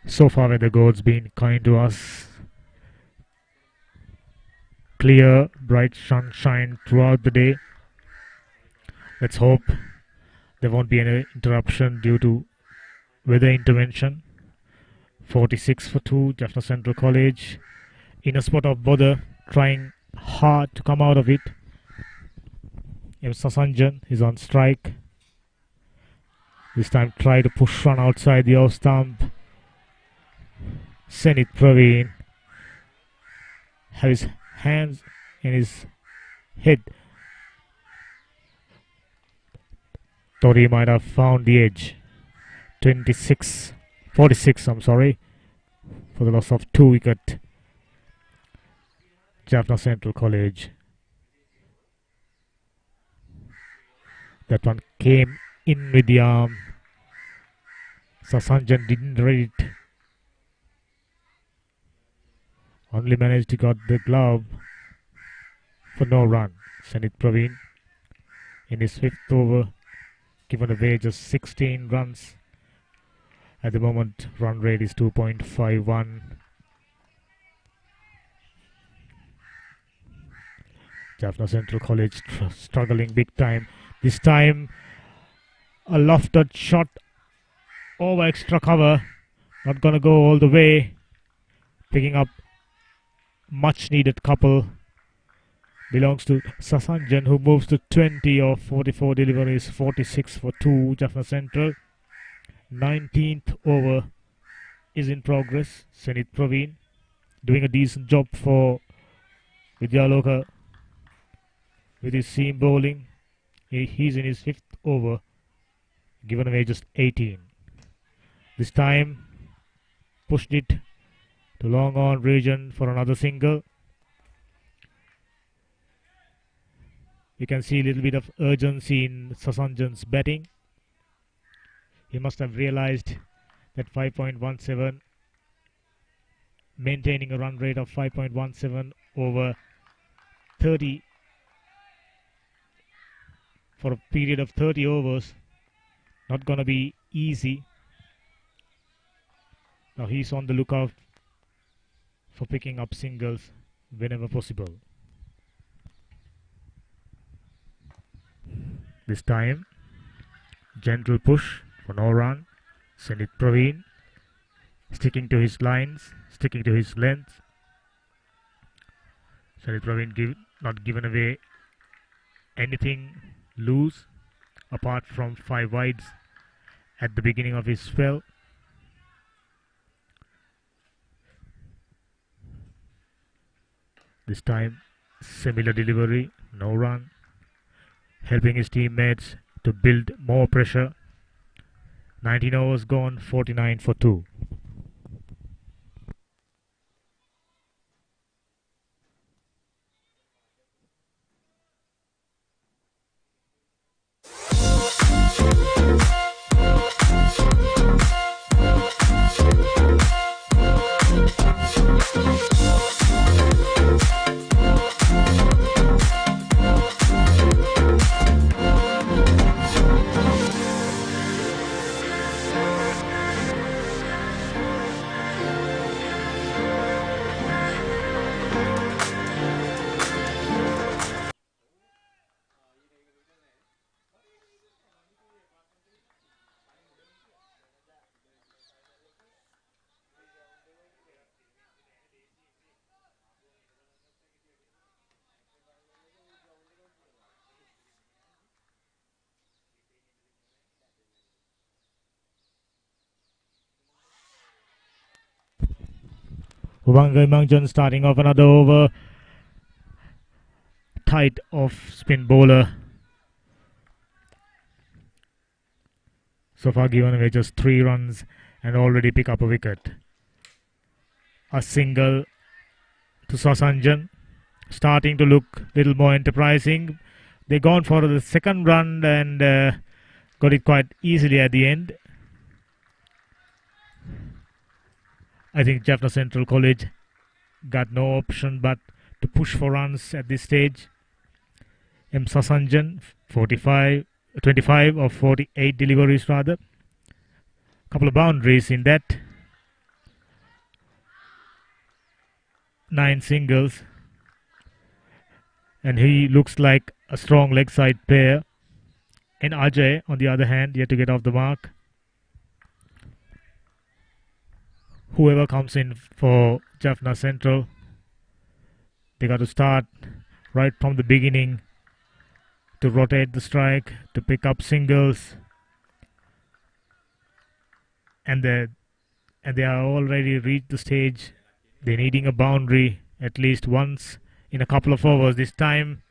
S1: So far, weather gods been kind to us. Clear, bright sunshine throughout the day. Let's hope there won't be any interruption due to weather intervention. 46 for 2, Jaffna Central College in a spot of bother. trying hard to come out of it. Sasanjan is on strike. This time try to push run outside the off stump. Zenith Praveen has his hands in his head. Thought he might have found the edge. 46, I'm sorry, for the loss of 2 wicket. Jaffna Central College. That one came in with the arm. Sasanjan didn't read it. Only managed to got the glove for no run. Zenith Praveen in his 5th over, given away just 16 runs. At the moment, run rate is 2.51. Jaffna Central College struggling big time. This time, a lofted shot over extra cover. Not going to go all the way. Picking up much needed couple. Belongs to Sasanjan, who moves to 20 of 44 deliveries, 46 for 2. Jaffna Central. 19th over is in progress. Zenith Praveen doing a decent job for Vidyaloka with his seam bowling. He's in his 5th over, given away just 18. This time pushed it to long on region for another single. You can see a little bit of urgency in Sasanjan's batting. He must have realized that 5.17, maintaining a run rate of 5.17 over 30 for a period of 30 overs, not going to be easy. Now he's on the lookout for picking up singles whenever possible. This time, gentle push for no run. Zenith Praveen sticking to his lines, sticking to his length. Zenith Praveen not given away anything loose apart from 5 wides at the beginning of his spell. This time, similar delivery, no run, helping his teammates to build more pressure. 19 overs gone, 49 for 2. Mangjan starting off another over. Tight off spin bowler. So far given away just 3 runs and already pick up a wicket. A single to Sasanjan. Starting to look a little more enterprising. They gone for the second run and got it quite easily at the end. I think Jaffna Central College got no option but to push for runs at this stage. Sasanjan, 25 of 48 deliveries rather. Couple of boundaries in that. 9 singles. And he looks like a strong leg side player. And Ajay, on the other hand, yet to get off the mark. Whoever comes in for Jaffna Central They got to start right from the beginning to rotate the strike, to pick up singles, and they are already reached the stage. They're needing a boundary at least once in a couple of overs. This time,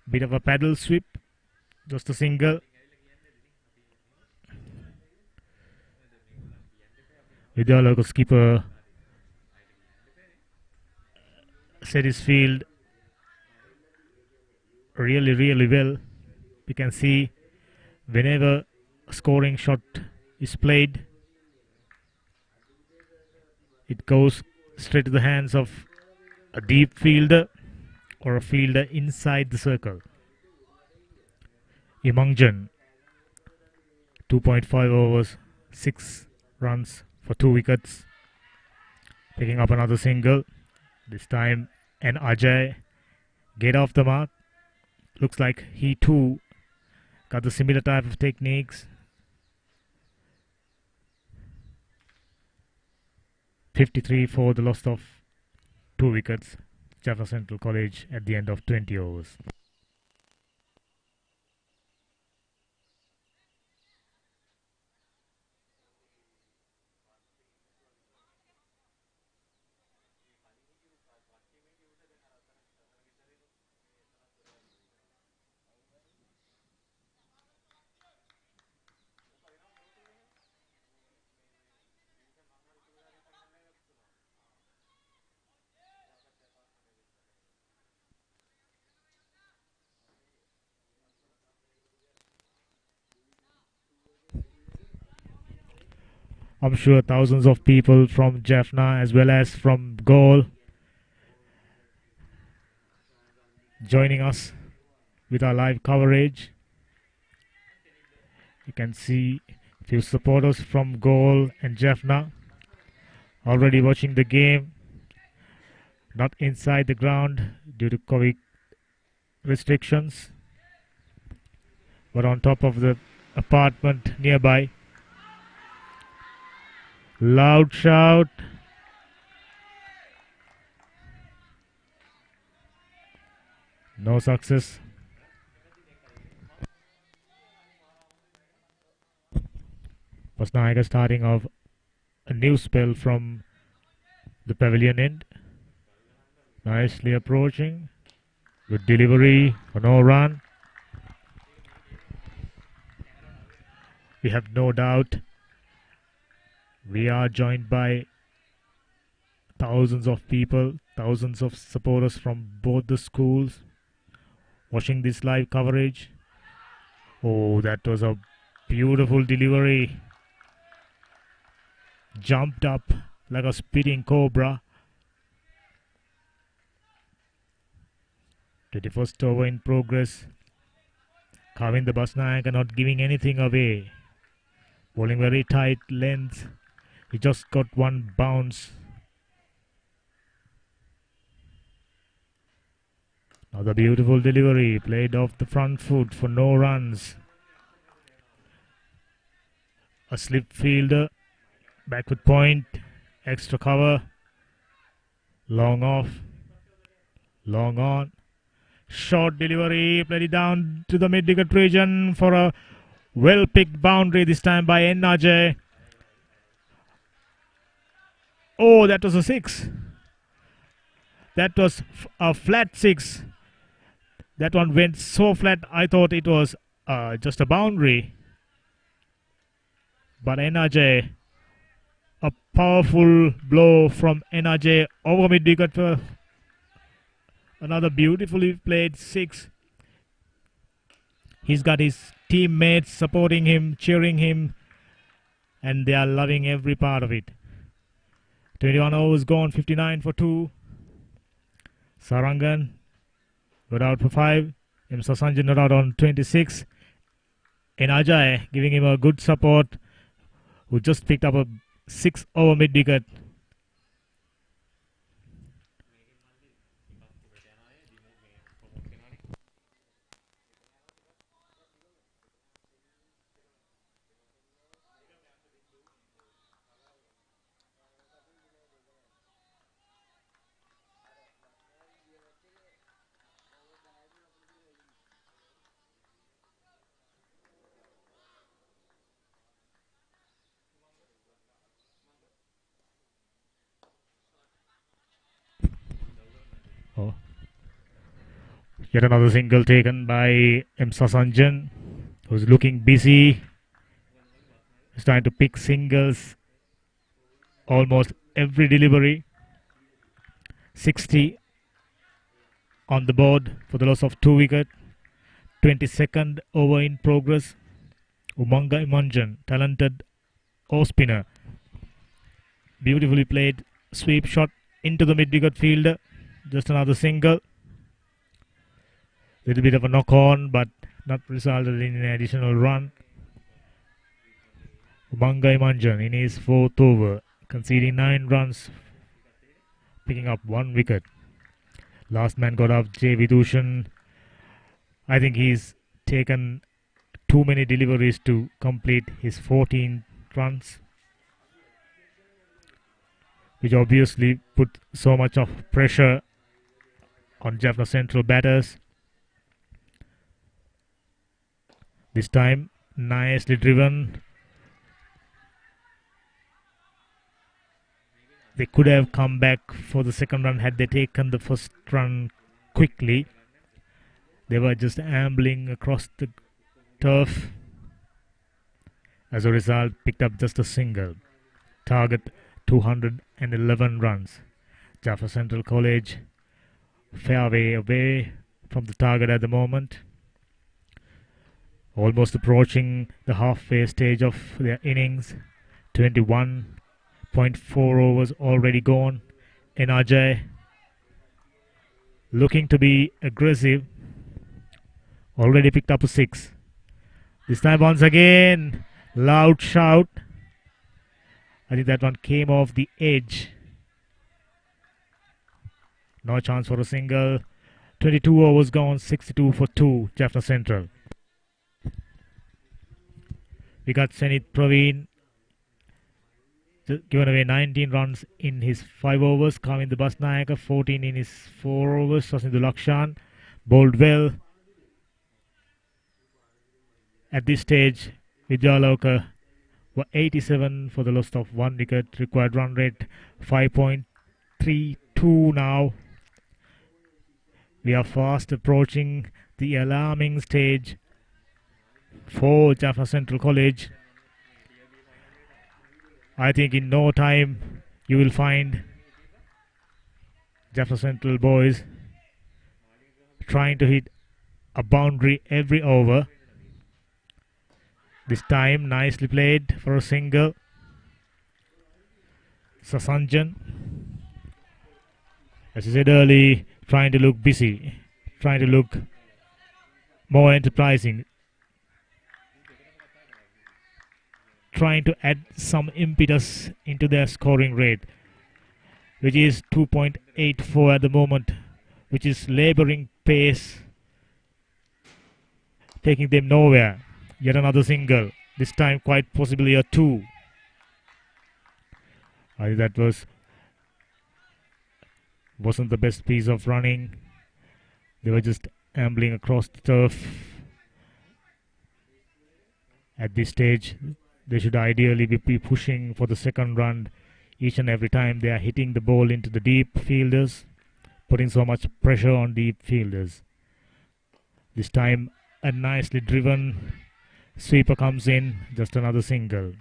S1: bit of a paddle sweep, just a single. Vidyaloka skipper set his field really, really well. We can see whenever a scoring shot is played, it goes straight to the hands of a deep fielder or a fielder inside the circle. Imangjan, 2.5 overs, 6 runs for 2 wickets, picking up another single. This time, and Ajay get off the mark. Looks like he too got the similar type of techniques. 53 for the loss of 2 wickets. Jaffna Central College at the end of 20 overs. I'm sure thousands of people from Jaffna as well as from Galle joining us with our live coverage. You can see a few supporters from Galle and Jaffna already watching the game, not inside the ground due to COVID restrictions, but on top of the apartment nearby. Loud shout. No success. Pasnaika starting off a new spell from the pavilion end. Nicely approaching. Good delivery for no run. We have no doubt we are joined by thousands of people, thousands of supporters from both the schools watching this live coverage. Oh, that was a beautiful delivery. Jumped up like a speeding cobra. 21st over in progress. Kavin the Basnaik not giving anything away. Bowling very tight length. He just got one bounce. Another beautiful delivery. Played off the front foot for no runs. A slip fielder. Backward point. Extra cover. Long off. Long on. Short delivery. Played it down to the mid-wicket region for a well-picked boundary this time by Najee. Oh, that was a 6. That was a flat 6. That one went so flat, I thought it was just a boundary. But Najee, a powerful blow from Najee over mid-wicket for another beautifully played 6. He's got his teammates supporting him, cheering him, and they are loving every part of it. 21 overs gone, 59 for 2. Sarangan got out for 5. M. Sasanjan not out on 26. And Ajay giving him a good support, who just picked up a 6 over mid-wicket. Oh. Yet another single taken by M. Sasanjan, who's looking busy. He's trying to pick singles almost every delivery. 60 on the board for the loss of 2 wickets. 22nd over in progress. Umanga Imanjan, talented off spinner. Beautifully played sweep shot into the mid-wicket fielder. Just another single. Little bit of a knock-on, but not resulted in an additional run. Umanga Imanjan in his 4th over, conceding 9 runs, picking up 1 wicket. Last man got up, J. Vidushan. I think he's taken too many deliveries to complete his 14 runs, which obviously put so much of pressure on Jaffna Central batters. This time, nicely driven. They could have come back for the second run had they taken the first run quickly. They were just ambling across the turf. As a result, picked up just a single. Target 211 runs. Jaffna Central College fairway away from the target at the moment. Almost approaching the halfway stage of their innings. 21.4 overs already gone. NRJ looking to be aggressive. Already picked up a 6. This time once again, loud shout. I think that one came off the edge. No chance for a single. 22 overs gone, 62 for 2, Jaffna Central. We got Senith Praveen given away 19 runs in his 5 overs. Kavinda Basnayaka 14 in his 4 overs. Sasindu Lakshan bowled well. At this stage, Vidyaloka were 87 for the loss of 1 wicket. Required run rate 5.32 now. We are fast approaching the alarming stage for Jaffna Central College. I think in no time you will find Jaffna Central boys trying to hit a boundary every over. This time nicely played for a single. Sasanjan, as I said earlier, trying to look busy, trying to look more enterprising, trying to add some impetus into their scoring rate, which is 2.84 at the moment, which is labouring pace, taking them nowhere. Yet another single, this time quite possibly a 2. I think that wasn't the best piece of running. They were just ambling across the turf. At this stage, they should ideally be pushing for the second run each and every time they are hitting the ball into the deep fielders, putting so much pressure on deep fielders. This time, a nicely driven sweeper comes in, just another single.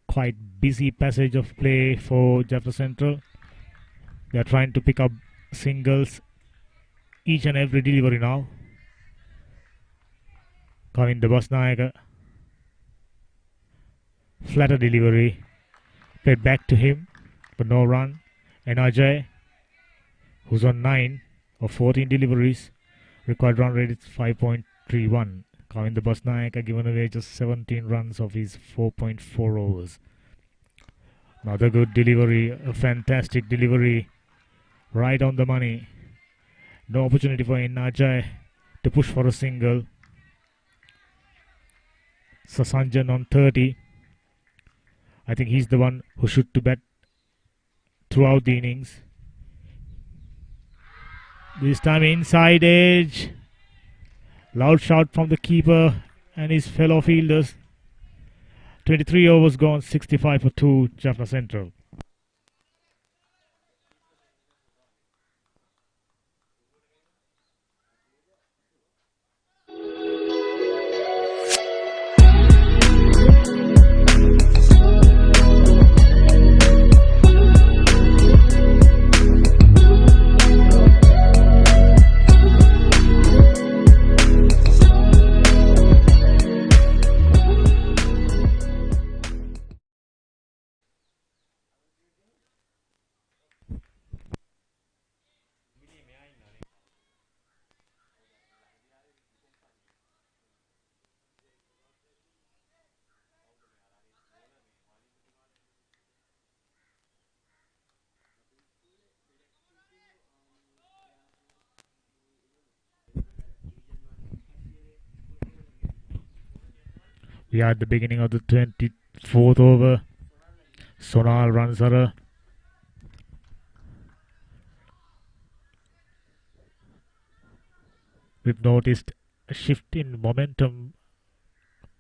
S1: Quite busy passage of play for Jaffna Central. They are trying to pick up singles each and every delivery now. Kavinda Basnayaka, flatter delivery, played back to him, but no run. NRJ, who's on 9 of 14 deliveries, required run rate is 5.31. Kavinda Basnayaka given away just 17 runs of his 4.4 overs. Another good delivery, a fantastic delivery, right on the money. No opportunity for NRJ to push for a single. Sasanjan on 30. I think he's the one who should to bat throughout the innings. This time inside edge. Loud shout from the keeper and his fellow fielders. 23 overs gone, 65 for 2, Jaffna Central. We are at the beginning of the 24th over. Sonal Ransara. We've noticed a shift in momentum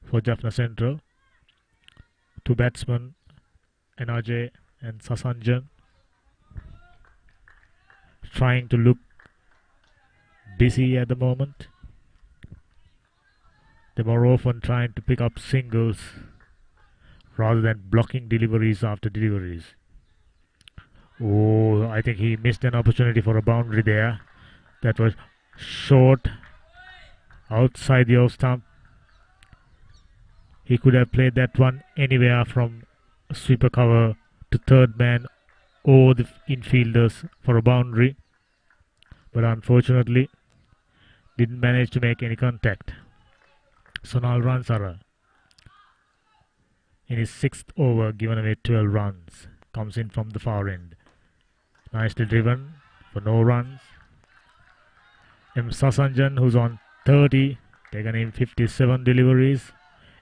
S1: for Jaffna Central. Two batsmen, NRJ and Sasanjan, trying to look busy at the moment. They more often trying to pick up singles rather than blocking deliveries after deliveries. Oh, I think he missed an opportunity for a boundary there. That was short outside the off stump. He could have played that one anywhere from sweeper cover to third man or the infielders for a boundary, but unfortunately didn't manage to make any contact. Sonal Ransara in his 6th over given away 12 runs, comes in from the far end. Nicely driven for no runs. M. Sasanjan, who's on 30, taken in 57 deliveries.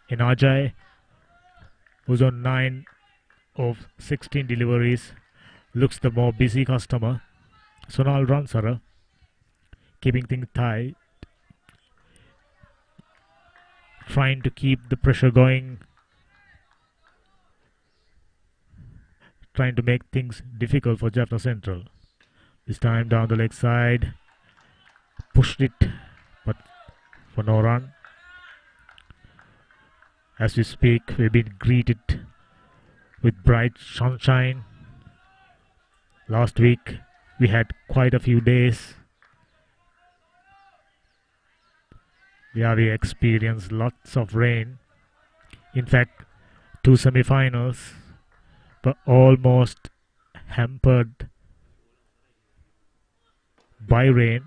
S1: In Ajay, who's on 9 of 16 deliveries, looks the more busy customer. Sonal Ransara keeping things tight, trying to keep the pressure going, trying to make things difficult for Jaffna Central. This time down the leg side, pushed it, but for no run. As we speak, we've been greeted with bright sunshine. Last week, we had quite a few days. Yeah, we experienced lots of rain. In fact, 2 semi-finals were almost hampered by rain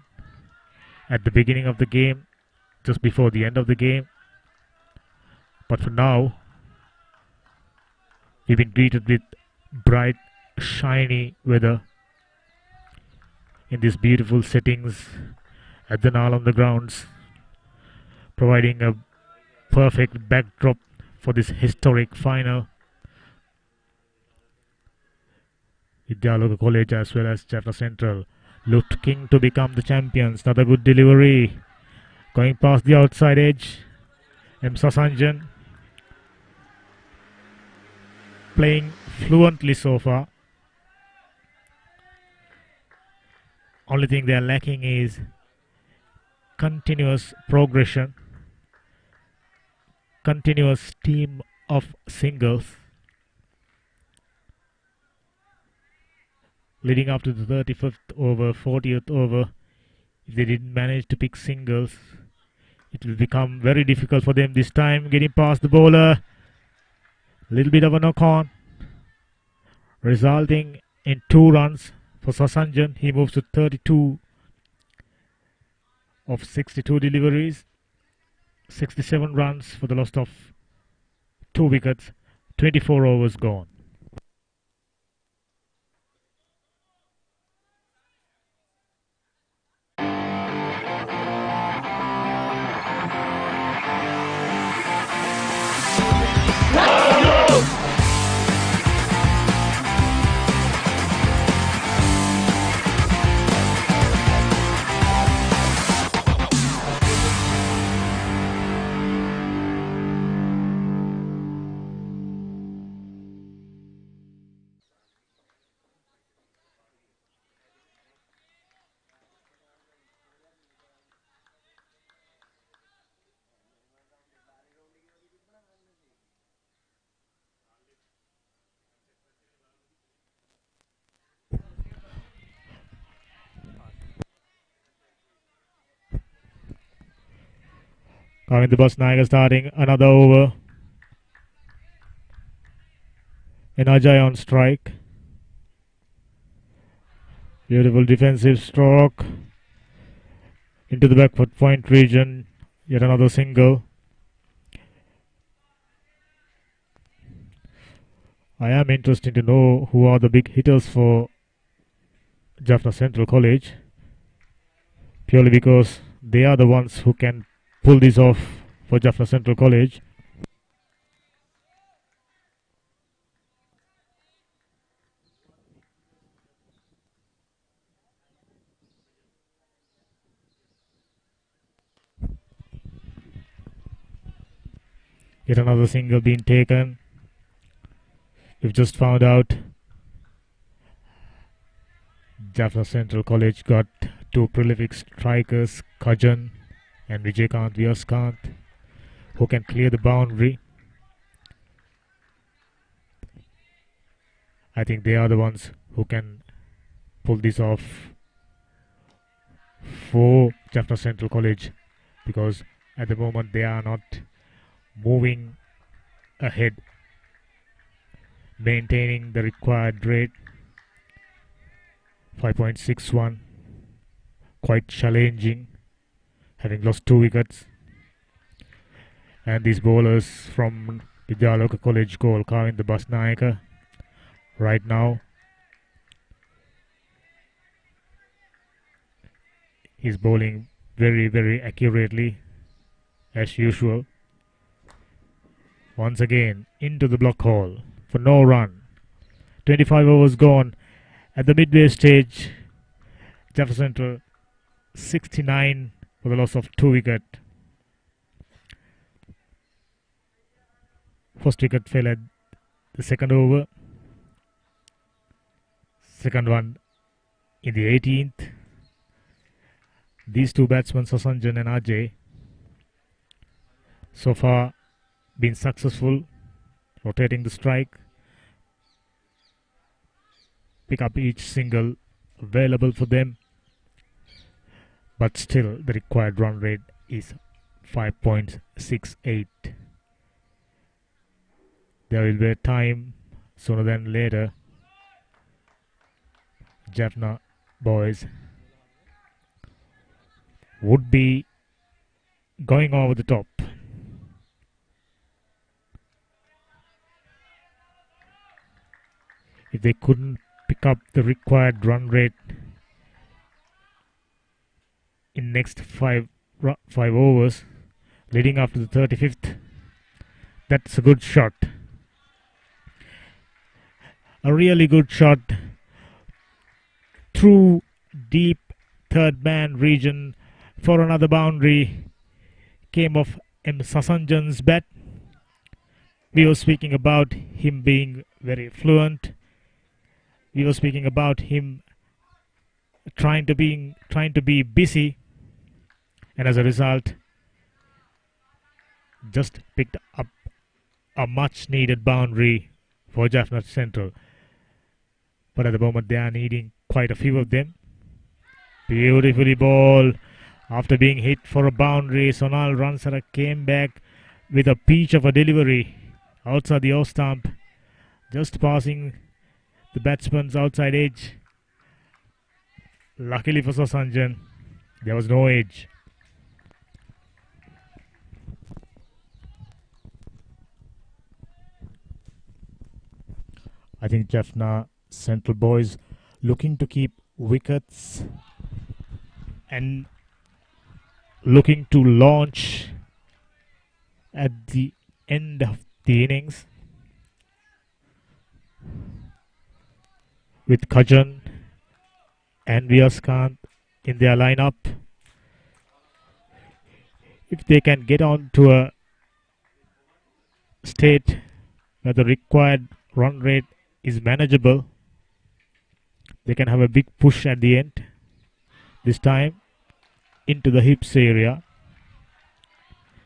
S1: at the beginning of the game, just before the end of the game. But for now, we've been greeted with bright, shiny weather in these beautiful settings at the Nalam grounds, providing a perfect backdrop for this historic final. Vidyaloka College as well as Jaffna Central looking to become the champions. Another good delivery going past the outside edge. M. Sasanjan playing fluently so far. Only thing they are lacking is continuous progression, continuous stream of singles. Leading up to the 35th over, 40th over, if they didn't manage to pick singles, it will become very difficult for them this time. Getting past the bowler, a little bit of a knock-on, resulting in 2 runs for Sasanjan. He moves to 32 of 62 deliveries, 67 runs for the loss of 2 wickets, 24 overs gone. Coming the Batsman starting another over. And Ajay on strike. Beautiful defensive stroke. Into the back foot point region. Yet another single. I am interested to know who are the big hitters for Jaffna Central College. Purely because they are the ones who can pull this off for Jaffna Central College. Yet another single being taken. We've just found out Jaffna Central College got two prolific strikers, Kajan and Vijaykanth Vyaskanth, who can clear the boundary. I think they are the ones who can pull this off for Jaffna Central College, because at the moment they are not moving ahead, maintaining the required rate. 5.61, quite challenging, having lost 2 wickets. And these bowlers from Vidyaloka College goal, Kavin the Basnayaka, right now he's bowling very accurately as usual. Once again into the block hole for no run. 25 overs gone. At the midway stage, Jaffna Central 69 for the loss of 2 wickets. First wicket fell at the second over. Second one in the 18th. These two batsmen, Sasanjan and Ajay, so far been successful, rotating the strike. Pick up each single available for them, but still the required run rate is 5.68. There will be a time sooner than later Jaffna boys would be going over the top. If they couldn't pick up the required run rate in next five overs leading up to the 35th, that's a good shot. A really good shot through deep third man region for another boundary. Came off M. Sasanjan's bat. We were speaking about him being very fluent. We were speaking about him trying to be busy, and as a result just picked up a much needed boundary for Jaffna Central. But at the moment they are needing quite a few of them. Beautifully bowled. After being hit for a boundary, Sonal Ransara came back with a peach of a delivery outside the off stump, just passing the batsman's outside edge. Luckily for Sasanjan, there was no edge. I think Jaffna Central boys looking to keep wickets and looking to launch at the end of the innings with Kajan and Vyaskanth in their lineup. If they can get on to a state where the required run rate is manageable, they can have a big push at the end. This time into the hips area.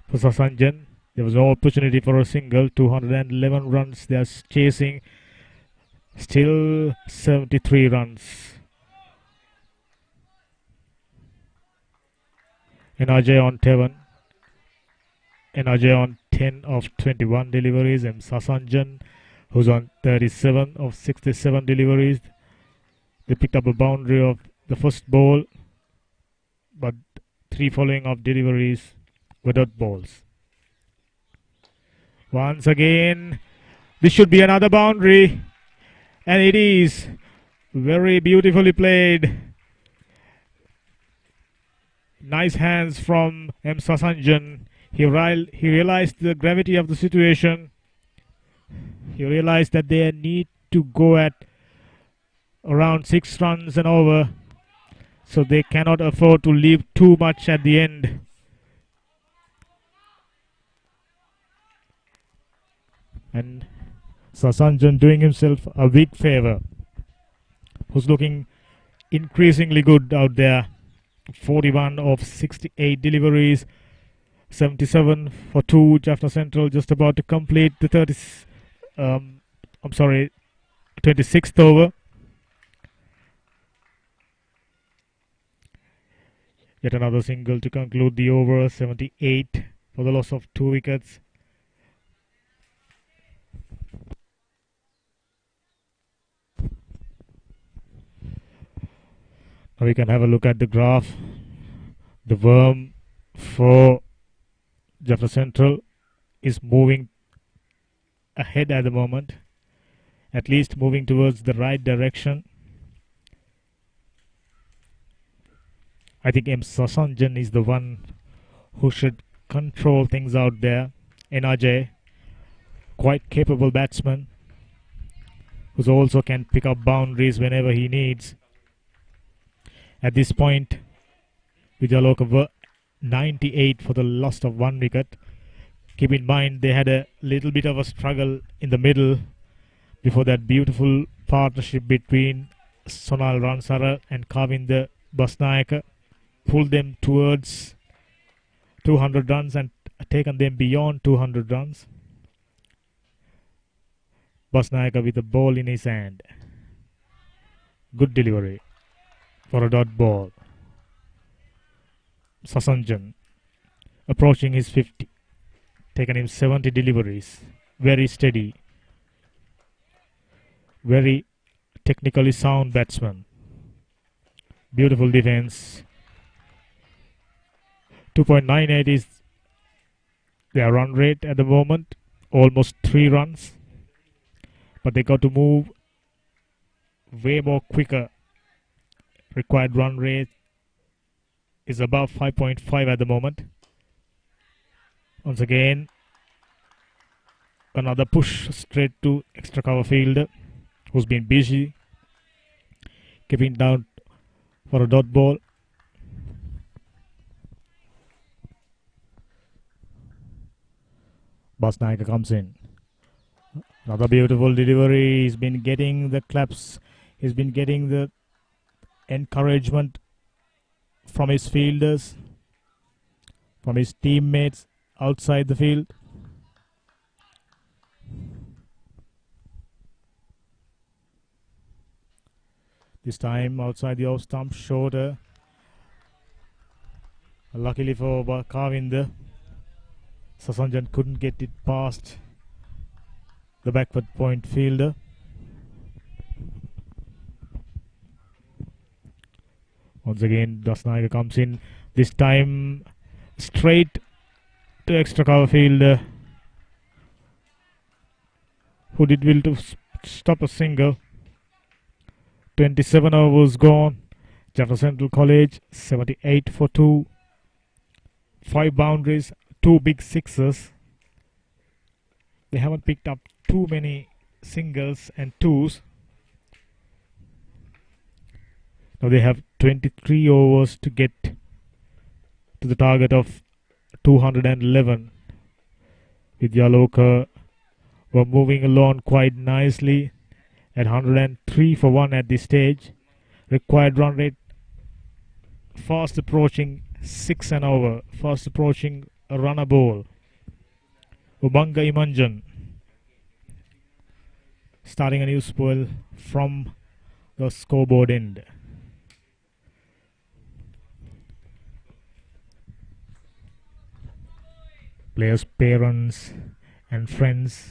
S1: For Sasanjan, there was no opportunity for a single. 211 runs they are chasing. Still 73 runs. And Ajay on 7. NRJ on 10 of 21 deliveries. M. Sasanjan, who's on 37 of 67 deliveries. They picked up a boundary of the first ball, but 3 following of deliveries were dot balls. Once again, this should be another boundary, and it is very beautifully played. Nice hands from M. Sasanjan. He realized the gravity of the situation. He realized that they need to go at around 6 runs and over, so they cannot afford to leave too much at the end. And Sasanjan doing himself a big favor, who's looking increasingly good out there. 41 of 68 deliveries, 77 for 2. Jaffna Central just about to complete the 26th over. Yet another single to conclude the over. 78 for the loss of 2 wickets. Now we can have a look at the graph. The worm for Jaffna Central is moving ahead at the moment, at least moving towards the right direction. I think M. Sasanjan is the one who should control things out there. NRJ, quite capable batsman, who also can pick up boundaries whenever he needs. At this point, Vidyaloka were 98 for the loss of 1 wicket. Keep in mind they had a little bit of a struggle in the middle before that beautiful partnership between Sonal Ransara and Kavinda Basnayaka pulled them towards 200 runs and taken them beyond 200 runs. Basnayaka with the ball in his hand. Good delivery for a dot ball. Sasanjan approaching his 50. Taken him 70 deliveries. Very steady. Very technically sound batsman. Beautiful defense. 2.98 is their run rate at the moment. Almost 3 runs. But they got to move way more quicker. Required run rate is above 5.5 at the moment. Once again, another push straight to extra cover fielder, who's been busy, keeping down for a dot ball. Basnayaka comes in. Another beautiful delivery. He's been getting the claps. He's been getting the encouragement from his fielders, from his teammates outside the field. This time outside the off stump, shorter. Luckily for Kavinda, Sasanjan couldn't get it past the backward point fielder. Once again, Basnayaka comes in. This time straight to extra cover fielder, who did well to stop a single. 27 overs gone. Jaffna Central College 78 for 2. 5 boundaries, 2 big sixes. They haven't picked up too many singles and twos. Now they have 23 overs to get to the target of 211. Vidyaloka were moving along quite nicely at 103 for 1 at this stage. Required run rate fast approaching 6 and over. Fast approaching a runner ball. Ubanga Imanjan starting a new spell from the scoreboard end. Players' parents and friends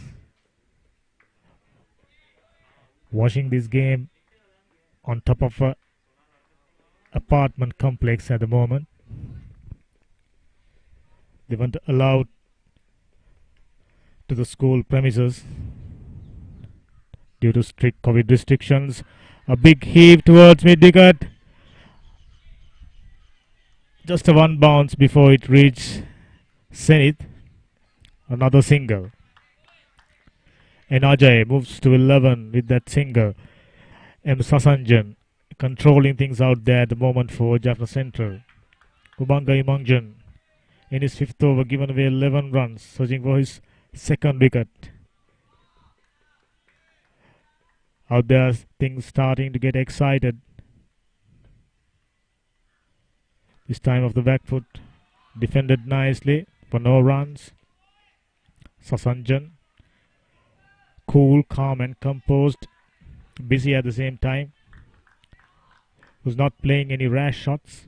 S1: watching this game on top of a apartment complex at the moment. They weren't allowed to the school premises due to strict COVID restrictions. A big heave towards mid-wicket. Just a one bounce before it reached Zenith. Another single. And Ajay moves to 11 with that single. M. Sasanjan controlling things out there at the moment for Jaffna Central. Kumanga Imangjan in his fifth over given away 11 runs, searching for his second wicket. Out there things starting to get excited. This time of the back foot defended nicely for no runs. Sasanjan cool, calm and composed, busy at the same time, who's not playing any rash shots.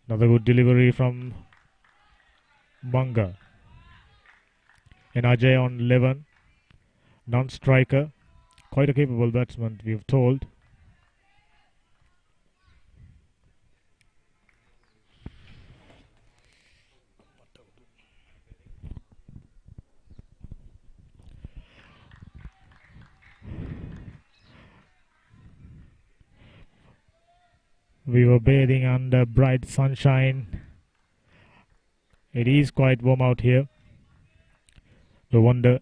S1: Another good delivery from Manga. And Ajay on 11, non-striker, quite a capable batsman we've told. We were bathing under bright sunshine. It is quite warm out here. No wonder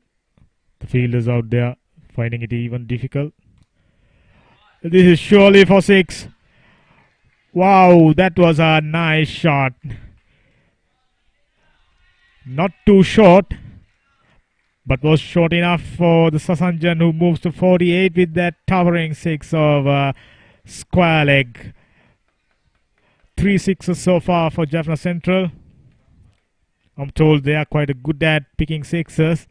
S1: the fielders out there finding it even difficult. This is surely for 6. Wow, that was a nice shot. Not too short, but was short enough for the Sasanjan, who moves to 48 with that towering 6 of square leg. 3 sixes so far for Jaffna Central. I'm told they are quite good at picking sixes.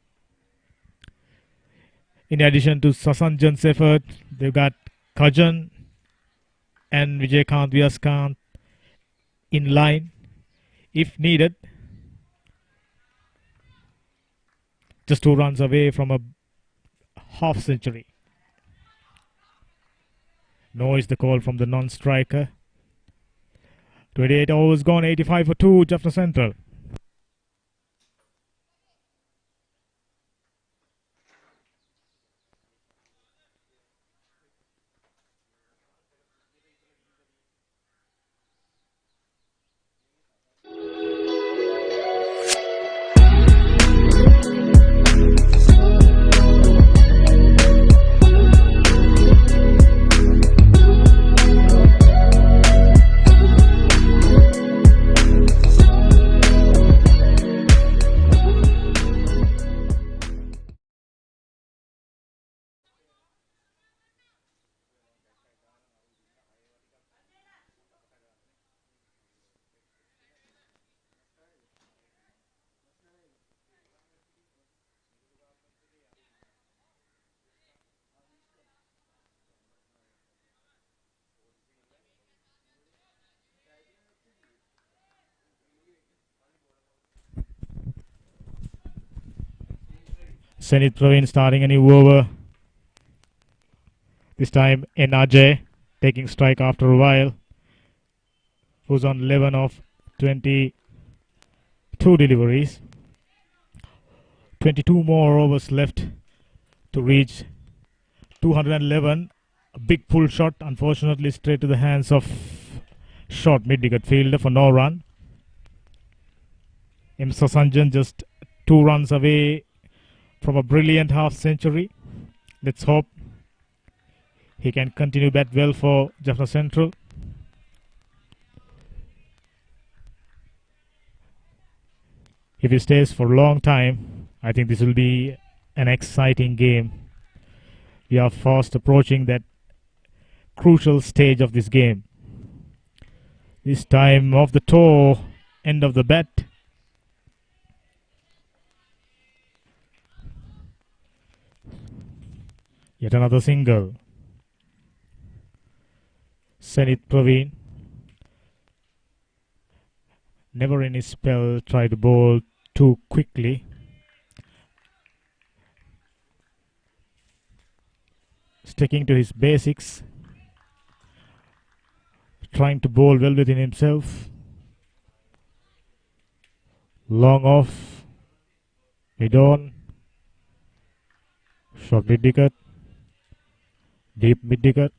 S1: In addition to Sasanjan's effort, they've got Kajan and Vijaykanth Vyaskant in line if needed. Just 2 runs away from a half century. No is the call from the non-striker. 28 overs gone, 85 for 2, Jaffna Central. Zenith Praveen starting a new over. This time N. Ajay taking strike after a while. Who's on 11 of 22 deliveries. 22 more overs left to reach 211. A big pull shot, unfortunately straight to the hands of short mid-wicket fielder for no run. M. Sasanjan just 2 runs away from a brilliant half century. Let's hope he can continue bat well for Jaffna Central. If he stays for a long time, I think this will be an exciting game. We are fast approaching that crucial stage of this game. This time off the toe, end of the bat. Yet another single. Zenith Praveen never in his spell tried to bowl too quickly. Sticking to his basics, trying to bowl well within himself. Long off, mid on, short mid wicket, deep mid wicket,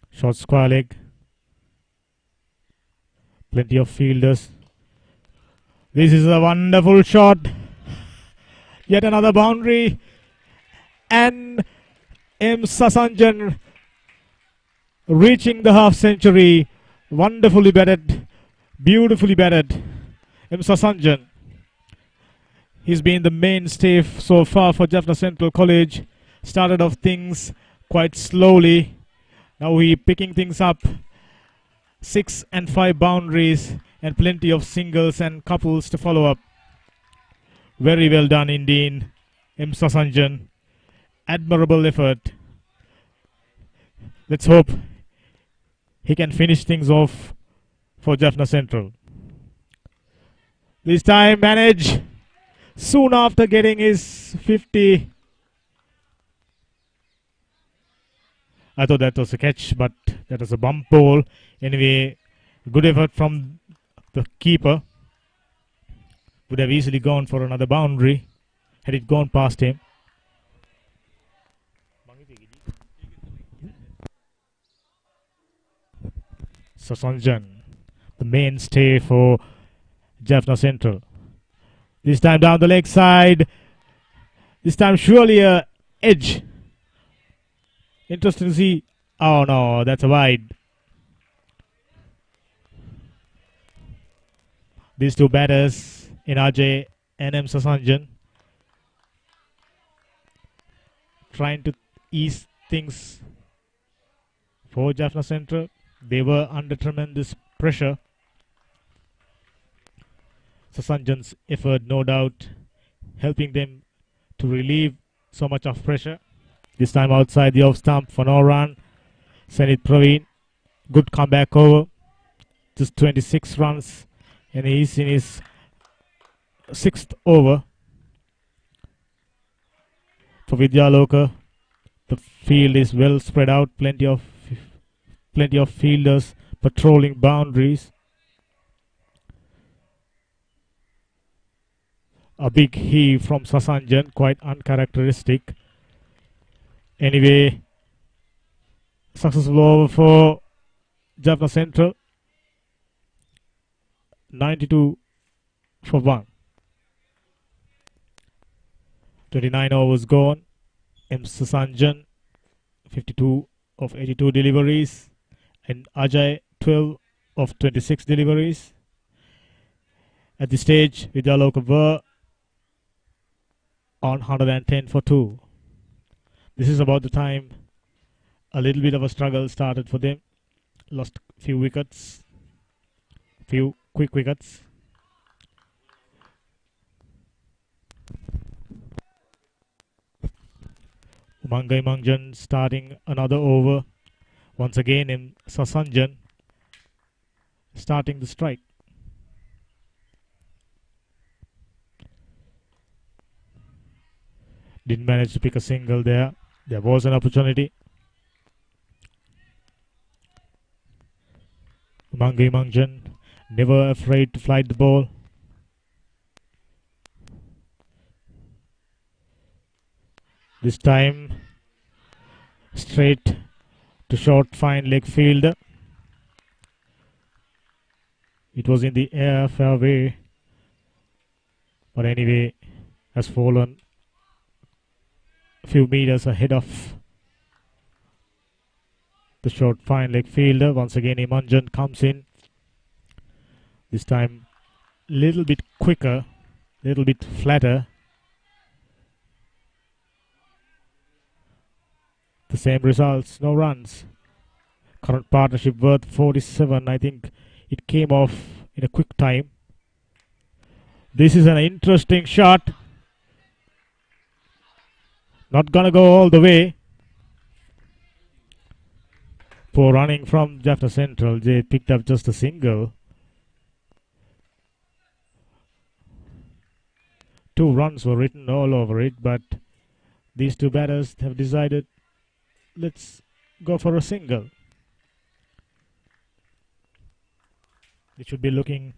S1: short square leg. Plenty of fielders. This is a wonderful shot. Yet another boundary. And M. Sasanjan reaching the half century. Wonderfully batted. Beautifully batted. M. Sasanjan. He's been the mainstay so far for Jaffna Central College. Started off things quite slowly. Now he picking things up. 6 and 5 boundaries and plenty of singles and couples to follow up. Very well done indeed, M. Sasanjan. Admirable effort. Let's hope he can finish things off for Jaffna Central. This time manage soon after getting his 50. I thought that was a catch, but that was a bump ball. Anyway, good effort from the keeper. Would have easily gone for another boundary had it gone past him. Sasanjan, the mainstay for Jaffna Central. This time down the leg side. This time surely a edge. Interesting to see. Oh no, that's a wide. These two batters in RJ and M. Sasanjan trying to ease things for Jaffna Central. They were under tremendous pressure. Sasanjan's effort, no doubt, helping them to relieve so much of pressure. This time outside the off stump for no run. Sanit Praveen, good comeback over. Just 26 runs. And he's in his 6th over. For Vidyaloka, the field is well spread out. Plenty of fielders patrolling boundaries. A big heave from Sasanjan, quite uncharacteristic. Anyway, successful over for Jaffna Central. 92 for 1. 29 overs gone. M. Sasanjan, 52 of 82 deliveries. And Ajay, 12 of 26 deliveries. At this stage, Vidyaloka were on 110 for 2. This is about the time a little bit of a struggle started for them. Lost few wickets. Few quick wickets. Umangai Mangjan starting another over. Once again in Sasanjan starting the strike. Didn't manage to pick a single there. There was an opportunity. Umangai Mangjan never afraid to flight the ball. This time straight to short fine leg fielder. It was in the air fairway, but anyway has fallen a few meters ahead of the short fine leg fielder. Once again Imanjan comes in. This time little bit quicker, little bit flatter. The same results, no runs. Current partnership worth 47. I think it came off in a quick time. This is an interesting shot. Not gonna go all the way. Poor running from Jaffna Central. They picked up just a single. Two runs were written all over it, but these two batters have decided, let's go for a single. They should be looking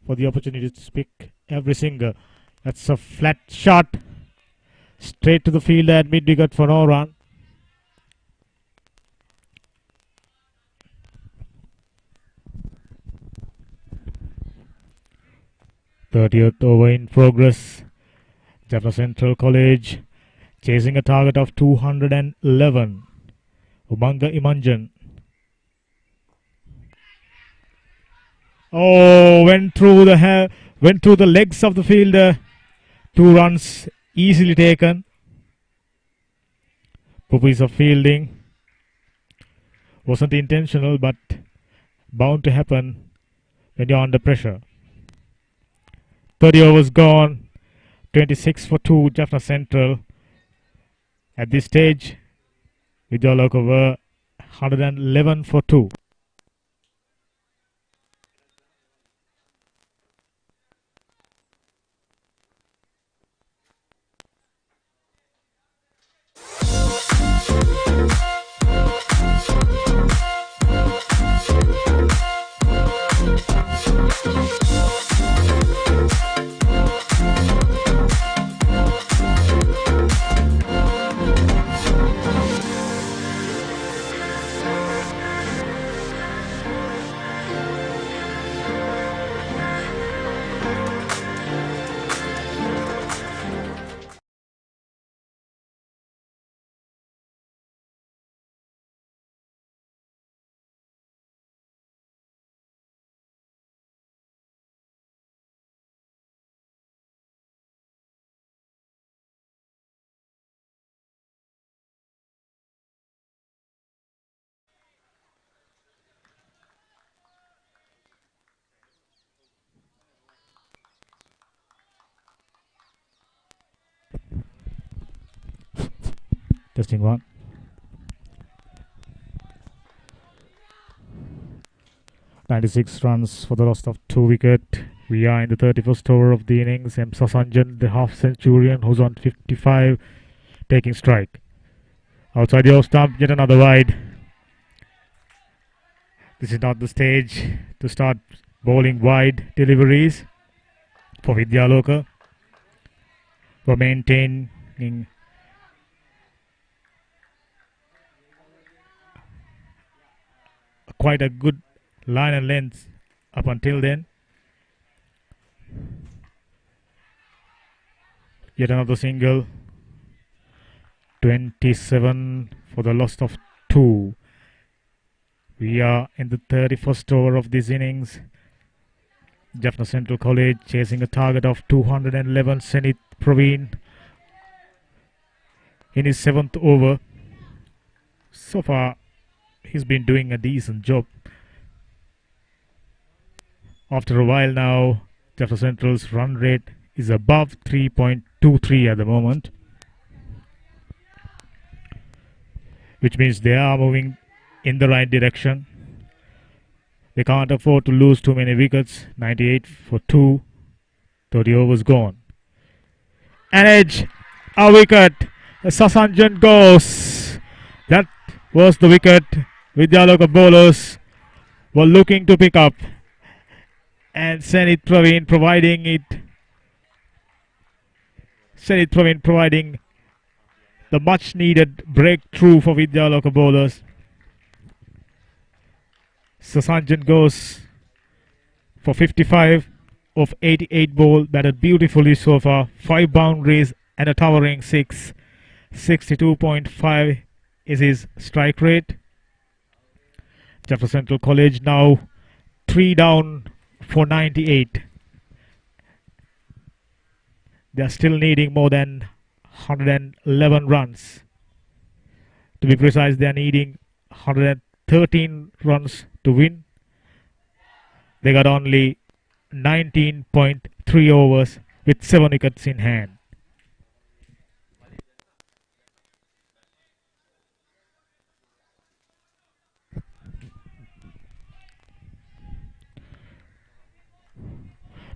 S1: for the opportunity to pick every single. That's a flat shot straight to the field at mid-wicket for no run. Thirtieth over in progress. Jaffna Central College chasing a target of 211. Umanga Imanjan. Oh, went through the legs of the fielder. 2 runs easily taken. Puppies of fielding. Wasn't intentional, but bound to happen when you're under pressure. 30 overs gone. 26 for 2, Jaffna Central. At this stage, Vidyaloka were 111 for 2. Testing one. "96 runs for the loss of 2 wickets. We are in the 31st over of the innings. M. Sasanjan, the half-centurion, who's on 55, taking strike. Outside the off stump, yet another wide. This is not the stage to start bowling wide deliveries for Vidyaloka. For maintaining quite a good line and length up until then. Yet another single. 27 for the loss of 2. We are in the 31st over of this innings. Jaffna Central College chasing a target of 211. Senith Praveen in his 7th over. So far, he's been doing a decent job. After a while now, Jaffna Central's run rate is above 3.23 at the moment, which means they are moving in the right direction. They can't afford to lose too many wickets. 98 for 2. 30 overs gone. An edge. A wicket. Sasanjan goes. That was the wicket Vidyaloka bowlers were looking to pick up. And Senith Praveen providing it. Senith Praveen providing the much needed breakthrough for Vidyaloka bowlers. Sasanjan goes for 55 of 88 ball, batted beautifully so far. 5 boundaries and a towering 6. 62.5 is his strike rate. Jaffna Central College now 3 down for 98. They are still needing more than 111 runs. To be precise, they are needing 113 runs to win. They got only 19.3 overs with 7 wickets in hand.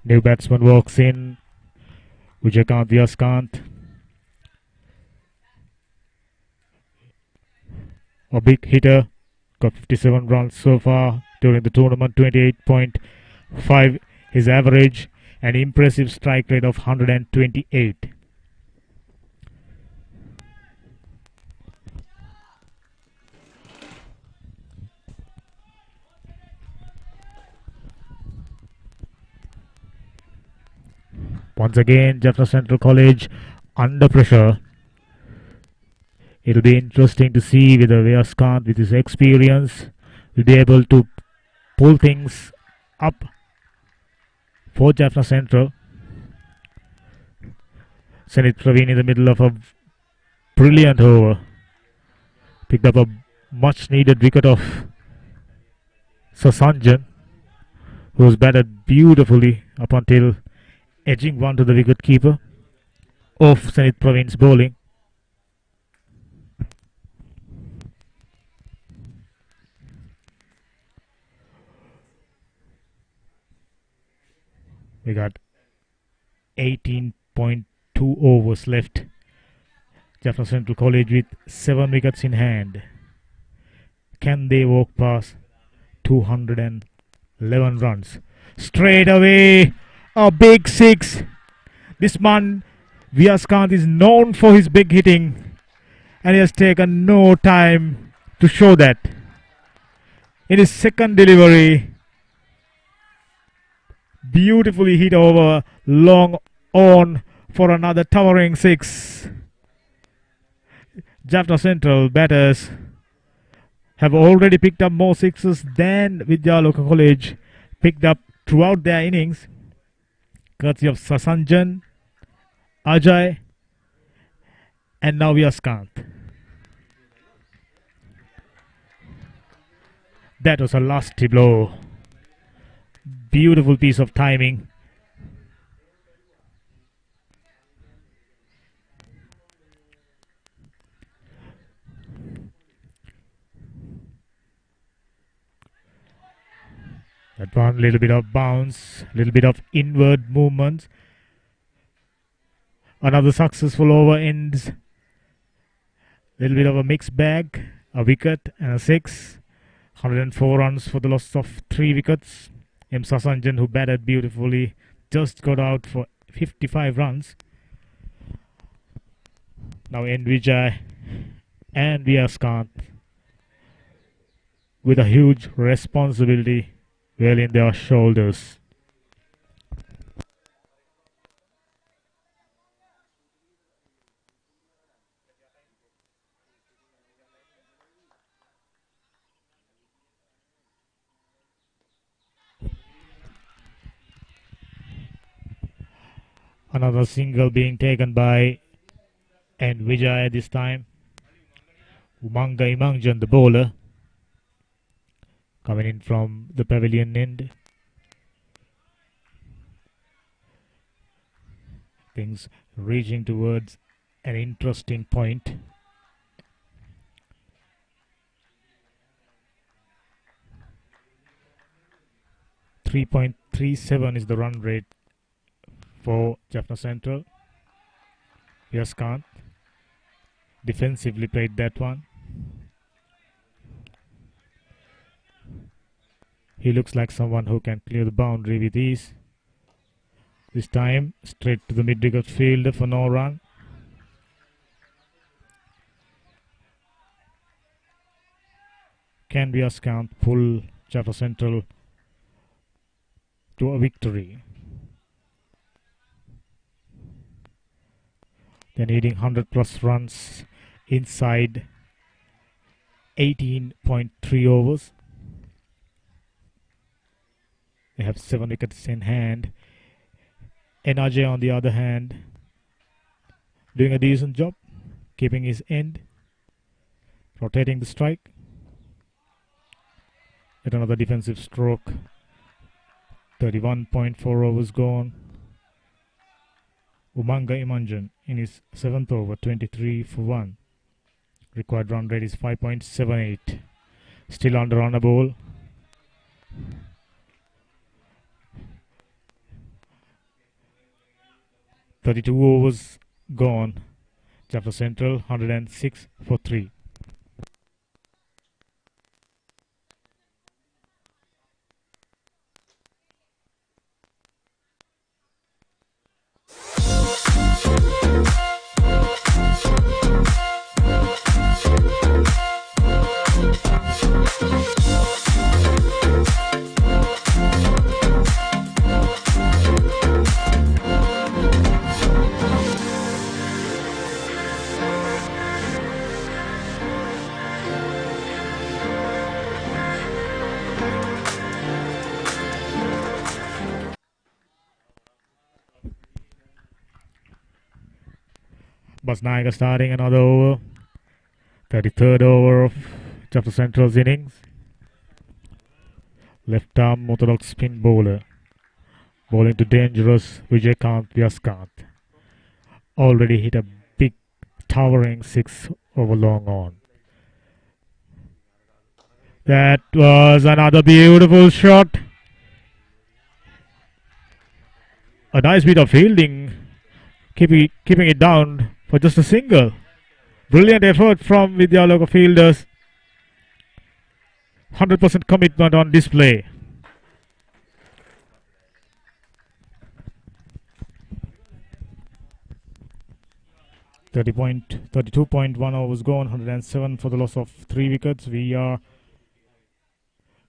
S1: New batsman walks in. Vijaykant Vyaskant, a big hitter, got 57 runs so far during the tournament, 28.5 his average, an impressive strike rate of 128. Once again, Jaffna Central College under pressure. It'll be interesting to see whether Vyaskant, with his experience, will be able to pull things up for Jaffna Central. Zenith Praveen in the middle of a brilliant over. Picked up a much needed wicket of Sasanjan, who was batted beautifully up until edging one to the wicket keeper of Zenith Praveen's bowling. We got 18.2 overs left. Jaffna Central College with 7 wickets in hand. Can they walk past 211 runs? Straight away, a big six. This man, Vyaskant, is known for his big hitting, and he has taken no time to show that. In his second delivery, beautifully hit over long on for another towering six. Jaffna Central batters have already picked up more sixes than Vidyaloka College picked up throughout their innings, courtesy of Sasanjan, Ajay, and now Vyaskant. That was a lusty blow. Beautiful piece of timing. That one, little bit of bounce, little bit of inward movement. Another successful over ends. Little bit of a mixed bag, a wicket and a six. 104 runs for the loss of 3 wickets. M. Sasanjan, who batted beautifully, just got out for 55 runs. Now N. Vijay and Vyaskant with a huge responsibility well in their shoulders. Another single being taken by N. Vijay this time. Umanga Imangjan, the bowler, coming in from the pavilion end. Things reaching towards an interesting point. .37 is the run rate for Jaffna Central. Vyaskant defensively played that one. He looks like someone who can clear the boundary with ease. This time straight to the mid-wicket fielder for no run. Can Vyaskant pull Jaffna Central to a victory? They're needing 100 plus runs inside 18.3 overs. They have 7 wickets in hand. NRJ, on the other hand, doing a decent job, keeping his end, rotating the strike. Yet another defensive stroke. 31.4 overs gone. Umanga Imanjan in his 7th over, 23 for 1. Required run rate is 5.78. Still under on a ball. 32 overs gone. Jaffna Central 106 for 3. Basnaika starting another over. 33rd over of Jaffna Central's innings. Left arm orthodox spin bowler. Bowling to dangerous Vijaykant Vyaskant. Already hit a big towering 6 over long on. That was another beautiful shot. A nice bit of fielding, keeping it down for just a single. Brilliant effort from Vidyaloka fielders. 100% commitment on display. .32.1 overs gone, 107 for the loss of 3 wickets. We are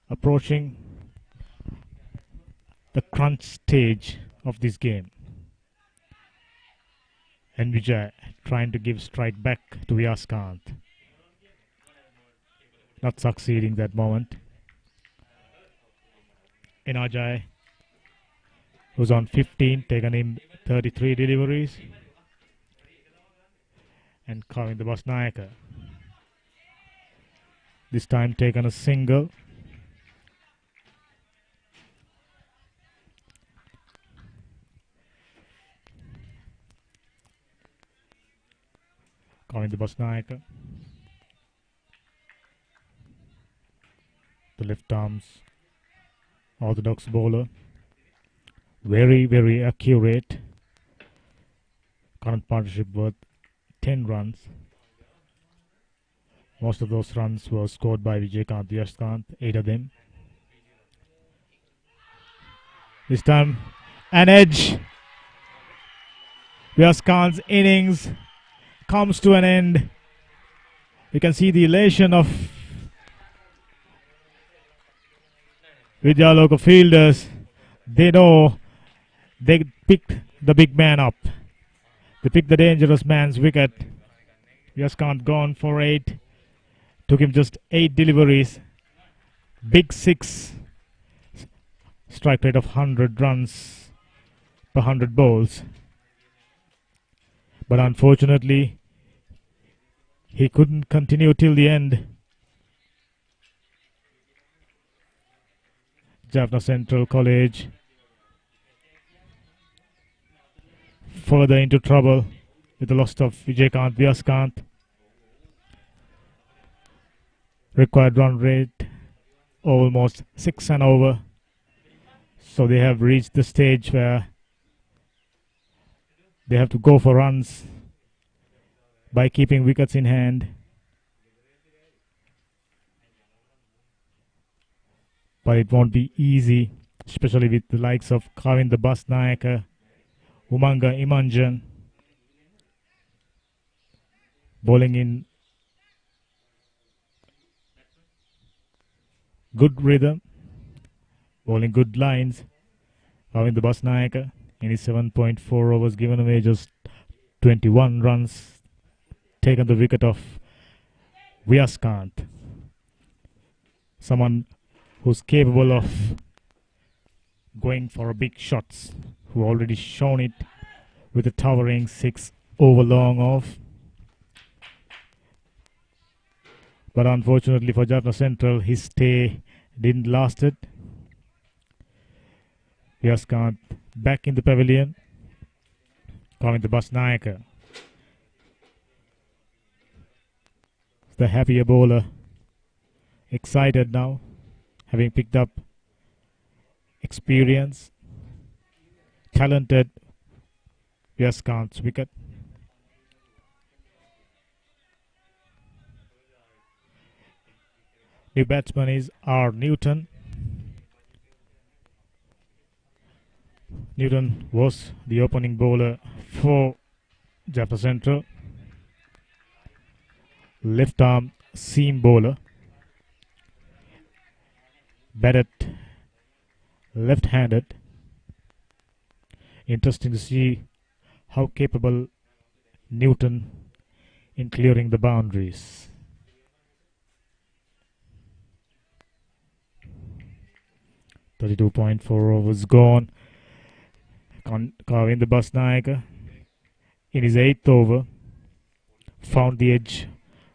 S1: approaching the crunch stage of this game. And Vijay trying to give strike back to Vyaskant. Not succeeding that moment. Inajay, who's on 15, taken in 33 deliveries. And calling the Basnaika. This time taken a single. Calling the Basnaika. The left arms orthodox bowler. Very, very accurate. Current partnership worth 10 runs. Most of those runs were scored by Vijaykant Vyaskant, 8 of them. This time, an edge. Vyaskant's innings comes to an end. You can see the elation of Vidyaloka fielders. They know they picked the big man up. They picked the dangerous man's wicket. Vyaskant gone for 8. Took him just 8 deliveries. Big 6. Strike rate of 100 runs per 100 balls. But unfortunately, he couldn't continue till the end. Jaffna Central College further into trouble with the loss of Vijaykant Vyaskant. Required run rate almost 6 and over. So they have reached the stage where they have to go for runs by keeping wickets in hand. But it won't be easy, especially with the likes of Kavinda Basnaika, Umanga Imanjan bowling in good rhythm, bowling good lines. Kavinda Basnaika in his 7.4 overs given away just 21 runs, taken the wicket of Vyaskant. Someone who's capable of going for big shots, who already shown it with a towering 6 over long off. But unfortunately for Jaffna Central, his stay didn't last it. Vyaskant back in the pavilion, calling the Basnaika. The happier bowler, excited now, having picked up experience. Talented Vyaskanth's wicket. New batsman is R. Newton. Newton was the opening bowler for Jaffna Central. Left arm seam bowler. Batted left-handed. Interesting to see how capable Newton in clearing the boundaries. .4 overs gone. Kavinda Basnayaka in his 8th over found the edge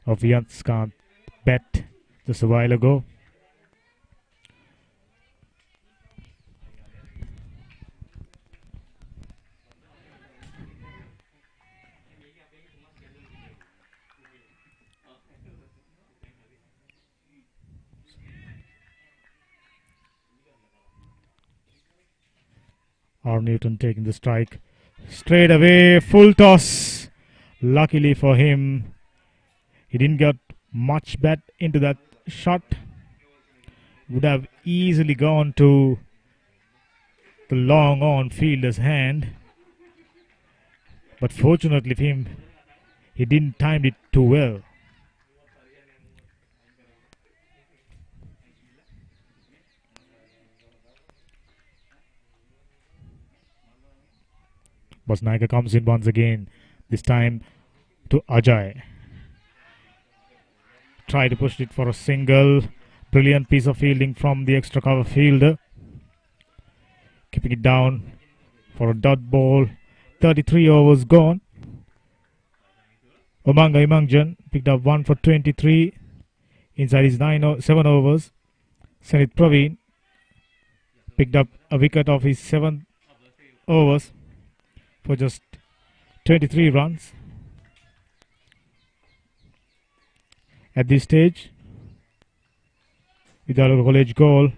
S1: of Vyaskanth bat just a while ago. R. Newton taking the strike straight away, full toss. Luckily for him, he didn't get much bat into that shot. Would have easily gone to the long on fielder's hand, but fortunately for him, he didn't time it too well. Basnayaka comes in once again, this time to Ajay. Try to push it for a single. Brilliant piece of fielding from the extra cover fielder. Keeping it down for a dot ball. 33 overs gone. Umanga Imangjan picked up 1 for 23 inside his 7 overs. Sanit Praveen picked up a wicket of his 7 overs for just 23 runs. At this stage, Vidyaloka College goal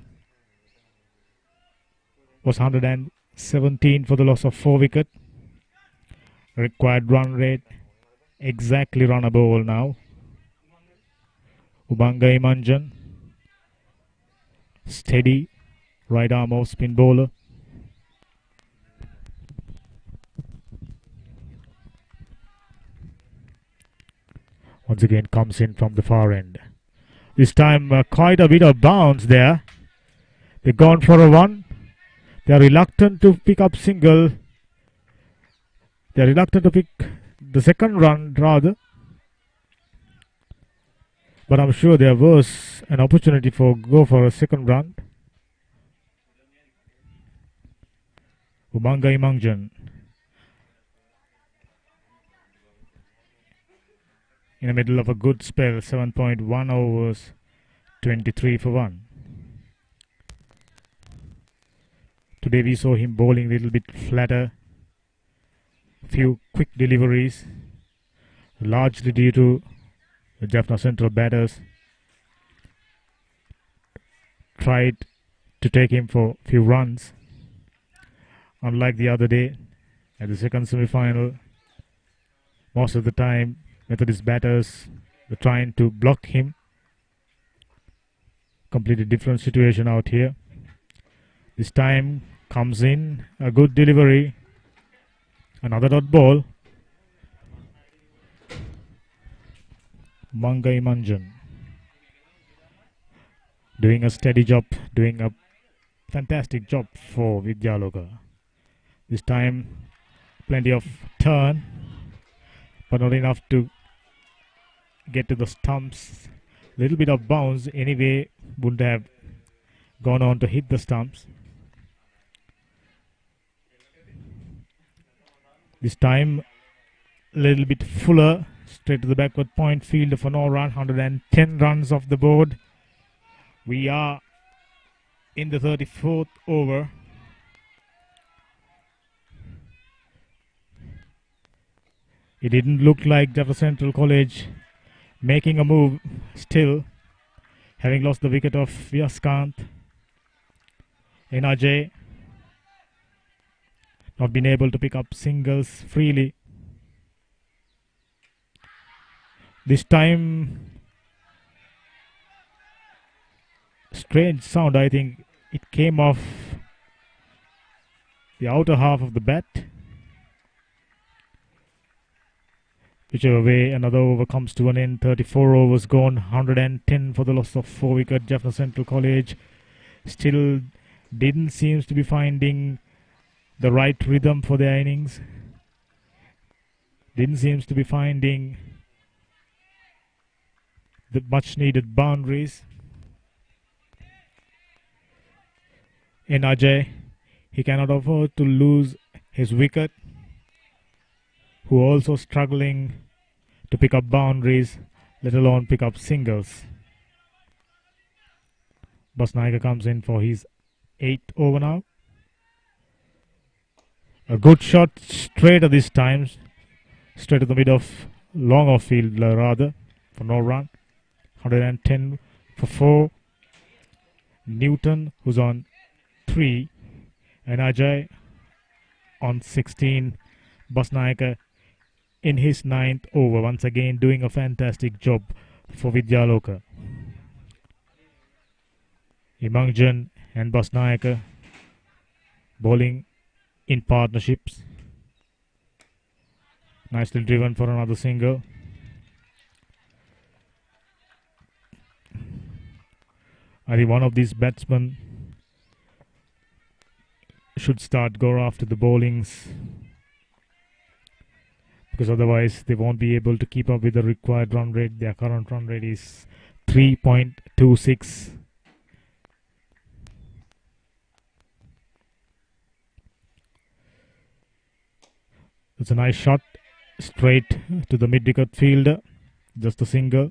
S1: was 117 for the loss of 4 wickets. Required run rate exactly run a ball now. Umanga Imanjan, steady right arm off spin bowler. Once again comes in from the far end. This time quite a bit of bounce there. They've gone for a one. They are reluctant to pick up single. They are reluctant to pick the second run rather. But I'm sure there was an opportunity for go for a second run. Umanga Imangjan in the middle of a good spell, 7.1 overs, 23 for 1. Today we saw him bowling a little bit flatter. Few quick deliveries, largely due to the Jaffna Central batters tried to take him for few runs. Unlike the other day at the second semi-final, most of the time Methodist batters were trying to block him. Completely different situation out here. This time comes in a good delivery. Another dot ball. Mangai Manjan doing a steady job, doing a fantastic job for Vidyaloka. This time plenty of turn, but not enough to get to the stumps. Little bit of bounce anyway would have gone on to hit the stumps. This time a little bit fuller, straight to the backward point field for no run, 110 runs off the board. We are in the 34th over. It didn't look like Jaffna Central College making a move still, having lost the wicket of Vyaskanth in Ajay. not been able to pick up singles freely. This time, strange sound. I think it came off the outer half of the bat. Whichever way, another over comes to an end. 34 overs gone, 110 for the loss of 4 wicket. Jaffna Central College still didn't seem to be finding the right rhythm for their innings. Didn't seem to be finding the much needed boundaries. In Ajay, he cannot afford to lose his wicket, who are also struggling to pick up boundaries, let alone pick up singles. Basnaika comes in for his 8th over now. A good shot straight at this time, straight to the mid of long off field rather, for no run. 110 for 4. Newton, who's on 3, and Ajay on 16. Basnaika in his 9th over, once again doing a fantastic job for Vidyaloka. Imangjan and Basnaika bowling in partnerships. Nicely driven for another single. I think one of these batsmen should start go after the bowlings, because otherwise they won't be able to keep up with the required run rate. Their current run rate is 3.26. It's a nice shot straight to the mid-wicket fielder, just a single.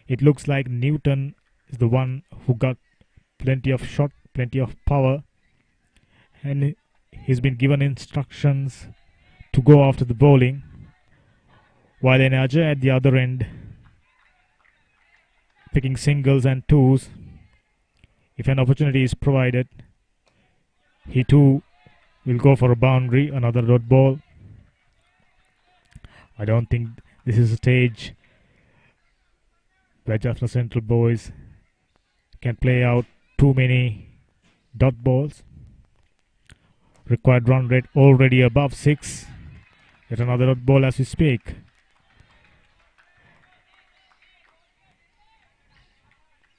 S1: It looks like Newton is the one who got plenty of shot, plenty of power, and he's been given instructions to go after the bowling, while Ajay at the other end picking singles and twos. If an opportunity is provided, he too will go for a boundary, another dot ball. I don't think this is a stage where Jaffna Central boys can play out too many dot balls. Required run rate already above 6. Yet another dot ball as we speak.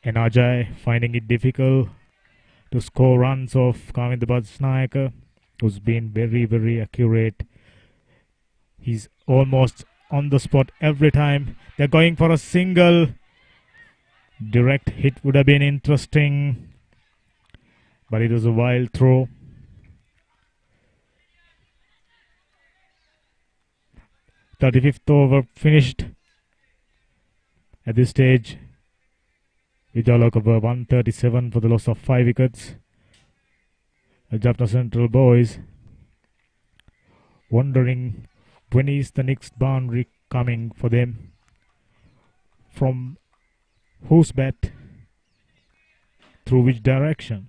S1: And Ajay finding it difficult to score runs off Kaminda Basnaika, who's been very, very accurate. He's almost on the spot every time. They're going for a single. Direct hit would have been interesting, but it was a wild throw. 35th over finished. At this stage, Vidyaloka were 137 for the loss of 5 wickets. The Jaffna Central boys wondering when is the next boundary coming for them, from whose bat, through which direction,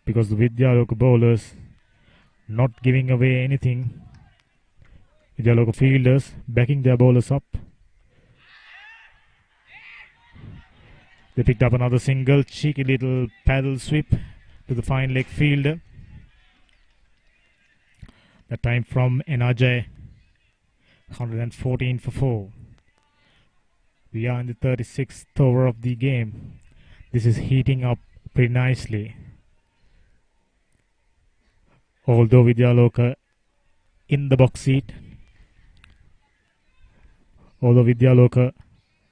S1: because the Vidyaloka bowlers not giving away anything. Vidyaloka fielders backing their bowlers up. They picked up another single, cheeky little paddle sweep to the fine leg fielder. That time from Ajay, 114 for 4. We are in the 36th over of the game. This is heating up pretty nicely. Although Vidyaloka in the box seat, although Vidyaloka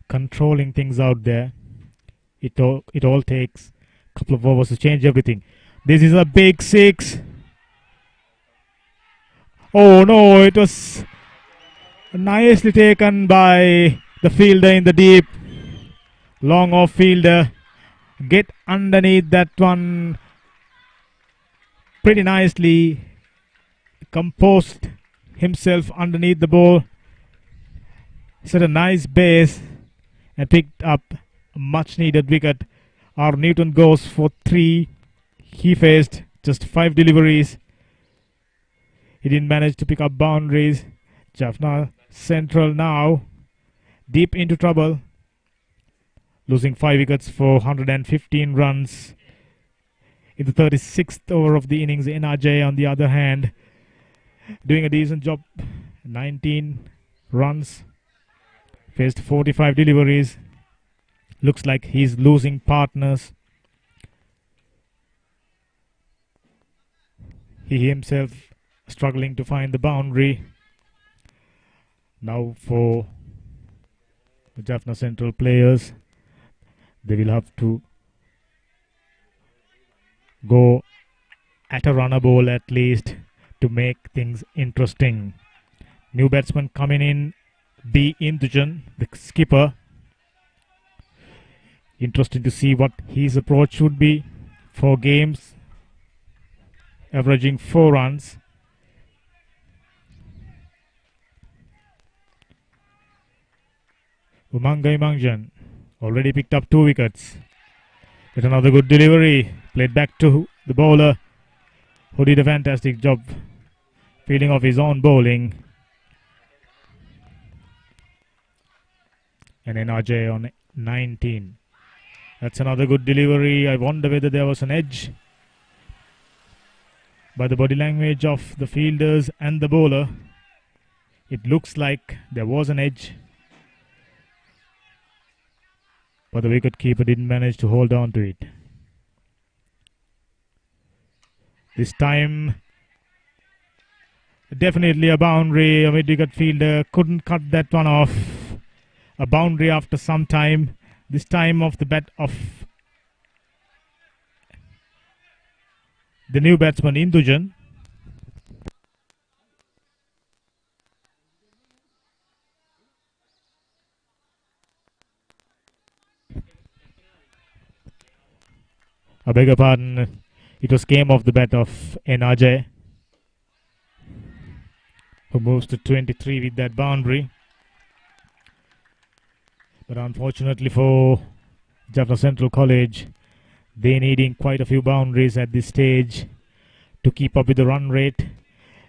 S1: controlling things out there, it all takes a couple of overs to change everything. This is a big 6. Oh no, it was nicely taken by the fielder in the deep. Long off fielder. Get underneath that one. Pretty nicely composed himself underneath the ball. Set a nice base and picked up a much needed wicket. Our Newton goes for 3. He faced just 5 deliveries. He didn't manage to pick up boundaries. Jaffna Central now deep into trouble, losing 5 wickets for 115 runs. In the 36th over of the innings, NRJ on the other hand doing a decent job. 19 runs, faced 45 deliveries. Looks like he's losing partners. He himself struggling to find the boundary. Now for the Jaffna Central players, they will have to go at a runner ball at least to make things interesting. New batsman coming in, B. Indujan, the skipper. Interesting to see what his approach would be. 4 games, averaging 4 runs. Umanga Imangjan already picked up 2 wickets. With another good delivery, played back to the bowler, who did a fantastic job feeling off his own bowling. And NRJ on 19. That's another good delivery. I wonder whether there was an edge by the body language of the fielders and the bowler. It looks like there was an edge, but the wicketkeeper didn't manage to hold on to it. This time, definitely a boundary. A mid-wicket fielder couldn't cut that one off. A boundary after some time. This time off the bat of the new batsman Indujan. I beg your pardon. It was came off the bat of NRJ, who moves to 23 with that boundary. But unfortunately for Jaffna Central College, they needing quite a few boundaries at this stage to keep up with the run rate,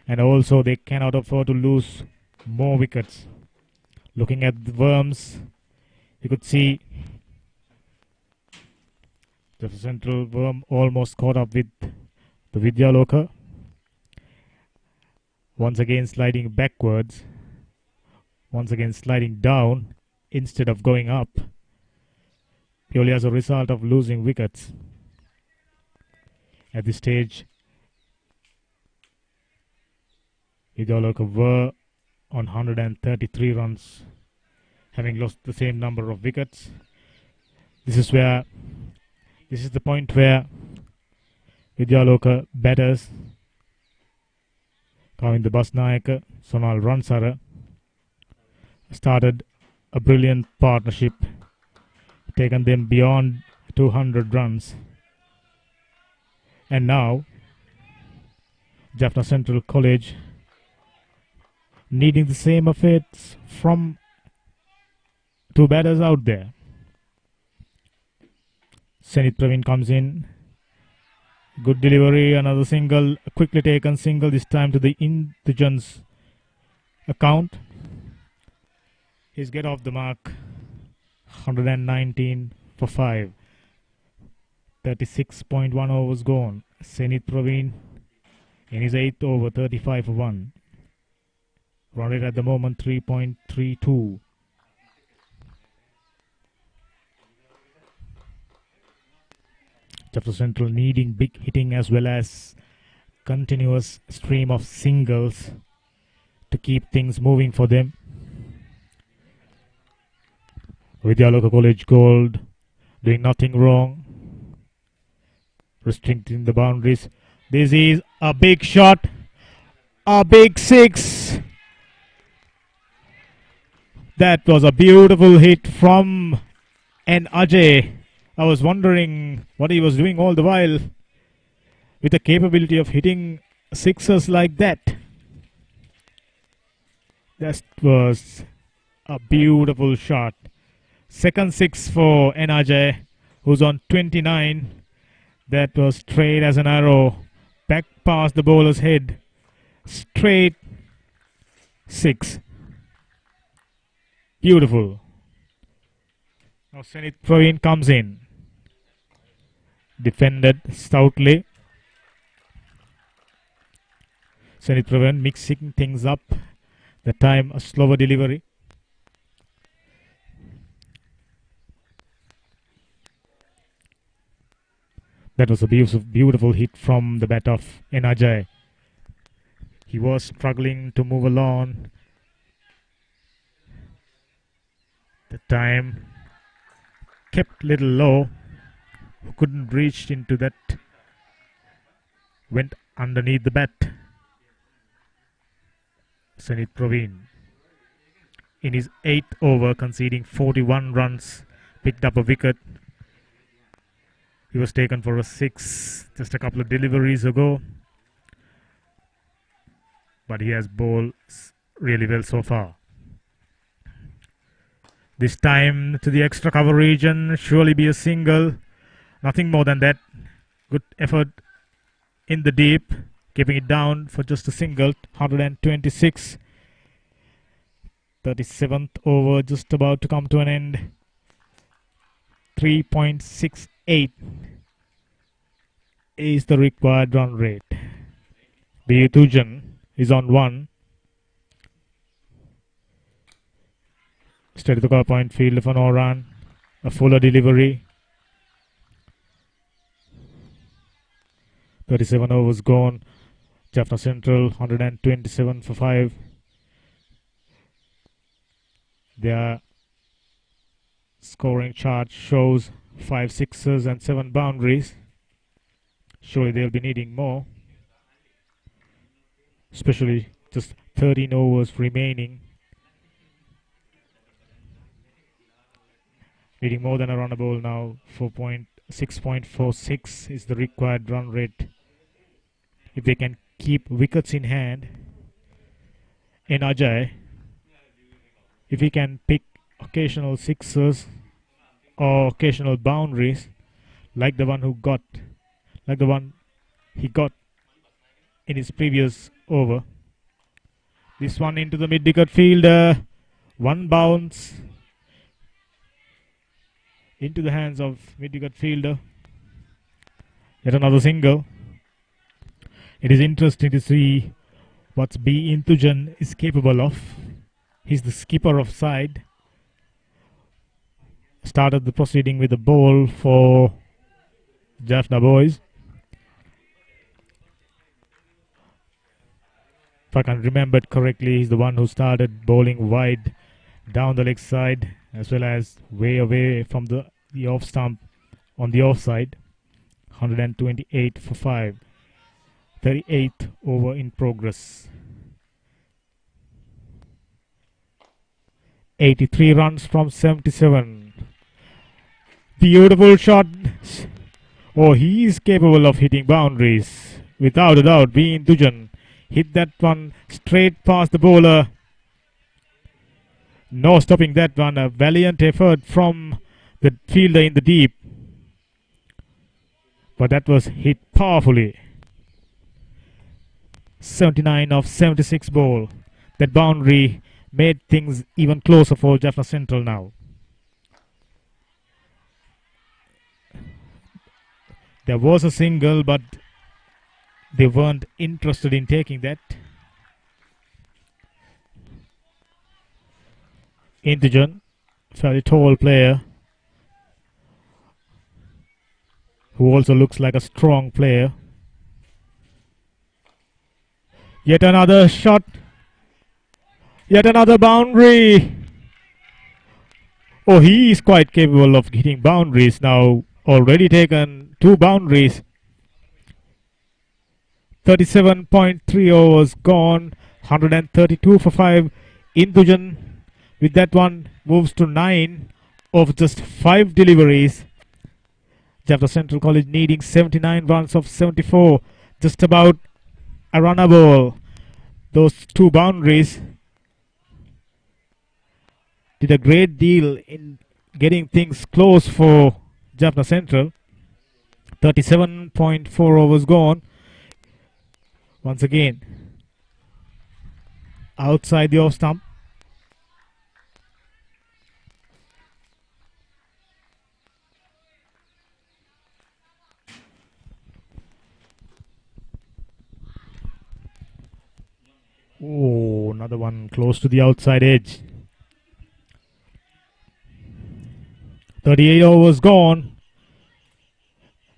S1: and also they cannot afford to lose more wickets. Looking at the worms, you could see Jaffna Central worm almost caught up with the Vidyaloka. Once again sliding backwards, once again sliding down instead of going up, purely as a result of losing wickets. At this stage, Vidyaloka were on 133 runs, having lost the same number of wickets. This is the point where Vidyaloka batters Kavinda Basnayaka, Sonal Ransara started a brilliant partnership, taken them beyond 200 runs. And now Jaffna Central College needing the same efforts from 2 batters out there. Senith Praveen comes in. Good delivery, another single, a quickly taken single, this time to the Indujan's account. He's get off the mark. 119 for 5. 36.1 overs gone. Senith Praveen in his 8th over, 35 for 1. Run rate at the moment 3.32. Jaffna Central needing big hitting as well as continuous stream of singles to keep things moving for them. Vidyaloka College Gold doing nothing wrong, restricting the boundaries. This is a big shot, a big 6. That was a beautiful hit from N. Ajay. I was wondering what he was doing all the while with the capability of hitting sixes like that. That was a beautiful shot. Second 6 for NRJ, who's on 29. That was straight as an arrow, back past the bowler's head. straight 6. Beautiful. Now Zenith Praveen comes in. Defended stoutly. Zenith Praveen mixing things up. The time a slower delivery. That was a beautiful hit from the bat of Ajay. He was struggling to move along. The time kept little low. Couldn't reach into that. Went underneath the bat. Zenith Praveen in his 8th over, conceding 41 runs, picked up a wicket. He was taken for a 6 just a couple of deliveries ago, but he has bowled really well so far. This time to the extra cover region, surely be a single, nothing more than that. Good effort in the deep, keeping it down for just a single. 126. 37th over just about to come to an end. 3.68 is the required run rate. Vidyaloka is on 1. Straight to the car point field for no run. A fuller delivery. 37 overs gone. Jaffna Central 127 for 5. Their scoring chart shows 5 sixes and 7 boundaries. Surely they'll be needing more. Especially just 13 overs remaining. Needing more than a run a ball now. 6.46 is the required run rate. If they can keep wickets in hand. In Ajay, if he can pick occasional sixes or occasional boundaries, like the one he got in his previous over. This one into the mid-wicket fielder. One bounce into the hands of mid-wicket fielder. Yet another single. It is interesting to see what B. Intujan is capable of. He's the skipper of side. Started the proceeding with a ball for Jaffna boys. If I can remember it correctly, he's the one who started bowling wide down the leg side as well as way away from the off stump on the offside. 128 for 5. 38th over in progress. 83 runs from 77. Beautiful shot. Oh, he is capable of hitting boundaries. Without a doubt, B. Intujan hit that one straight past the bowler. No stopping that one. A valiant effort from the fielder in the deep. But that was hit powerfully. 79 of 76 ball. That boundary made things even closer for Jaffna Central now. There was a single, but they weren't interested in taking that. Intujan, fairly tall player, who also looks like a strong player. Yet another shot. Yet another boundary. Oh, he is quite capable of hitting boundaries now. Already taken 2 boundaries. 37.3 overs gone. 132 for 5. Intujan with that one moves to 9 of just 5 deliveries. Jaffna Central College needing 79 runs of 74. Just about a runner ball. Those 2 boundaries did a great deal in getting things close for Jaffna Central. 37.4 overs gone. Once again, outside the off stump. Oh, another one close to the outside edge. 38 overs gone.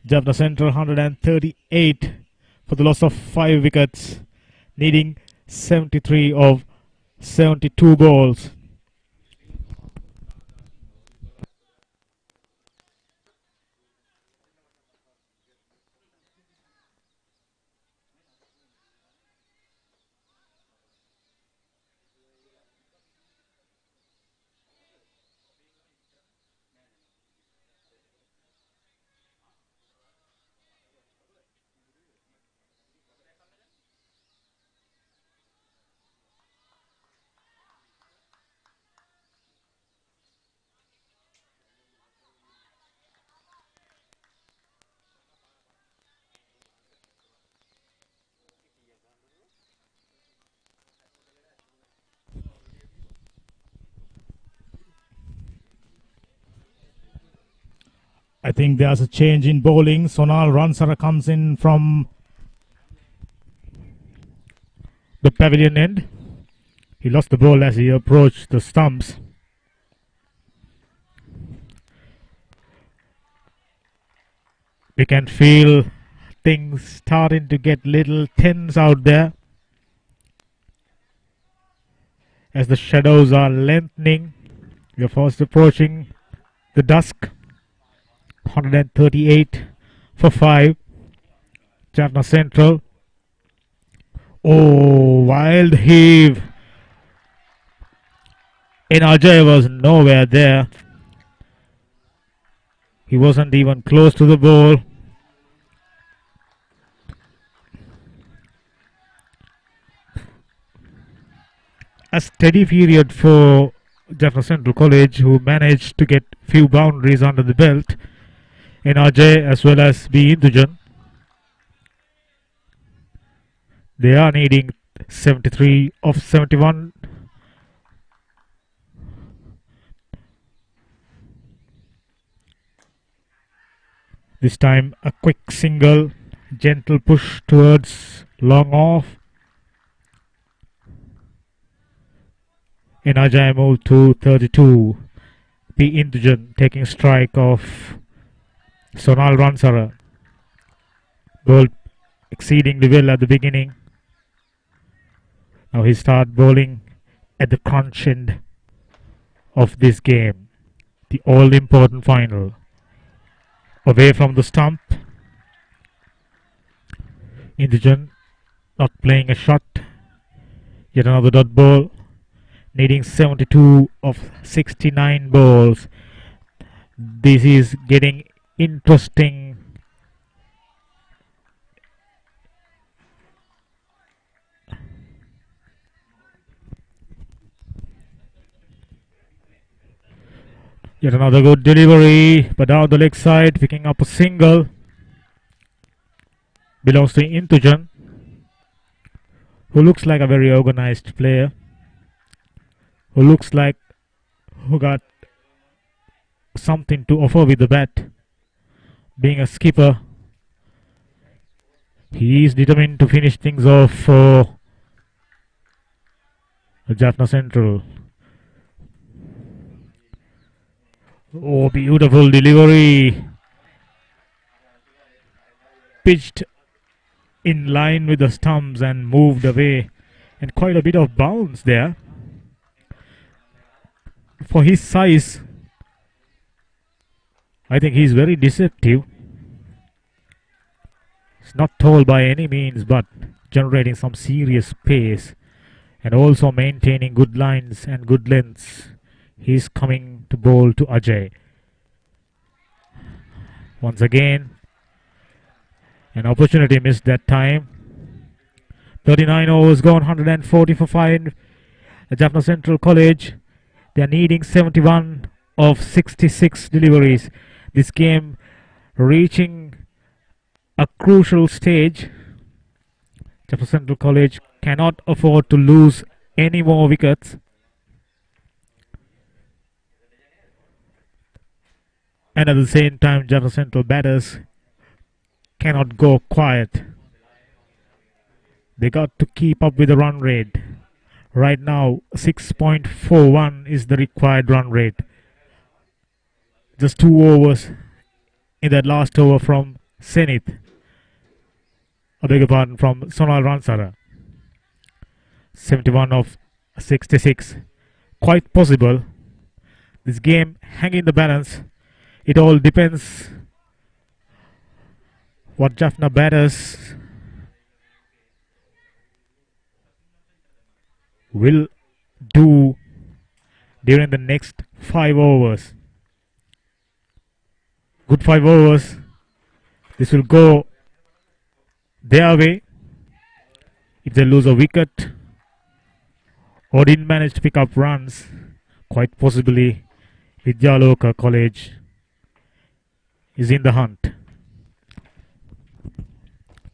S1: Jaffna Central 138 for the loss of 5 wickets, needing 73 of 72 balls. I think there's a change in bowling. Sonal Ransara comes in from the pavilion end. He lost the ball as he approached the stumps. We can feel things starting to get little tense out there as the shadows are lengthening. We are fast approaching the dusk. 138 for 5. Jaffna Central. Oh, wild heave. And Ajay was nowhere there. He wasn't even close to the ball. A steady period for Jaffna Central College, who managed to get few boundaries under the belt in Ajay as well as B. Indujan. They are needing 73 of 71. This time a quick single, gentle push towards long off. In Ajay moved to 32. B. Indujan taking strike of Sonal Ransara. Ball exceeding the will at the beginning. Now he starts bowling at the crunch end of this game. The all-important final. Away from the stump. Indujan not playing a shot. Yet another dot ball. Needing 72 of 69 balls. This is getting interesting. Yet another good delivery, but down the leg side, picking up a single. Belongs to Indujan, who looks like a very organized player. Who got something to offer with the bat. Being a skipper, he is determined to finish things off for Jaffna Central. Oh, beautiful delivery. Pitched in line with the stumps and moved away. And quite a bit of bounce there. For his size, I think he's very deceptive. He's not tall by any means, but generating some serious pace and also maintaining good lines and good lengths. He's coming to bowl to Ajay. Once again, an opportunity missed that time. 39 overs gone, 140 for 5. Jaffna Central College. They are needing 71 of 66 deliveries. This game reaching a crucial stage. Jaffna Central College cannot afford to lose any more wickets. And at the same time, Jaffna Central batters cannot go quiet. They got to keep up with the run rate. Right now, 6.41 is the required run rate. Just 2 overs in that last over from Zenith. I beg your pardon, from Sonal Ransara. 71 of 66. Quite possible. This game hanging in the balance. It all depends what Jaffna batters will do during the next 5 overs. Good 5 overs. This will go their way. If they lose a wicket or didn't manage to pick up runs, quite possibly Vidyaloka College is in the hunt.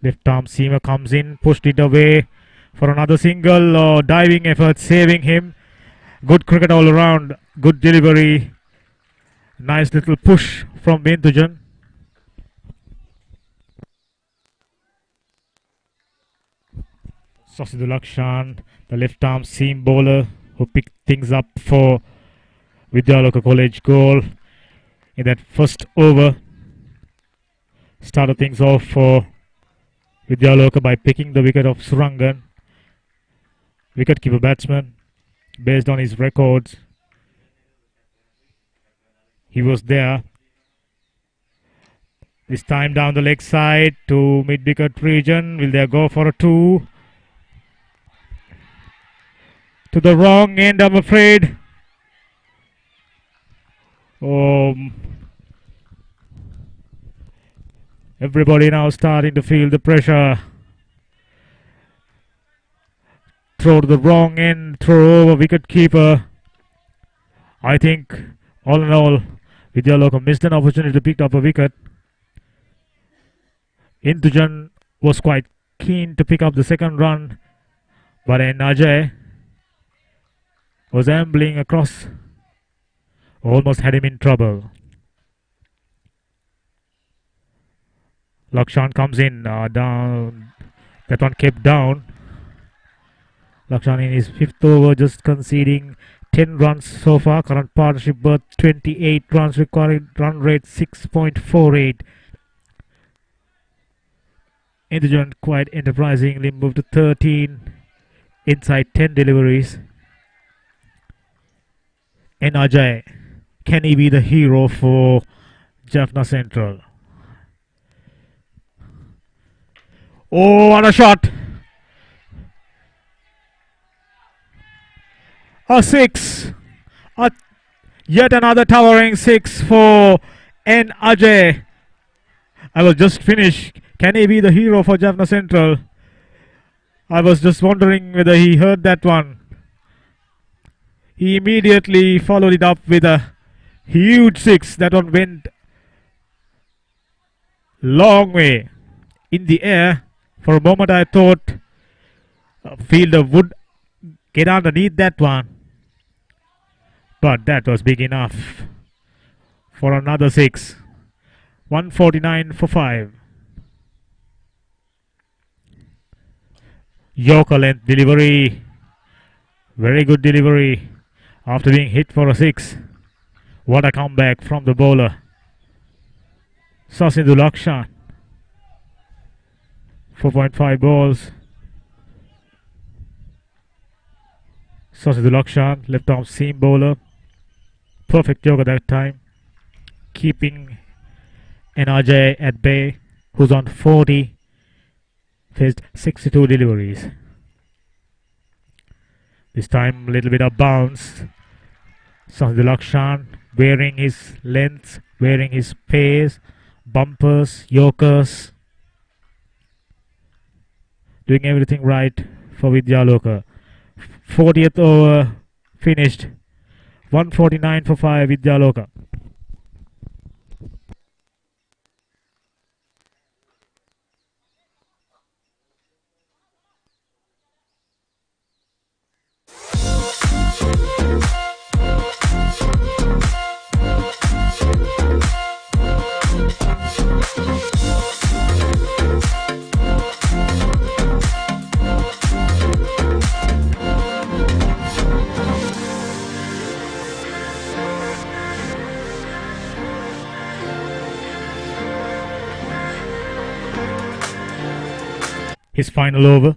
S1: Left arm seamer comes in, pushed it away for another single. Diving effort saving him. Good cricket all around. Good delivery. Nice little push from Bintujan. Sasidulakshan, the left arm seam bowler who picked things up for Vidyaloka College goal in that first over. Started things off for Vidyaloka by picking the wicket of Surangan. Wicketkeeper batsman, based on his records, he was there. This time down the leg side to mid-wicket region. Will they go for a 2? To the wrong end, I'm afraid. Everybody now starting to feel the pressure. Throw to the wrong end, throw over wicket-keeper. I think, all in all, Vidyaloka missed an opportunity to pick up a wicket. Intujan was quite keen to pick up the second run, but Ajay was ambling across, almost had him in trouble. Lakshan comes in, down. That one kept down. Lakshan in his 5th over, just conceding 10 runs so far. Current partnership worth 28 runs, required run rate 6.48. Intujan quite enterprisingly moved to 13 inside 10 deliveries. And Ajay, can he be the hero for Jaffna Central? Oh, what a shot! A 6! Yet another towering 6 for N. Ajay. I was just finished. Can he be the hero for Jaffna Central? I was just wondering whether he heard that one. He immediately followed it up with a huge 6. That one went long way in the air. For a moment I thought a fielder would get underneath that one. But that was big enough for another 6. 149 for 5. Yorker length delivery. Very good delivery after being hit for a 6. What a comeback from the bowler. Sasidulakshan. 4.5 balls. Sasidulakshan, left arm seam bowler. Perfect Yorker that time. Keeping N. Ajay at bay, who's on 40. Faced 62 deliveries. This time a little bit of bounce. Sasidulakshan wearing his length, wearing his pace, bumpers, Yorkers. Doing everything right for Vidyaloka. 40th over finished. 149 for 5 Vidyaloka. his final over.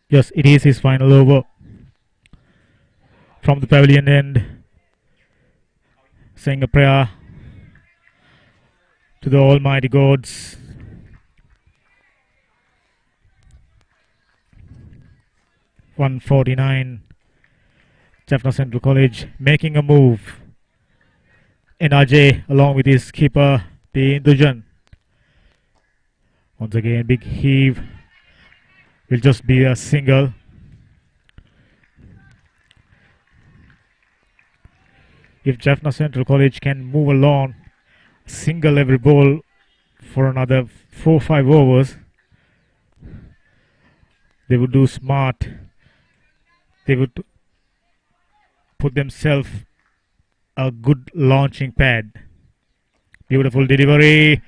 S1: Yes, it is his final over. From the pavilion end, saying a prayer to the almighty gods. .149, Jaffna Central College making a move. NRJ along with his keeper, the Indujan. Once again, big heave. Will just be a single. If Jaffna Central College can move along, single every ball for another 4-5 overs, they would do smart. They would put themselves a good launching pad. Beautiful delivery.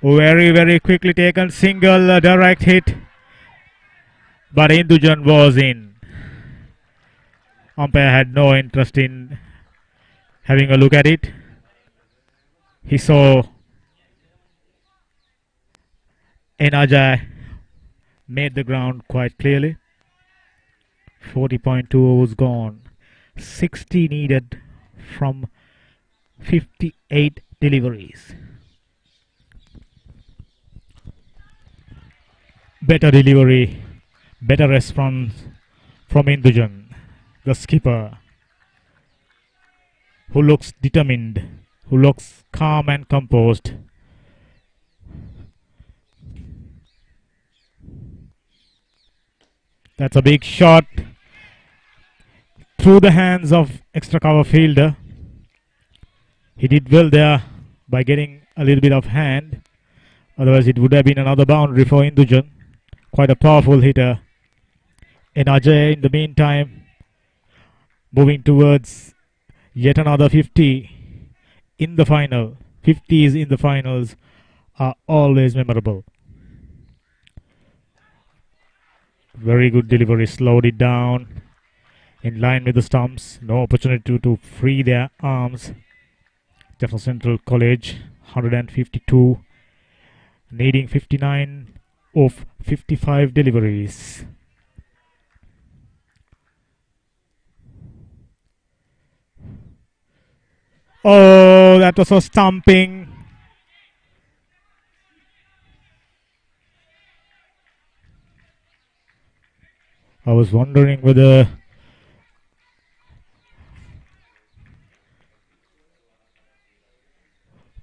S1: Very, very quickly taken. Single, direct hit. But Indujan was in. Umpire had no interest in having a look at it. He saw Enajai made the ground quite clearly. 40.2 overs gone. 60 needed from 58 deliveries. Better delivery, better response from Indujan, the skipper, who looks determined, who looks calm and composed. That's a big shot through the hands of extra cover fielder. He did well there by getting a little bit of hand. Otherwise it would have been another boundary for Indujan. Quite a powerful hitter. And Ajay in the meantime moving towards yet another 50 in the final. 50s in the finals are always memorable. Very good delivery, slowed it down in line with the stumps. No opportunity to free their arms. Jaffna Central College 152, needing 59 of 55 deliveries. Oh, that was a stumping. I was wondering whether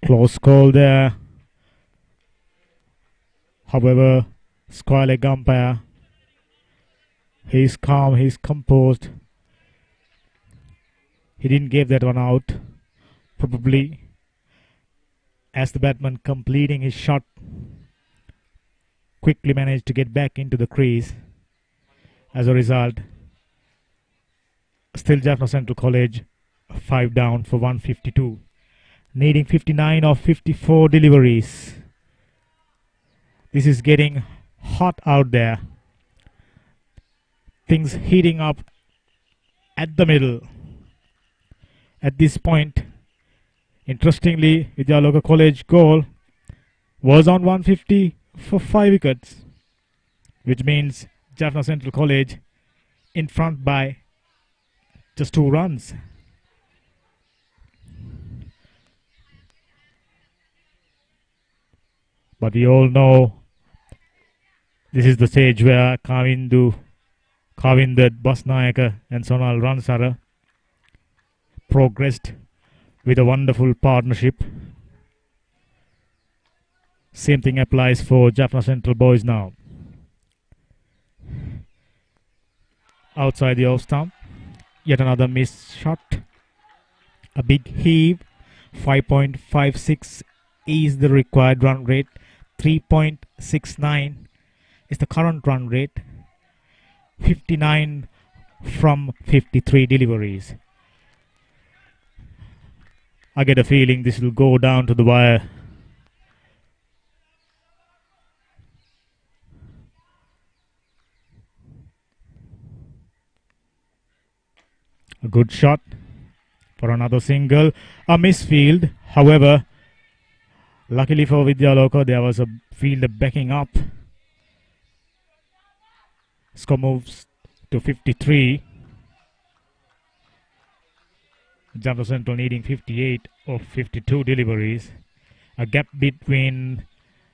S1: close call there. However, square leg umpire, he's calm, he's composed. He didn't give that one out. Probably as the batsman completing his shot quickly managed to get back into the crease. As a result, still Jaffna Central College 5 down for 152, needing 59 of 54 deliveries. This is getting hot out there. Things heating up at the middle. At this point, interestingly, Vidyaloka College goal was on 150 for 5 wickets, which means Jaffna Central College in front by just 2 runs. But we all know this is the stage where Kavindu, Basnayaka and Sonal Ransara progressed with a wonderful partnership. Same thing applies for Jaffna Central boys now. Outside the off stump, yet another missed shot. A big heave. 5.56 is the required run rate. 3.69 is the current run rate. 59 from 53 deliveries. I get a feeling this will go down to the wire. A good shot for another single. A misfield. However, luckily for Vidyaloka, there was a fielder backing up. Score moves to 53. Jaffna Central needing 58 of 52 deliveries. A gap between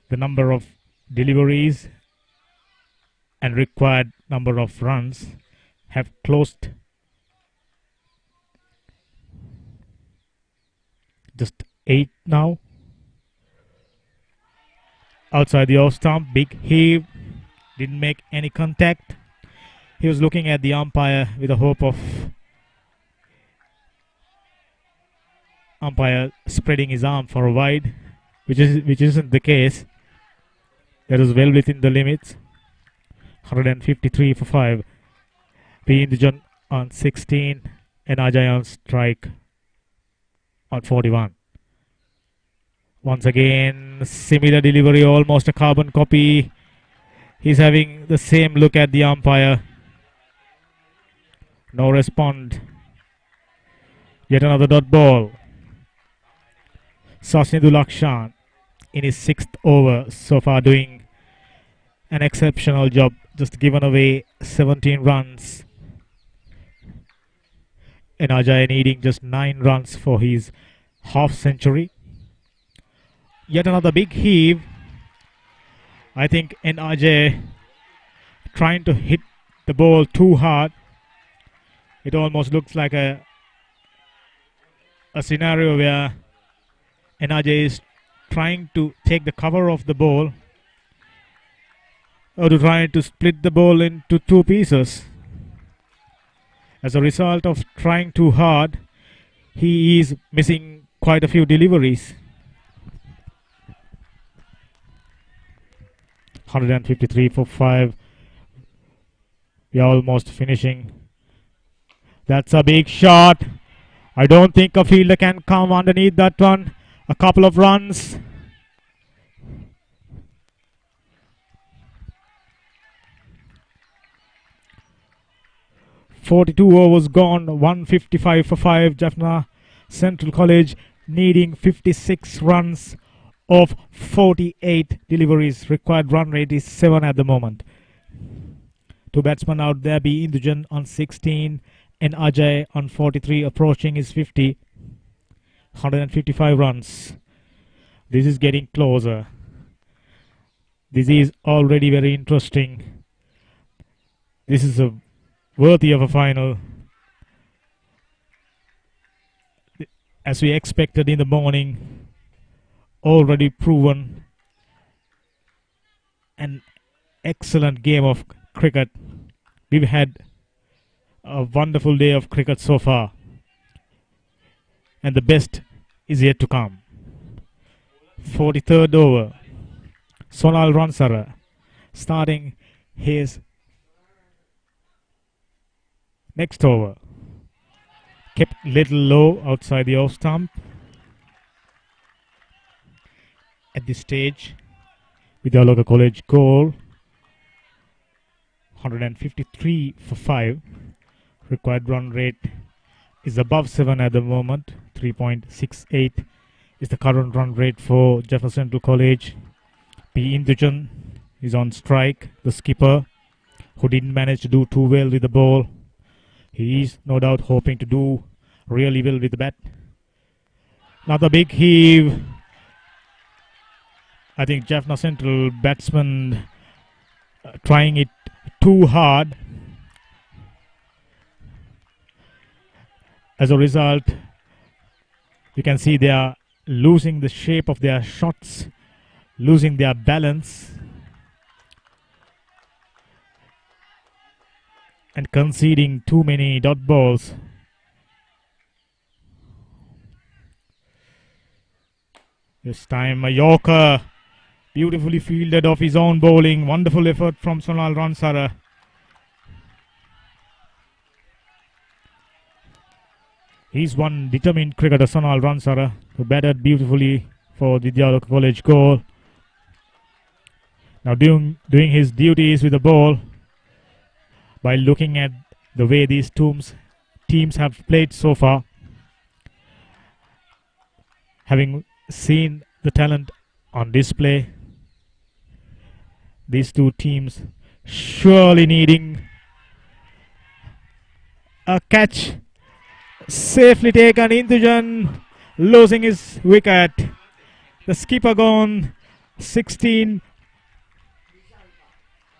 S1: the number of deliveries and required number of runs have closed just 8 now. Outside the off stump, big heave, didn't make any contact. He was looking at the umpire with the hope of umpire spreading his arm for a wide, which isn't the case. That was well within the limits. 153 for 5. P. Indijan on 16 and Ajay on strike on 41. Once again, similar delivery, almost a carbon copy. He's having the same look at the umpire. No respond. Yet another dot ball. Sasnidu Lakshan in his 6th over so far doing an exceptional job. Just given away 17 runs. And Ajay needing just 9 runs for his half century. Yet another big heave. I think Ajay trying to hit the ball too hard. It almost looks like a scenario where Ajay is trying to take the cover of the ball or to try to split the ball into 2 pieces. As a result of trying too hard, he is missing quite a few deliveries. 153 for 5. We are almost finishing. That's a big shot. I don't think a fielder can come underneath that one. A couple of runs. .42 overs gone. 155 for 5. Jaffna Central College needing 56 runs of 48 deliveries. Required run rate is 7 at the moment. 2 batsmen out there. B. Indujan on 16 and Ajay on 43, approaching his 50. 155 runs. This is getting closer. This is already very interesting. This is worthy of a final. As we expected in the morning, already proven an excellent game of cricket. We've had a wonderful day of cricket so far, and the best is yet to come. 43rd over. Sonal Ransara starting his next over. Kept little low outside the off stump. At this stage, Vidyaloka College goal. 153 for 5. Required run rate is above 7 at the moment. 3.68 is the current run rate for Jaffna Central College. P. Indujan is on strike, the skipper, who didn't manage to do too well with the ball. He is no doubt hoping to do really well with the bat. Another big heave. I think Jaffna Central batsman trying it too hard. As a result, you can see they are losing the shape of their shots, losing their balance, and conceding too many dot balls. This time a Yorker, beautifully fielded off his own bowling. Wonderful effort from Sonal Ransara. He's one determined cricketer, Sonal Ransara, who batted beautifully for the Vidyaloka College goal. Now doing his duties with the ball by looking at the way these teams have played so far. Having seen the talent on display, these two teams surely needing a catch. Safely taken. Indujan losing his wicket. The skipper gone. 16.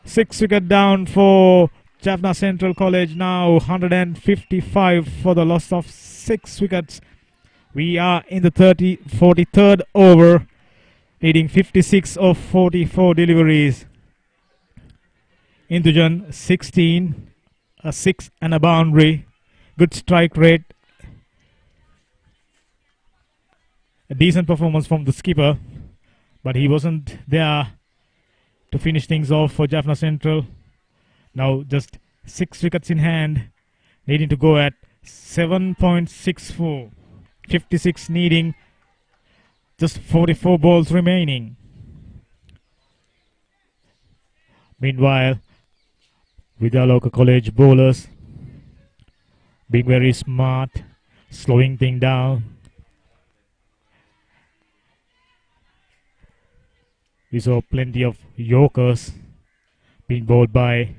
S1: 6 wicket down for Jaffna Central College now. 155 for the loss of 6 wickets. We are in the 43rd over, needing 56 of 44 deliveries. Indujan 16, a 6 and a boundary. Good strike rate. A decent performance from the skipper, but he wasn't there to finish things off for Jaffna Central. Now just 6 wickets in hand, needing to go at 7.64. 56 needing just 44 balls remaining. Meanwhile, Vidyaloka College bowlers being very smart, slowing things down. We saw plenty of Yorkers being bowled by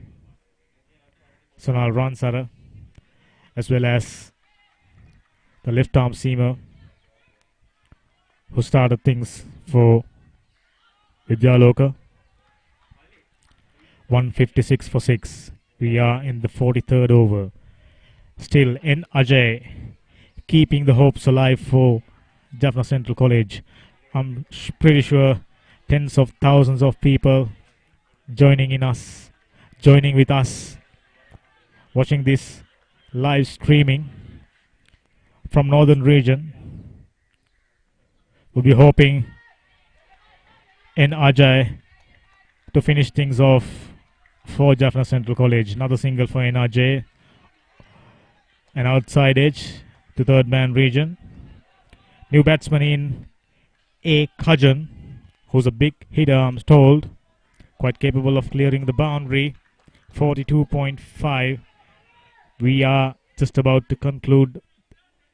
S1: Sonal Ransara, as well as the left arm seamer who started things for Vidyaloka. 156 for 6. We are in the 43rd over. Still N. Ajay keeping the hopes alive for Jaffna Central College. I'm pretty sure tens of thousands of people joining with us, watching this live streaming from northern region. We'll be hoping N. Ajay to finish things off for Jaffna Central College. Another single for N. Ajay. An outside edge to third man region. New batsman in A. Kajan, who's a big hitter, I'm told. Quite capable of clearing the boundary. 42.5. We are just about to conclude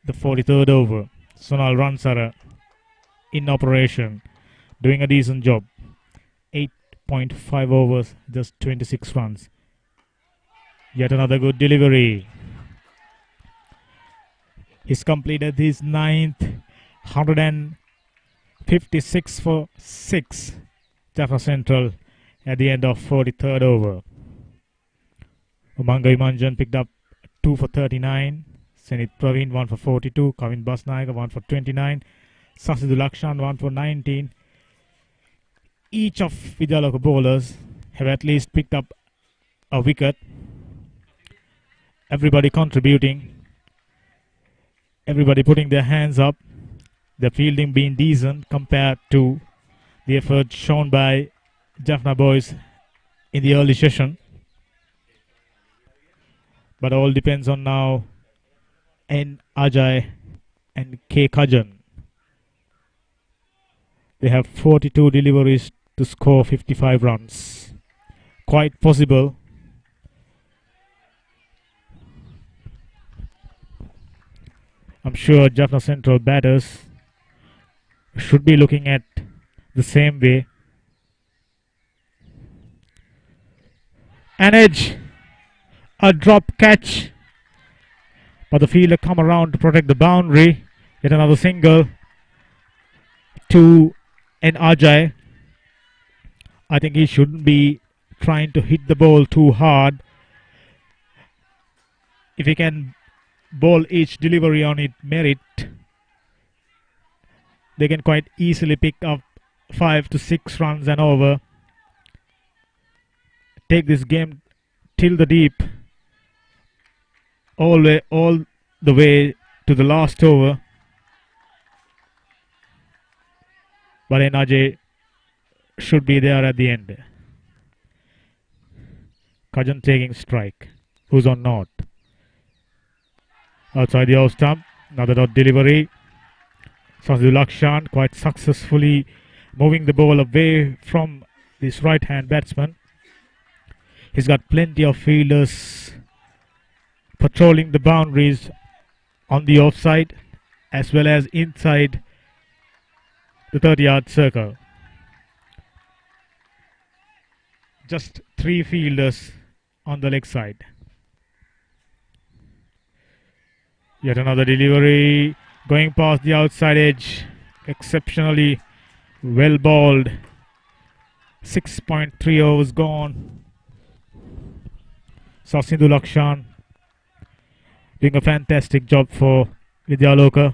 S1: the 43rd over. Sonal Ransara in operation, doing a decent job. 8.5 overs, just 26 runs. Yet another good delivery. He's completed his 9th, 156 for 6. Jaffna Central at the end of 43rd over. Umanga Imanjan picked up 2 for 39. Senit Praveen 1 for 42. Kavin Basnaika 1 for 29. Sasidul Lakshan 1 for 19. Each of Vidyaloka bowlers have at least picked up a wicket. Everybody contributing. Everybody putting their hands up. The fielding being decent compared to the effort shown by Jaffna boys in the early session. But all depends on now N. Ajay and K. Kajan. They have 42 deliveries to score 55 runs. Quite possible. I'm sure Jaffna Central batters should be looking at the same way. An edge. A drop catch. But the fielder come around to protect the boundary. Yet another single to N. Ajay. I think he shouldn't be trying to hit the ball too hard. If he can bowl each delivery on its merit, they can quite easily pick up 5 to 6 runs and over. Take this game till the deep, all the way to the last over. But N. Ajay should be there at the end. Kajan taking strike. Who's on not? Outside the off stump. Another dot delivery. Sasidul Lakshan quite successfully moving the ball away from this right hand batsman. He's got plenty of fielders patrolling the boundaries on the offside as well as inside the 30-yard circle. Just 3 fielders on the leg side. Yet another delivery going past the outside edge. Exceptionally well balled. 6.3 overs gone. Sasindhu Lakshan doing a fantastic job for Vidyaloka.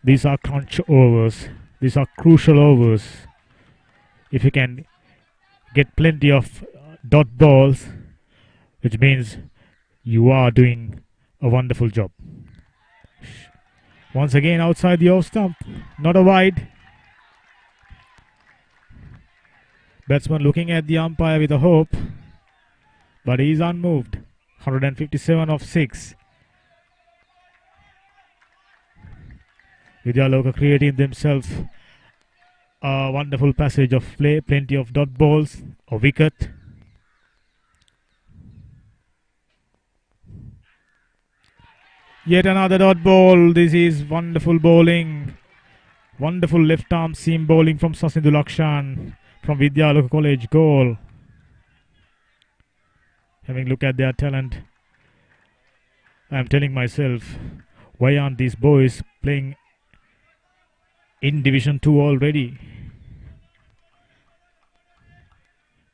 S1: These are crunch overs. These are crucial overs. If you can get plenty of dot balls, which means you are doing a wonderful job. Once again outside the off stump, not a wide. Batsman looking at the umpire with a hope, but he is unmoved. 157 of 6. Vidyaloka creating themselves a wonderful passage of play, plenty of dot balls, a wicket. Yet another dot ball. This is wonderful bowling. Wonderful left arm seam bowling from Sasindhu Lakshan from Vidyaloka College goal. Having a look at their talent, I am telling myself, why aren't these boys playing in Division 2 already?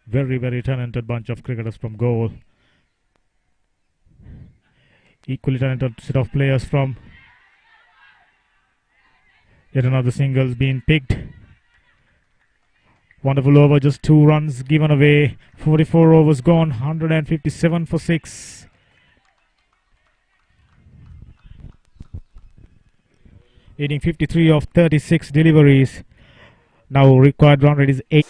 S1: Very, very talented bunch of cricketers from goal. Equally talented set of players from. Yet another singles being picked. Wonderful over, just 2 runs given away. 44 overs gone, 157 for 6. Hitting 53 of 36 deliveries. Now required run rate is 8.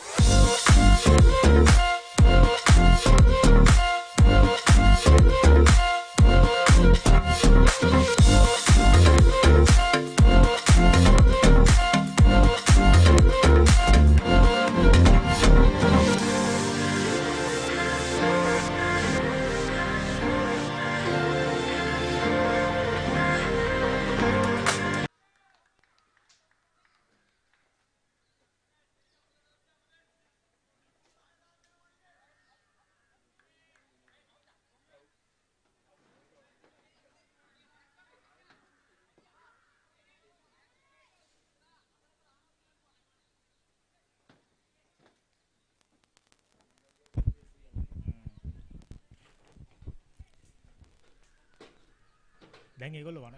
S1: දැන් ඒගොල්ලෝ වන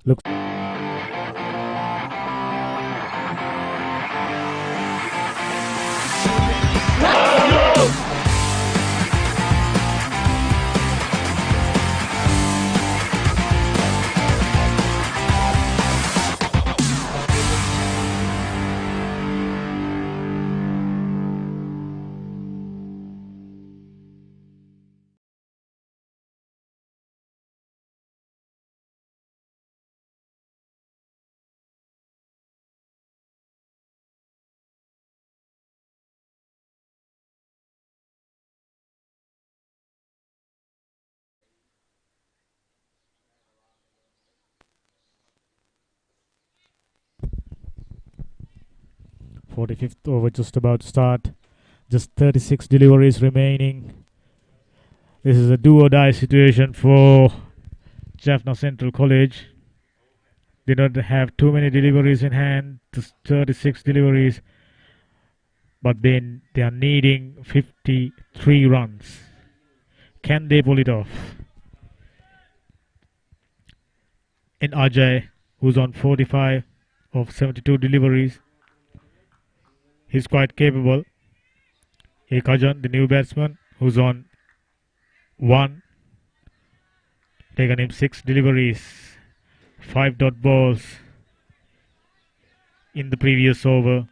S1: look .45th over just about to start. Just 36 deliveries remaining. This is a do or die situation for Jaffna Central College. They don't have too many deliveries in hand. Just 36 deliveries. But then they are needing 53 runs. Can they pull it off? And Ajay, who's on 45 of 72 deliveries, he's quite capable. Kajan, the new batsman, who's on 1, taken him 6 deliveries, 5 dot balls in the previous over.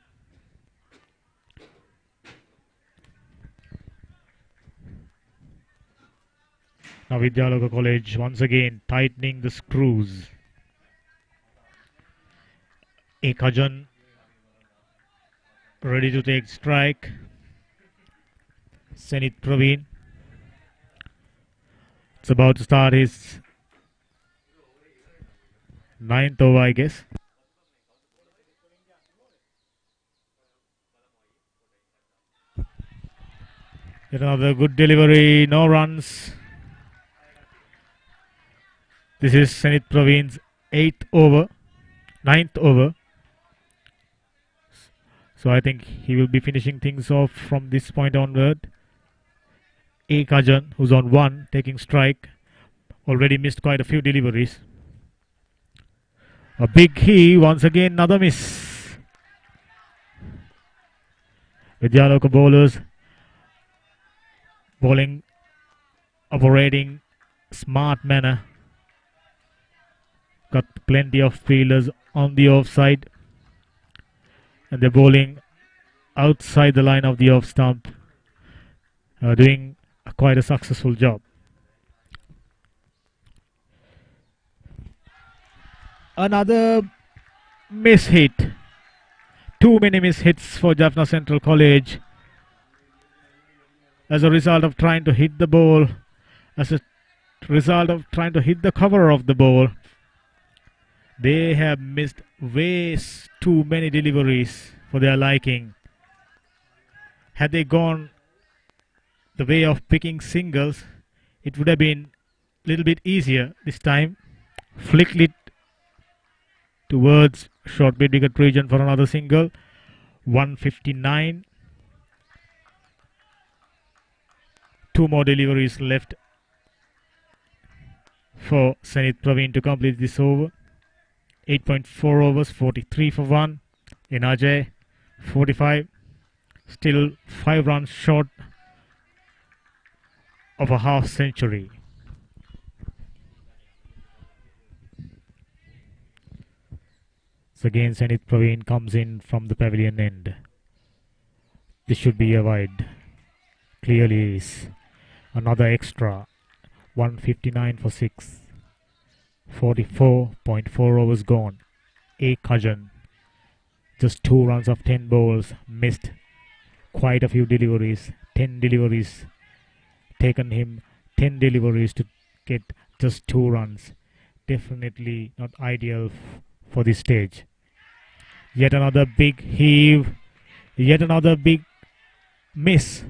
S1: Now Vidyaloka College once again tightening the screws. Kajan ready to take strike. Zenith Praveen. It's about to start his ninth over, I guess. Yet another good delivery, no runs. This is Zenith Praveen's ninth over. So I think he will be finishing things off from this point onward. A. Kajan, who's on 1, taking strike, already missed quite a few deliveries. A big heave, once again another miss. Vidyaloka bowlers bowling, operating smart manner. Got plenty of fielders on the offside, and they're bowling outside the line of the off stump, doing quite a successful job. Another miss hit. Too many miss hits for Jaffna Central College. As a result of trying to hit the ball, as a result of trying to hit the cover of the ball, they have missed way too many deliveries for their liking. Had they gone the way of picking singles, it would have been a little bit easier this time. Flicked it towards short mid wicket region for another single. 159. 2 more deliveries left for Zenith Praveen to complete this over. 8.4 overs, 43 for 1. In Ajay, 45. Still 5 runs short of a half century. So again, Zenith Praveen comes in from the pavilion end. This should be a wide. Clearly is. Another extra. 159 for 6. 44.4 overs gone. A. Kajan. Just 2 runs of 10 balls. Missed quite a few deliveries. 10 deliveries. Taken him 10 deliveries to get just 2 runs. Definitely not ideal for this stage. Yet another big heave. Yet another big miss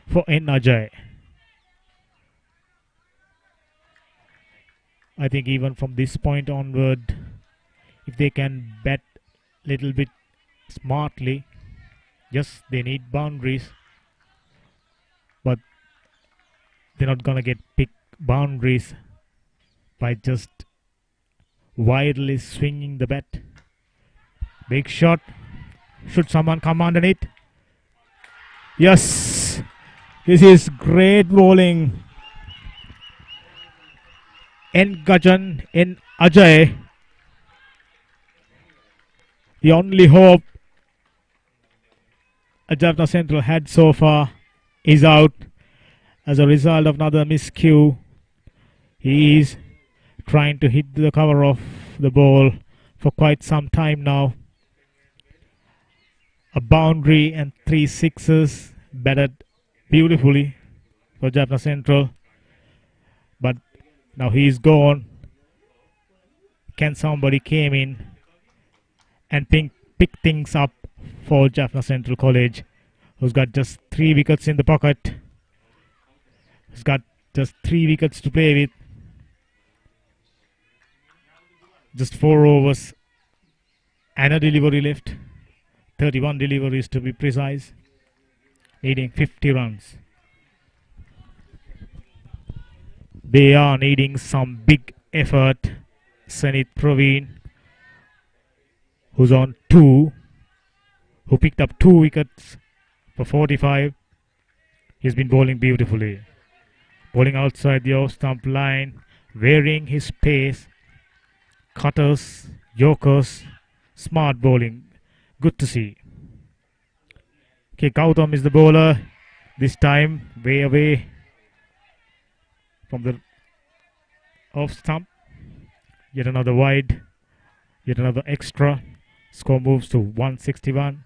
S1: for N. Ajay. I think even from this point onward, if they can bat little bit smartly, yes, they need boundaries, but they're not gonna get big boundaries by just wildly swinging the bat. Big shot. Should someone come underneath? Yes, this is great bowling. N. Gajan, N. Ajay. The only hope Jaffna Central had so far is out as a result of another miscue. He is trying to hit the cover of the ball for quite some time now. A boundary and 3 sixes, batted beautifully for Jaffna Central. But now he is gone. Can somebody came in and pick things up for Jaffna Central College, who's got just 3 wickets in the pocket. He's got just 3 wickets to play with. Just 4 overs and a delivery left. 31 deliveries to be precise. Needing 50 runs. They are needing some big effort. Zenith Praveen, who's on 2, who picked up 2 wickets for 45. He's been bowling beautifully. Bowling outside the off-stump line, varying his pace. Cutters, Yorkers, smart bowling. Good to see. Okay, Gautam is the bowler. This time, way away from the off-stump. Yet another wide. Yet another extra. Score moves to 161.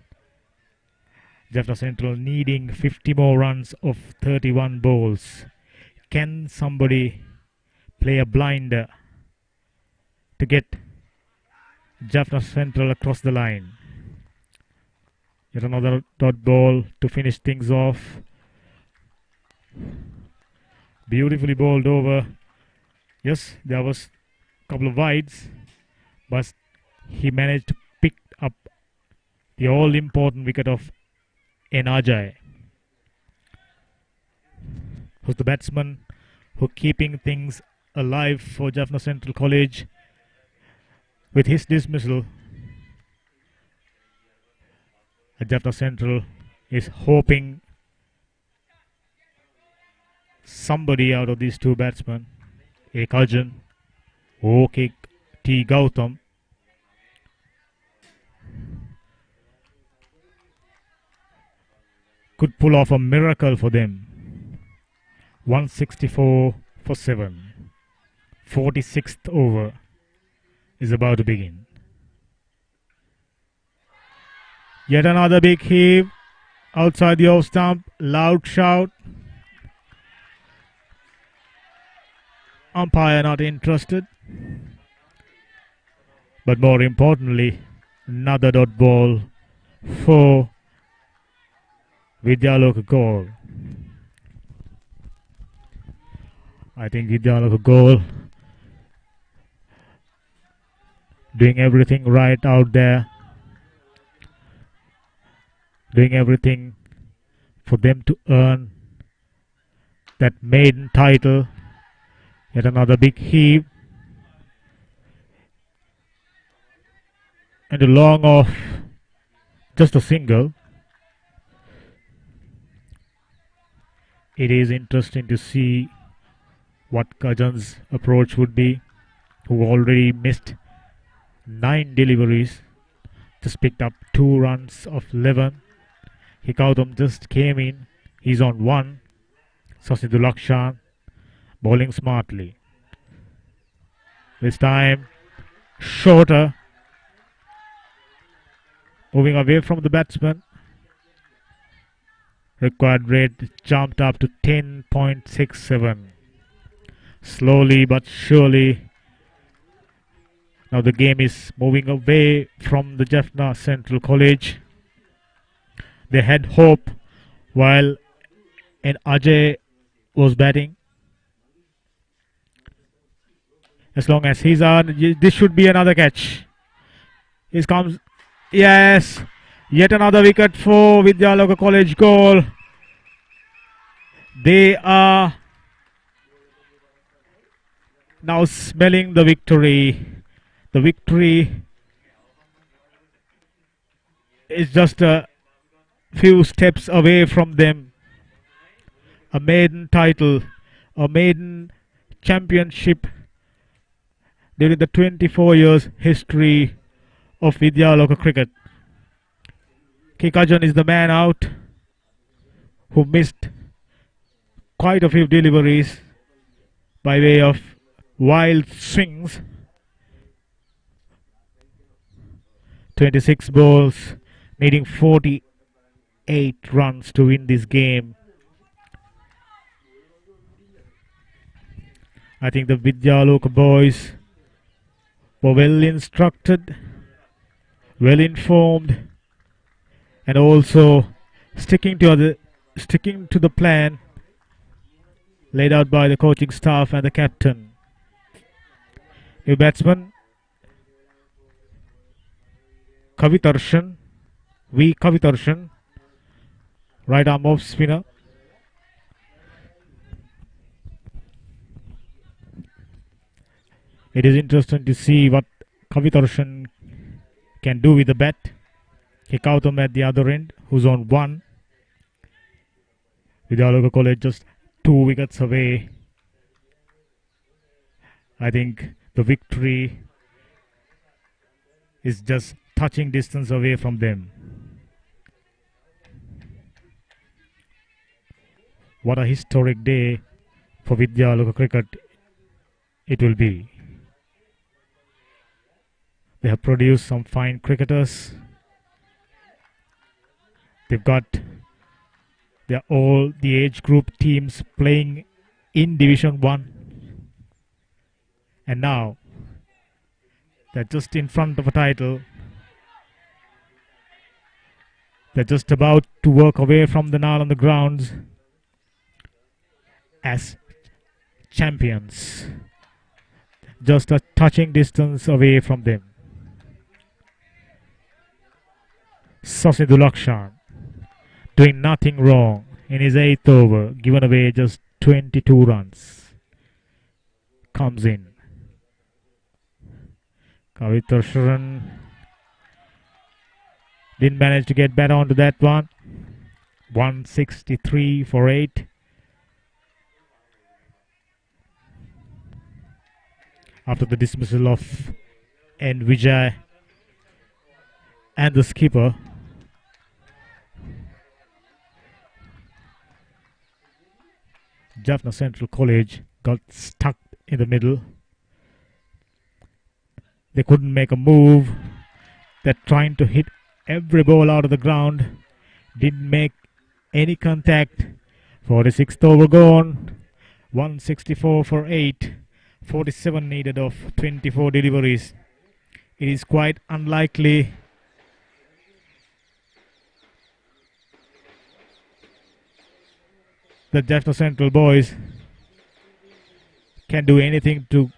S1: Jaffna Central needing 50 more runs of 31 balls. Can somebody play a blinder to get Jaffna Central across the line? Yet another dot ball to finish things off. Beautifully bowled over. Yes, there was a couple of wides, but he managed to pick up the all-important wicket of Ajay, who's the batsman who keeping things alive for Jaffna Central College. With his dismissal, Jaffna Central is hoping somebody out of these two batsmen, A. Kajan or T. Gautam, could pull off a miracle for them. 164 for 7. 46th over is about to begin. Yet another big heave outside the off stump. Loud shout. Umpire not interested. But more importantly, another dot ball for Vidyaloka goal. I think Vidyaloka goal doing everything right out there. Doing everything for them to earn that maiden title. Yet another big heave. And a long off. Just a single. It is interesting to see what Kajan's approach would be, who already missed 9 deliveries. Just picked up 2 runs of 11. Hikautam just came in. He's on 1. Sasidul Lakshan bowling smartly. This time shorter. Moving away from the batsman. Required rate jumped up to 10.67. Slowly but surely. Now the game is moving away from the Jaffna Central College. They had hope while Ajay was batting. As long as he's on, this should be another catch. Here comes, yes, yet another wicket for Vidyaloka College goal. They are now smelling the victory. The victory is just a few steps away from them. A maiden title, a maiden championship during the 24 years history of Vidyaloka cricket. Kajan is the man out who missed quite a few deliveries by way of wild swings. 26 balls, needing 48 runs to win this game. I think the Vidyaloka boys were well instructed, well informed, and also sticking to the plan laid out by the coaching staff and the captain. New batsman Kavitarshan, V. Kavitarshan, right arm off spinner. It is interesting to see what Kavitarshan can do with the bat. Hikautam at the other end, who's on 1. Vidyaloka College just 2 wickets away. I think the victory is just touching distance away from them. What a historic day for Vidyaloka cricket it will be. They have produced some fine cricketers, They've got all the age group teams playing in Division 1. And now they're just in front of a title. They're just about to work away from the Nal on the grounds as champions. Just a touching distance away from them. Sasidulakshan doing nothing wrong in his 8th over, given away just 22 runs. Comes in. Kavitarsharan didn't manage to get back onto that one. 163 for 8. After the dismissal of N. Vijay and the skipper, Jaffna Central College got stuck in the middle. They couldn't make a move. They're trying to hit every ball out of the ground. Didn't make any contact. 46th over gone. 164 for 8. 47 needed of 24 deliveries. It is quite unlikely the Jaffna Central boys can do anything to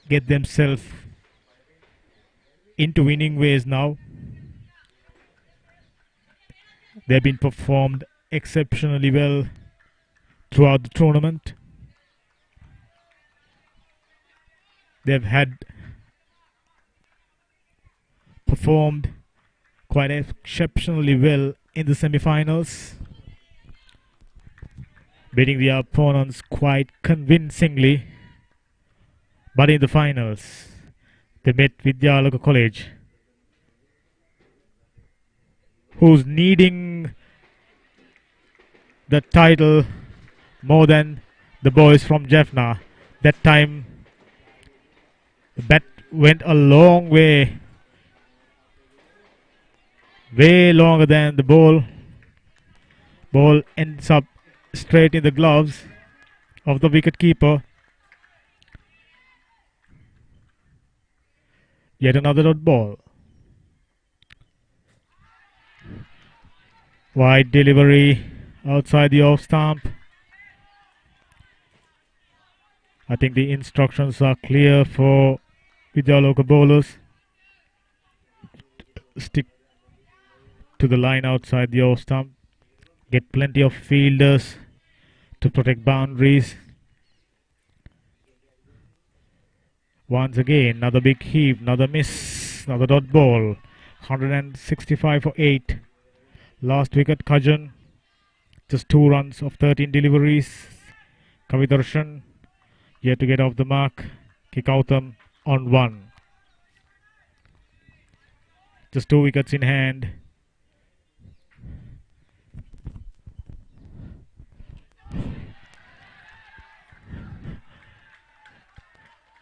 S1: get themselves into winning ways now. They've been performed exceptionally well throughout the tournament. They've had performed quite exceptionally well in the semi-finals, beating the opponents quite convincingly. But in the finals, they met Vidyaloka College, who's needing the title more than the boys from Jaffna. That time, the bat went a long way, way longer than the ball. Ball ends up straight in the gloves of the wicket keeper. Yet another dot ball. Wide delivery outside the off stump. I think the instructions are clear for Vidyaloka bowlers. Stick to the line outside the off stump. Get plenty of fielders to protect boundaries. Once again, another big heave, another miss, another dot ball. 165 for 8. Last wicket, Kajan. Just 2 runs of 13 deliveries. Kavidarshan yet to get off the mark. Kikautam on 1. Just 2 wickets in hand.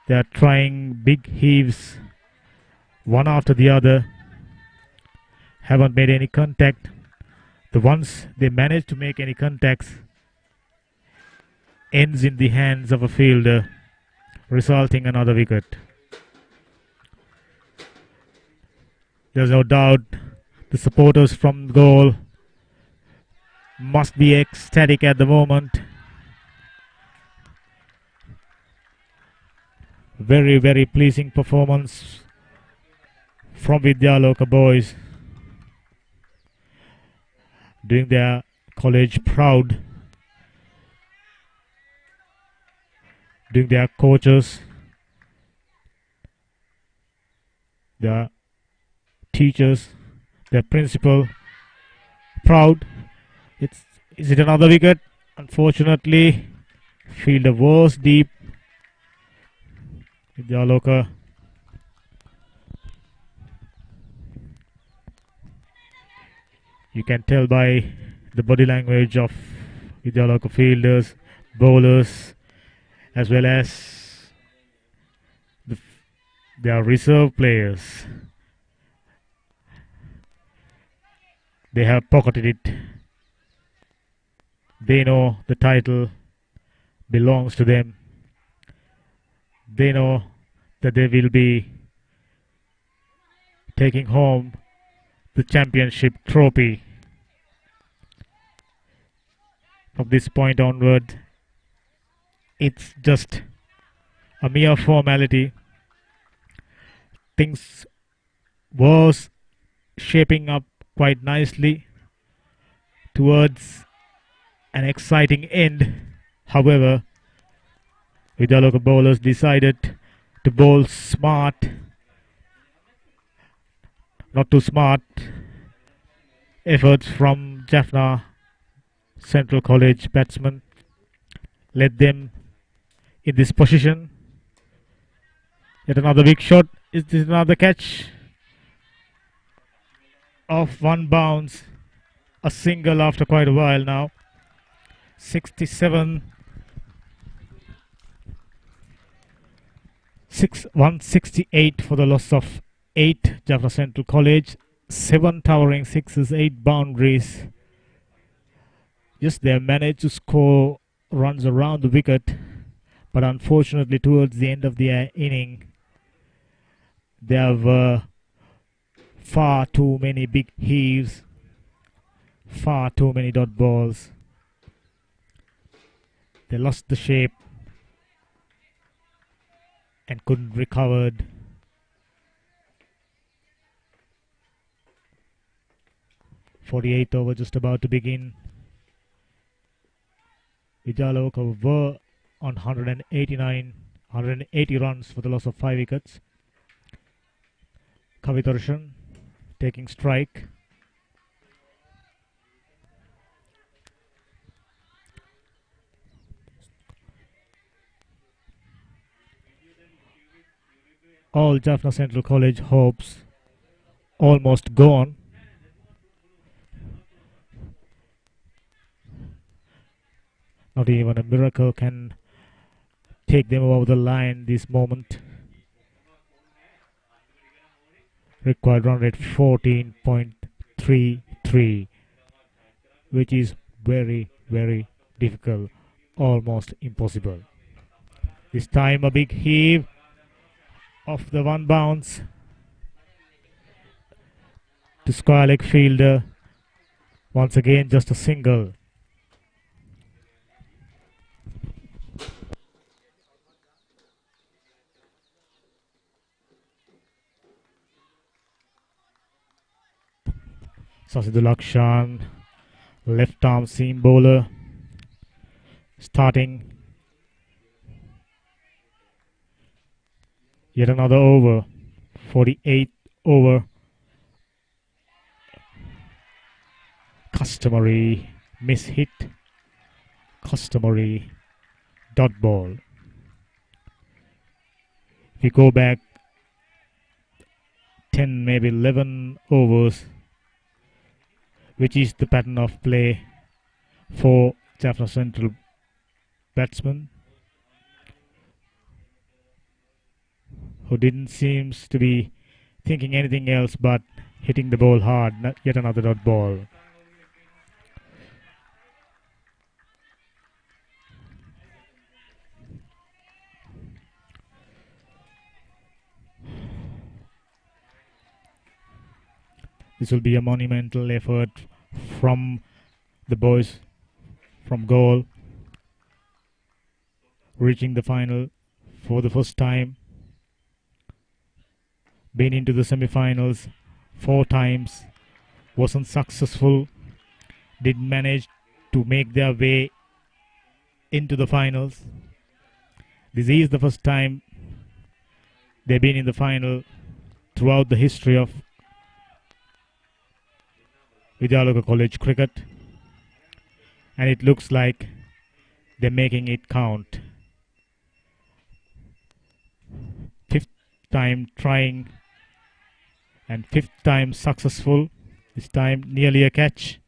S1: They are trying big heaves, one after the other. Haven't made any contact. The ones they manage to make any contacts ends in the hands of a fielder, resulting in another wicket. There's no doubt the supporters from the goal must be ecstatic at the moment. Very, very pleasing performance from Vidyaloka boys, doing their college proud, doing their coaches, their teachers, their principal proud. Is it another wicket? Unfortunately, fielder was deep. Vidyaloka you can tell by the body language of Vidyaloka fielders, bowlers, as well as their reserve players. They have pocketed it. They know the title belongs to them. They know that they will be taking home the championship trophy. From this point onward, it's just a mere formality. Things was shaping up quite nicely towards an exciting end. However, Vidyaloka bowlers decided to bowl smart, not too smart. Efforts from Jaffna Central College batsman led them in this position. Yet another big shot. Is this another catch? Off one bounce. A single after quite a while now. 67. 168 for the loss of 8. Jaffna Central College. 7 towering sixes, 8 boundaries. Yes, they have managed to score runs around the wicket, but unfortunately towards the end of the inning, they have far too many big heaves, far too many dot balls. They lost the shape and couldn't recover. .48 over just about to begin. Vidyaloka were on 180 runs for the loss of 5 wickets. Kavitarshan taking strike. All Jaffna Central College hopes almost gone. Not even a miracle can take them over the line this moment. Required run rate 14.33, which is very, very difficult, almost impossible. This time a big heave off the one bounce to square leg fielder. Once again, just a single. Sasidul Akshan, left arm seam bowler, starting yet another over. 48 over. Customary miss hit, customary dot ball. If you go back 10, maybe 11 overs, which is the pattern of play for Jaffna Central batsmen, who didn't seem to be thinking anything else but hitting the ball hard. Yet another dot ball. This will be a monumental effort from the boys from goal, reaching the final for the first time. Been into the semi-finals 4 times, wasn't successful, didn't manage to make their way into the finals. This is the first time they've been in the final throughout the history of Vidyaloka College cricket, and it looks like they're making it count. 5th time trying and 5th time successful. This time nearly a catch,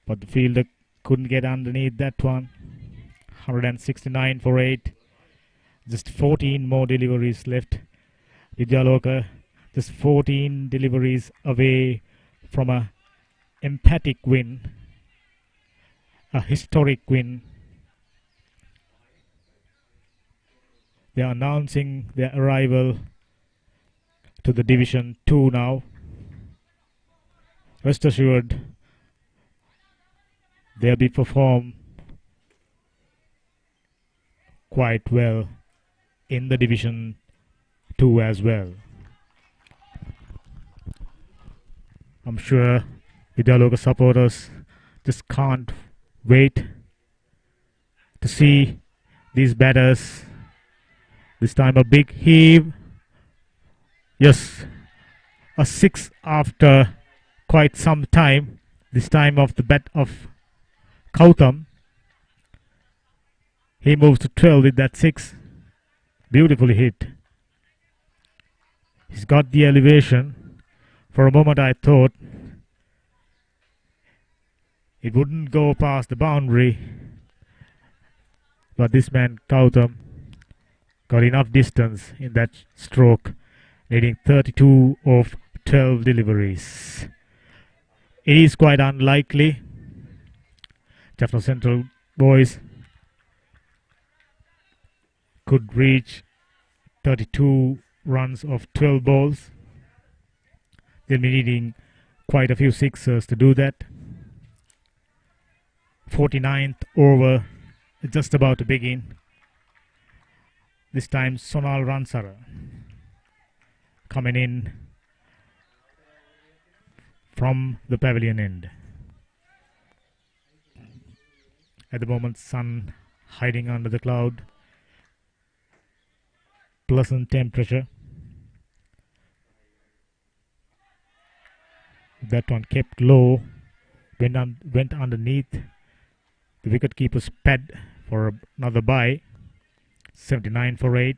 S1: but the fielder couldn't get underneath that one. 169 for 8. Just 14 more deliveries left. Vidyaloka just 14 deliveries away from a emphatic win, a historic win. They are announcing their arrival to the Division 2 now. Rest assured, they'll be performed quite well in the Division 2 as well. I'm sure Vidyaloka supporters just can't wait to see these batters. This time a big heave. Yes, a 6 after quite some time. This time of the bat of Kautam. He moves to 12 with that 6. Beautifully hit. He's got the elevation. For a moment I thought it wouldn't go past the boundary. But this man Kautam got enough distance in that stroke, needing 32 of 12 deliveries. It is quite unlikely. Jaffna Central boys could reach 32 runs of 12 balls. They'll be needing quite a few sixers to do that. 49th over, just about to begin. This time Sonal Ransara coming in from the pavilion end. At the moment, sun hiding under the cloud. Pleasant temperature. That one kept low, went underneath. The wicketkeeper's pad for another bye. 79 for 8.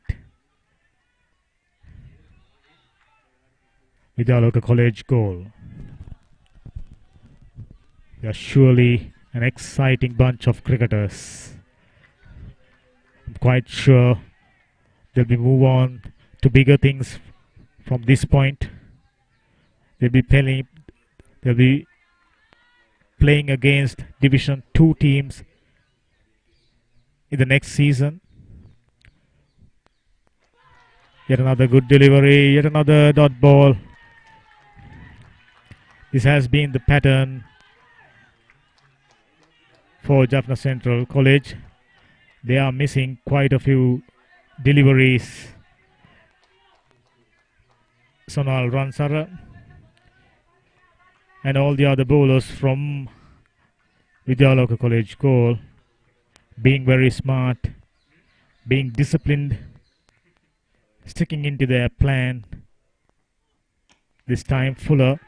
S1: Vidyaloka College goal. They are surely an exciting bunch of cricketers. I'm quite sure they'll be move on to bigger things from this point. They'll be playing against Division 2 teams in the next season. Yet another good delivery, yet another dot ball. This has been the pattern for Jaffna Central College. They are missing quite a few deliveries. Sonal Ransara and all the other bowlers from Vidyaloka College goal being very smart, being disciplined, sticking into their plan. This time Fuller,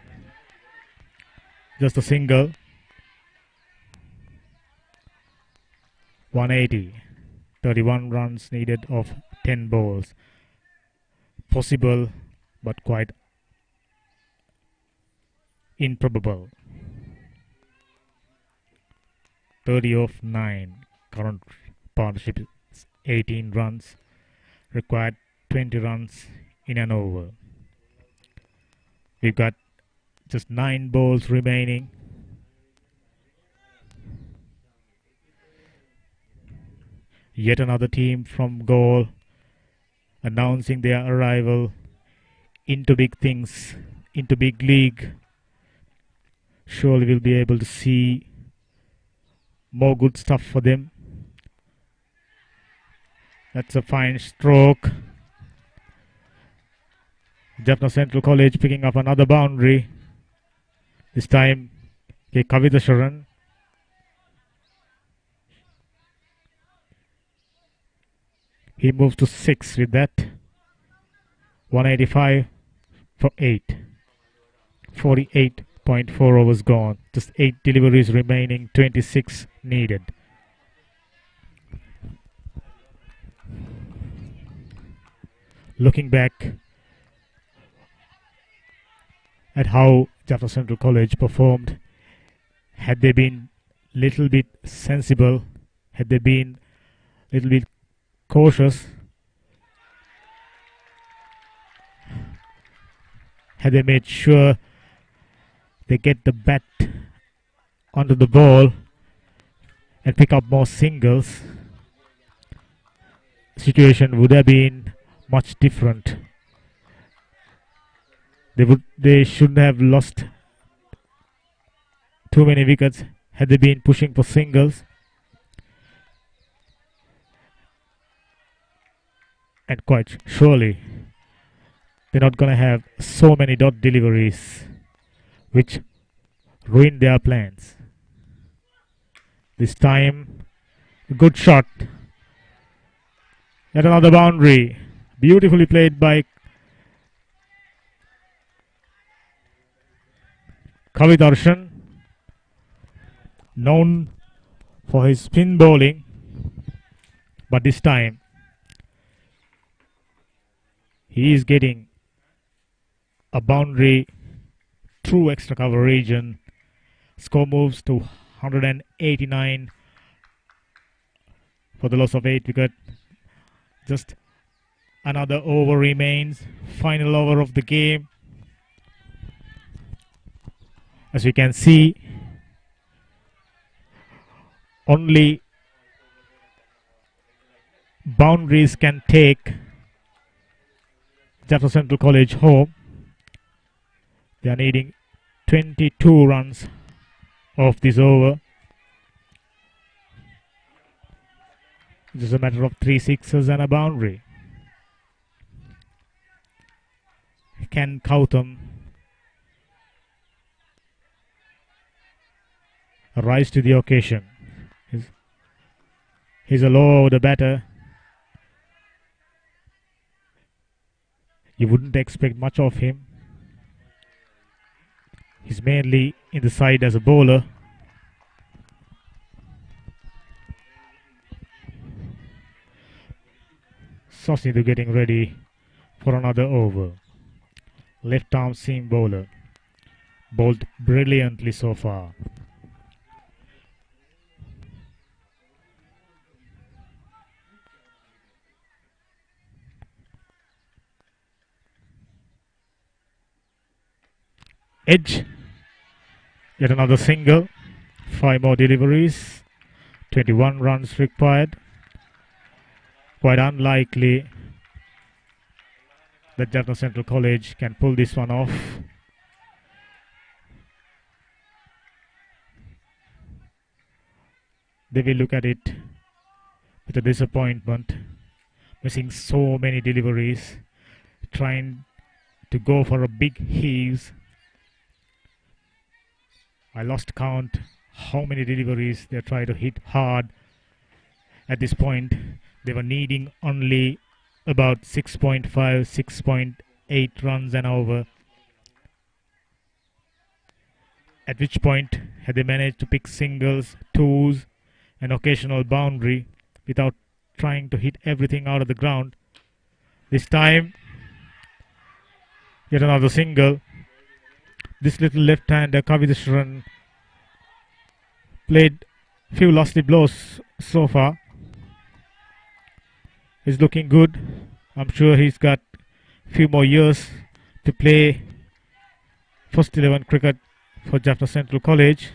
S1: just a single. 180, 31 runs needed of 10 balls. Possible, but quite improbable. 30 of 9. Current partnership is 18 runs. Required 20 runs in an over. We've got just 9 balls remaining. Yet another team from goal announcing their arrival into big things, into big league. Surely we'll be able to see more good stuff for them. That's a fine stroke. Jaffna Central College picking up another boundary. This time Kavithasharan. He moves to 6 with that. 185 for 8. 48.4 overs gone. Just 8 deliveries remaining. 26 needed. Looking back at how Jaffna Central College performed, had they been little bit sensible, had they been little bit cautious, had they made sure they get the bat onto the ball and pick up more singles, situation would have been much different. They shouldn't have lost too many wickets had they been pushing for singles. And quite surely they're not going to have so many dot deliveries which ruin their plans. This time, a good shot. Yet another boundary. Beautifully played by Kavidarshan, known for his spin bowling, but this time he is getting a boundary through extra cover region. Score moves to 189 for the loss of 8 wicket. Just another over remains. Final over of the game. As we can see, only boundaries can take Jaffna Central College home. They are needing 22 runs of this over. It is a matter of 3 sixes and a boundary. Can Kautham rise to the occasion? He's a low order batter. You wouldn't expect much of him. He's mainly in the side as a bowler. Sasnidu getting ready for another over. Left arm seam bowler. Bowled brilliantly so far. Edge. Yet another single. 5 more deliveries. 21 runs required. Quite unlikely that Jaffna Central College can pull this one off. They will look at it with a disappointment. Missing so many deliveries. Trying to go for a big heaves. I lost count how many deliveries they try to hit hard. At this point, they were needing only about 6.5, 6.8 runs an over. At which point, had they managed to pick singles, twos, an occasional boundary without trying to hit everything out of the ground. This time, yet another single. This little left-hander, Kavidarshan, played few lusty blows so far. He's looking good. I'm sure he's got few more years to play first 11 cricket for Jaffna Central College.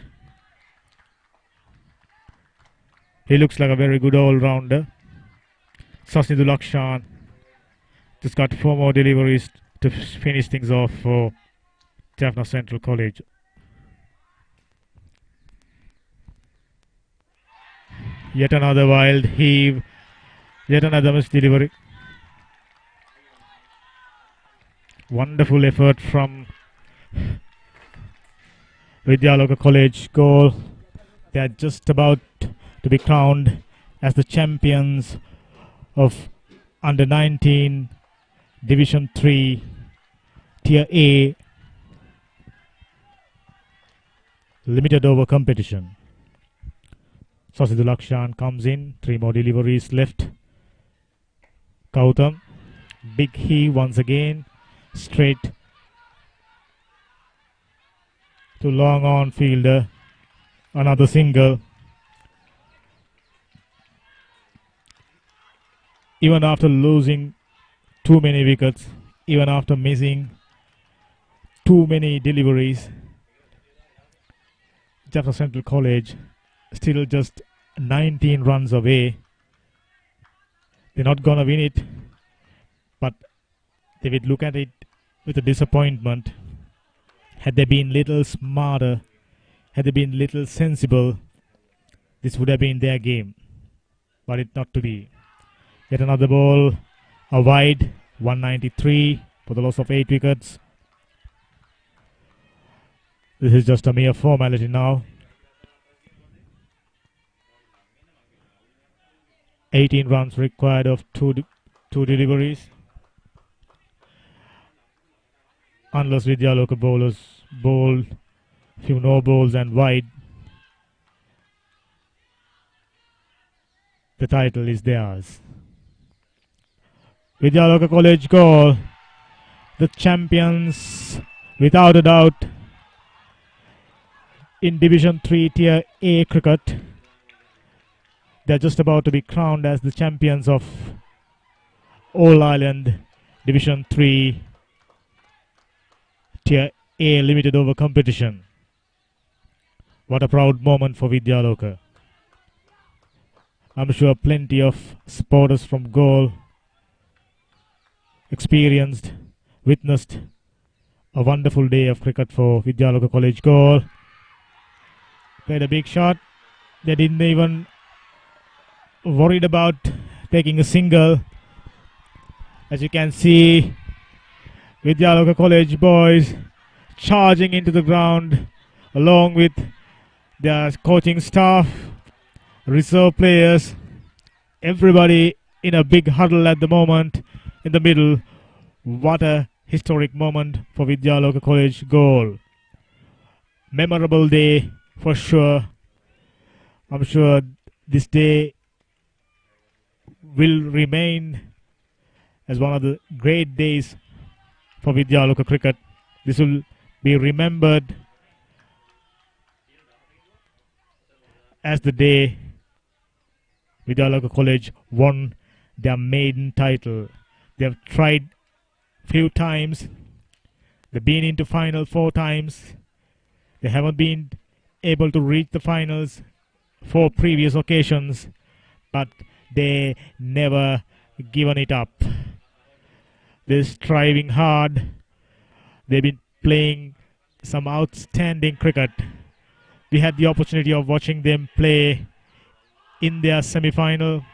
S1: He looks like a very good all-rounder. Sasnidu Lakshan just got 4 more deliveries to finish things off for Jaffna Central College. Yet another wild heave. Yet another missed delivery. Wonderful effort from Vidyaloka College goal. They are just about to be crowned as the champions of Under 19 Division 3 Tier A limited over competition. Sasnidu Lakshan comes in, 3 more deliveries left. Kautham, big heave once again, straight to long on fielder, another single. Even after losing too many wickets, even after missing too many deliveries, Jaffna Central College still just 19 runs away. They're not gonna win it, but they would look at it with a disappointment. Had they been little smarter, had they been little sensible, this would have been their game. But it not to be. Yet another ball, a wide, 193 for the loss of 8 wickets. This is just a mere formality now. 18 runs required of two deliveries. Unless Vidyaloka bowlers bowl few no balls and wide, the title is theirs. Vidyaloka College goal. The champions, without a doubt, in Division 3 Tier A cricket. They're just about to be crowned as the champions of All Ireland Division 3 Tier A limited over competition. What a proud moment for Vidyaloka. I'm sure plenty of supporters from Galle experienced, witnessed a wonderful day of cricket for Vidyaloka College Galle. Played a big shot. They didn't even worried about taking a single. As you can see, Vidyaloka College boys charging into the ground along with their coaching staff, reserve players, everybody in a big huddle at the moment in the middle. What a historic moment for Vidyaloka College Galle. Memorable day for sure. I'm sure this day will remain as one of the great days for Vidyaloka cricket. This will be remembered as the day Vidyaloka College won their maiden title. They have tried few times. They've been into final 4 times. They haven't been able to reach the finals 4 previous occasions, but they never given it up. They're striving hard. They've been playing some outstanding cricket. We had the opportunity of watching them play in their semi-final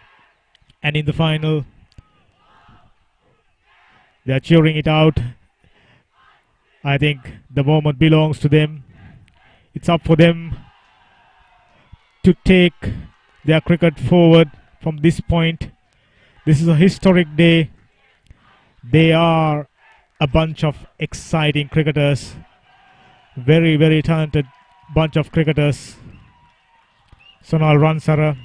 S1: and in the final. They're cheering it out. I think the moment belongs to them. It's up for them to take their cricket forward from this point. This is a historic day. They are a bunch of exciting cricketers. Very, very talented bunch of cricketers. Sonal Ransara,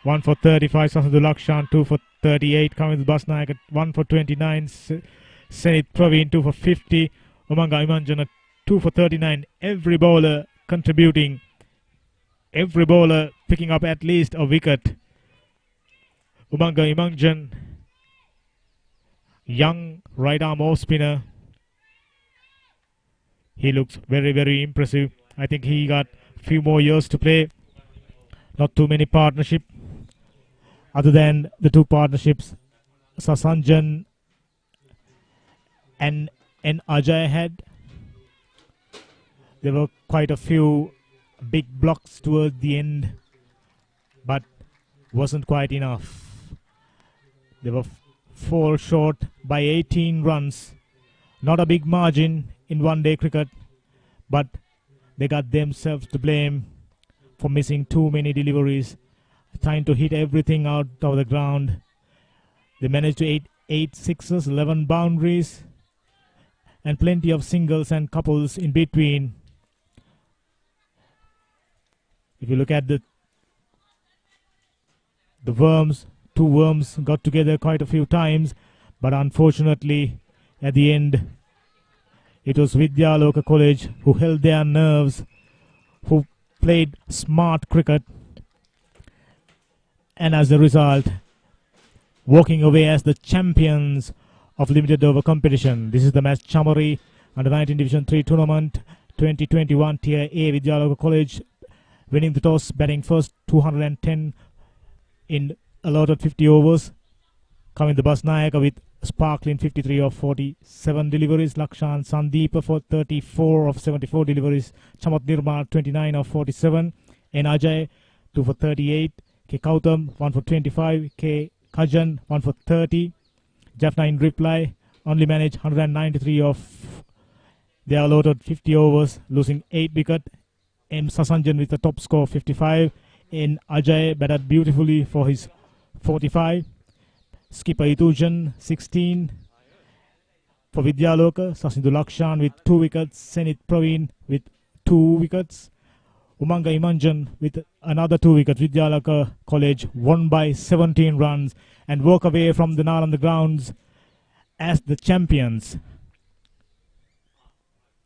S1: 1 for 35. Sasadul Lakshan, 2 for 38. Kamil Basnaik, 1 for 29. Senith Praveen, 2 for 50. Umanga Imanjana, 2 for 39. Every bowler contributing. Every bowler picking up at least a wicket. Umanga Imanjan, young right arm off spinner. He looks very, very impressive. I think he got a few more years to play. Not too many partnership. Other than the 2 partnerships Sasanjan and Ajay had, there were quite a few big blocks towards the end, but wasn't quite enough. They were 4 short by 18 runs. Not a big margin in one-day cricket, but they got themselves to blame for missing too many deliveries, trying to hit everything out of the ground. They managed to hit 8 sixes, 11 boundaries, and plenty of singles and couples in between. If you look at the worms, 2 worms got together quite a few times, but unfortunately at the end it was Vidyaloka College who held their nerves, who played smart cricket, and as a result walking away as the champions of limited over competition. This is the match Chamari under 19 Division 3 tournament 2021 Tier A. Vidyaloka College winning the toss, batting first, 210 in allotted 50 overs. Coming the Basnayaka with sparkling 53 of 47 deliveries. Lakshan Sandeepa for 34 of 74 deliveries. Chamat Nirmal 29 of 47. N. Ajay 2 for 38. K. Kautam 1 for 25. K. Kajan 1 for 30. Jaffna in reply only managed 193 of their allotted 50 overs, losing 8 wickets. M. Sasanjan with the top score 55. N. Ajay batted beautifully for his 45. Skipper Itujan 16. For Vidyaloka, Sasindu Lakshan with 2 wickets. Senit Praveen with 2 wickets. Umanga Imanjan with another 2 wickets. Vidyaloka College won by 17 runs and walk away from the Nalanda grounds as the champions.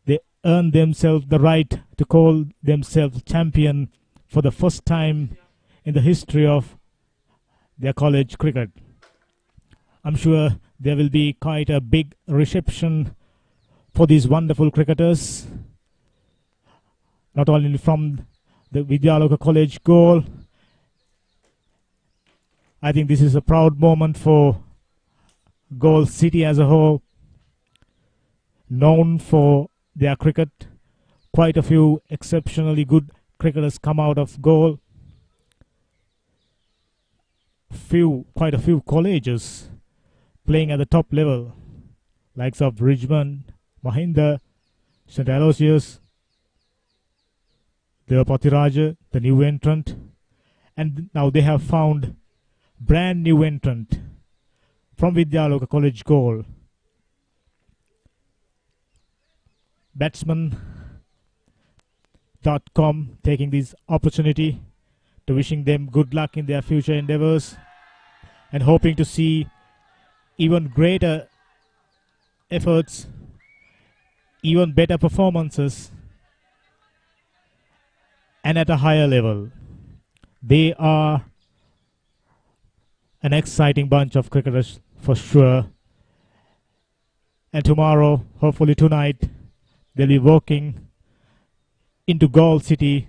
S1: They earned themselves the right to call themselves champion for the first time in the history of their college cricket. I'm sure there will be quite a big reception for these wonderful cricketers, not only from the Vidyaloka College goal. I think this is a proud moment for Galle City as a whole, known for their cricket. Quite a few exceptionally good cricketers come out of Galle. Quite a few colleges playing at the top level, likes of Richmond, Mahinda, St. Aloysius, Devapati Raja, the new entrant, and now they have found brand new entrant from Vidyaloka College Galle. Batsman.com taking this opportunity to wishing them good luck in their future endeavors and hoping to see even greater efforts, even better performances, and at a higher level. They are an exciting bunch of cricketers for sure. And tomorrow, hopefully tonight, they'll be walking into Galle City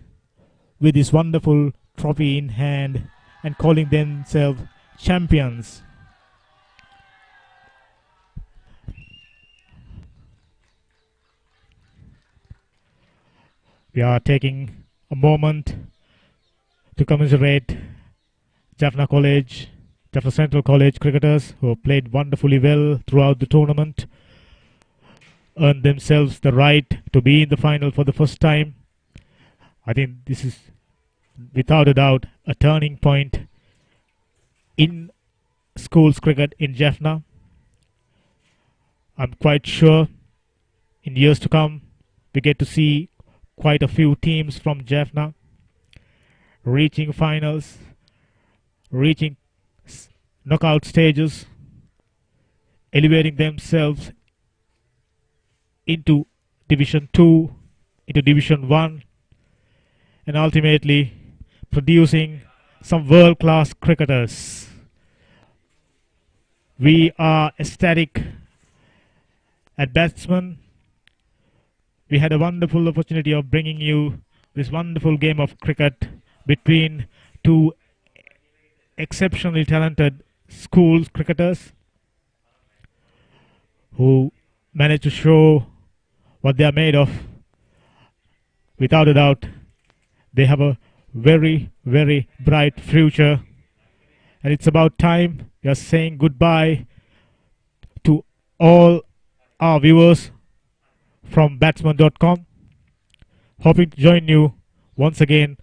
S1: with this wonderful trophy in hand and calling themselves champions. We are taking a moment to commiserate Jaffna College, Jaffna Central College cricketers who have played wonderfully well throughout the tournament, earned themselves the right to be in the final for the first time. I think this is without a doubt a turning point in schools cricket in Jaffna. I'm quite sure in years to come we get to see quite a few teams from Jaffna reaching finals, reaching knockout stages, elevating themselves into Division 2, into Division 1, and ultimately producing some world-class cricketers. We are ecstatic at Batsman. We had a wonderful opportunity of bringing you this wonderful game of cricket between two exceptionally talented schools cricketers who managed to show what they are made of. Without a doubt, they have a very, very bright future. And it's about time we are saying goodbye to all our viewers from Batsman.com. Hoping to join you once again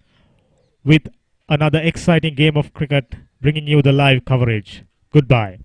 S1: with another exciting game of cricket, bringing you the live coverage. Goodbye.